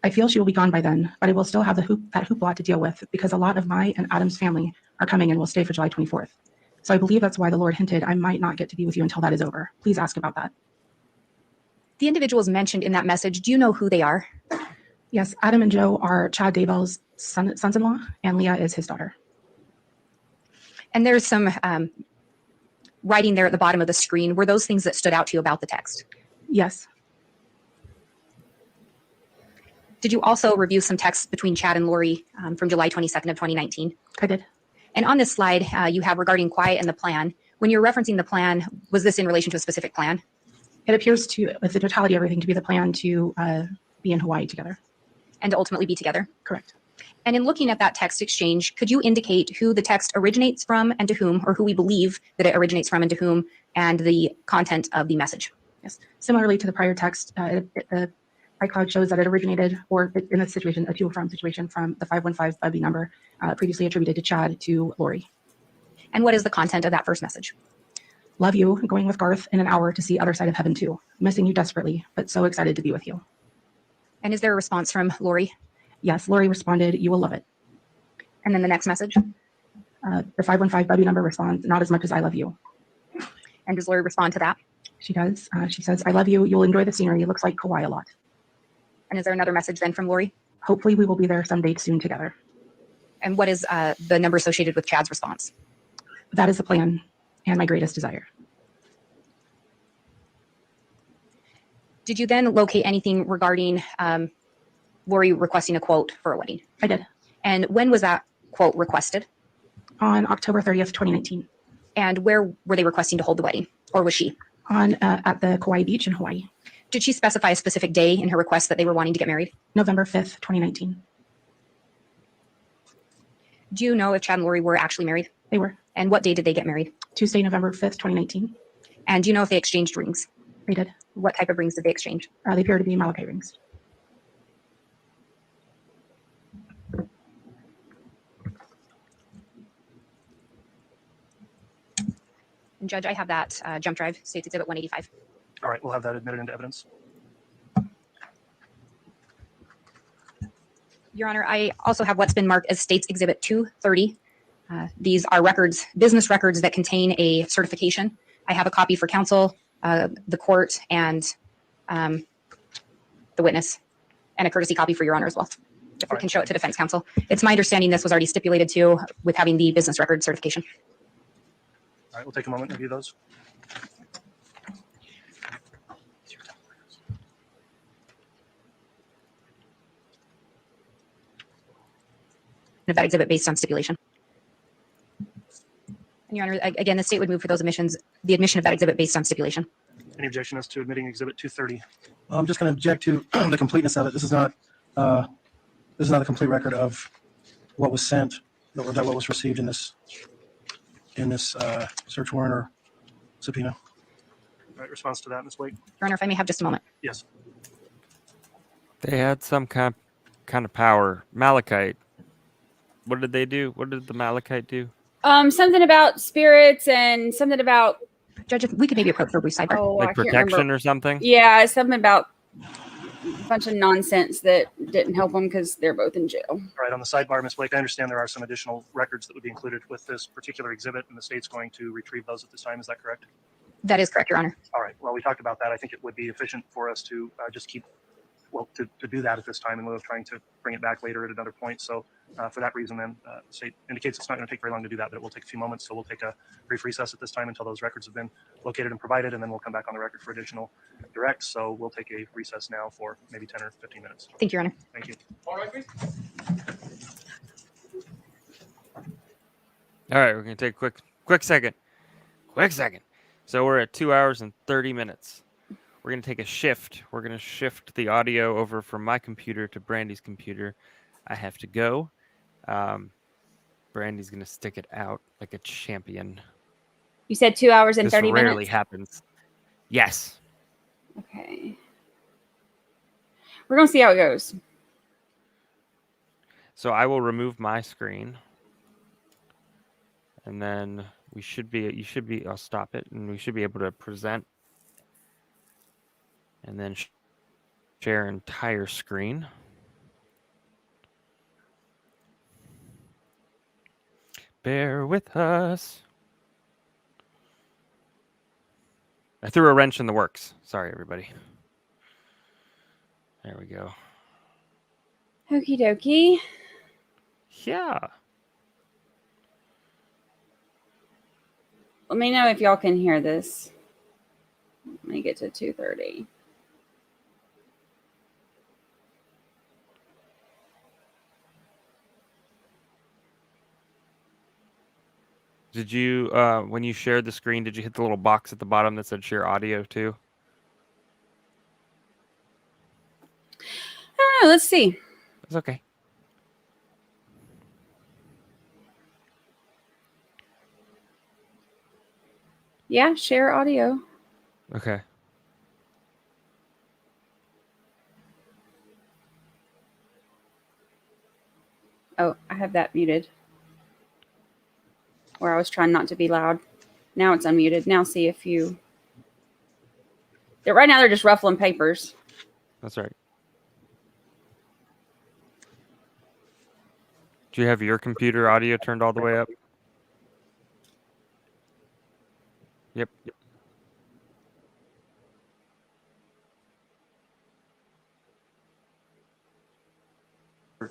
[SPEAKER 9] I feel she will be gone by then, but I will still have that hoopla to deal with because a lot of my and Adam's family are coming and will stay for July 24th. So I believe that's why the Lord hinted I might not get to be with you until that is over. Please ask about that.
[SPEAKER 8] The individuals mentioned in that message, do you know who they are?
[SPEAKER 9] Yes, Adam and Joe are Chad Daybell's sons-in-law, and Leah is his daughter.
[SPEAKER 8] And there's some writing there at the bottom of the screen. Were those things that stood out to you about the text?
[SPEAKER 9] Yes,
[SPEAKER 8] Did you also review some texts between Chad and Lori from July 22nd of 2019?
[SPEAKER 9] I did.
[SPEAKER 8] And on this slide, you have regarding quiet and the plan. When you're referencing the plan, was this in relation to a specific plan?
[SPEAKER 9] It appears to, with the totality of everything, to be the plan to be in Hawaii together.
[SPEAKER 8] And to ultimately be together?
[SPEAKER 9] Correct.
[SPEAKER 8] And in looking at that text exchange, could you indicate who the text originates from and to whom, or who we believe that it originates from and to whom, and the content of the message?
[SPEAKER 9] Yes. Similarly to the prior text, the iCloud shows that it originated, or in this situation, a to-from situation, from the 515 Bubby number previously attributed to Chad to Lori.
[SPEAKER 8] And what is the content of that first message?
[SPEAKER 9] Love you. Going with Garth in an hour to see Other Side of Heaven too. Missing you desperately, but so excited to be with you.
[SPEAKER 8] And is there a response from Lori?
[SPEAKER 9] Yes, Lori responded, you will love it.
[SPEAKER 8] And then the next message?
[SPEAKER 9] The 515 Bubby number responds, not as much as I love you.
[SPEAKER 8] And does Lori respond to that?
[SPEAKER 9] She does. She says, I love you. You'll enjoy the scenery. It looks like Kauai a lot.
[SPEAKER 8] And is there another message then from Lori?
[SPEAKER 9] Hopefully we will be there someday soon together.
[SPEAKER 8] And what is the number associated with Chad's response?
[SPEAKER 9] That is the plan and my greatest desire.
[SPEAKER 8] Did you then locate anything regarding Lori requesting a quote for a wedding?
[SPEAKER 9] I did.
[SPEAKER 8] And when was that quote requested?
[SPEAKER 9] On October 30th, 2019.
[SPEAKER 8] And where were they requesting to hold the wedding? Or was she?
[SPEAKER 9] At the Kauai Beach in Hawaii.
[SPEAKER 8] Did she specify a specific day in her request that they were wanting to get married?
[SPEAKER 9] November 5th, 2019.
[SPEAKER 8] Do you know if Chad and Lori were actually married?
[SPEAKER 9] They were.
[SPEAKER 8] And what day did they get married?
[SPEAKER 9] Tuesday, November 5th, 2019.
[SPEAKER 8] And do you know if they exchanged rings?
[SPEAKER 9] They did.
[SPEAKER 8] What type of rings did they exchange?
[SPEAKER 9] They appear to be Malachite rings.
[SPEAKER 8] And Judge, I have that jump drive, State's Exhibit 185.
[SPEAKER 4] All right, we'll have that admitted into evidence.
[SPEAKER 8] Your Honor, I also have what's been marked as State's Exhibit 230. These are records, business records that contain a certification. I have a copy for counsel, the court, and the witness, and a courtesy copy for Your Honor as well, if we can show it to defense counsel. It's my understanding this was already stipulated to with having the business record certification.
[SPEAKER 4] All right, we'll take a moment to review those.
[SPEAKER 8] Of that exhibit based on stipulation. And Your Honor, again, the state would move for those admissions, the admission of that exhibit based on stipulation.
[SPEAKER 4] Any objection as to admitting Exhibit 230?
[SPEAKER 7] I'm just going to object to the completeness of it. This is not a complete record of what was sent, or that what was received in this search warrant or subpoena.
[SPEAKER 4] All right, response to that, Ms. Blake?
[SPEAKER 8] Your Honor, if I may have just a moment.
[SPEAKER 4] Yes.
[SPEAKER 1] They had some kind of power. Malachite. What did they do? What did the Malachite do?
[SPEAKER 2] Something about spirits and something about
[SPEAKER 8] Judge, if we could maybe approach for a brief sidebar.
[SPEAKER 2] I
[SPEAKER 1] Like
[SPEAKER 2] can't
[SPEAKER 1] protection
[SPEAKER 2] remember.
[SPEAKER 1] or something?
[SPEAKER 2] Yeah, something about a bunch of nonsense that didn't help them because they're both in jail.
[SPEAKER 4] All right, on the sidebar, Ms. Blake, I understand there are some additional records that would be included with this particular exhibit, and the state's going to retrieve those at this time. Is that correct?
[SPEAKER 8] That is correct, Your Honor.
[SPEAKER 4] All right, well, we talked about that. I think it would be efficient for us to just keep, to do that at this time in lieu of trying to bring it back later at another point. So for that reason, then, the state indicates it's not going to take very long to do that, but it will take a few moments. So we'll take a brief recess at this time until those records have been located and provided, and then we'll come back on the record for additional directs. So we'll take a recess now for maybe 10 or 15 minutes.
[SPEAKER 8] Thank you, Your Honor.
[SPEAKER 4] Thank you.
[SPEAKER 1] All right, we're going to take a quick second. So we're at 2 hours and 30 minutes. We're going to take a shift. We're going to shift the audio over from my computer to Brandy's computer. I have to go. Brandy's going to stick it out like a champion.
[SPEAKER 2] You said 2 hours and 30
[SPEAKER 1] This
[SPEAKER 2] minutes?
[SPEAKER 1] rarely happens. Yes.
[SPEAKER 2] Okay. We're going to see how it goes.
[SPEAKER 1] So I will remove my screen. And then I'll stop it, and we should be able to present. And then share entire screen. Bear with us. I threw a wrench in the works. Sorry, everybody. There we go.
[SPEAKER 2] Okie dokie.
[SPEAKER 1] Yeah.
[SPEAKER 2] Let me know if y'all can hear this. Let me get to 2:30.
[SPEAKER 1] Did you, when you shared the screen, did you hit the little box at the bottom that said share audio too?
[SPEAKER 2] I don't know. Let's see.
[SPEAKER 1] It's okay.
[SPEAKER 2] Yeah, share audio.
[SPEAKER 1] Okay.
[SPEAKER 2] Oh, I have that muted. Or I was trying not to be loud. Now it's unmuted. Now see if you... Right now they're just ruffling papers.
[SPEAKER 1] That's right. Do you have your computer audio turned all the way up? Yep.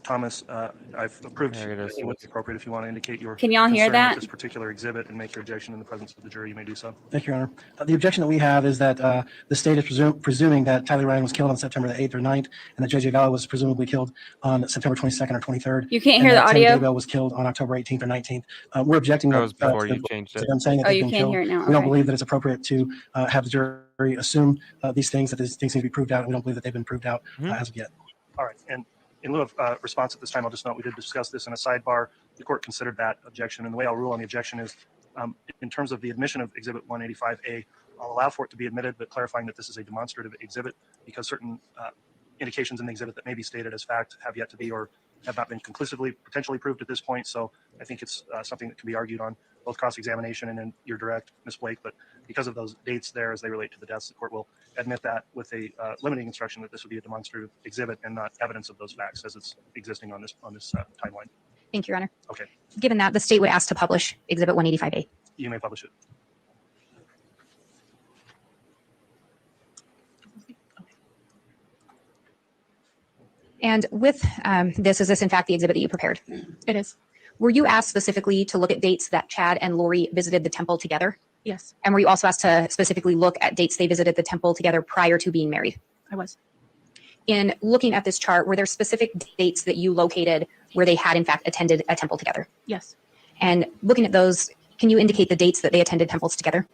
[SPEAKER 4] Thomas, I've approved
[SPEAKER 1] There it is.
[SPEAKER 4] it would be appropriate if you want to indicate your
[SPEAKER 2] Can y'all hear
[SPEAKER 4] concern
[SPEAKER 2] that?
[SPEAKER 4] with this particular exhibit and make your objection in the presence of the jury. You may do so.
[SPEAKER 7] Thank you, Your Honor. The objection that we have is that the state is presuming that Tyler Ryan was killed on September the 8th or 9th, and that J.J. Vallow was presumably killed on September 22nd or 23rd.
[SPEAKER 2] You can't
[SPEAKER 7] and
[SPEAKER 2] hear the
[SPEAKER 7] that
[SPEAKER 2] audio?
[SPEAKER 7] Tammy Daybell was killed on October 18th or 19th. We're objecting
[SPEAKER 1] That
[SPEAKER 7] that,
[SPEAKER 1] was before
[SPEAKER 7] to
[SPEAKER 1] you changed it.
[SPEAKER 7] them saying that
[SPEAKER 2] Oh,
[SPEAKER 7] they've
[SPEAKER 2] you
[SPEAKER 7] been
[SPEAKER 2] can't
[SPEAKER 7] killed.
[SPEAKER 2] hear it now?
[SPEAKER 7] We don't
[SPEAKER 2] Okay.
[SPEAKER 7] believe that it's appropriate to have the jury assume these things, that these things need to be proved out. We don't believe that they've been proved out as of yet.
[SPEAKER 4] All right. And in lieu of response at this time, I'll just note we did discuss this in a sidebar. The court considered that objection. And the way I'll rule on the objection is in terms of the admission of Exhibit 185A, I'll allow for it to be admitted, but clarifying that this is a demonstrative exhibit because certain indications in the exhibit that may be stated as fact have yet to be or have not been conclusively potentially proved at this point. So I think it's something that can be argued on both cross-examination and in your direct, Ms. Blake. But because of those dates there as they relate to the deaths, the court will admit that with a limiting instruction that this would be a demonstrative exhibit and not evidence of those facts as it's existing on this timeline.
[SPEAKER 8] Thank you, Your Honor.
[SPEAKER 4] Okay.
[SPEAKER 8] Given that, the state would ask to publish Exhibit 185A.
[SPEAKER 4] You may publish it.
[SPEAKER 8] And with this, is this in fact the exhibit that you prepared?
[SPEAKER 9] It is.
[SPEAKER 8] Were you asked specifically to look at dates that Chad and Lori visited the temple together?
[SPEAKER 9] Yes,
[SPEAKER 8] And were you also asked to specifically look at dates they visited the temple together prior to being married?
[SPEAKER 9] I was.
[SPEAKER 8] In looking at this chart, were there specific dates that you located where they had in fact attended a temple together?
[SPEAKER 9] Yes.
[SPEAKER 8] And looking at those, can you indicate the dates that they attended temples together?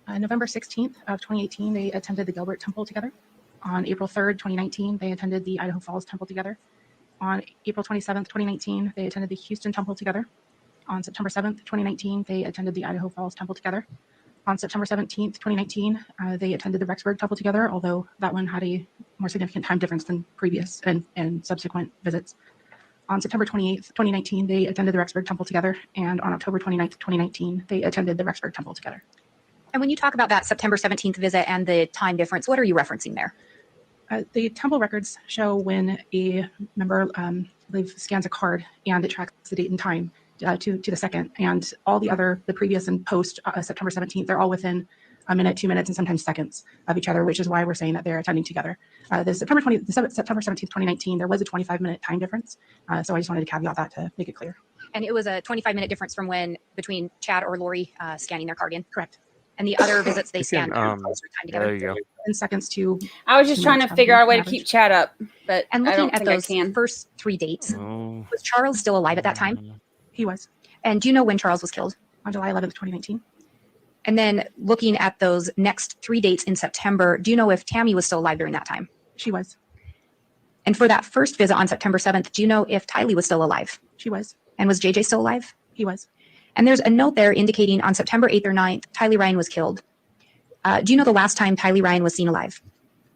[SPEAKER 9] November 16th of 2018, they attended the Gilbert Temple together. On April 3rd, 2019, they attended the Idaho Falls Temple together. On April 27th, 2019, they attended the Houston Temple together. On September 7th, 2019, they attended the Idaho Falls Temple together. On September 17th, 2019, they attended the Rexburg Temple together, although that one had a more significant time difference than previous and subsequent visits. On September 28th, 2019, they attended the Rexburg Temple together. And on October 29th, 2019, they attended the Rexburg Temple together.
[SPEAKER 8] And when you talk about that September 17th visit and the time difference, what are you referencing there?
[SPEAKER 9] The temple records show when a member, I believe, scans a card and it tracks the date and time to the second. And all the previous and post September 17th, they're all within a minute, 2 minutes, and sometimes seconds of each other, which is why we're saying that they're attending together. The September 17th, 2019, there was a 25-minute time difference. So I just wanted to caveat that to make it clear.
[SPEAKER 8] And it was a 25-minute difference from when between Chad or Lori scanning their card in?
[SPEAKER 9] Correct.
[SPEAKER 8] And the other visits they scanned
[SPEAKER 1] there
[SPEAKER 8] together.
[SPEAKER 1] you go.
[SPEAKER 9] In seconds to.
[SPEAKER 2] I was just trying to figure out a way to keep chat up, but
[SPEAKER 8] And
[SPEAKER 2] I
[SPEAKER 8] looking
[SPEAKER 2] don't
[SPEAKER 8] at
[SPEAKER 2] think I
[SPEAKER 8] those
[SPEAKER 2] can.
[SPEAKER 8] first 3 dates,
[SPEAKER 1] Oh.
[SPEAKER 8] was Charles still alive at that time?
[SPEAKER 9] He was
[SPEAKER 8] And do you know when Charles was killed?
[SPEAKER 9] on July 11th, 2019.
[SPEAKER 8] And then looking at those next 3 dates in September, do you know if Tammy was still alive during that time?
[SPEAKER 9] She was.
[SPEAKER 8] And for that first visit on September 7th, do you know if Tylee was still alive?
[SPEAKER 9] She was.
[SPEAKER 8] And was JJ still alive?
[SPEAKER 9] He was.
[SPEAKER 8] And there's a note there indicating on September 8th or 9th, Tylee Ryan was killed. Do you know the last time Tylee Ryan was seen alive?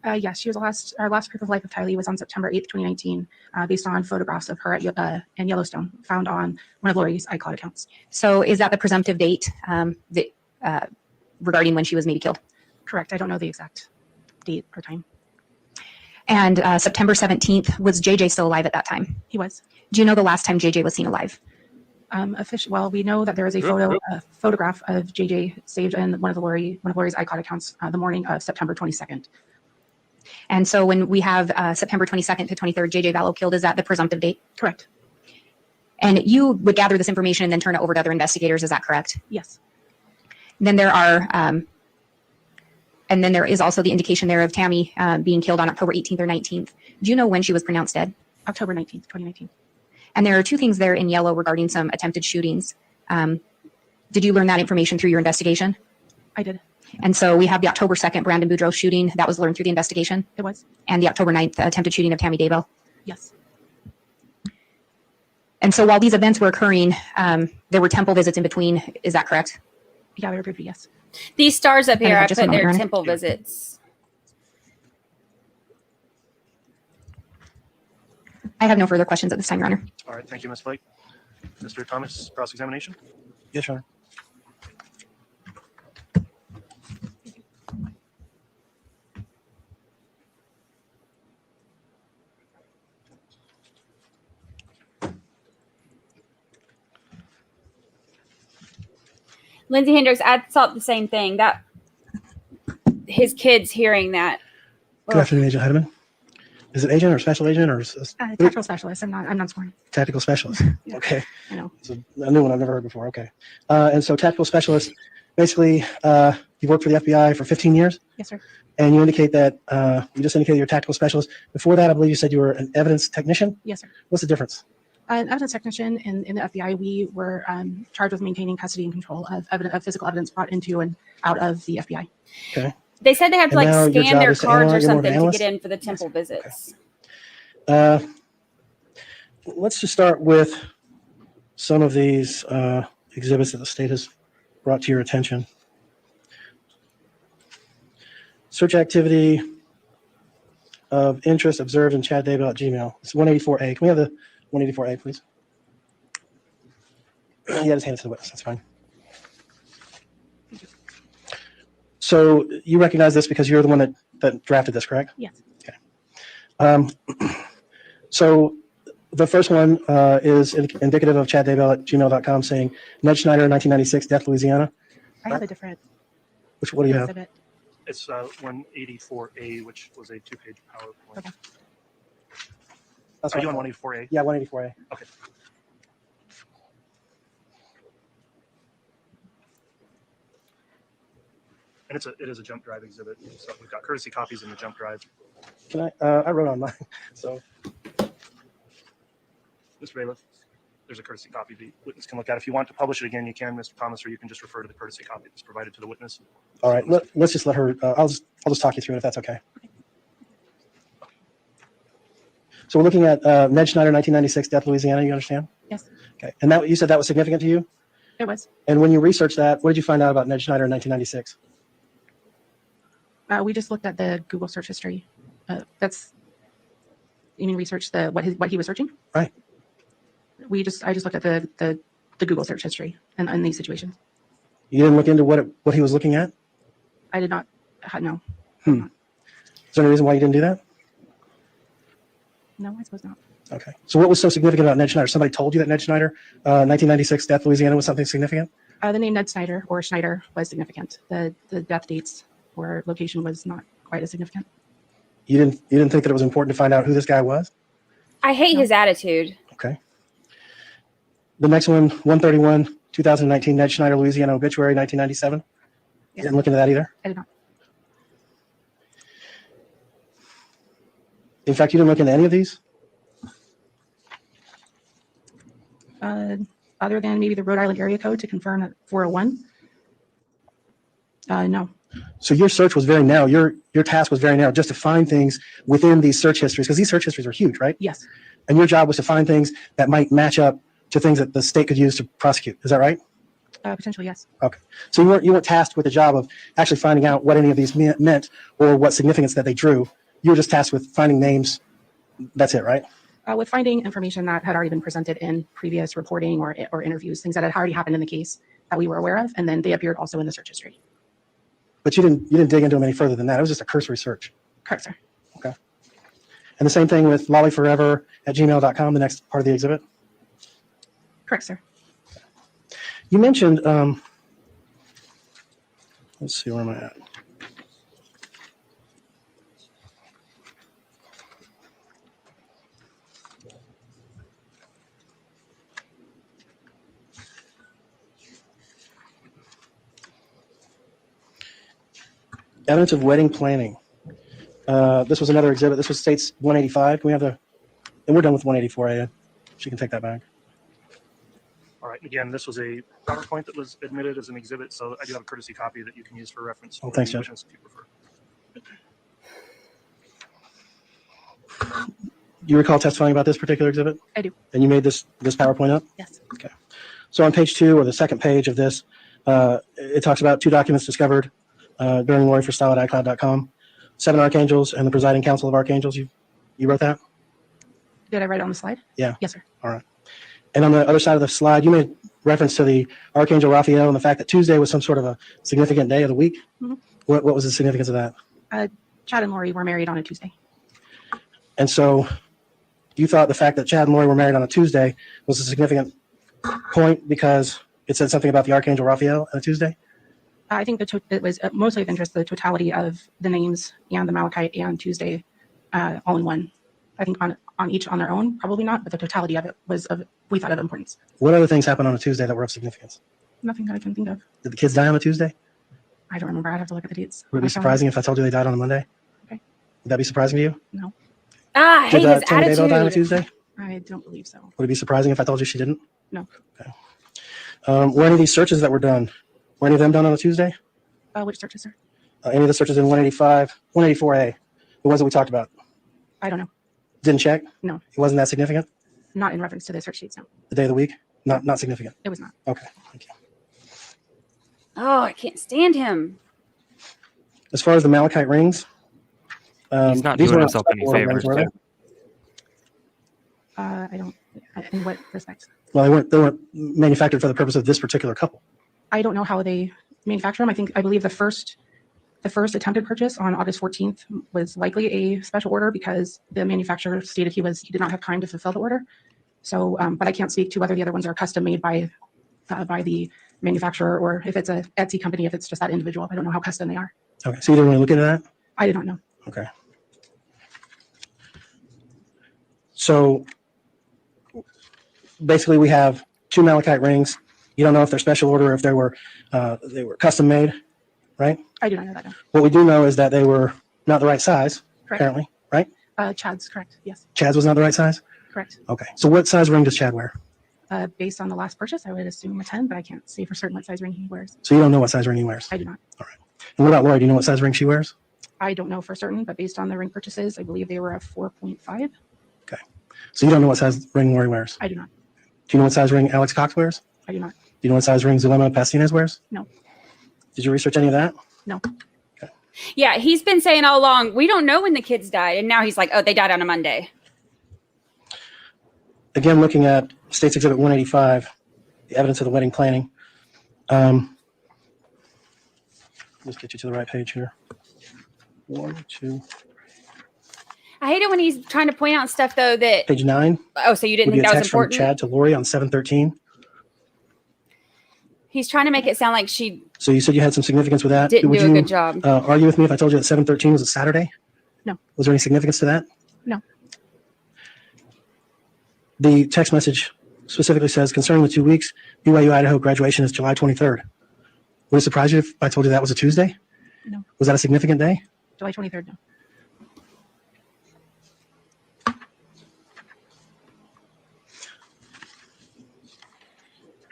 [SPEAKER 9] Yes, she was our last proof of life of Tylee was on September 8th, 2019, based on photographs of her in Yellowstone found on one of Lori's iCloud accounts.
[SPEAKER 8] So is that the presumptive date regarding when she was maybe killed?
[SPEAKER 9] Correct. I don't know the exact date or time.
[SPEAKER 8] And September 17th, was JJ still alive at that time?
[SPEAKER 9] He was.
[SPEAKER 8] Do you know the last time JJ was seen alive?
[SPEAKER 9] Well, we know that there is a photograph of JJ saved in one of Lori's iCloud accounts the morning of September 22nd.
[SPEAKER 8] And so when we have September 22nd to 23rd, J.J. Vallow killed, is that the presumptive date?
[SPEAKER 9] Correct.
[SPEAKER 8] And you would gather this information and then turn it over to other investigators, is that correct?
[SPEAKER 9] Yes.
[SPEAKER 8] Then there are, and then there is also the indication there of Tammy being killed on October 18th or 19th. Do you know when she was pronounced dead?
[SPEAKER 9] October 19th, 2019.
[SPEAKER 8] And there are two things there in yellow regarding some attempted shootings. Did you learn that information through your investigation?
[SPEAKER 9] I did.
[SPEAKER 8] And so we have the October 2nd Brandon Boudreaux shooting. That was learned through the investigation.
[SPEAKER 9] It was.
[SPEAKER 8] And the October 9th attempted shooting of Tammy Daybell.
[SPEAKER 9] Yes.
[SPEAKER 8] And so while these events were occurring, there were temple visits in between. Is that correct?
[SPEAKER 9] Yeah, they were approved, yes.
[SPEAKER 2] These stars up
[SPEAKER 8] And
[SPEAKER 2] here, I
[SPEAKER 8] just
[SPEAKER 2] put
[SPEAKER 8] a moment,
[SPEAKER 2] their
[SPEAKER 8] Ronnie.
[SPEAKER 2] temple visits.
[SPEAKER 8] I have no further questions at this time, Your Honor.
[SPEAKER 4] All right, thank you, Ms. Flake. Mr. Thomas, cross-examination?
[SPEAKER 7] Yes, Your Honor.
[SPEAKER 2] Lindsay Hendricks, I thought the same thing. That his kids hearing that.
[SPEAKER 7] Good afternoon, Agent Heidemann. Is it agent or special agent or
[SPEAKER 9] Tactical specialist. I'm not sworn.
[SPEAKER 7] tactical specialist?
[SPEAKER 9] Yeah.
[SPEAKER 7] Okay.
[SPEAKER 9] I know.
[SPEAKER 7] It's a new one I've never heard before. Okay. And so tactical specialist, basically, you worked for the FBI for 15 years,
[SPEAKER 9] Yes, sir.
[SPEAKER 7] and you indicate that you just indicated you're a tactical specialist. Before that, I believe you said you were an evidence technician.
[SPEAKER 9] Yes, sir.
[SPEAKER 7] What's the difference?
[SPEAKER 9] An evidence technician in the FBI, we were charged with maintaining custody and control of physical evidence brought into and out of the FBI.
[SPEAKER 7] Okay.
[SPEAKER 2] They said they have to
[SPEAKER 7] And now
[SPEAKER 2] like
[SPEAKER 7] your
[SPEAKER 2] scan
[SPEAKER 7] job
[SPEAKER 2] their
[SPEAKER 7] is to
[SPEAKER 2] cards or
[SPEAKER 7] analyze- you're more of an
[SPEAKER 2] something to
[SPEAKER 7] analyst?
[SPEAKER 2] get in for the temple visits.
[SPEAKER 7] Let's just start with some of these exhibits that the state has brought to your attention. Search activity of interest observed in Chad Daybell at Gmail. It's 184A. Can we have the 184A, please? Yeah, just hand it to the witness. That's fine. So you recognize this because you're the one that drafted this, correct?
[SPEAKER 9] Yes.
[SPEAKER 7] So the first one is indicative of Chad Daybell at gmail.com saying, Ned Schneider, 1996, Death, Louisiana.
[SPEAKER 9] I have a different
[SPEAKER 7] What do you have?
[SPEAKER 9] exhibit.
[SPEAKER 4] It's 184A, which was a two-page PowerPoint.
[SPEAKER 9] Okay.
[SPEAKER 7] That's
[SPEAKER 4] Are
[SPEAKER 7] what
[SPEAKER 4] you
[SPEAKER 7] I
[SPEAKER 4] on
[SPEAKER 7] thought.
[SPEAKER 4] 184A?
[SPEAKER 7] Yeah, 184A.
[SPEAKER 4] Okay. And it is a jump drive exhibit. So we've got courtesy copies in the jump drive.
[SPEAKER 7] Can I wrote on mine. So
[SPEAKER 4] Mr. Bailiff, there's a courtesy copy the witness can look at. If you want to publish it again, you can, Mr. Thomas, or you can just refer to the courtesy copy that's provided to the witness.
[SPEAKER 7] all right, let's just let her. I'll just talk you through it if that's okay. So we're looking at Ned Schneider, 1996, Death, Louisiana. You understand?
[SPEAKER 9] Yes,
[SPEAKER 7] Okay. And that you said that was significant to you.
[SPEAKER 9] it was.
[SPEAKER 7] And when you researched that, what did you find out about Ned Schneider in 1996?
[SPEAKER 9] We just looked at the Google search history. You mean research what he was searching?
[SPEAKER 7] Right.
[SPEAKER 9] I just looked at the Google search history in these situations.
[SPEAKER 7] You didn't look into what he was looking at?
[SPEAKER 9] I did not. No.
[SPEAKER 7] Is there any reason why you didn't do that?
[SPEAKER 9] No, I suppose not.
[SPEAKER 7] Okay. So what was so significant about Ned Schneider? Somebody told you that Ned Schneider, 1996, Death, Louisiana, was something significant?
[SPEAKER 9] The name Ned Snyder or Schneider was significant. The death dates or location was not quite as significant.
[SPEAKER 7] You didn't think that it was important to find out who this guy was?
[SPEAKER 2] I hate his attitude.
[SPEAKER 7] Okay. The next one, 131, 2019, Ned Schneider, Louisiana, obituary, 1997. You didn't look into that either?
[SPEAKER 9] I did not.
[SPEAKER 7] In fact, you didn't look into any of these?
[SPEAKER 9] Other than maybe the Rhode Island area code to confirm that 401. No.
[SPEAKER 7] So your search was very narrow. Your task was very narrow, just to find things within these search histories, because these search histories are huge, right?
[SPEAKER 9] Yes.
[SPEAKER 7] And your job was to find things that might match up to things that the state could use to prosecute. Is that right?
[SPEAKER 9] Potentially, yes.
[SPEAKER 7] Okay. So you weren't tasked with the job of actually finding out what any of these meant or what significance that they drew. You were just tasked with finding names. That's it, right?
[SPEAKER 9] With finding information that had already been presented in previous reporting or interviews, things that had already happened in the case that we were aware of, and then they appeared also in the search history.
[SPEAKER 7] But you didn't dig into them any further than that. It was just a cursory search.
[SPEAKER 9] Correct, sir.
[SPEAKER 7] Okay. And the same thing with lollyforever@gmail.com, the next part of the exhibit.
[SPEAKER 9] Correct, sir.
[SPEAKER 7] You mentioned, let's see, where am I at? Evidence of wedding planning. This was another exhibit. This was states 185. Can we have and we're done with 184A. She can take that back.
[SPEAKER 4] All right. Again, this was a PowerPoint that was admitted as an exhibit, so I do have a courtesy copy that you can use for reference.
[SPEAKER 7] Oh, thanks, Judge.
[SPEAKER 4] If you prefer.
[SPEAKER 7] You recall testifying about this particular exhibit?
[SPEAKER 9] I do.
[SPEAKER 7] And you made this PowerPoint up?
[SPEAKER 9] Yes.
[SPEAKER 7] Okay. So on page 2 or the second page of this, it talks about 2 documents discovered during Lori for Style at iCloud.com. 7 archangels and the presiding council of archangels. You wrote that?
[SPEAKER 9] Did I write it on the slide?
[SPEAKER 7] Yeah.
[SPEAKER 9] Yes, sir.
[SPEAKER 7] All right. And on the other side of the slide, you made reference to the Archangel Raphael and the fact that Tuesday was some sort of a significant day of the week.
[SPEAKER 9] Mm-hmm.
[SPEAKER 7] What was the significance of that?
[SPEAKER 9] Chad and Lori were married on a Tuesday.
[SPEAKER 7] And so you thought the fact that Chad and Lori were married on a Tuesday was a significant point because it said something about the Archangel Raphael on a Tuesday?
[SPEAKER 9] I think it was mostly of interest, the totality of the names and the Malachite and Tuesday all in one. I think on each on their own, probably not, but the totality of it we thought of importance.
[SPEAKER 7] What other things happened on a Tuesday that were of significance?
[SPEAKER 9] Nothing that I can think of.
[SPEAKER 7] Did the kids die on a Tuesday?
[SPEAKER 9] I don't remember. I'd have to look at the dates.
[SPEAKER 7] Would it be surprising if I told you they died on a Monday?
[SPEAKER 9] Okay.
[SPEAKER 7] Would that be surprising to you?
[SPEAKER 9] No.
[SPEAKER 2] I hate his
[SPEAKER 7] Tammy Daybell die on a
[SPEAKER 2] attitude.
[SPEAKER 7] Tuesday?
[SPEAKER 9] I don't believe so.
[SPEAKER 7] Would it be surprising if I told you she didn't?
[SPEAKER 9] No.
[SPEAKER 7] Okay. Were any of these searches that were done, were any of them done on a Tuesday?
[SPEAKER 9] Which searches, sir?
[SPEAKER 7] Any of the searches in 185, 184A, the ones that we talked about?
[SPEAKER 9] I don't know.
[SPEAKER 7] Didn't check?
[SPEAKER 9] No.
[SPEAKER 7] It wasn't that significant?
[SPEAKER 9] Not in reference to the search sheets, no.
[SPEAKER 7] The day of the week? Not significant?
[SPEAKER 9] It was not.
[SPEAKER 7] Okay, thank you.
[SPEAKER 2] Oh, I can't stand him.
[SPEAKER 7] As far as the Malachite rings,
[SPEAKER 1] He's not
[SPEAKER 7] these
[SPEAKER 1] doing
[SPEAKER 7] were
[SPEAKER 1] himself any
[SPEAKER 7] special order
[SPEAKER 1] favors.
[SPEAKER 7] rings, were they?
[SPEAKER 9] I don't. In what respect?
[SPEAKER 7] Well, they weren't manufactured for the purpose of this particular couple.
[SPEAKER 9] I don't know how they manufacture them. I believe the first attempted purchase on August 14th was likely a special order because the manufacturer stated he did not have time to fulfill the order. So, but I can't speak to whether the other ones are custom made by the manufacturer or if it's a Etsy company, if it's just that individual. I don't know how custom they are.
[SPEAKER 7] Okay, so you didn't really look into that?
[SPEAKER 9] I did not know.
[SPEAKER 7] Okay. So basically we have 2 Malachite rings. You don't know if they're special order or if they were custom made, right?
[SPEAKER 9] I do not know that. No.
[SPEAKER 7] What we do know is that they were not the right size,
[SPEAKER 9] Correct.
[SPEAKER 7] apparently, right?
[SPEAKER 9] Chad's correct. Yes,
[SPEAKER 7] Chad's was not the right size?
[SPEAKER 9] correct.
[SPEAKER 7] Okay. So what size ring does Chad wear?
[SPEAKER 9] Based on the last purchase, I would assume a 10, but I can't say for certain what size ring he wears.
[SPEAKER 7] So you don't know what size ring he wears?
[SPEAKER 9] I do not.
[SPEAKER 7] All right. And what about Lori? Do you know what size ring she wears?
[SPEAKER 9] I don't know for certain, but based on the ring purchases, I believe they were a 4.5.
[SPEAKER 7] Okay. So you don't know what size ring Lori wears?
[SPEAKER 9] I do not.
[SPEAKER 7] Do you know what size ring Alex Cox wears?
[SPEAKER 9] I do not.
[SPEAKER 7] Do you know what size ring Zulema Pastinez wears?
[SPEAKER 9] No.
[SPEAKER 7] Did you research any of that?
[SPEAKER 9] No.
[SPEAKER 2] Yeah, he's been saying all along, we don't know when the kids died. And now he's like, oh, they died on a Monday.
[SPEAKER 7] Again, looking at States Exhibit 185, the evidence of the wedding planning. Let's get you to the right page here. 1, 2.
[SPEAKER 2] I hate it when he's trying to point out stuff, though, that.
[SPEAKER 7] Page 9.
[SPEAKER 2] Oh, so you didn't
[SPEAKER 7] Would be
[SPEAKER 2] think
[SPEAKER 7] a
[SPEAKER 2] that was
[SPEAKER 7] text from
[SPEAKER 2] important?
[SPEAKER 7] Chad to Lori on 7/13.
[SPEAKER 2] He's trying to make it sound like she
[SPEAKER 7] So you said you had some significance with that.
[SPEAKER 2] didn't
[SPEAKER 7] Would
[SPEAKER 2] do a
[SPEAKER 7] you
[SPEAKER 2] good job.
[SPEAKER 7] argue with me if I told you that 7/13 was a Saturday?
[SPEAKER 9] No.
[SPEAKER 7] Was there any significance to that?
[SPEAKER 9] No.
[SPEAKER 7] The text message specifically says, concerning the 2 weeks, BYU Idaho graduation is July 23rd. Would it surprise you if I told you that was a Tuesday?
[SPEAKER 9] No.
[SPEAKER 7] Was that a significant day?
[SPEAKER 9] July 23rd, no.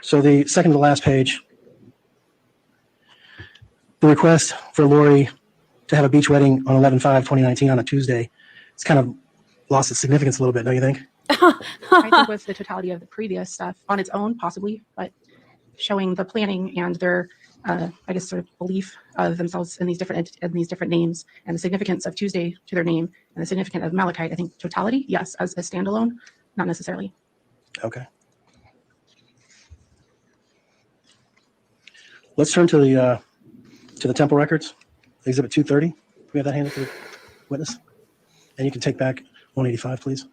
[SPEAKER 7] So the second to last page, the request for Lori to have a beach wedding on 11/5/2019 on a Tuesday, it's kind of lost its significance a little bit, don't you think?
[SPEAKER 9] I think with the totality of the previous stuff on its own, possibly, but showing the planning and their, I guess, sort of belief of themselves in these different names and the significance of Tuesday to their name and the significance of Malachite, I think totality, yes, as a standalone, not necessarily.
[SPEAKER 7] Okay. Let's turn to the temple records, Exhibit 230. Can we have that handed to the witness? And you can take back 185, please.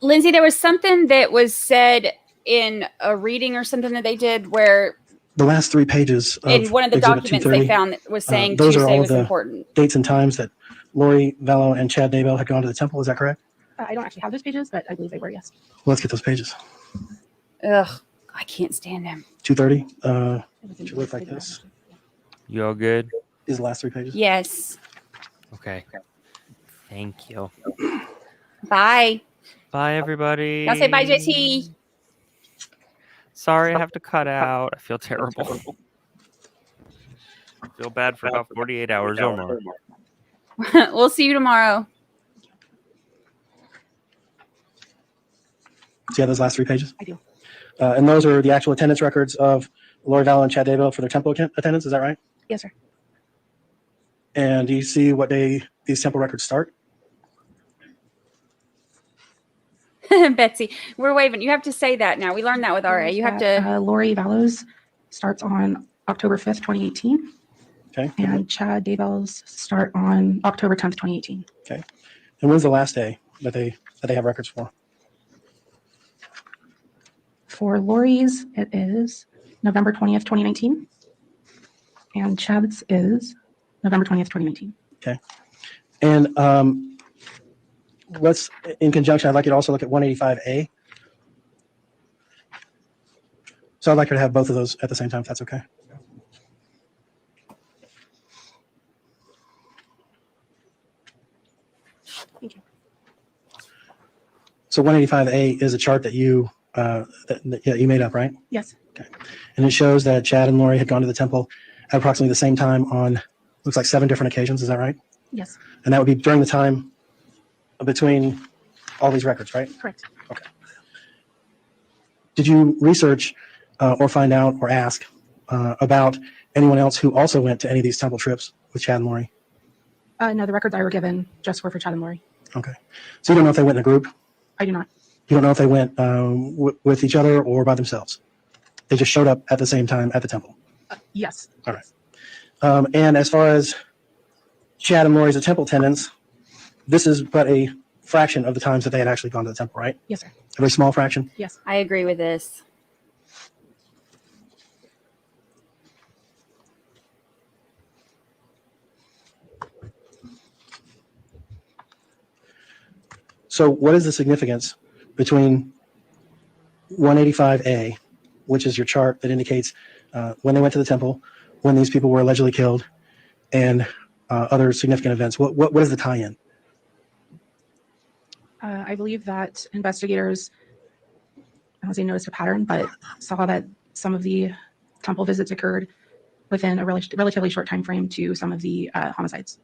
[SPEAKER 2] Lindsay, there was something that was said in a reading or something that they did where
[SPEAKER 7] The last 3 pages of
[SPEAKER 2] in one of the
[SPEAKER 7] Exhibit
[SPEAKER 2] documents
[SPEAKER 7] 230,
[SPEAKER 2] they found that was saying
[SPEAKER 7] those are
[SPEAKER 2] Tuesday
[SPEAKER 7] all
[SPEAKER 2] was
[SPEAKER 7] the
[SPEAKER 2] important.
[SPEAKER 7] dates and times that Lori Vallow and Chad Daybell had gone to the temple. Is that correct?
[SPEAKER 9] I don't actually have those pages, but I believe they were, yes.
[SPEAKER 7] Well, let's get those pages.
[SPEAKER 2] Ugh, I I can't stand him.
[SPEAKER 7] 230. Should look like this.
[SPEAKER 1] You all good?
[SPEAKER 7] These are the last 3 pages.
[SPEAKER 2] Yes.
[SPEAKER 1] Okay. Thank you.
[SPEAKER 2] Bye.
[SPEAKER 1] Bye, everybody.
[SPEAKER 2] Y'all say bye, JT.
[SPEAKER 1] Sorry, I have to cut out. I feel terrible. I feel bad for about 48 hours or more.
[SPEAKER 2] We'll see you tomorrow.
[SPEAKER 7] Do you have those last 3 pages?
[SPEAKER 9] I do.
[SPEAKER 7] And those are the actual attendance records of Lori Vallow and Chad Daybell for their temple attendance. Is that right?
[SPEAKER 9] Yes, sir.
[SPEAKER 7] And do you see what day these temple records start?
[SPEAKER 2] Betsy, we're waving. You have to say that now. We learned that with RA. You have to.
[SPEAKER 9] Lori Vallow's starts on October 5th, 2018.
[SPEAKER 7] Okay.
[SPEAKER 9] And Chad Daybell's start on October 10th, 2018.
[SPEAKER 7] Okay. And when's the last day that they have records for?
[SPEAKER 9] For Lori's, it is November 20th, 2019. And Chad's is November 20th, 2019.
[SPEAKER 7] Okay. And let's, in conjunction, I'd like you to also look at 185A. So I'd like her to have both of those at the same time, if that's okay.
[SPEAKER 9] Thank you.
[SPEAKER 7] So 185A is a chart that you that you made up, right?
[SPEAKER 9] Yes.
[SPEAKER 7] Okay. And it shows that Chad and Lori had gone to the temple at approximately the same time on, looks like 7 different occasions. Is that right?
[SPEAKER 9] Yes.
[SPEAKER 7] And that would be during the time between all these records, right?
[SPEAKER 9] Correct.
[SPEAKER 7] Okay. Did you research or find out or ask about anyone else who also went to any of these temple trips with Chad and Lori?
[SPEAKER 9] No, the records I were given just were for Chad and Lori.
[SPEAKER 7] Okay. So you don't know if they went in a group?
[SPEAKER 9] I do not.
[SPEAKER 7] You don't know if they went with each other or by themselves? They just showed up at the same time at the temple?
[SPEAKER 9] Yes.
[SPEAKER 7] All right. And as far as Chad and Lori's temple attendance, this is but a fraction of the times that they had actually gone to the temple, right?
[SPEAKER 9] Yes, sir.
[SPEAKER 7] A very small fraction?
[SPEAKER 9] Yes.
[SPEAKER 2] I agree with this.
[SPEAKER 7] So what is the significance between 185A, which is your chart that indicates when they went to the temple, when these people were allegedly killed, and other significant events? What is the tie-in?
[SPEAKER 9] I believe that investigators, I don't want to say noticed a pattern, but saw that some of the temple visits occurred within a relatively short time frame to some of the homicides.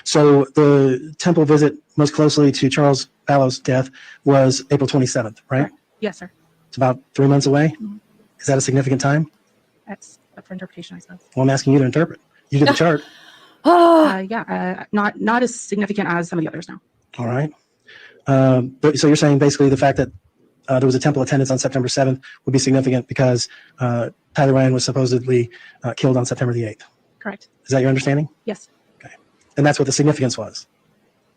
[SPEAKER 7] So the temple visit most closely to Charles Vallow's death was April 27th, right?
[SPEAKER 9] Correct. Yes, sir.
[SPEAKER 7] It's about 3 months away. Is that a significant time?
[SPEAKER 9] That's up for interpretation, I suppose.
[SPEAKER 7] Well, I'm asking you to interpret. You did the chart.
[SPEAKER 9] Not as significant as some of the others now.
[SPEAKER 7] All right. But so you're saying basically the fact that there was a temple attendance on September 7th would be significant because Tyler Ryan was supposedly killed on September the 8th.
[SPEAKER 9] Correct.
[SPEAKER 7] Is that your understanding?
[SPEAKER 9] Yes.
[SPEAKER 7] Okay. And that's what the significance was?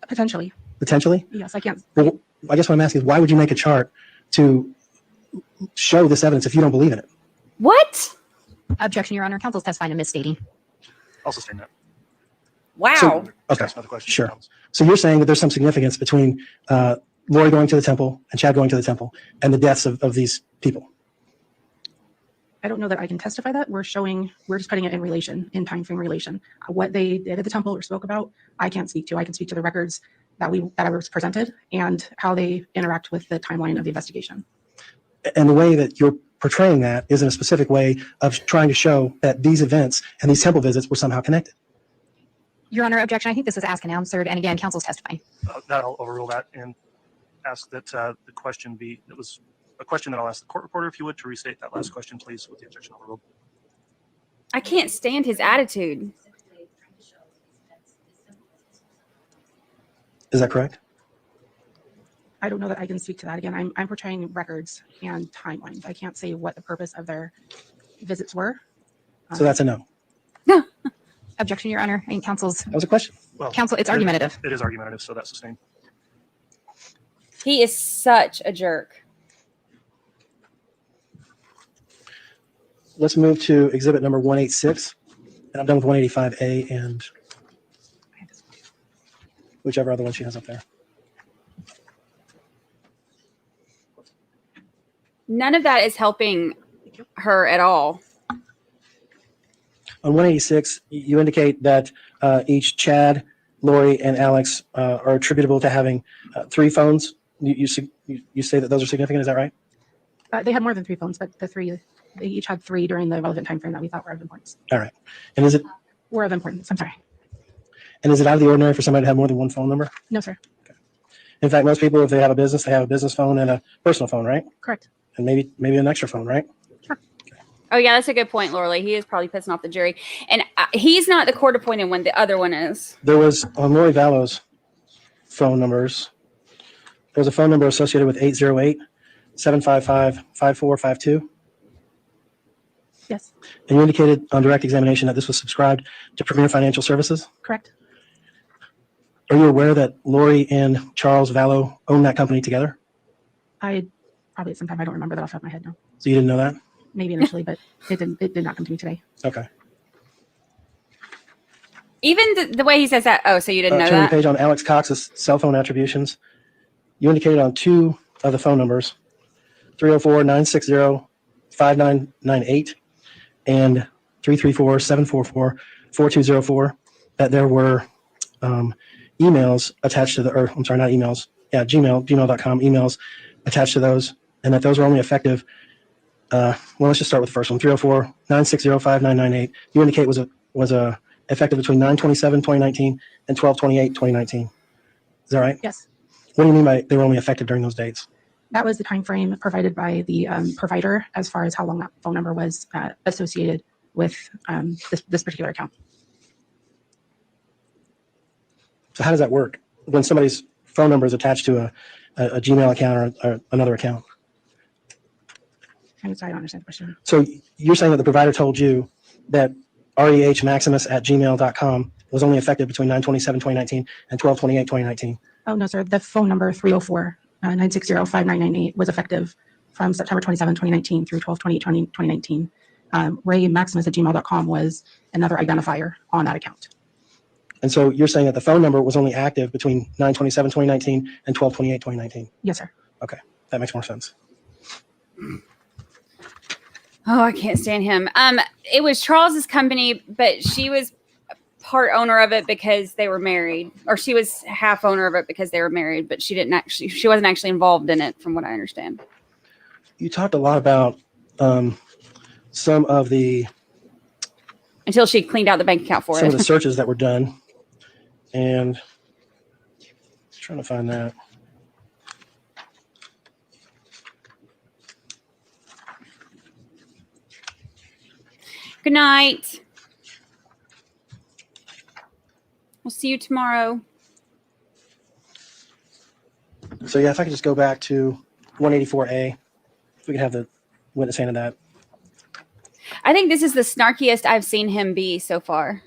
[SPEAKER 9] Potentially.
[SPEAKER 7] Potentially?
[SPEAKER 9] Yes, I can't.
[SPEAKER 7] Well, I guess what I'm asking is why would you make a chart to show this evidence if you don't believe in it?
[SPEAKER 2] What?
[SPEAKER 8] Objection, Your Honor. Counsel's testifying and misstating.
[SPEAKER 4] I'll sustain that.
[SPEAKER 2] Wow.
[SPEAKER 7] So, okay.
[SPEAKER 4] That's another question.
[SPEAKER 7] Sure. So you're saying that there's some significance between Lori going to the temple and Chad going to the temple and the deaths of these people?
[SPEAKER 9] I don't know that I can testify that. We're just putting it in relation, in time frame relation. What they did at the temple or spoke about, I can't speak to. I can speak to the records that was presented and how they interact with the timeline of the investigation.
[SPEAKER 7] And the way that you're portraying that is in a specific way of trying to show that these events and these temple visits were somehow connected.
[SPEAKER 8] Your Honor, objection. I think this was asked and answered. And again, counsel's testifying.
[SPEAKER 4] That'll overrule that and ask that the question be, it was a question that I'll ask the court reporter, if you would, to restate that last question, please, with the objection overruled.
[SPEAKER 2] I can't stand his attitude.
[SPEAKER 7] Is that correct?
[SPEAKER 9] I don't know that I can speak to that. Again, I'm portraying records and timelines. I can't say what the purpose of their visits were.
[SPEAKER 7] So that's a no.
[SPEAKER 8] Objection, Your Honor. I mean, counsel's.
[SPEAKER 7] That was a question.
[SPEAKER 4] Well,
[SPEAKER 8] Counsel, it's argumentative.
[SPEAKER 4] It is argumentative, so that's sustained.
[SPEAKER 2] He is such a jerk.
[SPEAKER 7] Let's move to exhibit number 186. And I'm done with 185A and whichever other one she has up there.
[SPEAKER 2] None of that is helping her at all.
[SPEAKER 7] On 186, you indicate that each Chad, Lori, and Alex are attributable to having 3 phones. You say that those are significant. Is that right?
[SPEAKER 9] They had more than 3 phones, but they each had 3 during the relevant time frame that we thought were of importance.
[SPEAKER 7] All right. And is it?
[SPEAKER 9] Were of importance. I'm sorry.
[SPEAKER 7] And is it out of the ordinary for somebody to have more than one phone number?
[SPEAKER 9] No, sir.
[SPEAKER 7] Okay. In fact, most people, if they have a business, they have a business phone and a personal phone, right?
[SPEAKER 9] Correct.
[SPEAKER 7] And maybe an extra phone, right?
[SPEAKER 2] Oh, yeah, that's a good point, Lori. He is probably pissing off the jury. And he's not the court-appointed one. The other one is.
[SPEAKER 7] There was, on Lori Vallow's phone numbers, there was a phone number associated with 808-755-5452.
[SPEAKER 9] Yes.
[SPEAKER 7] And you indicated on direct examination that this was subscribed to Premier Financial Services.
[SPEAKER 9] Correct.
[SPEAKER 7] Are you aware that Lori and Charles Vallow own that company together?
[SPEAKER 9] I probably at some time, I don't remember that off the top of my head now.
[SPEAKER 7] So you didn't know that?
[SPEAKER 9] Maybe initially, but it did not come to me today.
[SPEAKER 7] Okay.
[SPEAKER 2] Even the way he says that. Oh, so you didn't know
[SPEAKER 7] Turning
[SPEAKER 2] that?
[SPEAKER 7] the page on Alex Cox's cell phone attributions. You indicated on 2 of the phone numbers, 304-960-5998 and 334-744-4204, that there were emails attached to gmail.com emails attached to those, and that those were only effective. Well, let's just start with the first one, 304-960-5998. You indicate was effective between 9/27/2019 and 12/28/2019. Is that right?
[SPEAKER 9] Yes.
[SPEAKER 7] What do you mean by they were only effective during those dates?
[SPEAKER 9] That was the time frame provided by the provider as far as how long that phone number was associated with this particular account.
[SPEAKER 7] So how does that work when somebody's phone number is attached to a Gmail account or another account?
[SPEAKER 9] I'm sorry, I don't understand the question.
[SPEAKER 7] So you're saying that the provider told you that rehmaximus@gmail.com was only effective between 9/27/2019 and 12/28/2019.
[SPEAKER 9] Oh, no, sir. The phone number 304-960-5998 was effective from September 27, 2019 through 12/28/2019. rehmaximus@gmail.com was another identifier on that account.
[SPEAKER 7] And so you're saying that the phone number was only active between 9/27/2019 and 12/28/2019.
[SPEAKER 9] Yes, sir.
[SPEAKER 7] Okay, that makes more sense.
[SPEAKER 2] Oh, I can't stand him. It was Charles's company, but she was part owner of it because they were married, or she was half owner of it because they were married, but she wasn't actually involved in it, from what I understand.
[SPEAKER 7] You talked a lot about some of the
[SPEAKER 2] Until she cleaned out the bank account for
[SPEAKER 7] some
[SPEAKER 2] it.
[SPEAKER 7] of the searches that were done, and trying to find that.
[SPEAKER 2] Good night. We'll see you tomorrow.
[SPEAKER 7] So yeah, if I could just go back to 184A, if we could have the witness handed that.
[SPEAKER 2] I think this is the snarkiest I've seen him be so far.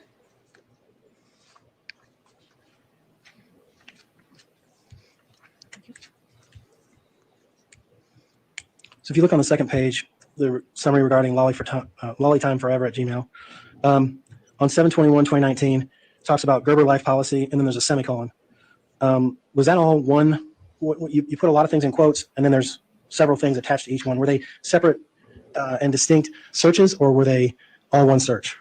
[SPEAKER 7] So if you look on the second page, the summary regarding Lolly Time Forever at Gmail, on 7/21/2019, talks about Gerber Life Policy, and then there's a semicolon. Was that all one? You put a lot of things in quotes, and then there's several things attached to each one. Were they separate and distinct searches, or were they all one search?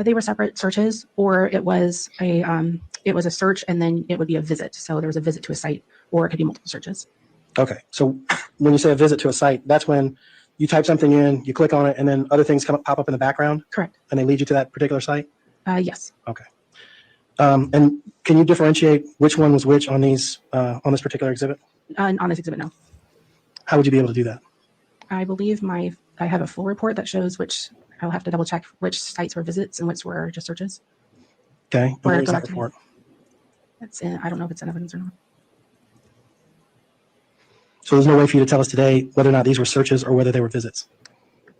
[SPEAKER 9] They were separate searches, or it was a search and then it would be a visit. So there was a visit to a site, or it could be multiple searches.
[SPEAKER 7] Okay, so when you say a visit to a site, that's when you type something in, you click on it, and then other things pop up in the background?
[SPEAKER 9] Correct.
[SPEAKER 7] And they lead you to that particular site?
[SPEAKER 9] Yes.
[SPEAKER 7] Okay. And can you differentiate which one was which on these on this particular exhibit?
[SPEAKER 9] On this exhibit, no.
[SPEAKER 7] How would you be able to do that?
[SPEAKER 9] I believe I have a full report that shows which, I'll have to double check which sites were visits and which were just searches.
[SPEAKER 7] Okay.
[SPEAKER 9] Or
[SPEAKER 7] Where's
[SPEAKER 9] go
[SPEAKER 7] that
[SPEAKER 9] back to
[SPEAKER 7] report?
[SPEAKER 9] That's in, I don't know if it's in evidence or not.
[SPEAKER 7] So there's no way for you to tell us today whether or not these were searches or whether they were visits?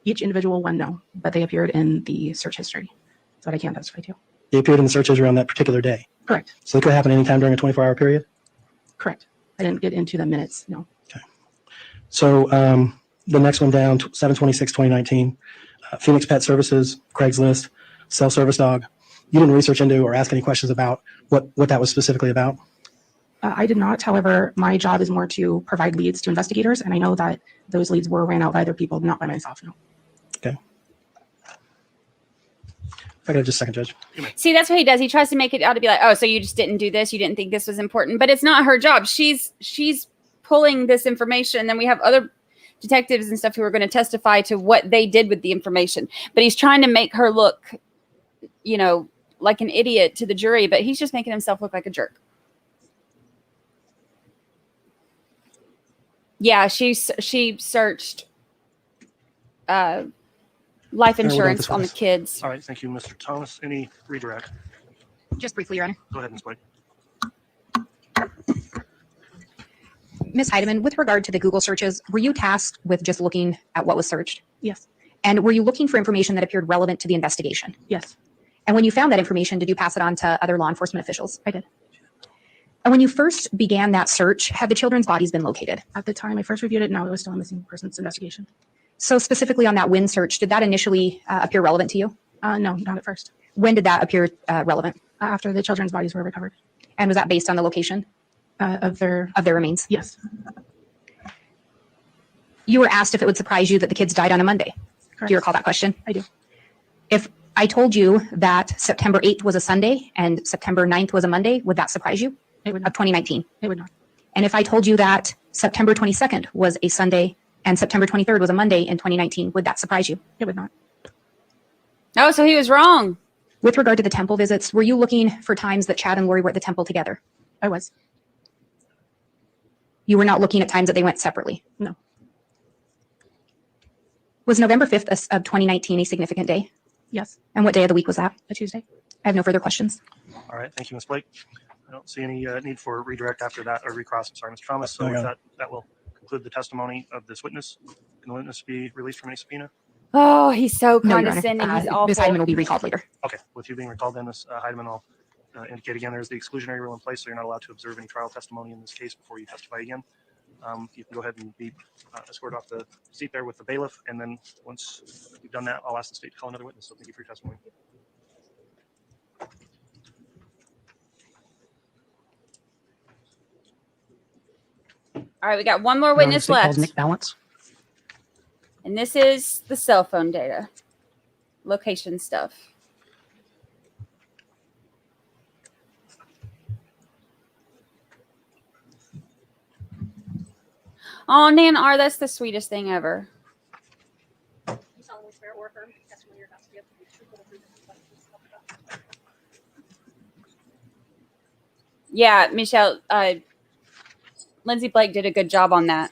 [SPEAKER 9] Each individual one, no, but they appeared in the search history. That's what I can testify to.
[SPEAKER 7] They appeared in the search history on that particular day?
[SPEAKER 9] Correct.
[SPEAKER 7] So it could happen anytime during a 24-hour period?
[SPEAKER 9] Correct. I didn't get into the minutes, no.
[SPEAKER 7] Okay. So the next one down, 7/26/2019, Phoenix Pet Services, Craigslist, self-service dog. You didn't research into or ask any questions about what that was specifically about?
[SPEAKER 9] I did not. However, my job is more to provide leads to investigators, and I know that those leads were ran out by other people, not by myself. No.
[SPEAKER 7] Okay. If I could have just a second, Judge.
[SPEAKER 2] See, that's what he does. He tries to make it out to be like, oh, so you just didn't do this. You didn't think this was important, but it's not her job. She's pulling this information. And then we have other detectives and stuff who are going to testify to what they did with the information. But he's trying to make her look, like an idiot to the jury, but he's just making himself look like a jerk. Yeah, she searched life insurance on the kids.
[SPEAKER 4] All right, thank you, Mr. Thomas. Any redirect?
[SPEAKER 8] Just briefly, Your Honor.
[SPEAKER 4] Go ahead, Ms. Blake.
[SPEAKER 8] Ms. Heidemann, with regard to the Google searches, were you tasked with just looking at what was searched?
[SPEAKER 9] Yes.
[SPEAKER 8] And were you looking for information that appeared relevant to the investigation?
[SPEAKER 9] Yes,
[SPEAKER 8] And when you found that information, did you pass it on to other law enforcement officials?
[SPEAKER 9] I did.
[SPEAKER 8] And when you first began that search, had the children's bodies been located?
[SPEAKER 9] At the time I first reviewed it, no, it was still a missing persons investigation.
[SPEAKER 8] So specifically on that WIN search, did that initially appear relevant to you?
[SPEAKER 9] No, not at first.
[SPEAKER 8] When did that appear relevant?
[SPEAKER 9] After the children's bodies were recovered.
[SPEAKER 8] And was that based on the location
[SPEAKER 9] Of their,
[SPEAKER 8] of their remains?
[SPEAKER 9] yes,
[SPEAKER 8] You were asked if it would surprise you that the kids died on a Monday.
[SPEAKER 9] correct.
[SPEAKER 8] Do you recall that question?
[SPEAKER 9] I do.
[SPEAKER 8] If I told you that September 8th was a Sunday and September 9th was a Monday, would that surprise you?
[SPEAKER 9] It would
[SPEAKER 8] Of
[SPEAKER 9] not.
[SPEAKER 8] 2019.
[SPEAKER 9] It would not.
[SPEAKER 8] And if I told you that September 22nd was a Sunday and September 23rd was a Monday in 2019, would that surprise you?
[SPEAKER 9] It would not.
[SPEAKER 2] Oh, so he was wrong.
[SPEAKER 8] With regard to the temple visits, were you looking for times that Chad and Lori were at the temple together?
[SPEAKER 9] I was.
[SPEAKER 8] You were not looking at times that they went separately?
[SPEAKER 9] No.
[SPEAKER 8] Was November 5th of 2019 a significant day?
[SPEAKER 9] Yes,
[SPEAKER 8] And what day of the week was that?
[SPEAKER 9] a Tuesday.
[SPEAKER 8] I have no further questions.
[SPEAKER 4] All right, thank you, Ms. Blake. I don't see any need for redirect after that, or recross, I'm sorry, Mr. Thomas. So
[SPEAKER 7] I
[SPEAKER 4] with
[SPEAKER 7] got
[SPEAKER 4] that, that will conclude the testimony of this witness. Can the witness be released from any subpoena?
[SPEAKER 2] Oh, he's so
[SPEAKER 8] No, Your Honor.
[SPEAKER 2] condescending. He's
[SPEAKER 8] Ms.
[SPEAKER 2] awful.
[SPEAKER 8] Heidemann will be recalled later.
[SPEAKER 4] Okay, with you being recalled then, Ms. Heidemann, I'll indicate again, there's the exclusionary rule in place, so you're not allowed to observe any trial testimony in this case before you testify again. You can go ahead and be escorted off the seat there with the bailiff, and then once you've done that, I'll ask the state to call another witness. So thank you for your testimony.
[SPEAKER 2] All right, we got one more witness left.
[SPEAKER 10] Nick Balance.
[SPEAKER 2] And this is the cell phone data, location stuff. Oh, Nan-R, that's the sweetest thing ever. Yeah, Michelle, Lindsay Blake did a good job on that.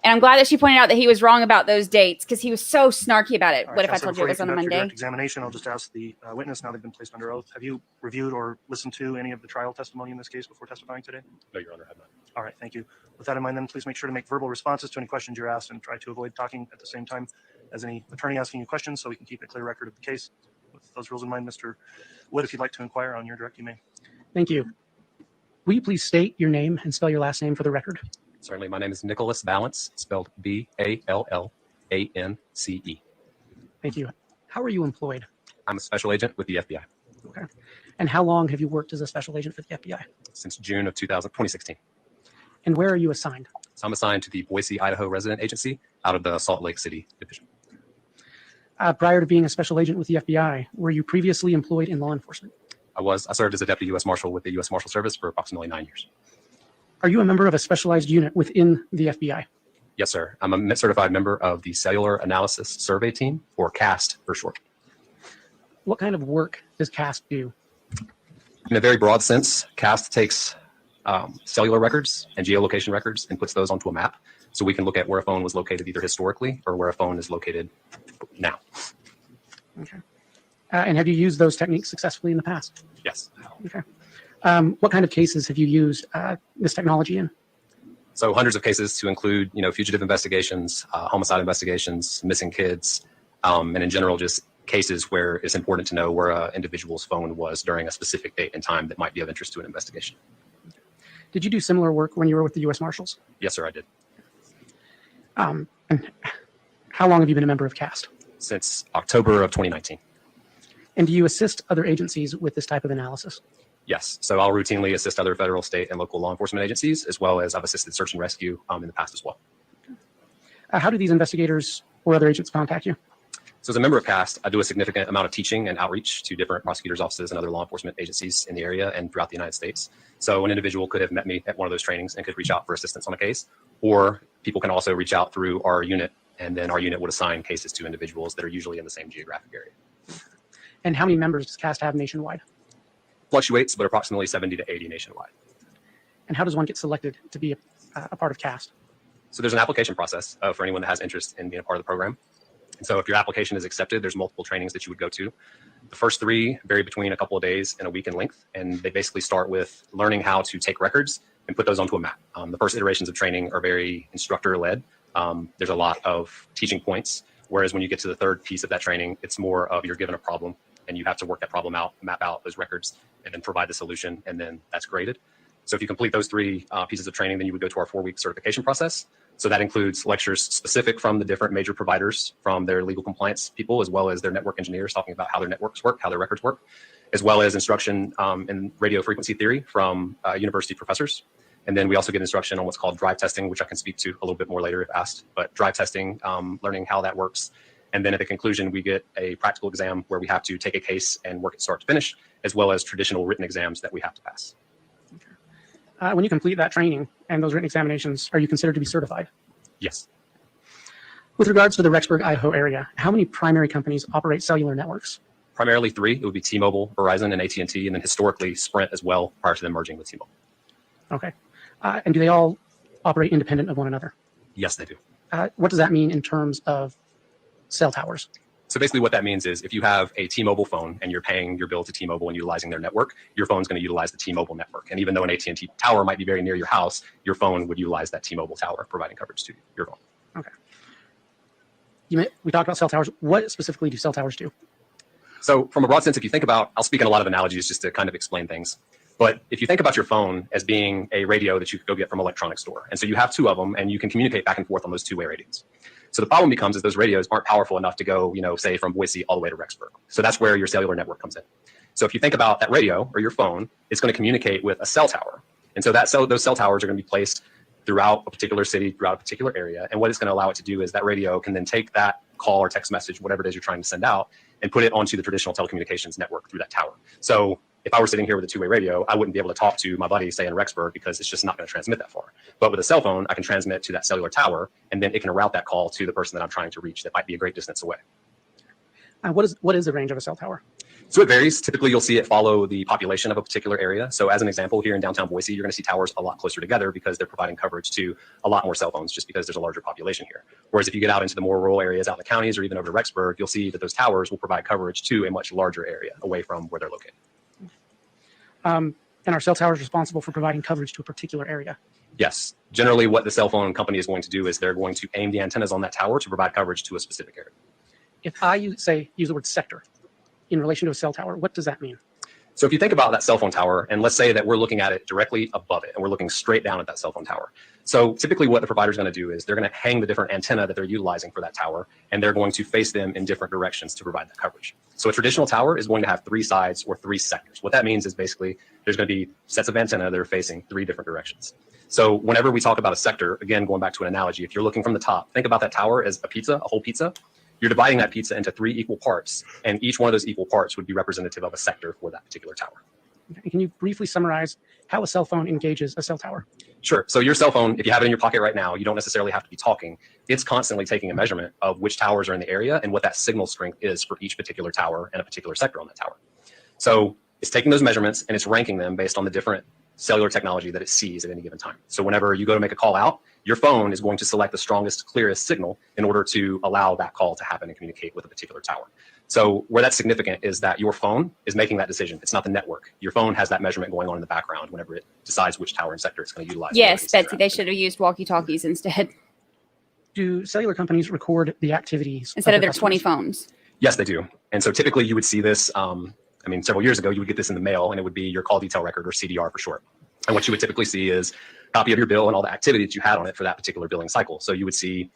[SPEAKER 2] And I'm glad that she pointed out that he was wrong about those dates because he was so snarky about it.
[SPEAKER 4] All right,
[SPEAKER 2] What if I
[SPEAKER 4] Counselor,
[SPEAKER 2] told you it was
[SPEAKER 4] before
[SPEAKER 2] on a
[SPEAKER 4] conduct your
[SPEAKER 2] Monday?
[SPEAKER 4] direct examination, I'll just ask the witness, now they've been placed under oath. Have you reviewed or listened to any of the trial testimony in this case before testifying today?
[SPEAKER 11] No, Your Honor, I have not.
[SPEAKER 4] All right, thank you. With that in mind, then please make sure to make verbal responses to any questions you're asked and try to avoid talking at the same time as any attorney asking you questions so we can keep a clear record of the case. With those rules in mind, Mr. Wood, if you'd like to inquire on your direct, you may.
[SPEAKER 10] Thank you. Will you please state your name and spell your last name for the record?
[SPEAKER 11] Certainly, my name is Nicholas Balance, spelled Ballance.
[SPEAKER 10] Thank you. How are you employed?
[SPEAKER 11] I'm a special agent with the FBI
[SPEAKER 10] Okay. And how long have you worked as a special agent for the FBI?
[SPEAKER 11] since June of 2016.
[SPEAKER 10] And where are you assigned?
[SPEAKER 11] So I'm assigned to the Boise, Idaho Resident Agency out of the Salt Lake City Division.
[SPEAKER 10] Prior to being a special agent with the FBI, were you previously employed in law enforcement?
[SPEAKER 11] I served as a deputy U.S. Marshal with the U.S. Marshal Service for approximately 9 years.
[SPEAKER 10] Are you a member of a specialized unit within the FBI?
[SPEAKER 11] Yes, sir. I'm a certified member of the Cellular Analysis Survey Team, or CAST for short.
[SPEAKER 10] What kind of work does CAST do?
[SPEAKER 11] In a very broad sense, CAST takes cellular records and geolocation records and puts those onto a map so we can look at where a phone was located either historically or where a phone is located now.
[SPEAKER 10] Okay. And have you used those techniques successfully in the past?
[SPEAKER 11] Yes.
[SPEAKER 10] Okay. What kind of cases have you used this technology in?
[SPEAKER 11] So hundreds of cases to include, fugitive investigations, homicide investigations, missing kids, and in general, just cases where it's important to know where an individual's phone was during a specific date and time that might be of interest to an investigation.
[SPEAKER 10] Did you do similar work when you were with the U.S. Marshals?
[SPEAKER 11] Yes, sir, I did.
[SPEAKER 10] And how long have you been a member of CAST?
[SPEAKER 11] Since October of 2019.
[SPEAKER 10] And do you assist other agencies with this type of analysis?
[SPEAKER 11] Yes. So I'll routinely assist other federal, state, and local law enforcement agencies, as well as I've assisted search and rescue in the past as well.
[SPEAKER 10] How do these investigators or other agents contact you?
[SPEAKER 11] So as a member of CAST, I do a significant amount of teaching and outreach to different prosecutors' offices and other law enforcement agencies in the area and throughout the United States. So an individual could have met me at one of those trainings and could reach out for assistance on a case, or people can also reach out through our unit, and then our unit would assign cases to individuals that are usually in the same geographic area.
[SPEAKER 10] And how many members does CAST have nationwide?
[SPEAKER 11] Fluctuates, but approximately 70 to 80 nationwide.
[SPEAKER 10] And how does one get selected to be a part of CAST?
[SPEAKER 11] So there's an application process for anyone that has interest in being a part of the program. And so if your application is accepted, there's multiple trainings that you would go to. The first 3 vary between a couple of days and a week in length, and they basically start with learning how to take records and put those onto a map. The first iterations of training are very instructor-led. There's a lot of teaching points, whereas when you get to the third piece of that training, it's more of you're given a problem and you have to work that problem out, map out those records, and then provide the solution, and then that's graded. So if you complete those 3 pieces of training, then you would go to our 4-week certification process. So that includes lectures specific from the different major providers, from their legal compliance people, as well as their network engineers talking about how their networks work, how their records work, as well as instruction in radio frequency theory from university professors. And then we also get instruction on what's called drive testing, which I can speak to a little bit more later if asked. But drive testing, learning how that works. And then at the conclusion, we get a practical exam where we have to take a case and work it start to finish, as well as traditional written exams that we have to pass.
[SPEAKER 10] When you complete that training and those written examinations, are you considered to be certified?
[SPEAKER 11] Yes.
[SPEAKER 10] With regards to the Rexburg, Idaho area, how many primary companies operate cellular networks?
[SPEAKER 11] Primarily 3. It would be T-Mobile, Verizon, and AT&T, and then historically Sprint as well prior to them merging with T-Mobile.
[SPEAKER 10] Okay. And do they all operate independent of one another?
[SPEAKER 11] Yes, they do.
[SPEAKER 10] What does that mean in terms of cell towers?
[SPEAKER 11] So basically what that means is if you have a T-Mobile phone and you're paying your bill to T-Mobile and utilizing their network, your phone's going to utilize the T-Mobile network. And even though an AT&T tower might be very near your house, your phone would utilize that T-Mobile tower, providing coverage to your phone.
[SPEAKER 10] Okay. We talked about cell towers. What specifically do cell towers do?
[SPEAKER 11] So from a broad sense, if you think about, I'll speak in a lot of analogies just to kind of explain things. But if you think about your phone as being a radio that you could go get from an electronics store, and so you have 2 of them and you can communicate back and forth on those 2-way radios. So the problem becomes is those radios aren't powerful enough to go, say from Boise all the way to Rexburg. So that's where your cellular network comes in. So if you think about that radio or your phone, it's going to communicate with a cell tower. And so those cell towers are going to be placed throughout a particular city, throughout a particular area. And what it's going to allow it to do is that radio can then take that call or text message, whatever it is you're trying to send out, and put it onto the traditional telecommunications network through that tower. So if I were sitting here with a 2-way radio, I wouldn't be able to talk to my buddy, say in Rexburg, because it's just not going to transmit that far. But with a cell phone, I can transmit to that cellular tower, and then it can route that call to the person that I'm trying to reach that might be a great distance away.
[SPEAKER 10] What is the range of a cell tower?
[SPEAKER 11] So it varies. Typically, you'll see it follow the population of a particular area. So as an example, here in downtown Boise, you're going to see towers a lot closer together because they're providing coverage to a lot more cell phones just because there's a larger population here. Whereas if you get out into the more rural areas out in the counties or even over to Rexburg, you'll see that those towers will provide coverage to a much larger area away from where they're located.
[SPEAKER 10] And are cell towers responsible for providing coverage to a particular area?
[SPEAKER 11] Yes. Generally, what the cell phone company is going to do is they're going to aim the antennas on that tower to provide coverage to a specific area.
[SPEAKER 10] If I use the word sector in relation to a cell tower, what does that mean?
[SPEAKER 11] So if you think about that cell phone tower, and let's say that we're looking at it directly above it, and we're looking straight down at that cell phone tower. So typically what the provider is going to do is they're going to hang the different antenna that they're utilizing for that tower, and they're going to face them in different directions to provide that coverage. So a traditional tower is going to have 3 sides or 3 sectors. What that means is basically there's going to be sets of antenna that are facing 3 different directions. So whenever we talk about a sector, again, going back to an analogy, if you're looking from the top, think about that tower as a pizza, a whole pizza. You're dividing that pizza into 3 equal parts, and each one of those equal parts would be representative of a sector for that particular tower.
[SPEAKER 10] Can you briefly summarize how a cell phone engages a cell tower?
[SPEAKER 11] Sure. So your cell phone, if you have it in your pocket right now, you don't necessarily have to be talking. It's constantly taking a measurement of which towers are in the area and what that signal strength is for each particular tower and a particular sector on that tower. So it's taking those measurements and it's ranking them based on the different cellular technology that it sees at any given time. So whenever you go to make a call out, your phone is going to select the strongest, clearest signal in order to allow that call to happen and communicate with a particular tower. So where that's significant is that your phone is making that decision. It's not the network. Your phone has that measurement going on in the background whenever it decides which tower and sector it's going to utilize.
[SPEAKER 2] Yes, Betsy, they should have used walkie-talkies instead.
[SPEAKER 10] Do cellular companies record the activities
[SPEAKER 2] instead of their
[SPEAKER 10] customers?
[SPEAKER 2] 20 phones?
[SPEAKER 11] Yes, they do. And so typically you would see this, several years ago, you would get this in the mail and it would be your call detail record, or CDR for short. And what you would typically see is a copy of your bill and all the activity that you had on it for that particular billing cycle. So you would see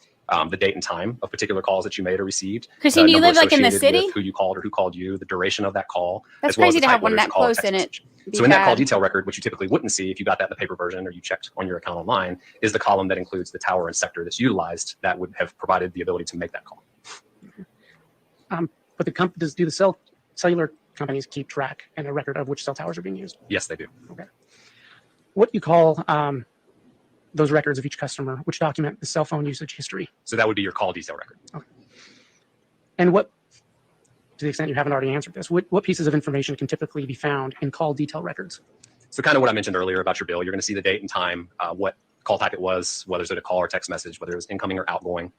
[SPEAKER 11] the date and time of particular calls that you made or received.
[SPEAKER 2] Christine, do you live like in the city?
[SPEAKER 11] Who you called or who called you, the duration of that call.
[SPEAKER 2] That's crazy to have one that close in it.
[SPEAKER 11] So in that call detail record, what you typically wouldn't see if you got that in the paper version or you checked on your account online is the column that includes the tower and sector that's utilized that would have provided the ability to make that call.
[SPEAKER 10] But do the cellular companies keep track and a record of which cell towers are being used?
[SPEAKER 11] Yes, they do.
[SPEAKER 10] Okay. What do you call those records of each customer, which document the cell phone usage history?
[SPEAKER 11] So that would be your call detail record.
[SPEAKER 10] Okay. And what, to the extent you haven't already answered this, what pieces of information can typically be found in call detail records?
[SPEAKER 11] So kind of what I mentioned earlier about your bill, you're going to see the date and time, what call type it was, whether it's a call or text message, whether it was incoming or outgoing,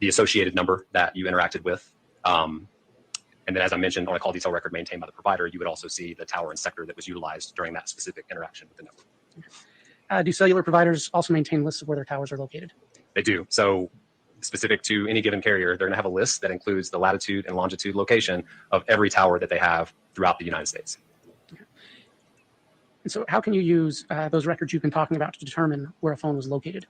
[SPEAKER 11] the associated number that you interacted with. And then, as I mentioned, on a call detail record maintained by the provider, you would also see the tower and sector that was utilized during that specific interaction with the network.
[SPEAKER 10] Do cellular providers also maintain lists of where their towers are located?
[SPEAKER 11] They do. So specific to any given carrier, they're going to have a list that includes the latitude and longitude location of every tower that they have throughout the United States.
[SPEAKER 10] Okay. And so how can you use those records you've been talking about to determine where a phone was located?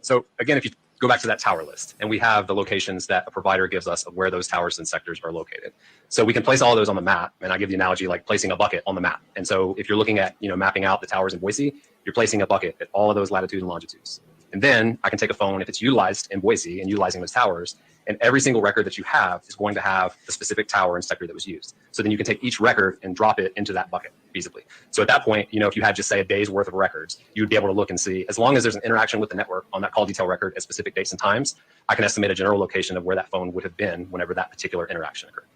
[SPEAKER 11] So again, if you go back to that tower list, and we have the locations that a provider gives us of where those towers and sectors are located. So we can place all those on the map, and I give the analogy like placing a bucket on the map. And so if you're looking at, mapping out the towers in Boise, you're placing a bucket at all of those latitudes and longitudes. And then I can take a phone, if it's utilized in Boise and utilizing those towers, and every single record that you have is going to have the specific tower and sector that was used. So then you can take each record and drop it into that bucket feasibly. So at that point, if you had just say a day's worth of records, you'd be able to look and see, as long as there's an interaction with the network on that call detail record at specific dates and times, I can estimate a general location of where that phone would have been whenever that particular interaction occurred.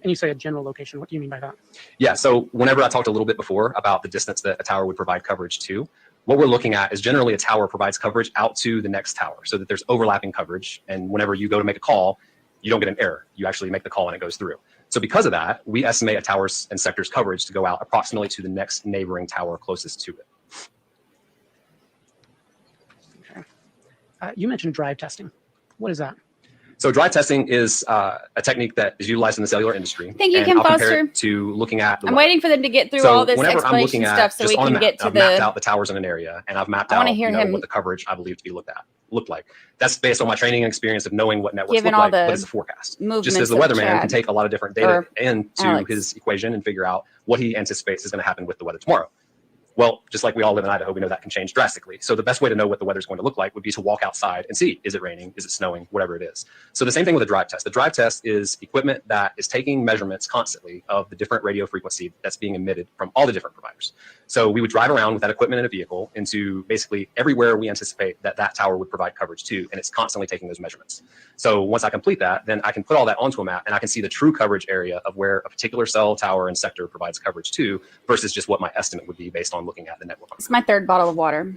[SPEAKER 10] And you say a general location. What do you mean by that?
[SPEAKER 11] Yeah, so whenever I talked a little bit before about the distance that a tower would provide coverage to, what we're looking at is generally a tower provides coverage out to the next tower so that there's overlapping coverage. And whenever you go to make a call, you don't get an error. You actually make the call and it goes through. So because of that, we estimate a tower's and sector's coverage to go out approximately to the next neighboring tower closest to it.
[SPEAKER 10] Okay. You mentioned drive testing. What is that?
[SPEAKER 11] So drive testing is a technique that is utilized in the cellular industry.
[SPEAKER 2] Thank you,
[SPEAKER 11] and
[SPEAKER 2] Kim
[SPEAKER 11] I'll compare
[SPEAKER 2] Foster.
[SPEAKER 11] it to looking at the
[SPEAKER 2] I'm
[SPEAKER 11] weather.
[SPEAKER 2] waiting for them to get through
[SPEAKER 11] So
[SPEAKER 2] all this
[SPEAKER 11] whenever I'm looking
[SPEAKER 2] explanation
[SPEAKER 11] at
[SPEAKER 2] stuff so
[SPEAKER 11] just
[SPEAKER 2] we
[SPEAKER 11] on a
[SPEAKER 2] can
[SPEAKER 11] map,
[SPEAKER 2] get to
[SPEAKER 11] I've mapped
[SPEAKER 2] the.
[SPEAKER 11] out the towers in an area, and I've mapped
[SPEAKER 2] I
[SPEAKER 11] out
[SPEAKER 2] wanna hear him.
[SPEAKER 11] what the coverage I believe to be looked like. That's based on my training and experience of knowing what networks
[SPEAKER 2] Given
[SPEAKER 11] look
[SPEAKER 2] all
[SPEAKER 11] like,
[SPEAKER 2] the
[SPEAKER 11] but it's a forecast. Just
[SPEAKER 2] movements
[SPEAKER 11] as the
[SPEAKER 2] of
[SPEAKER 11] weatherman can
[SPEAKER 2] Chad
[SPEAKER 11] take a lot of different data
[SPEAKER 2] or
[SPEAKER 11] into
[SPEAKER 2] Alex.
[SPEAKER 11] his equation and figure out what he anticipates is going to happen with the weather tomorrow. Well, just like we all live in Idaho, we know that can change drastically. So the best way to know what the weather's going to look like would be to walk outside and see, is it raining? Is it snowing? Whatever it is. So the same thing with a drive test. The drive test is equipment that is taking measurements constantly of the different radio frequency that's being emitted from all the different providers. So we would drive around with that equipment in a vehicle into basically everywhere we anticipate that tower would provide coverage to, and it's constantly taking those measurements. So once I complete that, then I can put all that onto a map and I can see the true coverage area of where a particular cell tower and sector provides coverage to versus just what my estimate would be based on looking at the network.
[SPEAKER 2] It's my third bottle of water.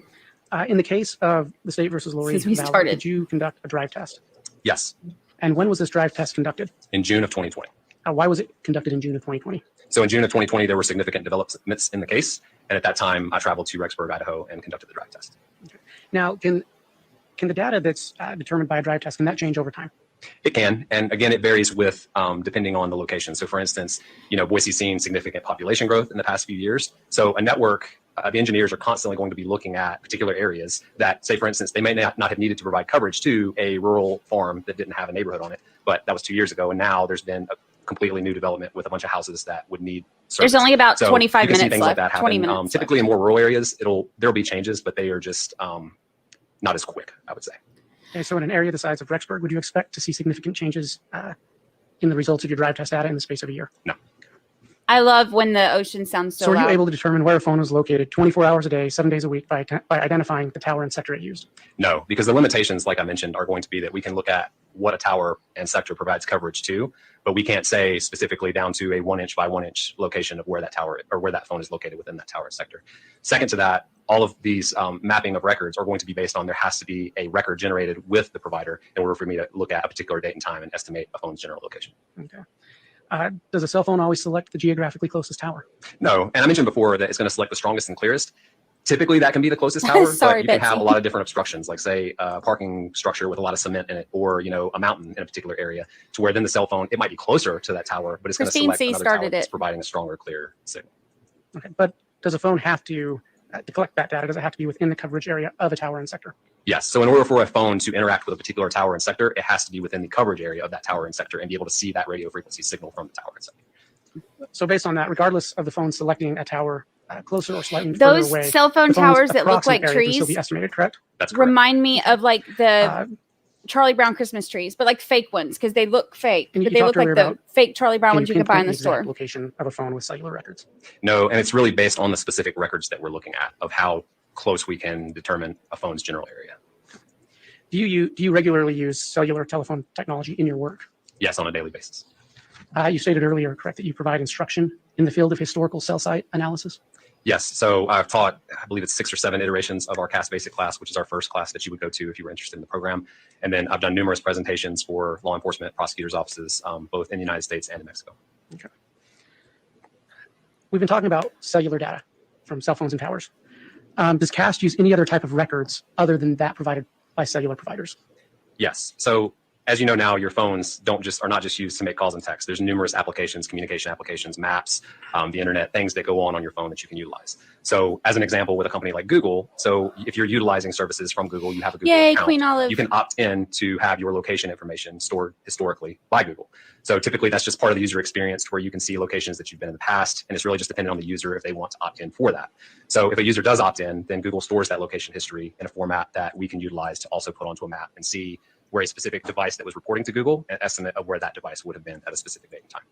[SPEAKER 10] In the case of the state versus Lori
[SPEAKER 2] Since we
[SPEAKER 10] Vallow,
[SPEAKER 2] started.
[SPEAKER 10] did you conduct a drive test?
[SPEAKER 11] Yes,
[SPEAKER 10] And when was this drive test conducted?
[SPEAKER 11] in June of 2020.
[SPEAKER 10] Why was it conducted in June of 2020?
[SPEAKER 11] So in June of 2020, there were significant developments in the case. And at that time, I traveled to Rexburg, Idaho, and conducted the drive test.
[SPEAKER 10] Now, can the data that's determined by a drive test, can that change over time?
[SPEAKER 11] It can. And again, it varies with depending on the location. So for instance, Boise's seen significant population growth in the past few years. So a network, the engineers are constantly going to be looking at particular areas that, say, for instance, they may not have needed to provide coverage to a rural farm that didn't have a neighborhood on it. But that was 2 years ago. And now there's been a completely new development with a bunch of houses that would need service.
[SPEAKER 2] There's only about
[SPEAKER 11] So
[SPEAKER 2] 25
[SPEAKER 11] you can see
[SPEAKER 2] minutes
[SPEAKER 11] things
[SPEAKER 2] left.
[SPEAKER 11] like that
[SPEAKER 2] 20
[SPEAKER 11] happen.
[SPEAKER 2] minutes
[SPEAKER 11] Typically in more rural areas, there'll be changes, but they are just not as quick, I would say.
[SPEAKER 10] Okay, so in an area the size of Rexburg, would you expect to see significant changes in the results of your drive test data in the space of a year?
[SPEAKER 11] No.
[SPEAKER 2] I love when the ocean sounds so
[SPEAKER 10] So are you
[SPEAKER 2] loud.
[SPEAKER 10] able to determine where a phone is located 24 hours a day, 7 days a week by identifying the tower and sector it used?
[SPEAKER 11] No, because the limitations, like I mentioned, are going to be that we can look at what a tower and sector provides coverage to, but we can't say specifically down to a 1 inch by 1 inch location of where that tower or where that phone is located within that tower and sector. Second to that, all of these mapping of records are going to be based on there has to be a record generated with the provider in order for me to look at a particular date and time and estimate a phone's general location.
[SPEAKER 10] Okay. Does a cell phone always select the geographically closest tower?
[SPEAKER 11] No, and I mentioned before that it's going to select the strongest and clearest. Typically, that can be the closest tower,
[SPEAKER 2] Sorry,
[SPEAKER 11] but you can have
[SPEAKER 2] Betsy.
[SPEAKER 11] a lot of different obstructions, like say a parking structure with a lot of cement in it, or a mountain in a particular area, to where then the cell phone, it might be closer to that tower, but it's going to
[SPEAKER 2] Christine
[SPEAKER 11] select
[SPEAKER 2] C.
[SPEAKER 11] another tower
[SPEAKER 2] started
[SPEAKER 11] that's
[SPEAKER 2] it.
[SPEAKER 11] providing a stronger, clear signal.
[SPEAKER 10] Okay, but does a phone have to collect that data? Does it have to be within the coverage area of a tower and sector?
[SPEAKER 11] Yes. So in order for a phone to interact with a particular tower and sector, it has to be within the coverage area of that tower and sector and be able to see that radio frequency signal from the tower and sector.
[SPEAKER 10] So based on that, regardless of the phone selecting a tower closer or slightly
[SPEAKER 2] Those
[SPEAKER 10] further away,
[SPEAKER 2] cell phone
[SPEAKER 10] the phone's
[SPEAKER 2] towers that look
[SPEAKER 10] approximate
[SPEAKER 2] like
[SPEAKER 10] area can still
[SPEAKER 2] trees
[SPEAKER 10] be estimated, correct?
[SPEAKER 11] That's correct.
[SPEAKER 2] remind me of like the Charlie Brown Christmas trees, but like fake ones because they look fake.
[SPEAKER 10] And
[SPEAKER 2] But
[SPEAKER 10] you
[SPEAKER 2] they look
[SPEAKER 10] talked
[SPEAKER 2] like
[SPEAKER 10] earlier
[SPEAKER 2] the
[SPEAKER 10] about
[SPEAKER 2] fake Charlie Brown
[SPEAKER 10] Can
[SPEAKER 2] ones you can buy in
[SPEAKER 10] pinpoint
[SPEAKER 2] the
[SPEAKER 10] exact
[SPEAKER 2] store.
[SPEAKER 10] location of a phone with cellular records?
[SPEAKER 11] No, and it's really based on the specific records that we're looking at of how close we can determine a phone's general area.
[SPEAKER 10] Do you regularly use cellular telephone technology in your work?
[SPEAKER 11] Yes, on a daily basis.
[SPEAKER 10] You stated earlier, correct, that you provide instruction in the field of historical cell site analysis?
[SPEAKER 11] Yes, so I've taught, I believe it's 6 or 7 iterations of our CAS basic class, which is our first class that you would go to if you were interested in the program. And then I've done numerous presentations for law enforcement, prosecutors' offices, both in the United States and in Mexico.
[SPEAKER 10] Okay. We've been talking about cellular data from cell phones and towers. Does CAST use any other type of records other than that provided by cellular providers?
[SPEAKER 11] Yes, so as you know now, your phones are not just used to make calls and texts. There's numerous applications, communication applications, maps, the internet, things that go on your phone that you can utilize. So as an example, with a company like Google, so if you're utilizing services from Google, you have a Google account,
[SPEAKER 2] Queen Olive.
[SPEAKER 11] you can opt in to have your location information stored historically by Google. So typically that's just part of the user experience where you can see locations that you've been in the past, and it's really just dependent on the user if they want to opt in for that. So if a user does opt in, then Google stores that location history in a format that we can utilize to also put onto a map and see where a specific device that was reporting to Google, an estimate of where that device would have been at a specific date and time.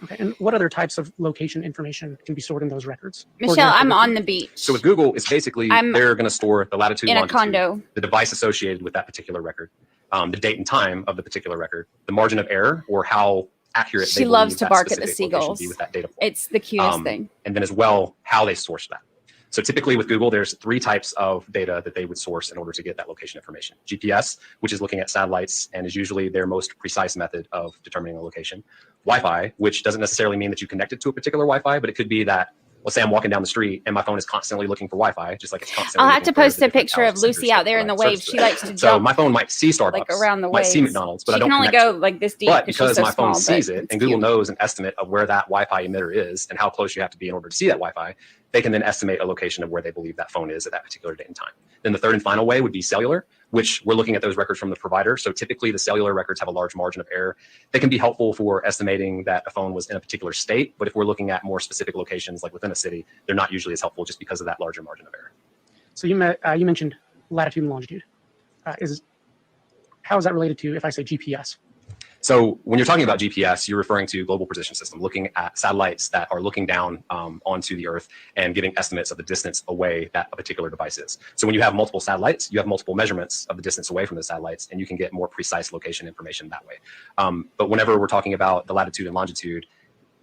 [SPEAKER 10] Okay, and what other types of location information can be stored in those records?
[SPEAKER 2] Michelle, I'm on the beach.
[SPEAKER 11] So with Google, it's basically they're going to store the latitude,
[SPEAKER 2] in a
[SPEAKER 11] longitude,
[SPEAKER 2] condo.
[SPEAKER 11] the device associated with that particular record, the date and time of the particular record, the margin of error, or how accurate
[SPEAKER 2] She
[SPEAKER 11] they
[SPEAKER 2] loves
[SPEAKER 11] believe
[SPEAKER 2] to
[SPEAKER 11] that
[SPEAKER 2] bark at the
[SPEAKER 11] specific location
[SPEAKER 2] seagulls.
[SPEAKER 11] be with that data point.
[SPEAKER 2] It's the cutest thing.
[SPEAKER 11] And then as well, how they source that. So typically with Google, there's 3 types of data that they would source in order to get that location information. GPS, which is looking at satellites and is usually their most precise method of determining a location. Wi-Fi, which doesn't necessarily mean that you connect it to a particular Wi-Fi, but it could be that, let's say I'm walking down the street and my phone is constantly looking for Wi-Fi, just like it's constantly
[SPEAKER 2] I'll have to
[SPEAKER 11] looking for
[SPEAKER 2] post
[SPEAKER 11] the
[SPEAKER 2] a
[SPEAKER 11] different
[SPEAKER 2] picture of
[SPEAKER 11] towers,
[SPEAKER 2] Lucy
[SPEAKER 11] centers
[SPEAKER 2] out
[SPEAKER 11] that
[SPEAKER 2] there in the
[SPEAKER 11] provide
[SPEAKER 2] waves.
[SPEAKER 11] services.
[SPEAKER 2] She likes to jump.
[SPEAKER 11] So my phone might see Starbucks,
[SPEAKER 2] like around the
[SPEAKER 11] might see
[SPEAKER 2] waves.
[SPEAKER 11] McDonald's, but
[SPEAKER 2] She
[SPEAKER 11] I don't
[SPEAKER 2] can only
[SPEAKER 11] connect
[SPEAKER 2] go
[SPEAKER 11] to it.
[SPEAKER 2] like this deep
[SPEAKER 11] But
[SPEAKER 2] because
[SPEAKER 11] because
[SPEAKER 2] she's so
[SPEAKER 11] my phone
[SPEAKER 2] small,
[SPEAKER 11] sees
[SPEAKER 2] but
[SPEAKER 11] it
[SPEAKER 2] it's
[SPEAKER 11] and Google
[SPEAKER 2] cute.
[SPEAKER 11] knows an estimate of where that Wi-Fi emitter is and how close you have to be in order to see that Wi-Fi, they can then estimate a location of where they believe that phone is at that particular date and time. Then the third and final way would be cellular, which we're looking at those records from the provider. So typically the cellular records have a large margin of error. They can be helpful for estimating that a phone was in a particular state, but if we're looking at more specific locations like within a city, they're not usually as helpful just because of that larger margin of error.
[SPEAKER 10] So you mentioned latitude and longitude. How is that related to if I say GPS?
[SPEAKER 11] So when you're talking about GPS, you're referring to global position system, looking at satellites that are looking down onto the Earth and giving estimates of the distance away that a particular device is. So when you have multiple satellites, you have multiple measurements of the distance away from the satellites, and you can get more precise location information that way. But whenever we're talking about the latitude and longitude,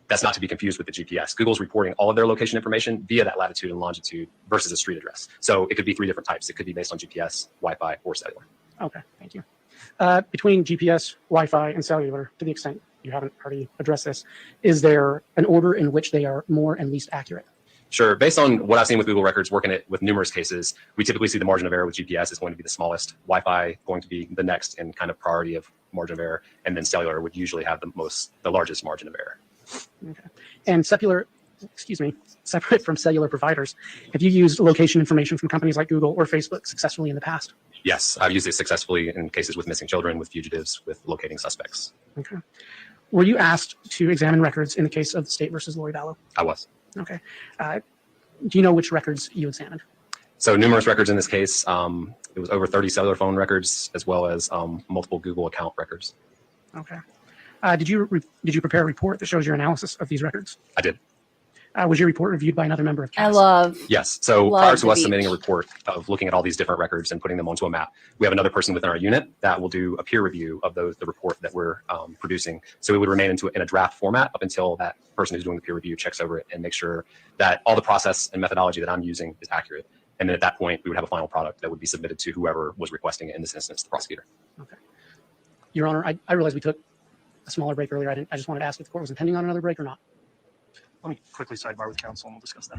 [SPEAKER 11] that's not to be confused with the GPS. Google's reporting all of their location information via that latitude and longitude versus a street address. So it could be 3 different types. It could be based on GPS, Wi-Fi, or cellular.
[SPEAKER 10] Okay, thank you. Between GPS, Wi-Fi, and cellular, to the extent you haven't already addressed this, is there an order in which they are more and least accurate?
[SPEAKER 11] Sure. Based on what I've seen with Google records, working it with numerous cases, we typically see the margin of error with GPS is going to be the smallest, Wi-Fi going to be the next in kind of priority of margin of error, and then cellular would usually have the largest margin of error.
[SPEAKER 10] Okay. And separate from cellular providers, have you used location information from companies like Google or Facebook successfully in the past?
[SPEAKER 11] Yes, I've used it successfully in cases with missing children, with fugitives, with locating suspects.
[SPEAKER 10] Okay. Were you asked to examine records in the case of the state versus Lori Vallow?
[SPEAKER 11] I was.
[SPEAKER 10] Okay. Do you know which records you examined?
[SPEAKER 11] So numerous records in this case. It was over 30 cellular phone records, as well as multiple Google account records.
[SPEAKER 10] Okay. Did you prepare a report that shows your analysis of these records?
[SPEAKER 11] I did.
[SPEAKER 10] Was your report reviewed by another member of CAS?
[SPEAKER 11] Yes. So prior to us submitting a report of looking at all these different records and putting them onto a map, we have another person within our unit that will do a peer review of the report that we're producing. So it would remain in a draft format up until that person who's doing the peer review checks over it and makes sure that all the process and methodology that I'm using is accurate. And then at that point, we would have a final product that would be submitted to whoever was requesting it, in this instance, the prosecutor.
[SPEAKER 10] Okay. Your Honor, I realize we took a smaller break earlier. I just wanted to ask if the court was intending on another break or not.
[SPEAKER 4] Let me quickly sidebar with counsel and we'll discuss that.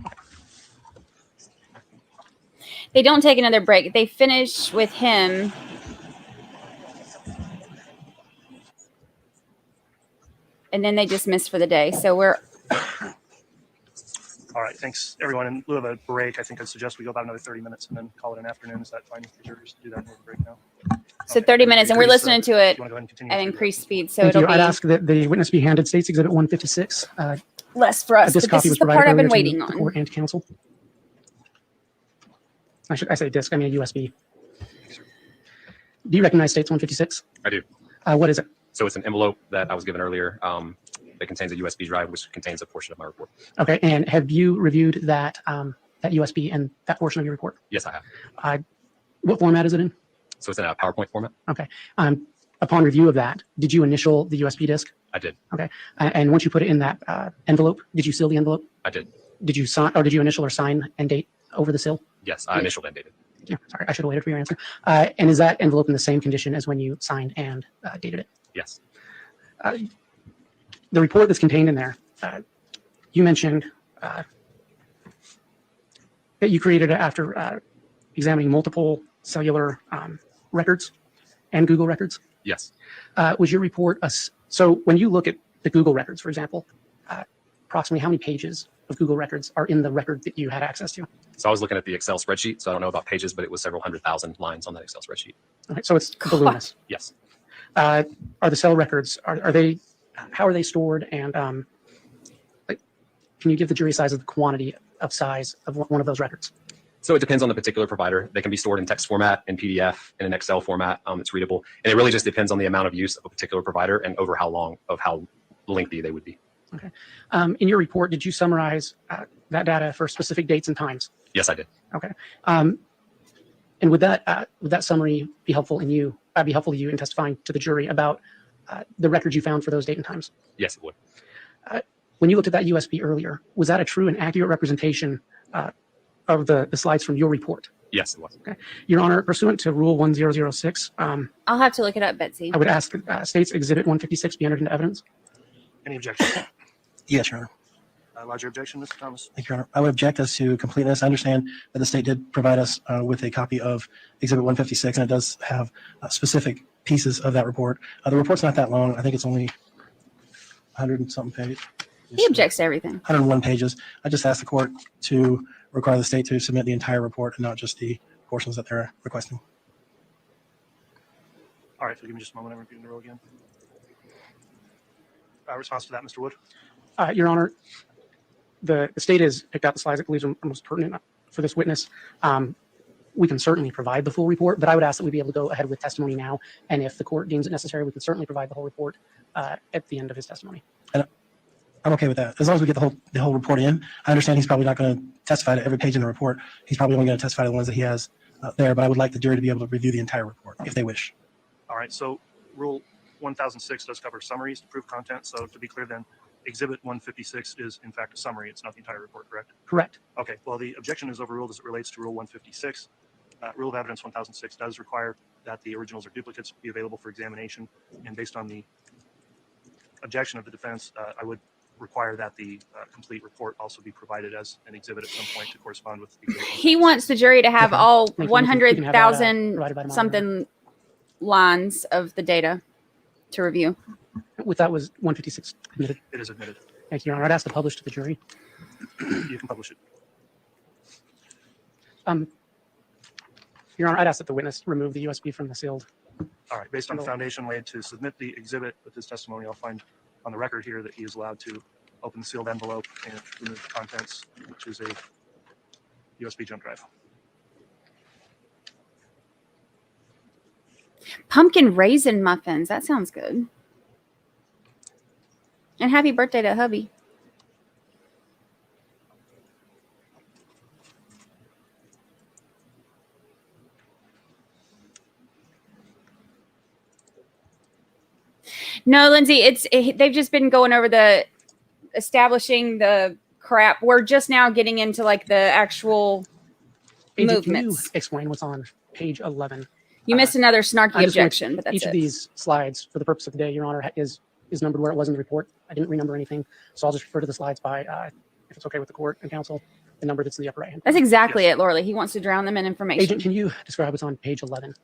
[SPEAKER 2] They don't take another break. They finish with him. And then they dismiss for the day. So we're...
[SPEAKER 4] All right, thanks, everyone. In lieu of a break, I think I'd suggest we go about another 30 minutes and then call it an afternoon. Is that fine with the jurors to do that in a break now?
[SPEAKER 2] So 30 minutes, and we're listening to it
[SPEAKER 4] at
[SPEAKER 2] at increased speed. So
[SPEAKER 10] Thank
[SPEAKER 2] it'll
[SPEAKER 10] you.
[SPEAKER 2] be
[SPEAKER 10] I'd ask that the witness be handed States Exhibit 156.
[SPEAKER 2] less for us,
[SPEAKER 10] This
[SPEAKER 2] but
[SPEAKER 10] copy
[SPEAKER 2] this is
[SPEAKER 10] was
[SPEAKER 2] the part
[SPEAKER 10] provided
[SPEAKER 2] I've been
[SPEAKER 10] earlier to
[SPEAKER 2] waiting
[SPEAKER 10] the
[SPEAKER 2] on.
[SPEAKER 10] court and counsel. I say disc, I mean a USB. Do you recognize States 156?
[SPEAKER 11] I do.
[SPEAKER 10] What is it?
[SPEAKER 11] So it's an envelope that I was given earlier that contains a USB drive, which contains a portion of my report.
[SPEAKER 10] Okay, and have you reviewed that that USB and that portion of your report?
[SPEAKER 11] Yes, I have.
[SPEAKER 10] What format is it in?
[SPEAKER 11] So it's in a PowerPoint format.
[SPEAKER 10] Okay. Upon review of that, did you initial the USB disk?
[SPEAKER 11] I did.
[SPEAKER 10] Okay. And once you put it in that envelope, did you seal the envelope?
[SPEAKER 11] I did.
[SPEAKER 10] Did you sign, or did you initial or sign and date over the seal?
[SPEAKER 11] Yes, I initialed and dated.
[SPEAKER 10] Yeah, sorry, I should have waited for your answer. And is that envelope in the same condition as when you signed and dated it?
[SPEAKER 11] Yes.
[SPEAKER 10] The report that's contained in there, you mentioned that you created it after examining multiple cellular records and Google records.
[SPEAKER 11] Yes.
[SPEAKER 10] Was your report, so when you look at the Google records, for example, approximately how many pages of Google records are in the record that you had access to?
[SPEAKER 11] So I was looking at the Excel spreadsheet, so I don't know about pages, but it was several 100,000 lines on that Excel spreadsheet.
[SPEAKER 10] Okay, so it's voluminous.
[SPEAKER 11] Yes.
[SPEAKER 10] Are the cell records, are they, how are they stored? And can you give the jury size of the quantity of size of one of those records?
[SPEAKER 11] So it depends on the particular provider. They can be stored in text format, in PDF, in an Excel format. It's readable. And it really just depends on the amount of use of a particular provider and over how long, of how lengthy they would be.
[SPEAKER 10] Okay. In your report, did you summarize that data for specific dates and times?
[SPEAKER 11] Yes, I did.
[SPEAKER 10] Okay. And would that summary be helpful in you? Be helpful to you in testifying to the jury about the records you found for those date and times?
[SPEAKER 11] Yes, it would.
[SPEAKER 10] When you looked at that USB earlier, was that a true and accurate representation of the slides from your report?
[SPEAKER 11] Yes, it was.
[SPEAKER 10] Okay. Your Honor, pursuant to Rule 1006,
[SPEAKER 2] I'll have to look it up, Betsy.
[SPEAKER 10] I would ask States Exhibit 156 be entered into evidence.
[SPEAKER 4] Any objection?
[SPEAKER 7] Yes, Your Honor.
[SPEAKER 4] Lodge your objection, Mr. Thomas.
[SPEAKER 7] Thank you, Your Honor. I would object as to completeness. I understand that the state did provide us with a copy of Exhibit 156, and it does have specific pieces of that report. The report's not that long. I think it's only 100 and something pages.
[SPEAKER 2] He objects to everything.
[SPEAKER 7] 101 pages. I just asked the court to require the state to submit the entire report and not just the portions that they're requesting.
[SPEAKER 4] All right, so give me just a moment. I'm repeating the row again. Response to that, Mr. Wood?
[SPEAKER 10] Your Honor, the state has picked out the slides it believes are most pertinent for this witness. We can certainly provide the full report, but I would ask that we be able to go ahead with testimony now. And if the court deems it necessary, we can certainly provide the whole report at the end of his testimony.
[SPEAKER 7] And I'm okay with that. As long as we get the whole report in. I understand he's probably not going to testify to every page in the report. He's probably only going to testify to the ones that he has there, but I would like the jury to be able to review the entire report if they wish.
[SPEAKER 4] All right, so Rule 1006 does cover summaries to prove content. So to be clear then, Exhibit 156 is in fact a summary. It's not the entire report, correct?
[SPEAKER 10] Correct.
[SPEAKER 4] Okay, well, the objection is overruled as it relates to Rule 156. Rule of Evidence 1006 does require that the originals or duplicates be available for examination. And based on the objection of the defense, I would require that the complete report also be provided as an exhibit at some point to correspond with the exhibit.
[SPEAKER 2] He wants the jury to have all
[SPEAKER 10] You can have that,
[SPEAKER 2] 100,000
[SPEAKER 10] provided by tomorrow
[SPEAKER 2] something lines of the data to review.
[SPEAKER 10] With that was 156 admitted.
[SPEAKER 4] It is admitted.
[SPEAKER 10] Thank you, Your Honor. I'd ask to publish to the jury.
[SPEAKER 4] You can publish it.
[SPEAKER 10] Your Honor, I'd ask that the witness remove the USB from the sealed.
[SPEAKER 4] All right, based on the foundation laid to submit the exhibit with his testimony, I'll find on the record here that he is allowed to open the sealed envelope and remove the contents, which is a USB jump drive.
[SPEAKER 2] Pumpkin raisin muffins. That sounds good. And happy birthday to hubby. No, Lindsay, they've just been going over the establishing the crap. We're just now getting into like the actual
[SPEAKER 10] Agent, can you
[SPEAKER 2] movements.
[SPEAKER 10] explain what's on page 11?
[SPEAKER 2] You missed another snarky
[SPEAKER 10] I just want-
[SPEAKER 2] objection, but that's
[SPEAKER 10] Each
[SPEAKER 2] it.
[SPEAKER 10] of these slides, for the purpose of the day, Your Honor, is numbered where it was in the report. I didn't renumber anything, so I'll just refer to the slides by, if it's okay with the court and counsel, the number that's in the upper right hand.
[SPEAKER 2] That's exactly it, Lorley. He wants to drown them in information.
[SPEAKER 10] Agent, can you describe what's on page 11?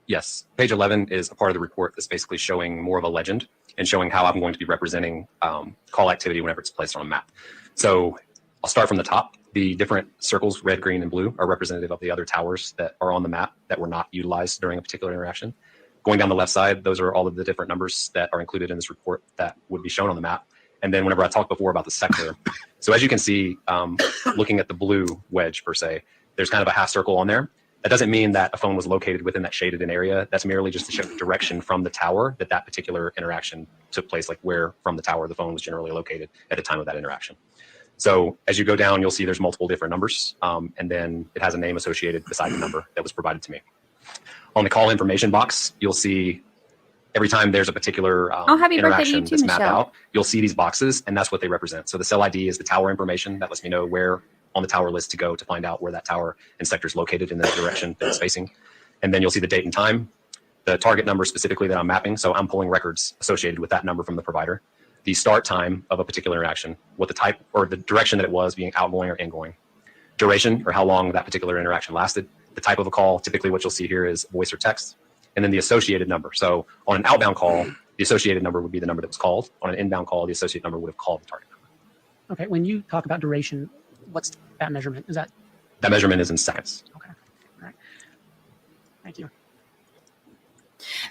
[SPEAKER 11] Yes. Page 11 is a part of the report that's basically showing more of a legend and showing how I'm going to be representing call activity whenever it's placed on a map. So I'll start from the top. The different circles, red, green, and blue, are representative of the other towers that are on the map that were not utilized during a particular interaction. Going down the left side, those are all of the different numbers that are included in this report that would be shown on the map. And then whenever I talked before about the sector, so as you can see, looking at the blue wedge per se, there's kind of a half circle on there. That doesn't mean that a phone was located within that shaded in area. That's merely just to show the direction from the tower that that particular interaction took place, like where from the tower the phone was generally located at the time of that interaction. So as you go down, you'll see there's multiple different numbers, and then it has a name associated beside the number that was provided to me. On the call information box, you'll see every time there's a particular
[SPEAKER 2] happy birthday to you
[SPEAKER 11] interaction
[SPEAKER 2] too,
[SPEAKER 11] that's mapped
[SPEAKER 2] Michelle.
[SPEAKER 11] out, you'll see these boxes, and that's what they represent. So the cell ID is the tower information that lets me know where on the tower list to go to find out where that tower and sector is located in the direction that it's facing. And then you'll see the date and time, the target number specifically that I'm mapping. So I'm pulling records associated with that number from the provider, the start time of a particular interaction, what the type or the direction that it was, being outgoing or ingoing, duration or how long that particular interaction lasted, the type of a call. Typically what you'll see here is voice or text, and then the associated number. So on an outbound call, the associated number would be the number that was called. On an inbound call, the associated number would have called the target number.
[SPEAKER 10] Okay, when you talk about duration, what's that measurement? Is that?
[SPEAKER 11] That measurement is in seconds.
[SPEAKER 10] Okay, all right. Thank you.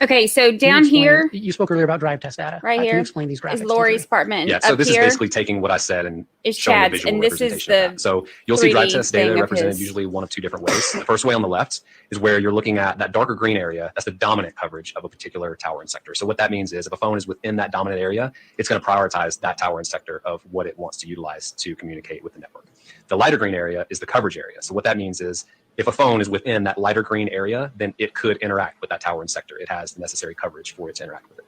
[SPEAKER 2] Okay, so
[SPEAKER 10] Can you
[SPEAKER 2] down
[SPEAKER 10] explain-
[SPEAKER 2] here
[SPEAKER 10] You spoke earlier about drive test data.
[SPEAKER 2] Right
[SPEAKER 10] Can
[SPEAKER 2] here
[SPEAKER 10] you explain these graphics?
[SPEAKER 2] is
[SPEAKER 10] to
[SPEAKER 2] Lori's
[SPEAKER 10] me?
[SPEAKER 2] apartment.
[SPEAKER 11] Yeah, so
[SPEAKER 2] Up
[SPEAKER 11] this
[SPEAKER 2] here
[SPEAKER 11] is basically taking what I said and
[SPEAKER 2] is
[SPEAKER 11] showing the
[SPEAKER 2] Chad's,
[SPEAKER 11] visual
[SPEAKER 2] and this is
[SPEAKER 11] representation of
[SPEAKER 2] the
[SPEAKER 11] that. So you'll see drive
[SPEAKER 2] 3D
[SPEAKER 11] test
[SPEAKER 2] thing
[SPEAKER 11] data
[SPEAKER 2] of
[SPEAKER 11] represented
[SPEAKER 2] his.
[SPEAKER 11] usually one of two different ways. The first way on the left is where you're looking at that darker green area. That's the dominant coverage of a particular tower and sector. So what that means is if a phone is within that dominant area, it's going to prioritize that tower and sector of what it wants to utilize to communicate with the network. The lighter green area is the coverage area. So what that means is if a phone is within that lighter green area, then it could interact with that tower and sector. It has the necessary coverage for it to interact with it.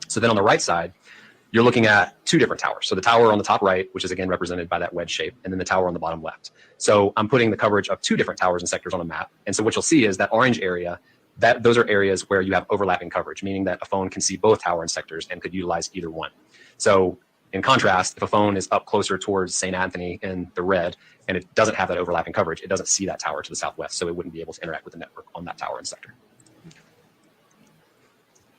[SPEAKER 11] So then on the right side, you're looking at two different towers. So the tower on the top right, which is again represented by that wedge shape, and then the tower on the bottom left. So I'm putting the coverage of two different towers and sectors on a map. And so what you'll see is that orange area, those are areas where you have overlapping coverage, meaning that a phone can see both tower and sectors and could utilize either one. So in contrast, if a phone is up closer towards St. Anthony in the red, and it doesn't have that overlapping coverage, it doesn't see that tower to the southwest, so it wouldn't be able to interact with the network on that tower and sector.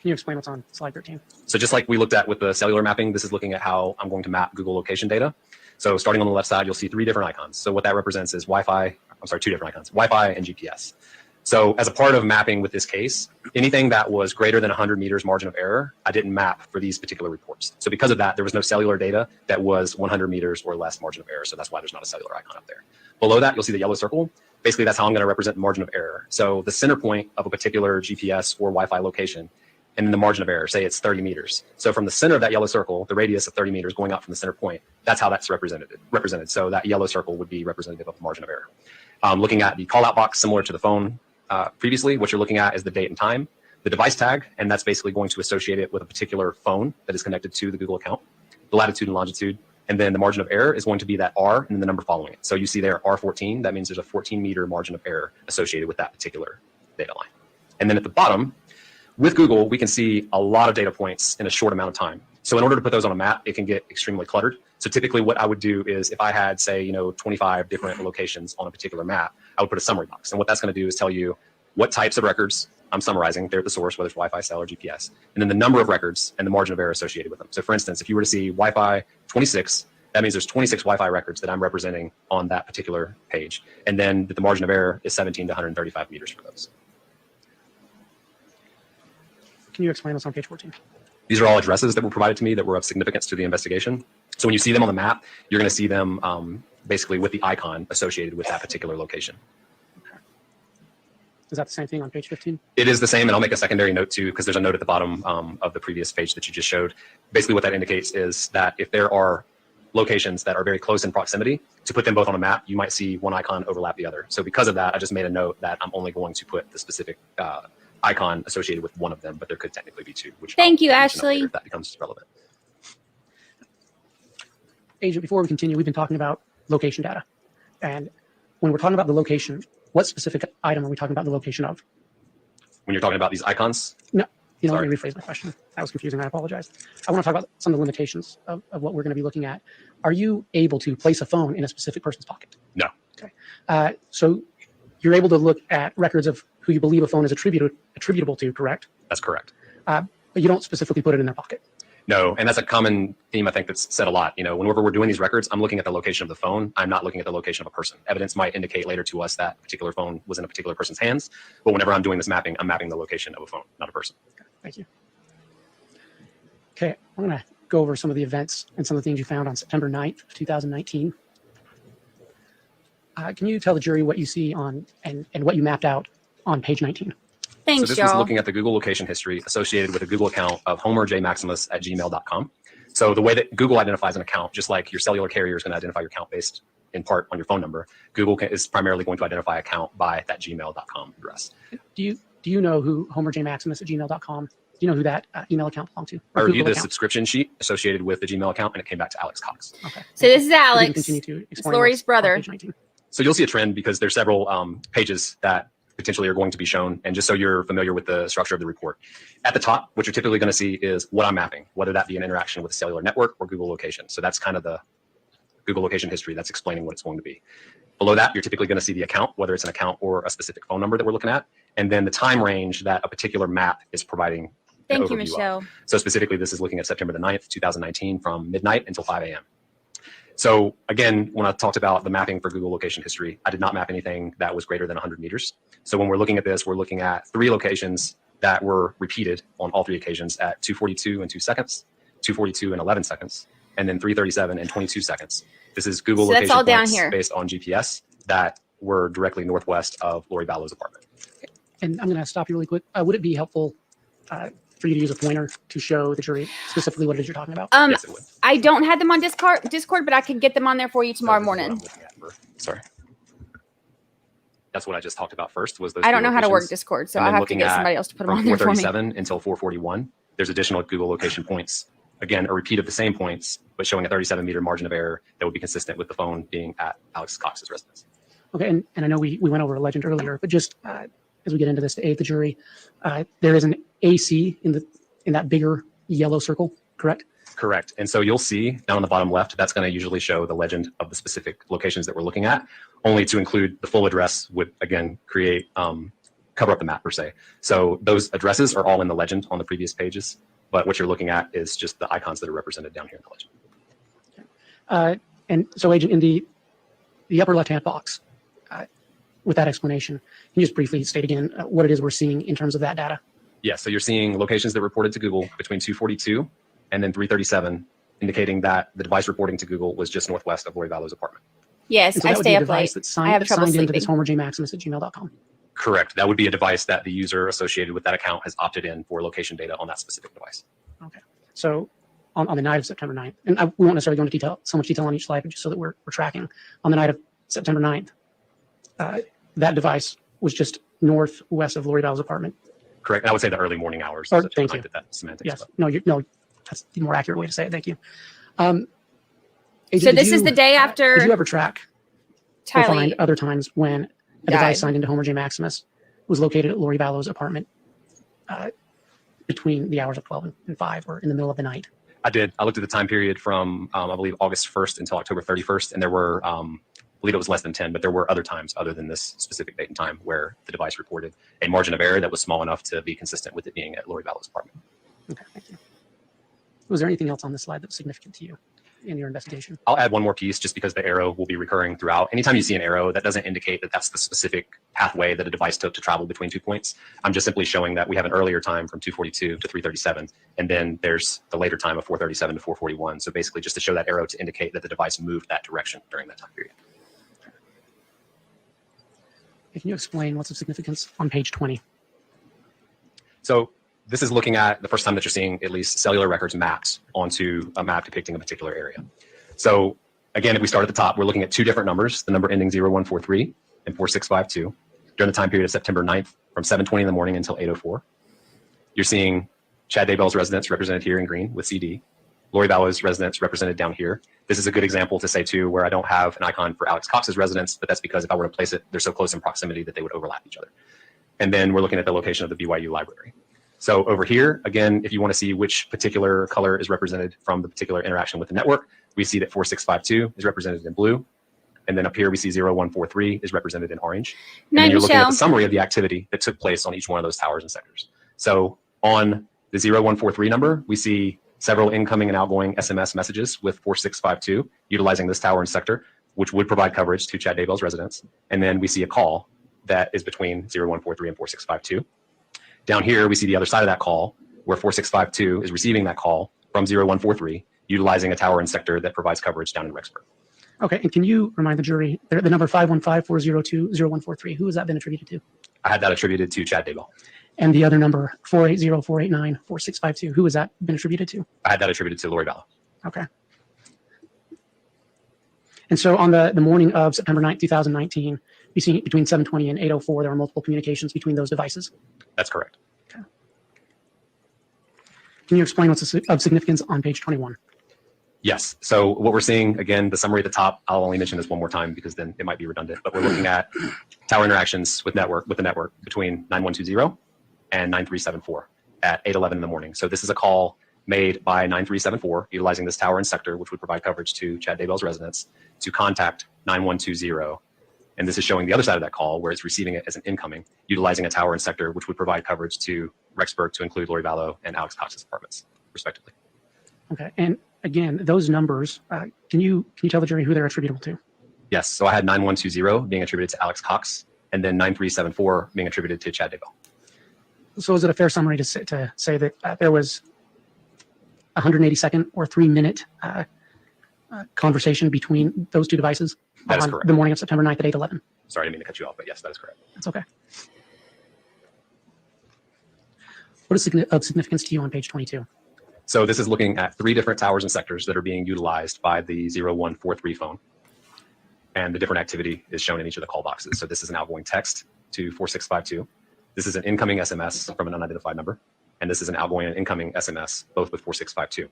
[SPEAKER 10] Can you explain what's on slide 13?
[SPEAKER 11] So just like we looked at with the cellular mapping, this is looking at how I'm going to map Google location data. So starting on the left side, you'll see three different icons. So what that represents is two different icons, Wi-Fi and GPS. So as a part of mapping with this case, anything that was greater than 100 meters margin of error, I didn't map for these particular reports. So because of that, there was no cellular data that was 100 meters or less margin of error. So that's why there's not a cellular icon up there. Below that, you'll see the yellow circle. Basically, that's how I'm going to represent the margin of error. So the center point of a particular GPS or Wi-Fi location, and then the margin of error, say it's 30 meters. So from the center of that yellow circle, the radius of 30 meters going out from the center point, that's how that's represented. So that yellow circle would be representative of the margin of error. Looking at the call out box, similar to the phone previously, what you're looking at is the date and time, the device tag, and that's basically going to associate it with a particular phone that is connected to the Google account, the latitude and longitude, and then the margin of error is going to be that R and then the number following it. So you see there R14, that means there's a 14-meter margin of error associated with that particular data line. And then at the bottom, with Google, we can see a lot of data points in a short amount of time. So in order to put those on a map, it can get extremely cluttered. So typically what I would do is if I had, say, 25 different locations on a particular map, I would put a summary box. And what that's going to do is tell you what types of records I'm summarizing. They're at the source, whether it's Wi-Fi, cell, or GPS, and then the number of records and the margin of error associated with them. So for instance, if you were to see Wi-Fi 26, that means there's 26 Wi-Fi records that I'm representing on that particular page. And then the margin of error is 17 to 135 meters for those.
[SPEAKER 10] Can you explain what's on page 14?
[SPEAKER 11] These are all addresses that were provided to me that were of significance to the investigation. So when you see them on the map, you're going to see them basically with the icon associated with that particular location.
[SPEAKER 10] Okay. Is that the same thing on page 15?
[SPEAKER 11] It is the same, and I'll make a secondary note too, because there's a note at the bottom of the previous page that you just showed. Basically what that indicates is that if there are locations that are very close in proximity, to put them both on a map, you might see one icon overlap the other. So because of that, I just made a note that I'm only going to put the specific icon associated with one of them, but there could technically be two. Which
[SPEAKER 2] Thank you,
[SPEAKER 11] I'll mention
[SPEAKER 2] Ashley.
[SPEAKER 11] later if that becomes relevant.
[SPEAKER 10] Agent, before we continue, we've been talking about location data. And when we're talking about the location, what specific item are we talking about the location of?
[SPEAKER 11] When you're talking about these icons?
[SPEAKER 10] No, let
[SPEAKER 11] Sorry.
[SPEAKER 10] me rephrase my question. That was confusing. I apologize. I want to talk about some of the limitations of what we're going to be looking at. Are you able to place a phone in a specific person's pocket?
[SPEAKER 11] No.
[SPEAKER 10] Okay. So you're able to look at records of who you believe a phone is attributable to, correct?
[SPEAKER 11] That's correct.
[SPEAKER 10] But you don't specifically put it in their pocket.
[SPEAKER 11] No, and that's a common theme I think that's said a lot. Whenever we're doing these records, I'm looking at the location of the phone. I'm not looking at the location of a person. Evidence might indicate later to us that particular phone was in a particular person's hands, but whenever I'm doing this mapping, I'm mapping the location of a phone, not a person.
[SPEAKER 10] Okay, thank you. Okay, I'm going to go over some of the events and some of the things you found on September 9th, 2019. Can you tell the jury what you see on and what you mapped out on page 19?
[SPEAKER 2] Thanks,
[SPEAKER 11] So this was
[SPEAKER 2] y'all.
[SPEAKER 11] looking at the Google location history associated with a Google account of homerjmaximus@gmail.com. So the way that Google identifies an account, just like your cellular carrier is going to identify your account based in part on your phone number, Google is primarily going to identify account by that gmail.com address.
[SPEAKER 10] Do you know who homerjmaximus@gmail.com? Do you know who that email account belonged to?
[SPEAKER 11] I reviewed the subscription sheet associated with the Gmail account, and it came back to Alex Cox.
[SPEAKER 10] Okay.
[SPEAKER 2] So this is Alex.
[SPEAKER 10] Continue to
[SPEAKER 2] It's Lori's brother.
[SPEAKER 11] So you'll see a trend because there's several pages that potentially are going to be shown. And just so you're familiar with the structure of the report, at the top, what you're typically going to see is what I'm mapping, whether that be an interaction with a cellular network or Google location. So that's kind of the Google location history that's explaining what it's going to be. Below that, you're typically going to see the account, whether it's an account or a specific phone number that we're looking at, and then the time range that a particular map is providing.
[SPEAKER 2] Thank you, Michelle.
[SPEAKER 11] So specifically, this is looking at September the 9th, 2019 from midnight until 5 a.m. So again, when I talked about the mapping for Google location history, I did not map anything that was greater than 100 meters. So when we're looking at this, we're looking at 3 locations that were repeated on all 3 occasions at 2:42 and 2 seconds, 2:42 and 11 seconds, and then 3:37 and 22 seconds. This is Google location
[SPEAKER 2] all down
[SPEAKER 11] points
[SPEAKER 2] here
[SPEAKER 11] based on GPS that were directly northwest of Lori Vallow's apartment.
[SPEAKER 10] And I'm going to stop you really quick. Would it be helpful for you to use a pointer to show the jury specifically what it is you're talking about?
[SPEAKER 11] Yes, it would.
[SPEAKER 2] I don't have them on Discord, but I can get them on there for you tomorrow morning.
[SPEAKER 11] Sorry. That's what I just talked about first. Was those
[SPEAKER 2] I don't know how to work
[SPEAKER 11] locations.
[SPEAKER 2] Discord, so
[SPEAKER 11] And
[SPEAKER 2] I
[SPEAKER 11] then
[SPEAKER 2] have to
[SPEAKER 11] looking
[SPEAKER 2] get
[SPEAKER 11] at
[SPEAKER 2] somebody else to put them
[SPEAKER 11] from
[SPEAKER 2] on there for me.
[SPEAKER 11] 4:37 until 4:41. There's additional Google location points. Again, a repeat of the same points, but showing a 37-meter margin of error that would be consistent with the phone being at Alex Cox's residence.
[SPEAKER 10] Okay, and I know we went over a legend earlier, but just as we get into this to aid the jury, there is an AC in that bigger yellow circle, correct?
[SPEAKER 11] Correct. And so you'll see down on the bottom left, that's going to usually show the legend of the specific locations that we're looking at. Only to include the full address would, again, create, cover up the map per se. So those addresses are all in the legend on the previous pages, but what you're looking at is just the icons that are represented down here in the legend.
[SPEAKER 10] And so, Agent, in the upper left-hand box, with that explanation, can you just briefly state again what it is we're seeing in terms of that data?
[SPEAKER 11] Yeah, so you're seeing locations that reported to Google between 2:42 and then 3:37, indicating that the device reporting to Google was just northwest of Lori Vallow's apartment.
[SPEAKER 2] Yes,
[SPEAKER 10] So
[SPEAKER 2] I
[SPEAKER 10] that would be
[SPEAKER 2] stay
[SPEAKER 10] a
[SPEAKER 2] up
[SPEAKER 10] device
[SPEAKER 2] late.
[SPEAKER 10] that's
[SPEAKER 2] I have trouble
[SPEAKER 10] signed into this
[SPEAKER 2] sleeping.
[SPEAKER 10] homerjmaximus@gmail.com.
[SPEAKER 11] Correct. That would be a device that the user associated with that account has opted in for location data on that specific device.
[SPEAKER 10] Okay. So on the night of September 9th, and we won't necessarily go into so much detail on each slide, but just so that we're tracking, on the night of September 9th, that device was just northwest of Lori Vallow's apartment.
[SPEAKER 11] Correct. And I would say the early morning hours.
[SPEAKER 10] Or,
[SPEAKER 11] so
[SPEAKER 10] thank you.
[SPEAKER 11] that semantics.
[SPEAKER 10] Yes. No, that's the more accurate way to say it. Thank you.
[SPEAKER 2] So
[SPEAKER 10] Agent,
[SPEAKER 2] this is the day after
[SPEAKER 10] Did you ever track or
[SPEAKER 2] Tylee
[SPEAKER 10] find other times when a
[SPEAKER 2] died.
[SPEAKER 10] device signed into Homer J. Maximus was located at Lori Vallow's apartment between the hours of 12 and 5 or in the middle of the night?
[SPEAKER 11] I did. I looked at the time period from, I believe, August 1st until October 31st, and there were, I believe it was less than 10, but there were other times other than this specific date and time where the device reported a margin of error that was small enough to be consistent with it being at Lori Vallow's apartment.
[SPEAKER 10] Okay, thank you. Was there anything else on this slide that was significant to you in your investigation?
[SPEAKER 11] I'll add one more piece just because the arrow will be recurring throughout. Anytime you see an arrow, that doesn't indicate that that's the specific pathway that a device took to travel between 2 points. I'm just simply showing that we have an earlier time from 2:42 to 3:37, and then there's the later time of 4:37 to 4:41. So basically just to show that arrow to indicate that the device moved that direction during that time period.
[SPEAKER 10] Can you explain what's of significance on page 20?
[SPEAKER 11] So this is looking at the first time that you're seeing at least cellular records mapped onto a map depicting a particular area. So again, if we start at the top, we're looking at two different numbers, the number ending 0143 and 4652 during the time period of September 9th from 7:20 in the morning until 8:04. You're seeing Chad Daybell's residence represented here in green with CD. Lori Vallow's residence represented down here. This is a good example to say too, where I don't have an icon for Alex Cox's residence, but that's because if I were to place it, they're so close in proximity that they would overlap each other. And then we're looking at the location of the BYU library. So over here, again, if you want to see which particular color is represented from the particular interaction with the network, we see that 4652 is represented in blue. And then up here, we see 0143 is represented in orange. And then you're looking at the summary of the activity that took place on each one of those towers and sectors. So on the 0143 number, we see several incoming and outgoing SMS messages with 4652 utilizing this tower and sector, which would provide coverage to Chad Daybell's residence. And then we see a call that is between 0143 and 4652. Down here, we see the other side of that call where 4652 is receiving that call from 0143, utilizing a tower and sector that provides coverage down in Rexburg.
[SPEAKER 10] Okay, and can you remind the jury the number 515-402-0143? Who has that been attributed to?
[SPEAKER 11] I had that attributed to Chad Daybell.
[SPEAKER 10] And the other number 480-489-4652. Who has that been attributed to?
[SPEAKER 11] I had that attributed to Lori Vallow.
[SPEAKER 10] Okay. And so on the morning of September 9th, 2019, you see between 7:20 and 8:04, there were multiple communications between those devices.
[SPEAKER 11] That's correct.
[SPEAKER 10] Okay. Can you explain what's of significance on page 21?
[SPEAKER 11] Yes. So what we're seeing, again, the summary at the top, I'll only mention this one more time because then it might be redundant, but we're looking at tower interactions with the network between 9120 and 9374 at 8:11 in the morning. So this is a call made by 9374 utilizing this tower and sector, which would provide coverage to Chad Daybell's residence, to contact 9120. And this is showing the other side of that call where it's receiving it as an incoming, utilizing a tower and sector, which would provide coverage to Rexburg to include Lori Vallow and Alex Cox's apartments, respectively.
[SPEAKER 10] Okay. And again, those numbers, can you tell the jury who they're attributable to?
[SPEAKER 11] Yes. So I had 9120 being attributed to Alex Cox, and then 9374 being attributed to Chad Daybell.
[SPEAKER 10] So is it a fair summary to say that there was 180-second or 3-minute conversation between those two devices
[SPEAKER 11] That is
[SPEAKER 10] on
[SPEAKER 11] correct.
[SPEAKER 10] the morning of September 9th at 8:11?
[SPEAKER 11] Sorry, I didn't mean to cut you off, but yes, that is correct.
[SPEAKER 10] That's okay. What is of significance to you on page 22?
[SPEAKER 11] So this is looking at 3 different towers and sectors that are being utilized by the 0143 phone. And the different activity is shown in each of the call boxes. So this is an outgoing text to 4652. This is an incoming SMS from an unidentified number. And this is an outgoing and incoming SMS, both with 4652.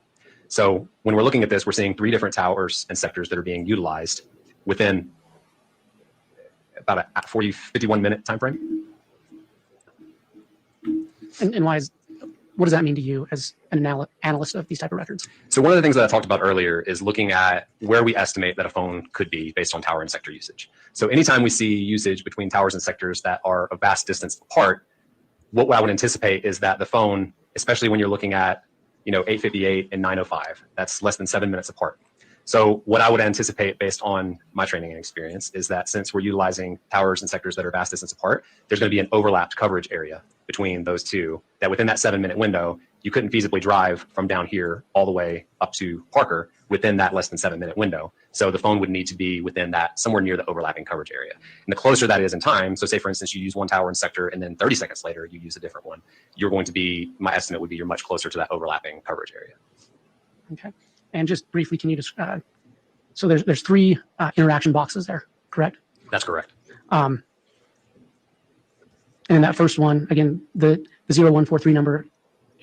[SPEAKER 11] So when we're looking at this, we're seeing 3 different towers and sectors that are being utilized within about a 51 minute time frame.
[SPEAKER 10] And what does that mean to you as an analyst of these type of records?
[SPEAKER 11] So one of the things that I talked about earlier is looking at where we estimate that a phone could be based on tower and sector usage. So anytime we see usage between towers and sectors that are a vast distance apart, what I would anticipate is that the phone, especially when you're looking at 8:58 and 9:05, that's less than 7 minutes apart. So what I would anticipate based on my training and experience is that since we're utilizing towers and sectors that are vast distance apart, there's going to be an overlapped coverage area between those two, that within that 7-minute window, you couldn't feasibly drive from down here all the way up to Parker within that less than 7-minute window. So the phone would need to be within that, somewhere near the overlapping coverage area. And the closer that is in time, so say for instance, you use one tower and sector and then 30 seconds later, you use a different one, you're going to be, my estimate would be you're much closer to that overlapping coverage area.
[SPEAKER 10] Okay. And just briefly, can you just, so there's 3 interaction boxes there, correct?
[SPEAKER 11] That's correct.
[SPEAKER 10] And in that first one, again, the 0143 number,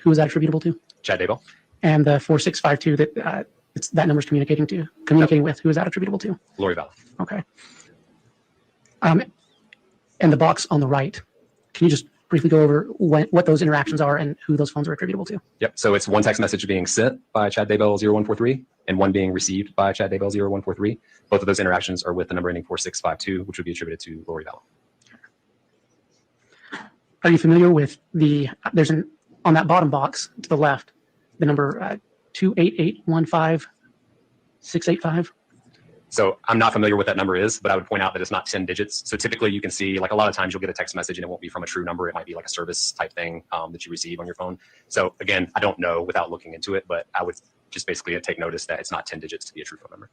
[SPEAKER 10] who is that attributable to?
[SPEAKER 11] Chad Daybell.
[SPEAKER 10] And the 4652 that number is communicating with, who is that attributable to?
[SPEAKER 11] Lori Vallow.
[SPEAKER 10] Okay. And the box on the right, can you just briefly go over what those interactions are and who those phones are attributable to?
[SPEAKER 11] Yep. So it's one text message being sent by Chad Daybell 0143 and one being received by Chad Daybell 0143. Both of those interactions are with the number ending 4652, which would be attributed to Lori Vallow.
[SPEAKER 10] Are you familiar with on that bottom box to the left, the number 288-15685?
[SPEAKER 11] So I'm not familiar with what that number is, but I would point out that it's not 10 digits. So typically you can see, like a lot of times you'll get a text message and it won't be from a true number. It might be like a service type thing that you receive on your phone. So again, I don't know without looking into it, but I would just basically take notice that it's not 10 digits to be a true phone number.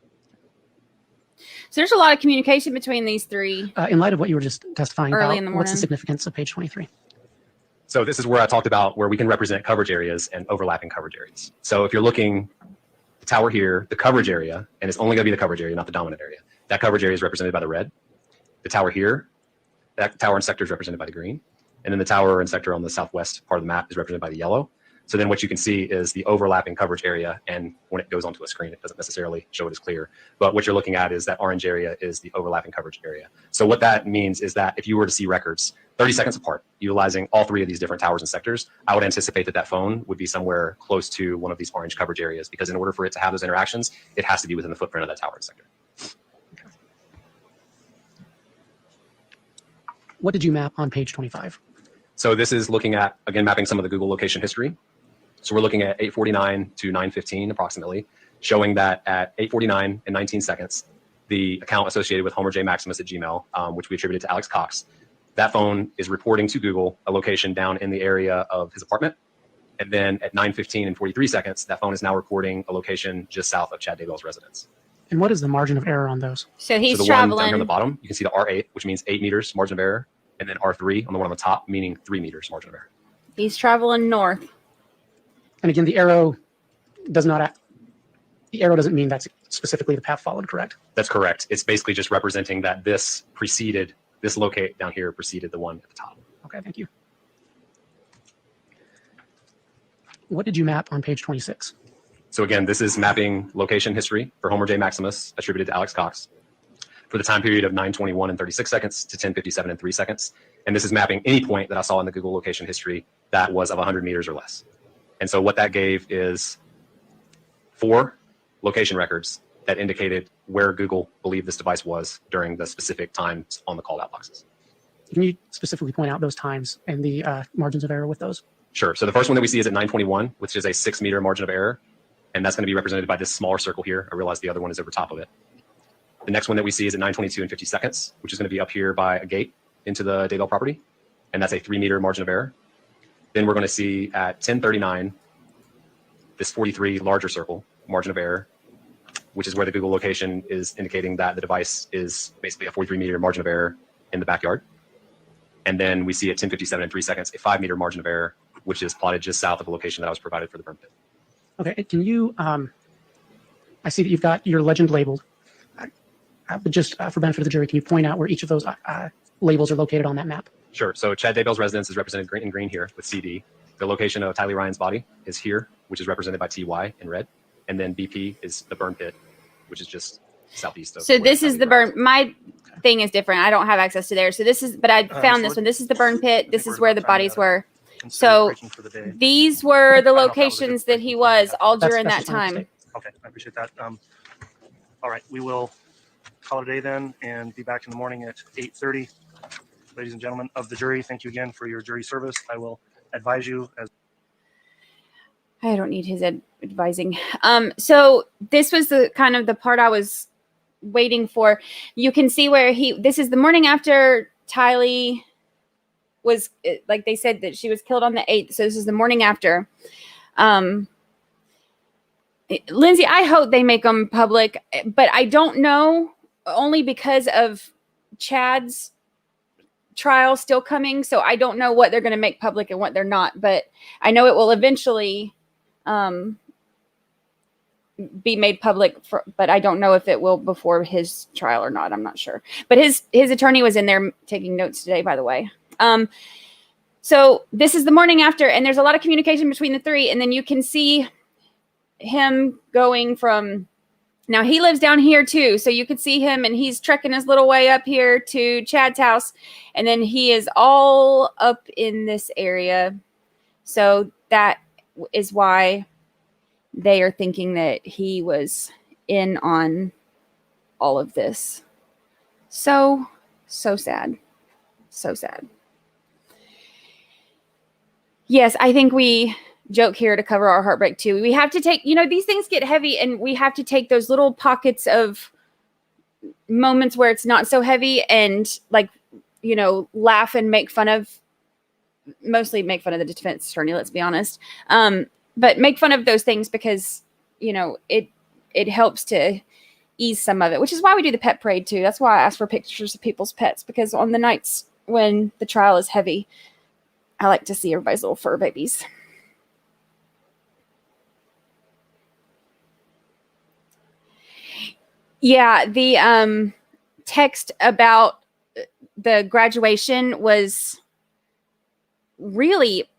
[SPEAKER 2] So there's a lot of communication between these 3.
[SPEAKER 10] In light of what you were just testifying
[SPEAKER 2] Early
[SPEAKER 10] about,
[SPEAKER 2] in the
[SPEAKER 10] what's the
[SPEAKER 2] morning.
[SPEAKER 10] significance of page 23?
[SPEAKER 11] So this is where I talked about where we can represent coverage areas and overlapping coverage areas. So if you're looking the tower here, the coverage area, and it's only going to be the coverage area, not the dominant area. That coverage area is represented by the red. The tower here, that tower and sector is represented by the green. And then the tower and sector on the southwest part of the map is represented by the yellow. So then what you can see is the overlapping coverage area. And when it goes onto a screen, it doesn't necessarily show it as clear. But what you're looking at is that orange area is the overlapping coverage area. So what that means is that if you were to see records 30 seconds apart, utilizing all 3 of these different towers and sectors, I would anticipate that that phone would be somewhere close to one of these orange coverage areas, because in order for it to have those interactions, it has to be within the footprint of that tower and sector.
[SPEAKER 10] What did you map on page 25?
[SPEAKER 11] So this is looking at, again, mapping some of the Google location history. So we're looking at 8:49 to 9:15 approximately, showing that at 8:49 and 19 seconds, the account associated with Homer J. Maximus at Gmail, which we attributed to Alex Cox, that phone is reporting to Google a location down in the area of his apartment. And then at 9:15 and 43 seconds, that phone is now reporting a location just south of Chad Daybell's residence.
[SPEAKER 10] And what is the margin of error on those?
[SPEAKER 2] So he's
[SPEAKER 11] so the one down here on
[SPEAKER 2] traveling.
[SPEAKER 11] the bottom, you can see the R8, which means 8 meters margin of error, and then R3 on the one on the top, meaning 3 meters margin of error.
[SPEAKER 2] He's traveling north.
[SPEAKER 10] And again, the arrow doesn't mean that's specifically the path followed, correct?
[SPEAKER 11] That's correct. It's basically just representing that this locate down here preceded the one at the top.
[SPEAKER 10] Okay, thank you. What did you map on page 26?
[SPEAKER 11] So again, this is mapping location history for Homer J. Maximus attributed to Alex Cox for the time period of 9:21 and 36 seconds to 10:57 and 3 seconds. And this is mapping any point that I saw in the Google location history that was of 100 meters or less. And so what that gave is 4 location records that indicated where Google believed this device was during the specific times on the called out boxes.
[SPEAKER 10] Can you specifically point out those times and the margins of error with those?
[SPEAKER 11] Sure. So the first one that we see is at 9:21, which is a 6 meter margin of error. And that's going to be represented by this smaller circle here. I realize the other one is over top of it. The next one that we see is at 9:22 and 50 seconds, which is going to be up here by a gate into the Daybell property. And that's a 3 meter margin of error. Then we're going to see at 10:39, this 43 larger circle margin of error, which is where the Google location is indicating that the device is basically a 43 meter margin of error in the backyard. And then we see at 10:57 and 3 seconds, a 5 meter margin of error, which is plotted just south of the location that I was provided for the burn pit.
[SPEAKER 10] Okay, can you, I see that you've got your legend labeled. But just for benefit of the jury, can you point out where each of those labels are located on that map?
[SPEAKER 11] Sure. So Chad Daybell's residence is represented in green here with CD. The location of Tylee Ryan's body is here, which is represented by TY in red. And then BP is the burn pit, which is just southeast of.
[SPEAKER 2] So this is the burn. My thing is different. I don't have access to there. So this is, but I found this one. This is the burn pit. This is where the bodies were. So these were the locations that he was all during that time.
[SPEAKER 4] Okay, I appreciate that. All right, we will call it a day then and be back in the morning at 8:30. Ladies and gentlemen of the jury, thank you again for your jury service. I will advise you as.
[SPEAKER 2] I don't need his advising. So this was the kind of the part I was waiting for. You can see where this is the morning after Tylee was, like they said that she was killed on the 8th. So this is the morning after. Lindsay, I hope they make them public, but I don't know, only because of Chad's trial still coming. So I don't know what they're going to make public and what they're not, but I know it will eventually be made public, but I don't know if it will before his trial or not. I'm not sure. But his attorney was in there taking notes today, by the way. So this is the morning after, and there's a lot of communication between the three. And then you can see him going from, now he lives down here too. So you could see him and he's trekking his little way up here to Chad's house. And then he is all up in this area. So that is why they are thinking that he was in on all of this. So sad. So sad. Yes, I think we joke here to cover our heartbreak too. We have to take, these things get heavy and we have to take those little pockets of moments where it's not so heavy and laugh and make fun of, mostly make fun of the defense attorney, let's be honest. But make fun of those things because, it helps to ease some of it, which is why we do the pet parade too. That's why I ask for pictures of people's pets, because on the nights when the trial is heavy, I like to see everybody's little fur babies. Yeah, the text about the graduation was really,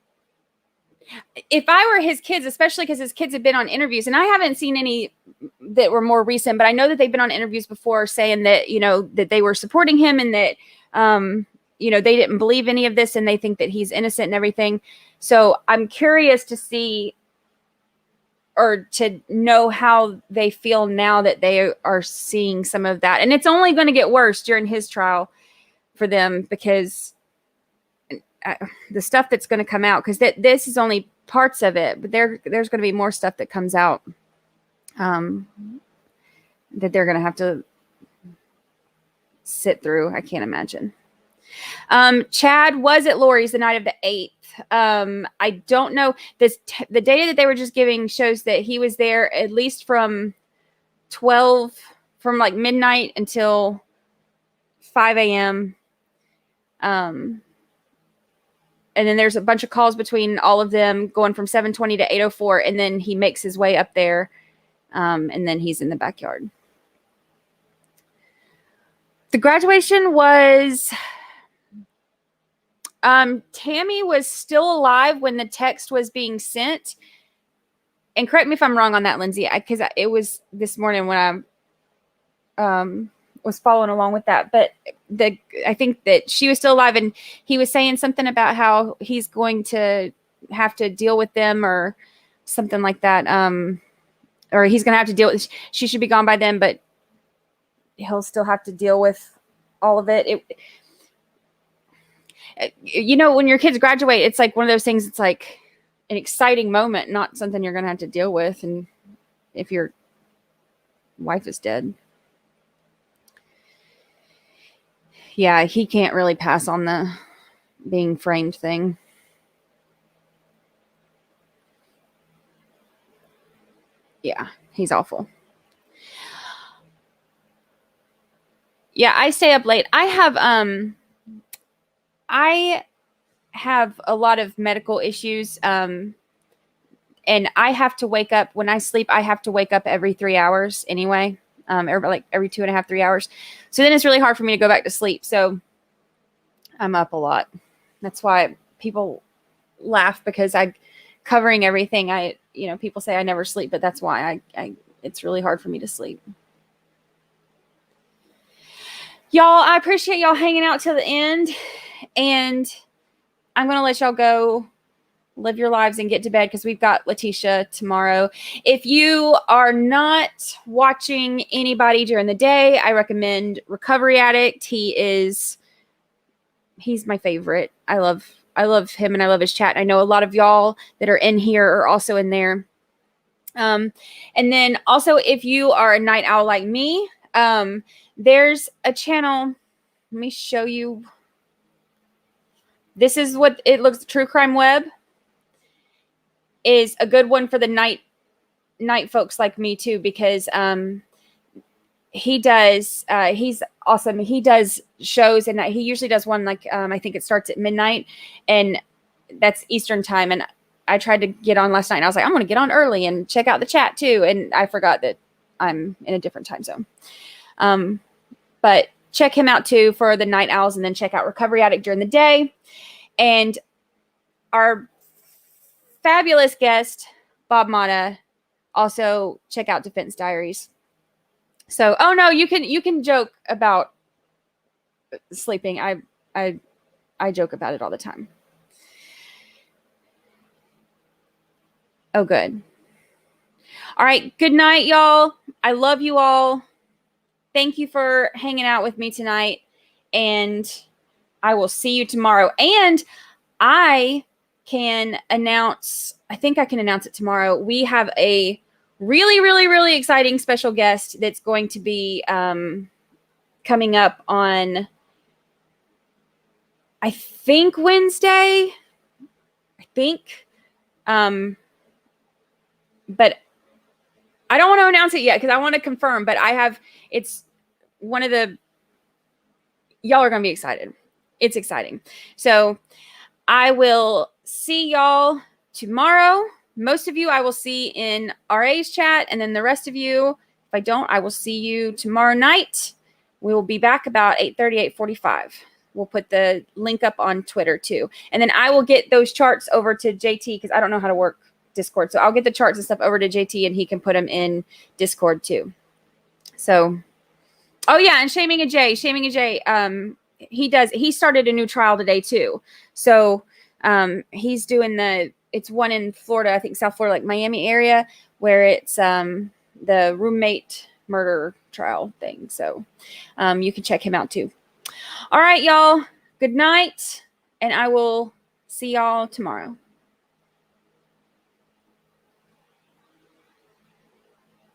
[SPEAKER 2] if I were his kids, especially because his kids have been on interviews, and I haven't seen any that were more recent, but I know that they've been on interviews before saying that, that they were supporting him and that, they didn't believe any of this and they think that he's innocent and everything. So I'm curious to see or to know how they feel now that they are seeing some of that. And it's only going to get worse during his trial for them because the stuff that's going to come out, because this is only parts of it, but there's going to be more stuff that comes out that they're going to have to sit through. I can't imagine. Chad was at Lori's the night of the 8th. I don't know the data that they were just giving shows that he was there at least from 12 from like midnight until 5 a.m. And then there's a bunch of calls between all of them going from 7:20 to 8:04. And then he makes his way up there. And then he's in the backyard. The graduation was, Tammy was still alive when the text was being sent. And correct me if I'm wrong on that, Lindsay, because it was this morning when I was following along with that. But I think that she was still alive, and he was saying something about how he's going to have to deal with them or something like that. Or he's going to have to deal with, she should be gone by then, but he'll still have to deal with all of it. You know, when your kids graduate, it's like one of those things, it's like an exciting moment, not something you're going to have to deal with. And if your wife is dead. Yeah, he can't really pass on the being framed thing. Yeah, he's awful. Yeah, I stay up late. I have a lot of medical issues. And I have to wake up when I sleep. I have to wake up every 3 hours anyway. Every 2.5, 3 hours. So then it's really hard for me to go back to sleep. So I'm up a lot. That's why people laugh, because I'm covering everything. People say I never sleep, but that's why it's really hard for me to sleep. Y'all, I appreciate y'all hanging out till the end, and I'm going to let y'all go live your lives and get to bed, because we've got Letitia tomorrow. If you are not watching anybody during the day, I recommend Recovery Addict. He's my favorite. I love him, and I love his chat. I know a lot of y'all that are in here are also in there. And then also, if you are a night owl like me, there's a channel. Let me show you. This is what it looks. True Crime Web is a good one for the night folks like me too, because he's awesome. He does shows, and he usually does one like I think it starts at midnight, and that's Eastern time. And I tried to get on last night, and I was like, I'm going to get on early and check out the chat too, and I forgot that I'm in a different time zone. But check him out too for the night owls, and then check out Recovery Addict during the day. And our fabulous guest, Bob MOTTA, also check out Defense Diaries. So, oh no, you can joke about sleeping. I joke about it all the time. Oh, good. All right. Good night, y'all. I love you all. Thank you for hanging out with me tonight, and I will see you tomorrow. And I can announce, I think I can announce it tomorrow. We have a really, really, really exciting special guest that's going to be coming up on, I think, Wednesday. I think. But I don't want to announce it yet, because I want to confirm, but it's one of the, y'all are going to be excited. It's exciting. So I will see y'all tomorrow. Most of you I will see in RA's chat, and then the rest of you, if I don't, I will see you tomorrow night. We will be back about 8:30, 8:45. We'll put the link up on Twitter too. And then I will get those charts over to JT, because I don't know how to work Discord. So I'll get the charts and stuff over to JT, and he can put them in Discord too. So, oh yeah, and Shaming a J, he started a new trial today too. So he's doing it's one in Florida, I think South Florida, like Miami area, where it's the roommate murder trial thing. So you can check him out too. All right, y'all. Good night, and I will see y'all tomorrow.